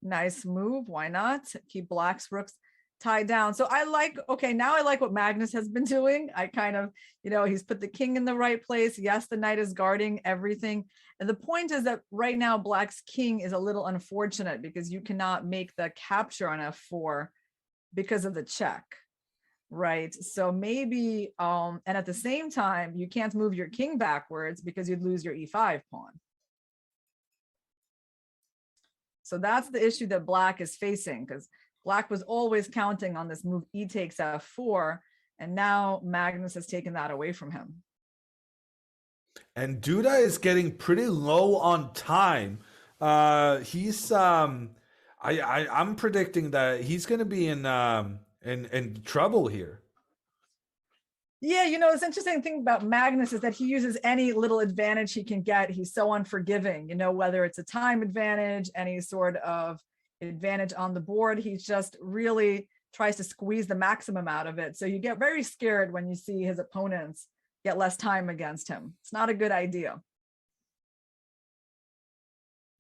Nice move. Why not? Keep black's rooks tied down. So I like, okay, now I like what Magnus has been doing. I kind of, you know, he's put the king in the right place. Yes, the knight is guarding everything. And the point is that right now black's king is a little unfortunate because you cannot make the capture on f4 because of the check. right? So maybe, and at the same time, you can't move your king backwards because you'd lose your e5 pawn. So that's the issue that black is facing, because black was always counting on this move e takes f4, and now Magnus has taken that away from him. And Duda is getting pretty low on time. I'm predicting that he's going to be in trouble here. Yeah, you know, it's interesting thing about Magnus is that he uses any little advantage he can get. He's so unforgiving, you know, whether it's a time advantage, any sort of advantage on the board, he just really tries to squeeze the maximum out of it. So you get very scared when you see his opponents get less time against him. It's not a good idea.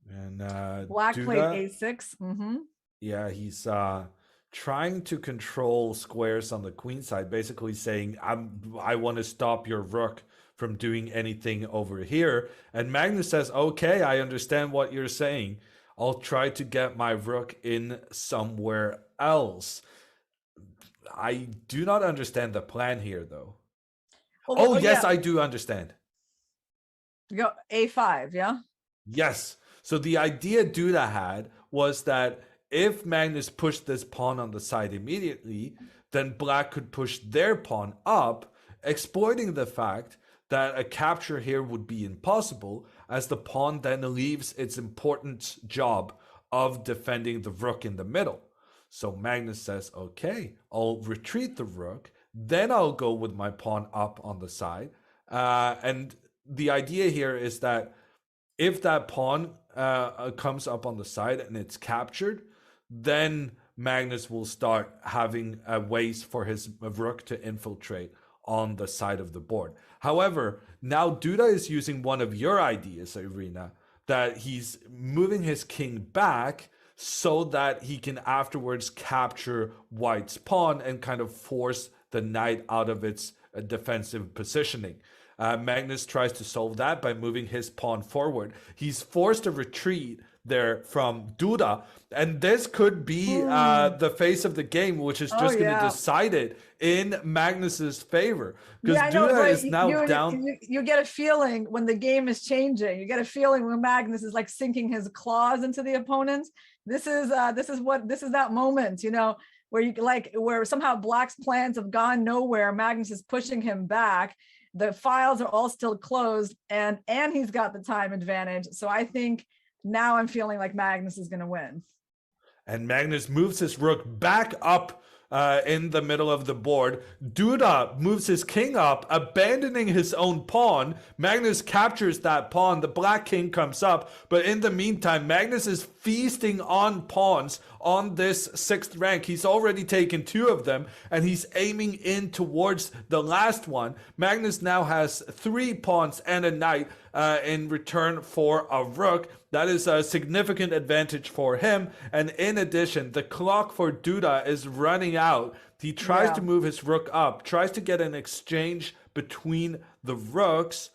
And black Duda, played a6. Yeah, he's trying to control squares on the queen side, basically saying, I want to stop your rook from doing anything over here. And Magnus says, okay, I understand what you're saying. I'll try to get my rook in somewhere else. I do not understand the plan here, though. Well, yes, yeah. I do understand. You go a5, yeah? Yes. So the idea Duda had was that if Magnus pushed this pawn on the side immediately, then black could push their pawn up, exploiting the fact that a capture here would be impossible, as the pawn then leaves its important job of defending the rook in the middle. So Magnus says, okay, I'll retreat the rook, then I'll go with my pawn up on the side. And the idea here is that if that pawn comes up on the side and it's captured, then Magnus will start having ways for his rook to infiltrate on the side of the board. However, now Duda is using one of your ideas, Irina, that he's moving his king back so that he can afterwards capture white's pawn and kind of force the knight out of its defensive positioning. Magnus tries to solve that by moving his pawn forward. He's forced a retreat there from Duda, and this could be the face of the game, which is just going to decide it in Magnus's favor, because Duda is now down. You get a feeling when the game is changing. You get a feeling when Magnus is like sinking his claws into the opponent. This is that moment, you know, where somehow black's plans have gone nowhere. Magnus is pushing him back. The files are all still closed, and he's got the time advantage. So I think now I'm feeling like Magnus is going to win. And Magnus moves his rook back up in the middle of the board. Duda moves his king up, abandoning his own pawn. Magnus captures that pawn. The black king comes up. But in the meantime, Magnus is feasting on pawns on this 6th rank. He's already taken 2 of them, and he's aiming in towards the last one. Magnus now has 3 pawns and a knight in return for a rook. That is a significant advantage for him. And in addition, the clock for Duda is running out. He tries to move his rook up, tries to get an exchange between the rooks.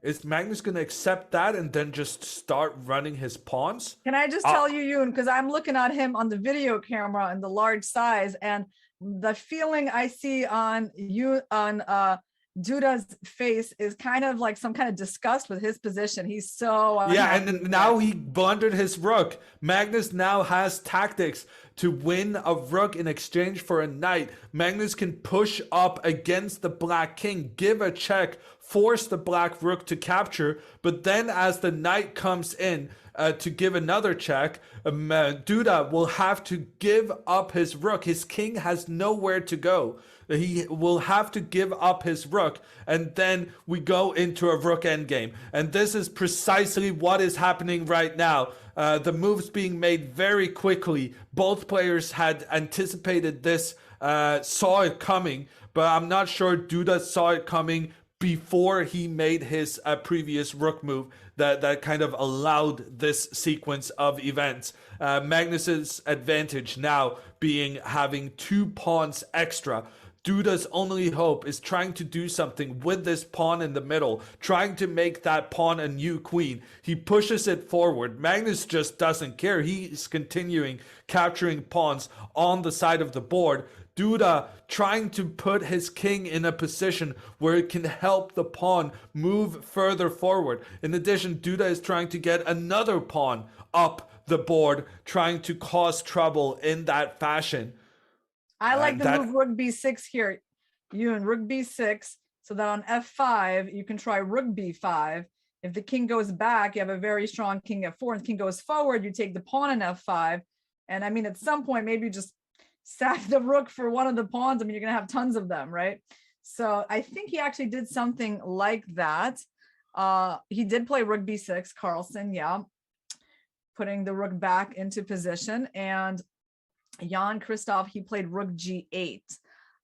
Is Magnus going to accept that and then just start running his pawns? Can I just tell you, Yoon, because I'm looking at him on the video camera and the large size, and the feeling I see on Duda's face is kind of like some kind of disgust with his position. He's so and then now he blundered his rook. Magnus now has tactics to win a rook in exchange for a knight. Magnus can push up against the black king, give a check, force the black rook to capture, but then as the knight comes in to give another check, Duda will have to give up his rook. His king has nowhere to go. He will have to give up his rook, and then we go into a rook endgame. And this is precisely what is happening right now. The moves being made very quickly. Both players had anticipated this, saw it coming, but I'm not sure Duda saw it coming before he made his previous rook move that kind of allowed this sequence of events. Magnus's advantage now being having 2 pawns extra. Duda's only hope is trying to do something with this pawn in the middle, trying to make that pawn a new queen. He pushes it forward. Magnus just doesn't care. He's continuing capturing pawns on the side of the board. Duda trying to put his king in a position where it can help the pawn move further forward. In addition, Duda is trying to get another pawn up the board, trying to cause trouble in that fashion. I like the move rook b6 here. You and rook b6, so that on f5, you can try rook b5. If the king goes back, you have a very strong king f4, and the king goes forward, you take the pawn in f5. And I mean, at some point, maybe just sack the rook for one of the pawns. I mean, you're going to have tons of them, right? So I think he actually did something like that. He did play rook b6, Carlsen, yeah, putting the rook back into position. And Jan Christoph, he played rook g8.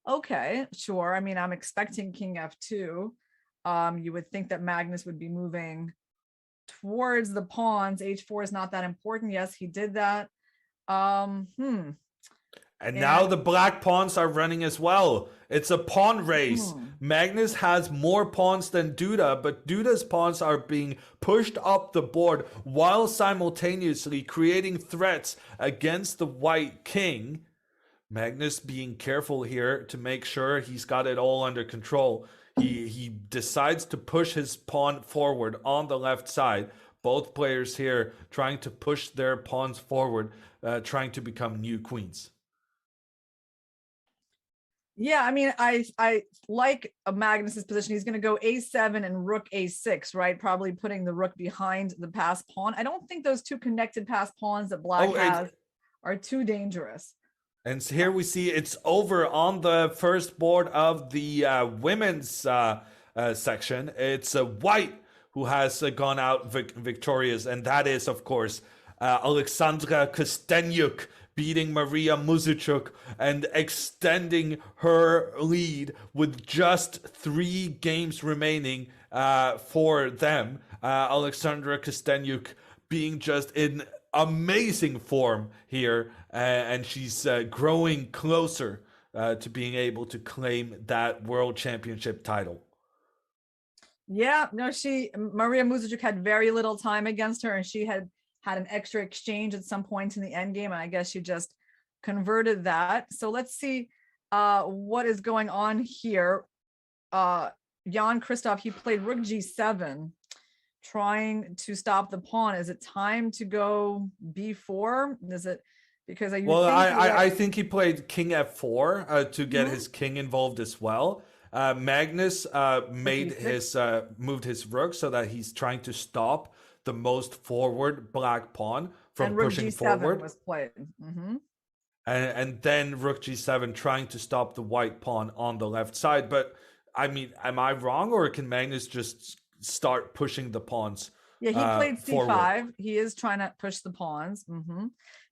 Okay, sure. I mean, I'm expecting king f2. You would think that Magnus would be moving towards the pawns. h4 is not that important. Yes, he did that. And now the black pawns are running as well. It's a pawn race. Magnus has more pawns than Duda, but Duda's pawns are being pushed up the board while simultaneously creating threats against the white king. Magnus being careful here to make sure he's got it all under control. He decides to push his pawn forward on the left side. Both players here trying to push their pawns forward, trying to become new queens. Yeah, I mean, I like Magnus's position. He's going to go a7 and rook a6, right? Probably putting the rook behind the passed pawn. I don't think those two connected passed pawns that black has are too dangerous. And here we see it's over on the first board of the women's section. It's white who has gone out victorious, and that is, of course, Alexandra Kosteniuk beating Maria Muzichuk and extending her lead with just 3 games remaining for them. Alexandra Kosteniuk being just in amazing form here, and she's growing closer to being able to claim that world championship title. Yeah, no, Maria Muzichuk had very little time against her, and she had an extra exchange at some point in the end game, and I guess she just converted that. So let's see what is going on here. Jan Christoph, he played rook g7, trying to stop the pawn. Is it time to go b4? Is it because I think he played king f4 to get his king involved as well. Magnus moved his rook so that he's trying to stop the most forward black pawn from pushing forward. Was played. And then rook g7 trying to stop the white pawn on the left side. But I mean, am I wrong, or can Magnus just start pushing the pawns? Yeah, he played c5. Forward? He is trying to push the pawns.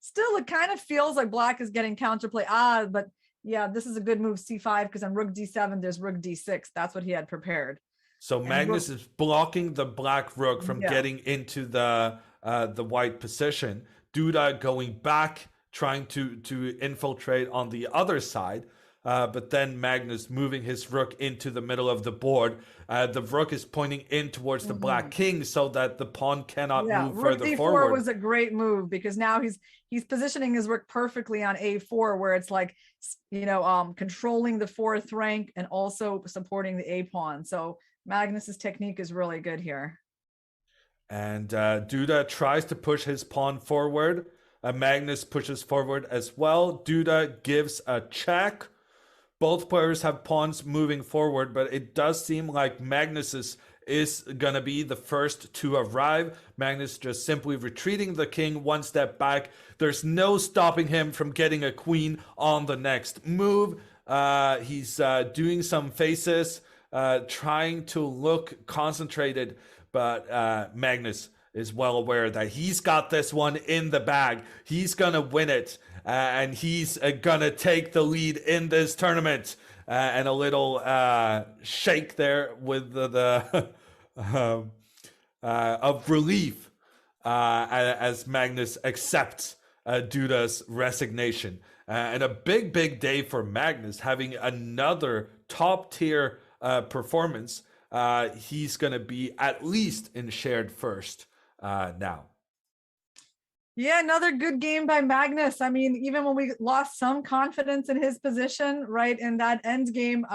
Still, it kind of feels like black is getting counterplay. But yeah, this is a good move, c5, because on rook d7, there's rook d6. That's what he had prepared. So Magnus is blocking the black rook from getting into the white position. Duda going back, trying to infiltrate on the other side. But then Magnus moving his rook into the middle of the board. The rook is pointing in towards the black king so that the pawn cannot move further forward. Rook d4 was a great move because now he's positioning his rook perfectly on a4, where it's like, controlling the 4th rank and also supporting the a pawn. So Magnus's technique is really good here. And Duda tries to push his pawn forward. Magnus pushes forward as well. Duda gives a check. Both players have pawns moving forward, but it does seem like Magnus's is going to be the first to arrive. Magnus just simply retreating the king 1 step back. There's no stopping him from getting a queen on the next move. He's doing some faces, trying to look concentrated, but Magnus is well aware that he's got this one in the bag. He's going to win it, and he's going to take the lead in this tournament. And a little shake there with the of relief as Magnus accepts Duda's resignation. And a big day for Magnus, having another top tier performance. He's going to be at least in shared first now. Yeah, another good game by Magnus. I mean, even when we lost some confidence in his position, right, in that end game,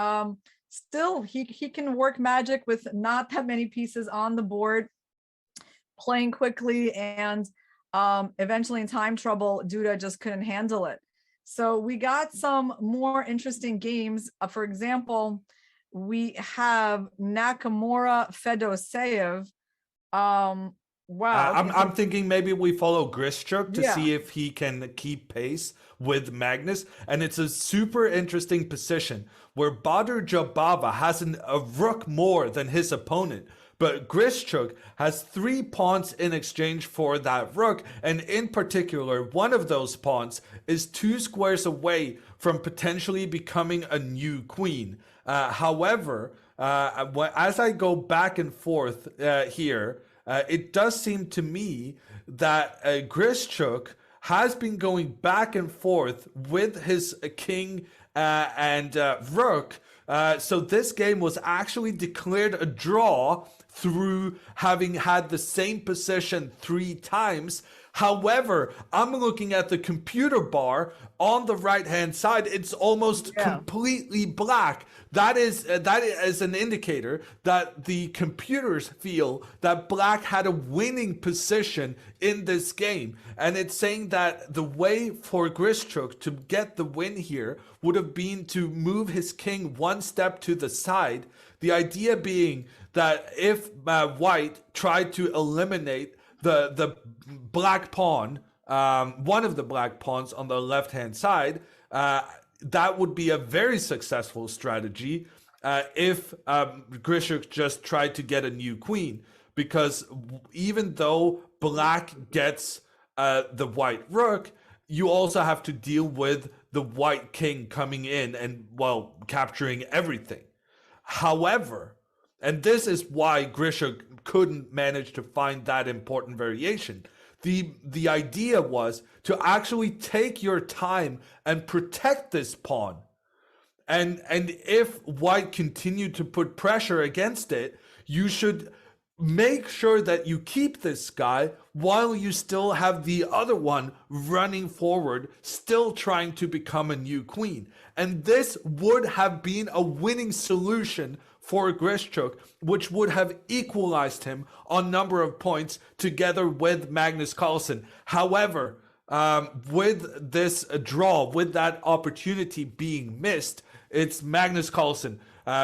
still he can work magic with not that many pieces on the board, playing quickly, and eventually in time trouble, Duda just couldn't handle it. So we got some more interesting games. For example, we have Nakamura Fedoseev. Wow. Okay, I'm thinking maybe we follow Grischuk to Yeah. see if he can keep pace with Magnus. And it's a super interesting position where Badr Jabava has a rook more than his opponent. But Grischuk has 3 pawns in exchange for that rook. And in particular, one of those pawns is 2 squares away from potentially becoming a new queen. However, as I go back and forth here, it does seem to me that Grischuk has been going back and forth with his king and rook. So this game was actually declared a draw through having had the same position 3 times. However, I'm looking at the computer bar on the right hand side. It's almost completely black. That is an indicator that the computers feel that black had a winning position in this game. And it's saying that the way for Grischuk to get the win here would have been to move his king 1 step to the side. The idea being that if white tried to eliminate the black pawn, one of the black pawns on the left hand side, that would be a very successful strategy if Grischuk just tried to get a new queen. Because even though black gets the white rook, you also have to deal with the white king coming in and, well, capturing everything. However, and this is why Grischuk couldn't manage to find that important variation. The idea was to actually take your time and protect this pawn. And if white continued to put pressure against it, you should make sure that you keep this guy while you still have the other one running forward, still trying to become a new queen. And this would have been a winning solution for Grischuk, which would have equalized him on number of points together with Magnus Carlsen. However, with this draw, with that opportunity being missed, it's Magnus Carlsen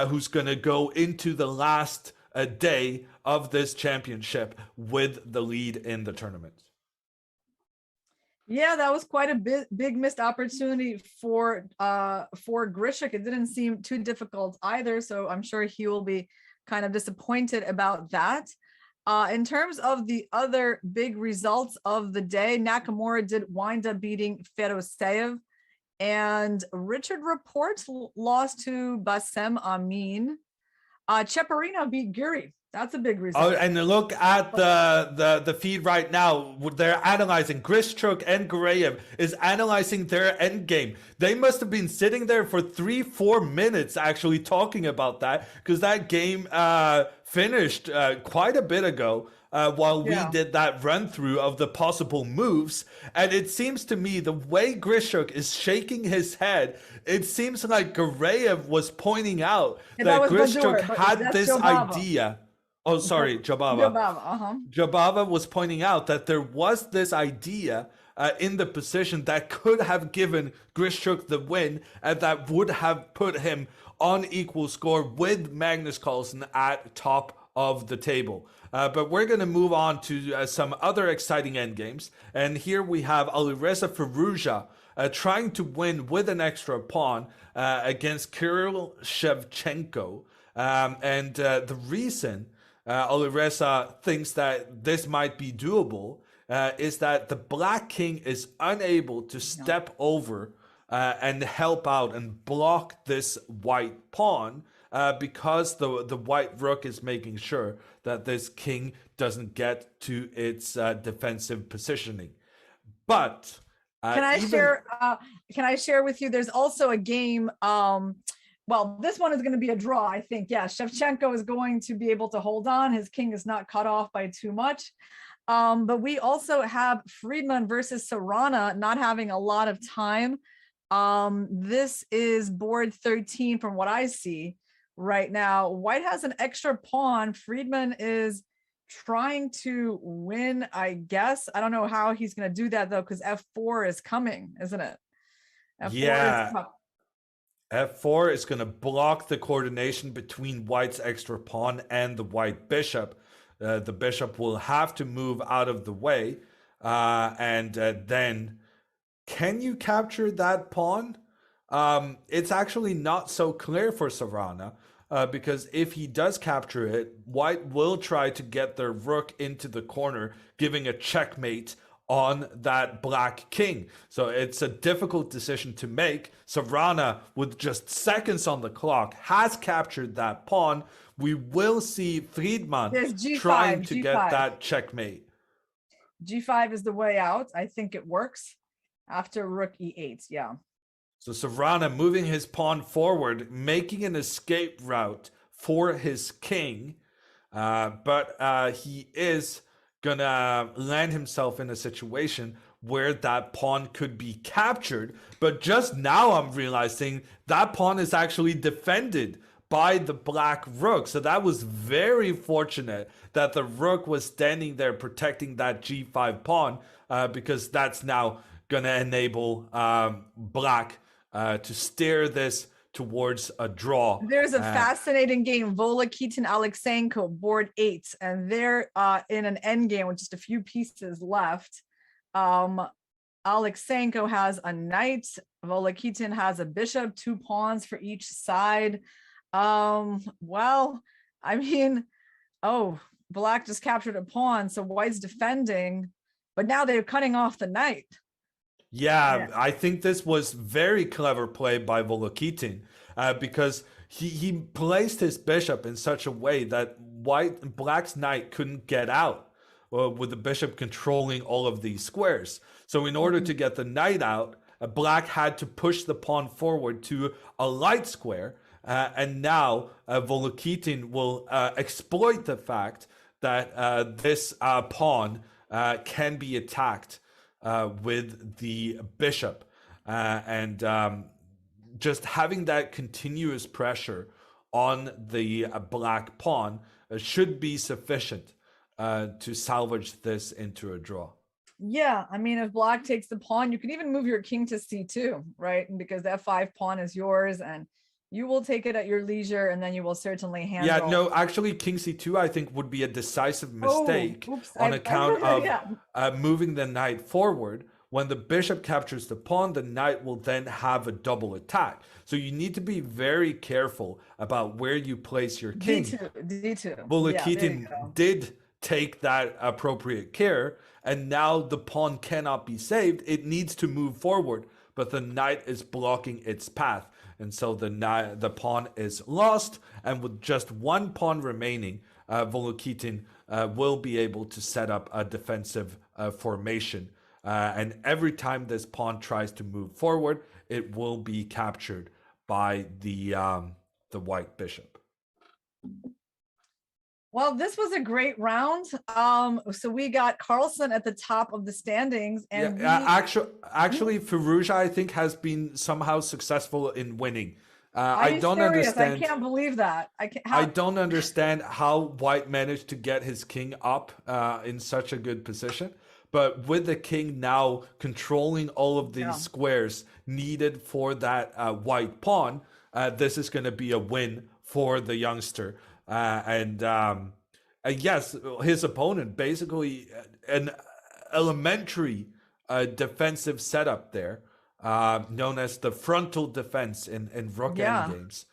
who's going to go into the last day of this championship with the lead in the tournament. Yeah, that was quite a big missed opportunity for Grischuk. It didn't seem too difficult either, so I'm sure he will be kind of disappointed about that. In terms of the other big results of the day, Nakamura did wind up beating Feroseev, and Richard Report lost to Bassem Amin. Ceperino beat Giri. That's a big result. Oh, and look at the feed right now. They're analyzing. Grischuk and Gureyev is analyzing their end game. They must have been sitting there for 3-4 minutes actually talking about that, because that game finished quite a bit ago while we did that run through of the possible moves. And it seems to me the way Grischuk is shaking his head, it seems like Gureyev was pointing out that Grischuk had this idea. Oh, sorry, Jabava. Jabava was pointing out that there was this idea in the position that could have given Grischuk the win, and that would have put him on equal score with Magnus Carlsen at top of the table. But we're going to move on to some other exciting endgames. And here we have Alireza Firouzja trying to win with an extra pawn against Kirill Shevchenko. And the reason Alireza thinks that this might be doable is that the black king is unable to step over and help out and block this white pawn because the white rook is making sure that this king doesn't get to its defensive positioning. But can I share with you? There's also a game. Well, this one is going to be a draw, I think. Yeah, Shevchenko is going to be able to hold on. His king is not cut off by too much. But we also have Friedman versus Caruana not having a lot of time. This is board 13 from what I see right now. White has an extra pawn. Friedman is trying to win, I guess. I don't know how he's going to do that, though, because f4 is coming, isn't it? F4 F4 is going to block the coordination between White's extra pawn and the White bishop. The bishop will have to move out of the way. And then, can you capture that pawn? It's actually not so clear for Caruana. Because if he does capture it, White will try to get their rook into the corner, giving a checkmate on that black king. So it's a difficult decision to make. Caruana, with just seconds on the clock, has captured that pawn. We will see Friedman trying to get that checkmate. G5 is the way out. I think it works after rook e8. Yeah. So Caruana moving his pawn forward, making an escape route for his king. But he is going to land himself in a situation where that pawn could be captured. But just now I'm realizing that pawn is actually defended by the black rook. So that was very fortunate that the rook was standing there protecting that g5 pawn, because that's now going to enable black to steer this towards a draw. There's a fascinating game, Volokitin Alexenko, board 8, and they're in an end game with just a few pieces left. Alexenko has a knight, Volokitin has a bishop, 2 pawns for each side. Well, I mean, oh, black just captured a pawn, so white's defending, but now they're cutting off the knight. Yeah, I think this was very clever play by Volokitin, because he placed his bishop in such a way that black's knight couldn't get out, with the bishop controlling all of these squares. So in order to get the knight out, black had to push the pawn forward to a light square, and now Volokitin will exploit the fact that this pawn can be attacked with the bishop, and just having that continuous pressure on the black pawn should be sufficient to salvage this into a draw. Yeah, I mean, if black takes the pawn, you can even move your king to c2, right? And because that f5 pawn is yours, and you will take it at your leisure, and then you will certainly handle. Yeah, no, actually, king c2, I think, would be a decisive mistake on account of moving the knight forward. When the bishop captures the pawn, the knight will then have a double attack. So you need to be very careful about where you place your king. D2. Volokitin did take that appropriate care, and now the pawn cannot be saved. It needs to move forward, but the knight is blocking its path. And so the pawn is lost, and with just one pawn remaining, Volokitin will be able to set up a defensive formation. And every time this pawn tries to move forward, it will be captured by the white bishop. Well, this was a great round. So we got Carlsen at the top of the standings, and actually, Firouzja, I think, has been somehow successful in winning. I don't understand. I can't believe that. I don't understand how White managed to get his king up in such a good position. But with the king now controlling all of these squares needed for that white pawn, this is going to be a win for the youngster. Yes, his opponent basically an elementary defensive setup there, known as the frontal defense in rook endgames.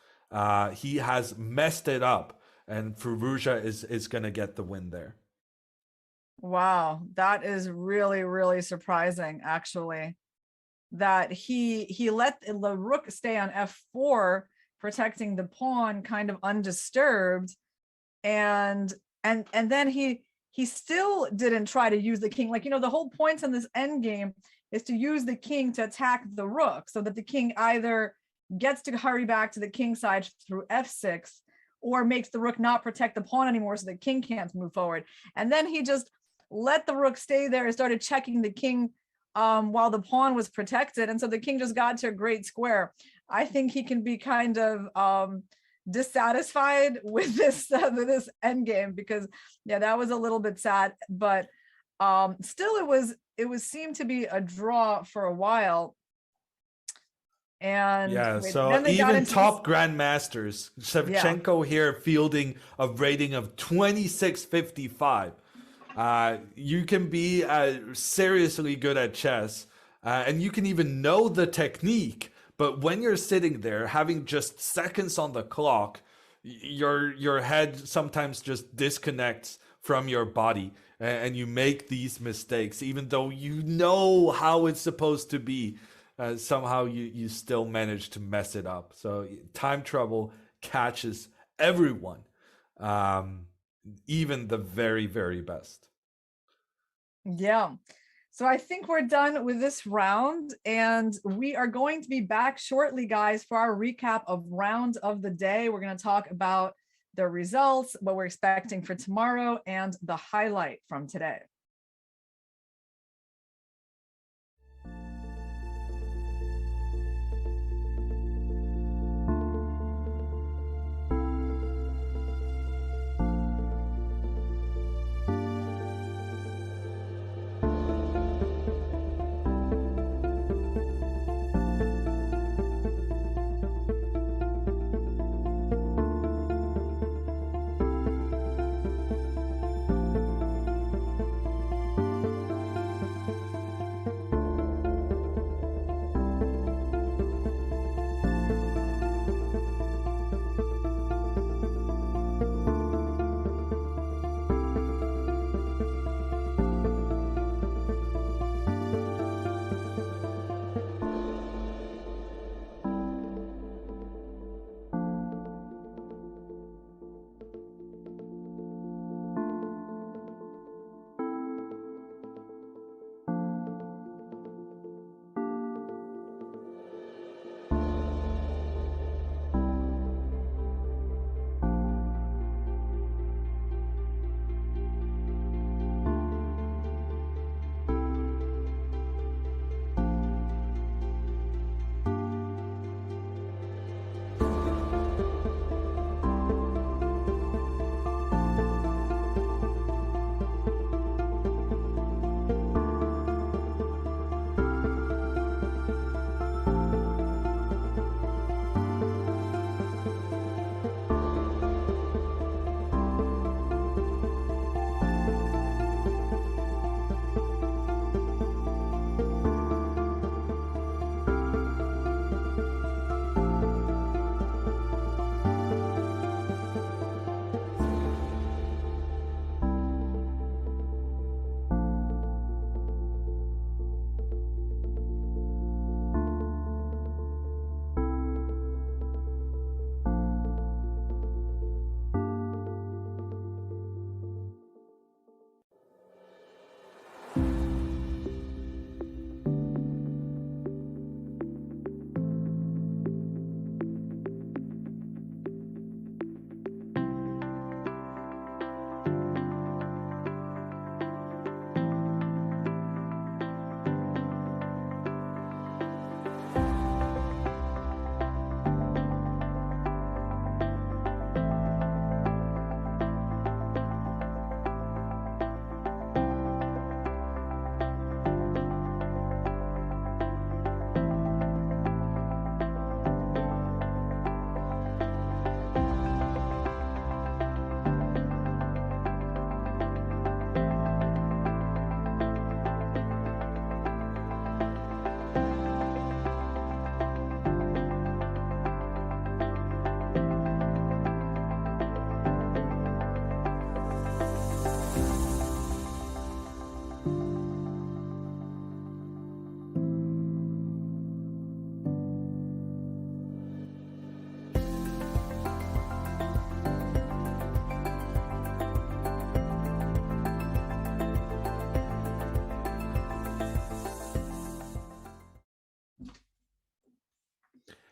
He has messed it up, and Firouzja is going to get the win there. Wow, that is really, really surprising, actually, that he let the rook stay on f4, protecting the pawn kind of undisturbed, and then he still didn't try to use the king. Like, the whole point in this end game is to use the king to attack the rook, so that the king either gets to hurry back to the king side through f6, or makes the rook not protect the pawn anymore, so the king can't move forward. And then he just let the rook stay there and started checking the king while the pawn was protected. And so the king just got to a great square. I think he can be kind of dissatisfied with this endgame, because yeah, that was a little bit sad, but still it was seemed to be a draw for a while. And yeah, so even top grandmasters, Shevchenko here fielding a rating of 2655. You can be seriously good at chess, and you can even know the technique, but when you're sitting there having just seconds on the clock, your head sometimes just disconnects from your body, and you make these mistakes even though you know how it's supposed to be. Somehow you still manage to mess it up. So time trouble catches everyone, even the very, very best. Yeah. So I think we're done with this round, and we are going to be back shortly, guys, for our recap of round of the day. We're going to talk about the results, what we're expecting for tomorrow, and the highlight from today.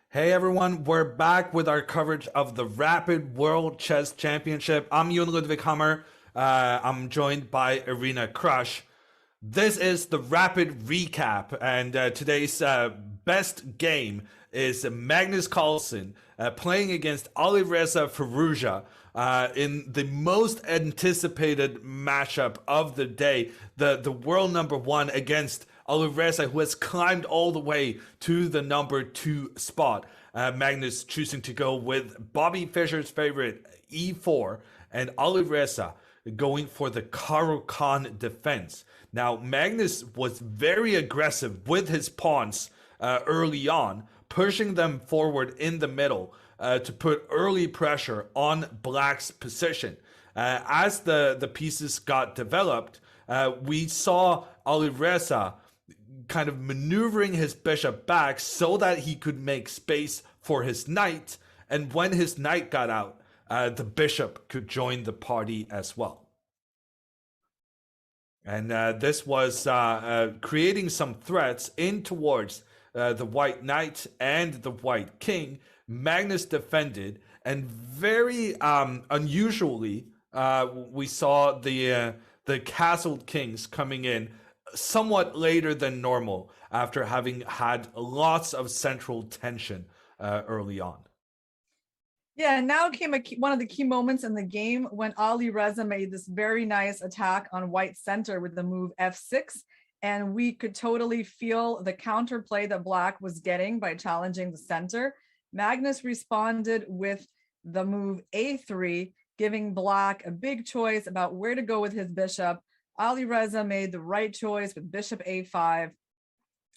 Hey everyone, we're back with our coverage of the Rapid World Chess Championship. I'm Jon Ludwig Hammer. I'm joined by Irina Krush. This is the rapid recap, and today's best game is Magnus Carlsen playing against Alireza Firouzja in the most anticipated matchup of the day, the world number one against Alireza, who has climbed all the way to the number 2 spot. Magnus choosing to go with Bobby Fischer's favorite E4, and Alireza going for the Caro-Kann defense. Now, Magnus was very aggressive with his pawns early on, pushing them forward in the middle to put early pressure on Black's position. As the pieces got developed, we saw Alireza kind of maneuvering his bishop back so that he could make space for his knight, and when his knight got out, the bishop could join the party as well. And this was creating some threats in towards the white knight and the white king. Magnus defended, and very unusually, we saw the castled kings coming in somewhat later than normal after having had lots of central tension early on. Yeah, and now came one of the key moments in the game when Alireza made this very nice attack on white center with the move f6, and we could totally feel the counterplay that Black was getting by challenging the center. Magnus responded with the move a3, giving Black a big choice about where to go with his bishop. Alireza made the right choice with bishop a5,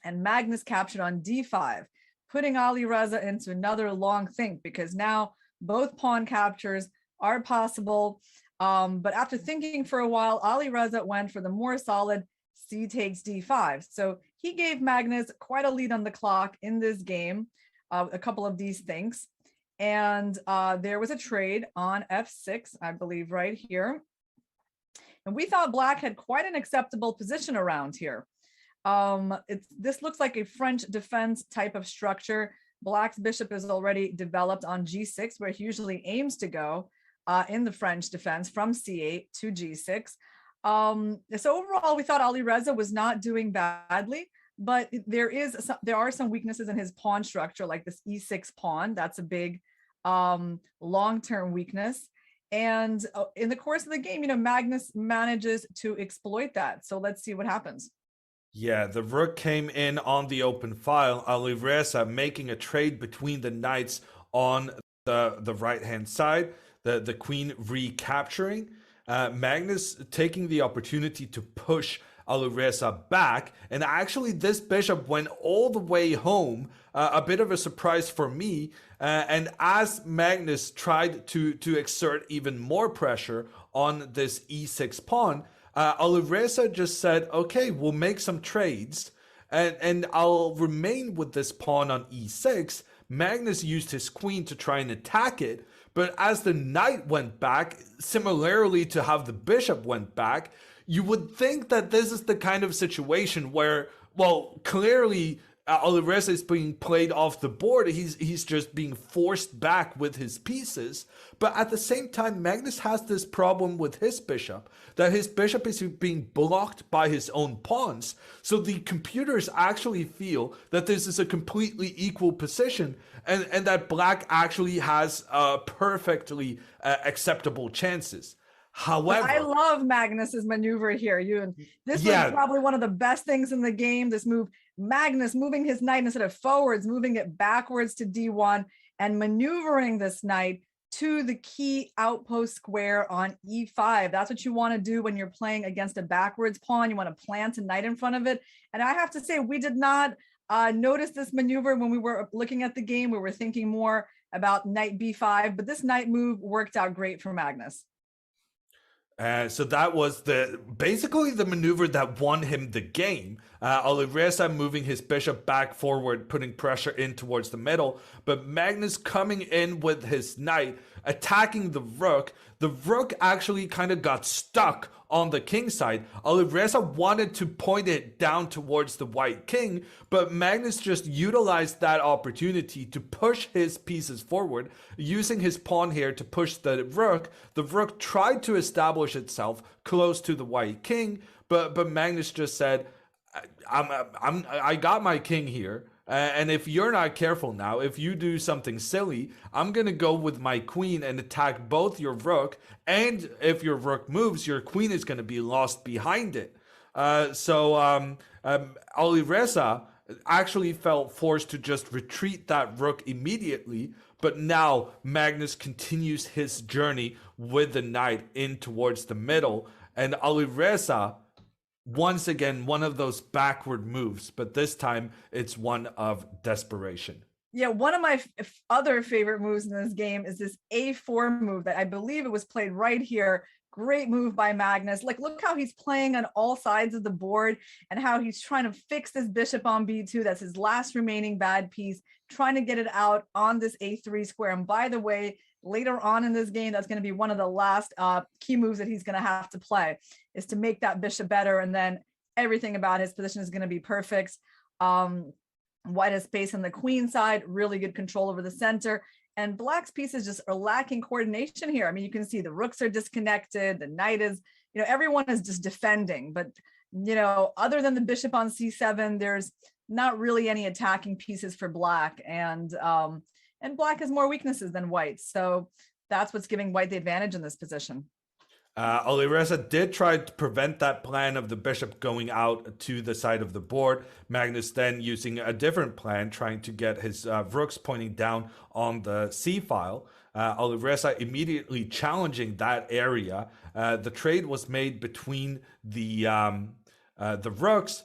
and Magnus captured on d5, putting Alireza into another long think, because now both pawn captures are possible. But after thinking for a while, Alireza went for the more solid c takes d5. So he gave Magnus quite a lead on the clock in this game, a couple of these things. And there was a trade on f6, I believe, right here. And we thought Black had quite an acceptable position around here. This looks like a French defense type of structure. Black's bishop is already developed on g6, where he usually aims to go in the French defense from c8 to g6. So overall, we thought Alireza was not doing badly, but there are some weaknesses in his pawn structure, like this e6 pawn. That's a big long-term weakness. And in the course of the game, Magnus manages to exploit that. So let's see what happens. Yeah, the rook came in on the open file. Alireza making a trade between the knights on the right-hand side, the queen recapturing. Magnus taking the opportunity to push Alireza back, and actually this bishop went all the way home, a bit of a surprise for me. And as Magnus tried to exert even more pressure on this e6 pawn, Alireza just said, okay, we'll make some trades and I'll remain with this pawn on e6. Magnus used his queen to try and attack it, but as the knight went back, similarly to how the bishop went back, you would think that this is the kind of situation where, well, clearly Alireza is being played off the board. He's just being forced back with his pieces. But at the same time, Magnus has this problem with his bishop, that his bishop is being blocked by his own pawns. So the computers actually feel that this is a completely equal position, and that Black actually has perfectly acceptable chances. However, I love Magnus's maneuver here. This was probably one of the best things in the game. This move, Magnus moving his knight instead of forwards, moving it backwards to d1 and maneuvering this knight to the key outpost square on e5. That's what you want to do when you're playing against a backwards pawn. You want to plant a knight in front of it. And I have to say, we did not notice this maneuver when we were looking at the game. We were thinking more about knight b5, but this knight move worked out great for Magnus. So that was basically the maneuver that won him the game. Alireza moving his bishop back forward, putting pressure in towards the middle, but Magnus coming in with his knight, attacking the rook. The rook actually kind of got stuck on the king side. Alireza wanted to point it down towards the white king, but Magnus just utilized that opportunity to push his pieces forward, using his pawn here to push the rook. The rook tried to establish itself close to the white king, but Magnus just said, I got my king here. And if you're not careful now, if you do something silly, I'm going to go with my queen and attack both your rook. And if your rook moves, your queen is going to be lost behind it. So Alireza actually felt forced to just retreat that rook immediately. But now Magnus continues his journey with the knight in towards the middle. And Alireza, once again, one of those backward moves, but this time it's one of desperation. Yeah, one of my other favorite moves in this game is this A4 move that I believe it was played right here. Great move by Magnus. Like, look how he's playing on all sides of the board and how he's trying to fix this bishop on B2. That's his last remaining bad piece, trying to get it out on this A3 square. And by the way, later on in this game, that's going to be one of the last key moves that he's going to have to play, is to make that bishop better. And then everything about his position is going to be perfect. White has space on the queen side, really good control over the center. And black's pieces just are lacking coordination here. I mean, you can see the rooks are disconnected. The knight is, everyone is just defending. But, other than the bishop on C7, there's not really any attacking pieces for black. And black has more weaknesses than white. So that's what's giving white the advantage in this position. Alireza did try to prevent that plan of the bishop going out to the side of the board. Magnus then using a different plan, trying to get his rooks pointing down on the c file. Alireza immediately challenging that area. The trade was made between the rooks,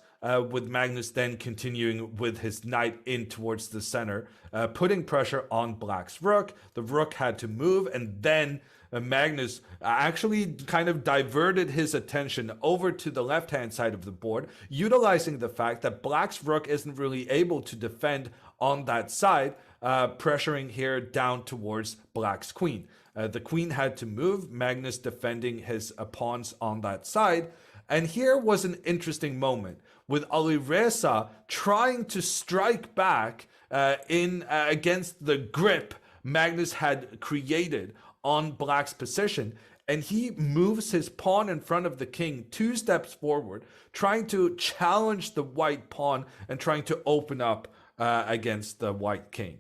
with Magnus then continuing with his knight in towards the center, putting pressure on black's rook. The rook had to move, and then Magnus actually kind of diverted his attention over to the left-hand side of the board, utilizing the fact that black's rook isn't really able to defend on that side, pressuring here down towards black's queen. The queen had to move, Magnus defending his pawns on that side. And here was an interesting moment with Alireza trying to strike back against the grip Magnus had created on black's position, and he moves his pawn in front of the king 2 steps forward, trying to challenge the white pawn and trying to open up against the white king.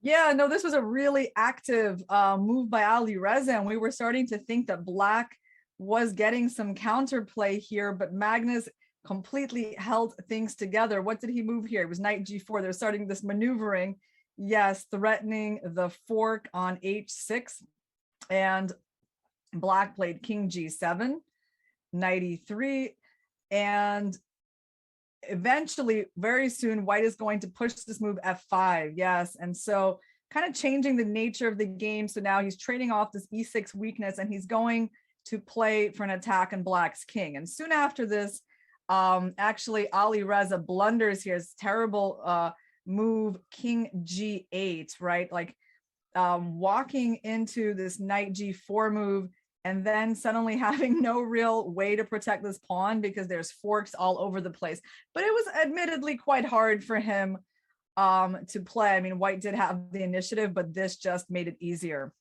Yeah, no, this was a really active move by Alireza, and we were starting to think that black was getting some counterplay here, but Magnus completely held things together. What did he move here? It was knight g4. They're starting this maneuvering. Yes, threatening the fork on h6, and black played king g7, knight e3, and eventually, very soon, white is going to push this move f5. Yes, and so kind of changing the nature of the game. So now he's trading off this e6 weakness, and he's going to play for an attack on black's king. And soon after this, actually, Alireza blunders here. It's terrible move king g8, right? Like walking into this knight g4 move and then suddenly having no real way to protect this pawn because there's forks all over the place. But it was admittedly quite hard for him to play. I mean, white did have the initiative, but this just made it easier.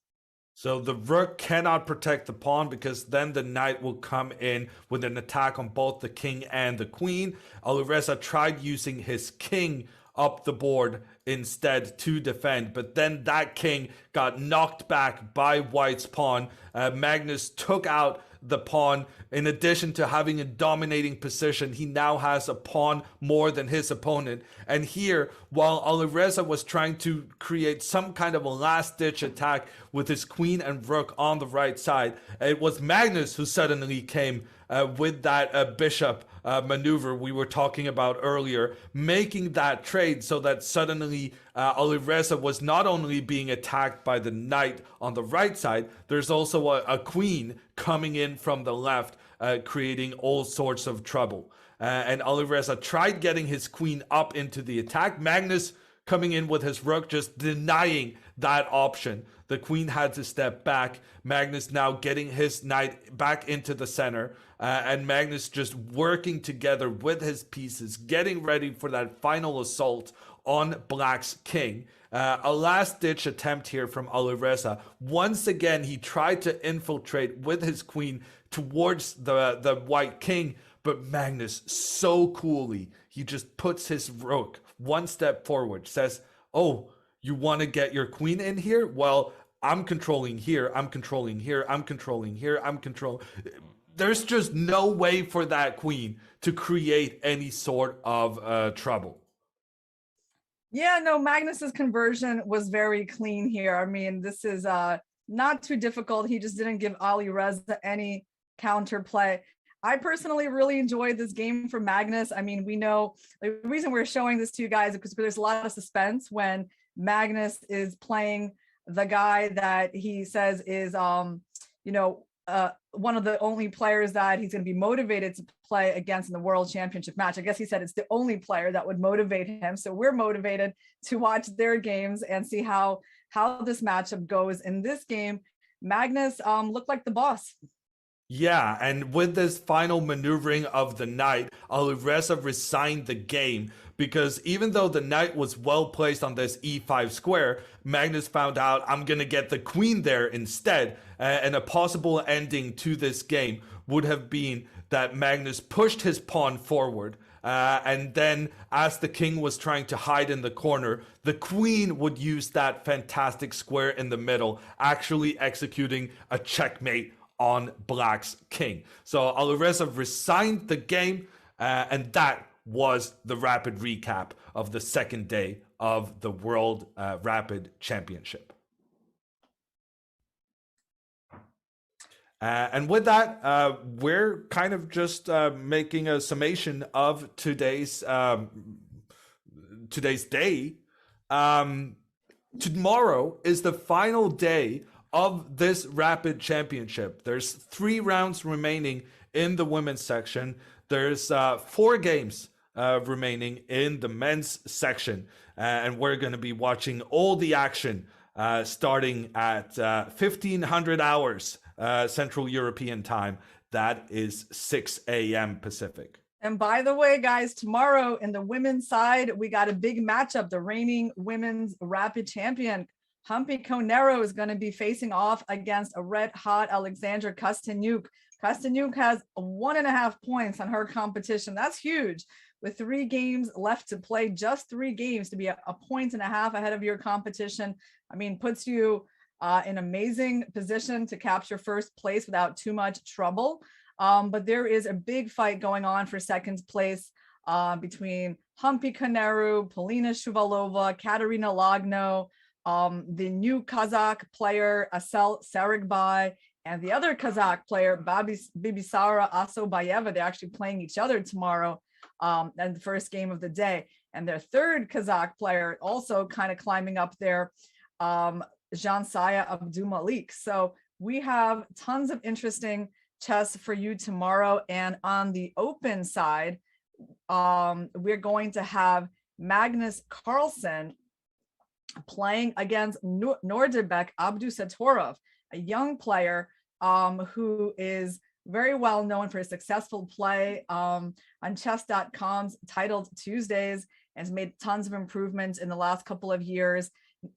So the rook cannot protect the pawn because then the knight will come in with an attack on both the king and the queen. Alireza tried using his king up the board instead to defend, but then that king got knocked back by white's pawn. Magnus took out the pawn. In addition to having a dominating position, he now has a pawn more than his opponent. And here, while Alireza was trying to create some kind of a last-ditch attack with his queen and rook on the right side, it was Magnus who suddenly came with that bishop maneuver we were talking about earlier, making that trade so that suddenly Alireza was not only being attacked by the knight on the right side, there's also a queen coming in from the left, creating all sorts of trouble. And Alireza tried getting his queen up into the attack. Magnus coming in with his rook, just denying that option. The queen had to step back. Magnus now getting his knight back into the center, and Magnus just working together with his pieces, getting ready for that final assault on Black's king. A last-ditch attempt here from Alireza. Once again, he tried to infiltrate with his queen towards the white king, but Magnus so coolly, he just puts his rook one step forward, says, oh, you want to get your queen in here? Well, I'm controlling here, I'm controlling here, I'm controlling here, I'm controlling. There's just no way for that queen to create any sort of trouble. Yeah, no, Magnus's conversion was very clean here. I mean, this is not too difficult. He just didn't give Alireza any counterplay. I personally really enjoyed this game for Magnus. I mean, we know the reason we're showing this to you guys is because there's a lot of suspense when Magnus is playing the guy that he says is, you know, one of the only players that he's going to be motivated to play against in the World Championship match. I guess he said it's the only player that would motivate him. So we're motivated to watch their games and see how this matchup goes. In this game, Magnus looked like the boss. Yeah, and with this final maneuvering of the knight, Alireza resigned the game because even though the knight was well placed on this e5 square, Magnus found out I'm going to get the queen there instead. And a possible ending to this game would have been that Magnus pushed his pawn forward. And then as the king was trying to hide in the corner, the queen would use that fantastic square in the middle, actually executing a checkmate on Black's king. So Alireza resigned the game, and that was the rapid recap of the second day of the World Rapid Championship. And with that, we're kind of just making a summation of today's day. Tomorrow is the final day of this Rapid Championship. There's 3 rounds remaining in the women's section. There's 4 games remaining in the men's section. And we're going to be watching all the action starting at 1500 hours Central European time. That is 6 a.m. Pacific. And by the way, guys, tomorrow in the women's side, we got a big matchup. The reigning women's Rapid champion, Humpy Conero, is going to be facing off against a red-hot Alexandra Kosteniuk. Kosteniuk has 1.5 points on her competition. That's huge. With 3 games left to play, just 3 games to be a 1.5 points ahead of your competition. I mean, puts you in amazing position to capture first place without too much trouble. But there is a big fight going on for second place between Humpy Conero, Polina Shuvalova, Katerina Lagno, the new Kazakh player Asel Sarigbai, and the other Kazakh player Bibisara Asobayeva. They're actually playing each other tomorrow in the first game of the day. And their third Kazakh player also kind of climbing up there, Jansaya Abdumalik. So we have tons of interesting chess for you tomorrow. And on the open side, we're going to have Magnus Carlsen playing against Nordebek Abdusatorov, a young player who is very well known for his successful play on chess.com's Titled Tuesdays and has made tons of improvements in the last couple of years.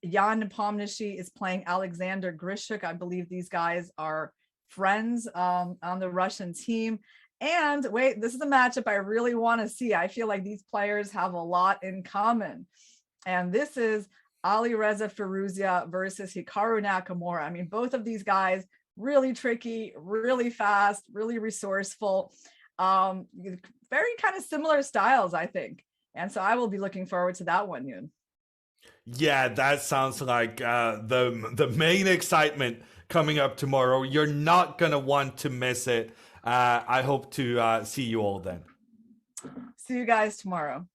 Jan Nepomniachtchi is playing Alexander Grishuk. I believe these guys are friends on the Russian team. And wait, this is a matchup I really want to see. I feel like these players have a lot in common. And this is Alireza Firouzja versus Hikaru Nakamura. I mean, both of these guys, really tricky, really fast, really resourceful, very kind of similar styles, I think. And so I will be looking forward to that one, Yoon. Yeah, that sounds like the main excitement coming up tomorrow. You're not going to want to miss it. I hope to see you all then. See you guys tomorrow.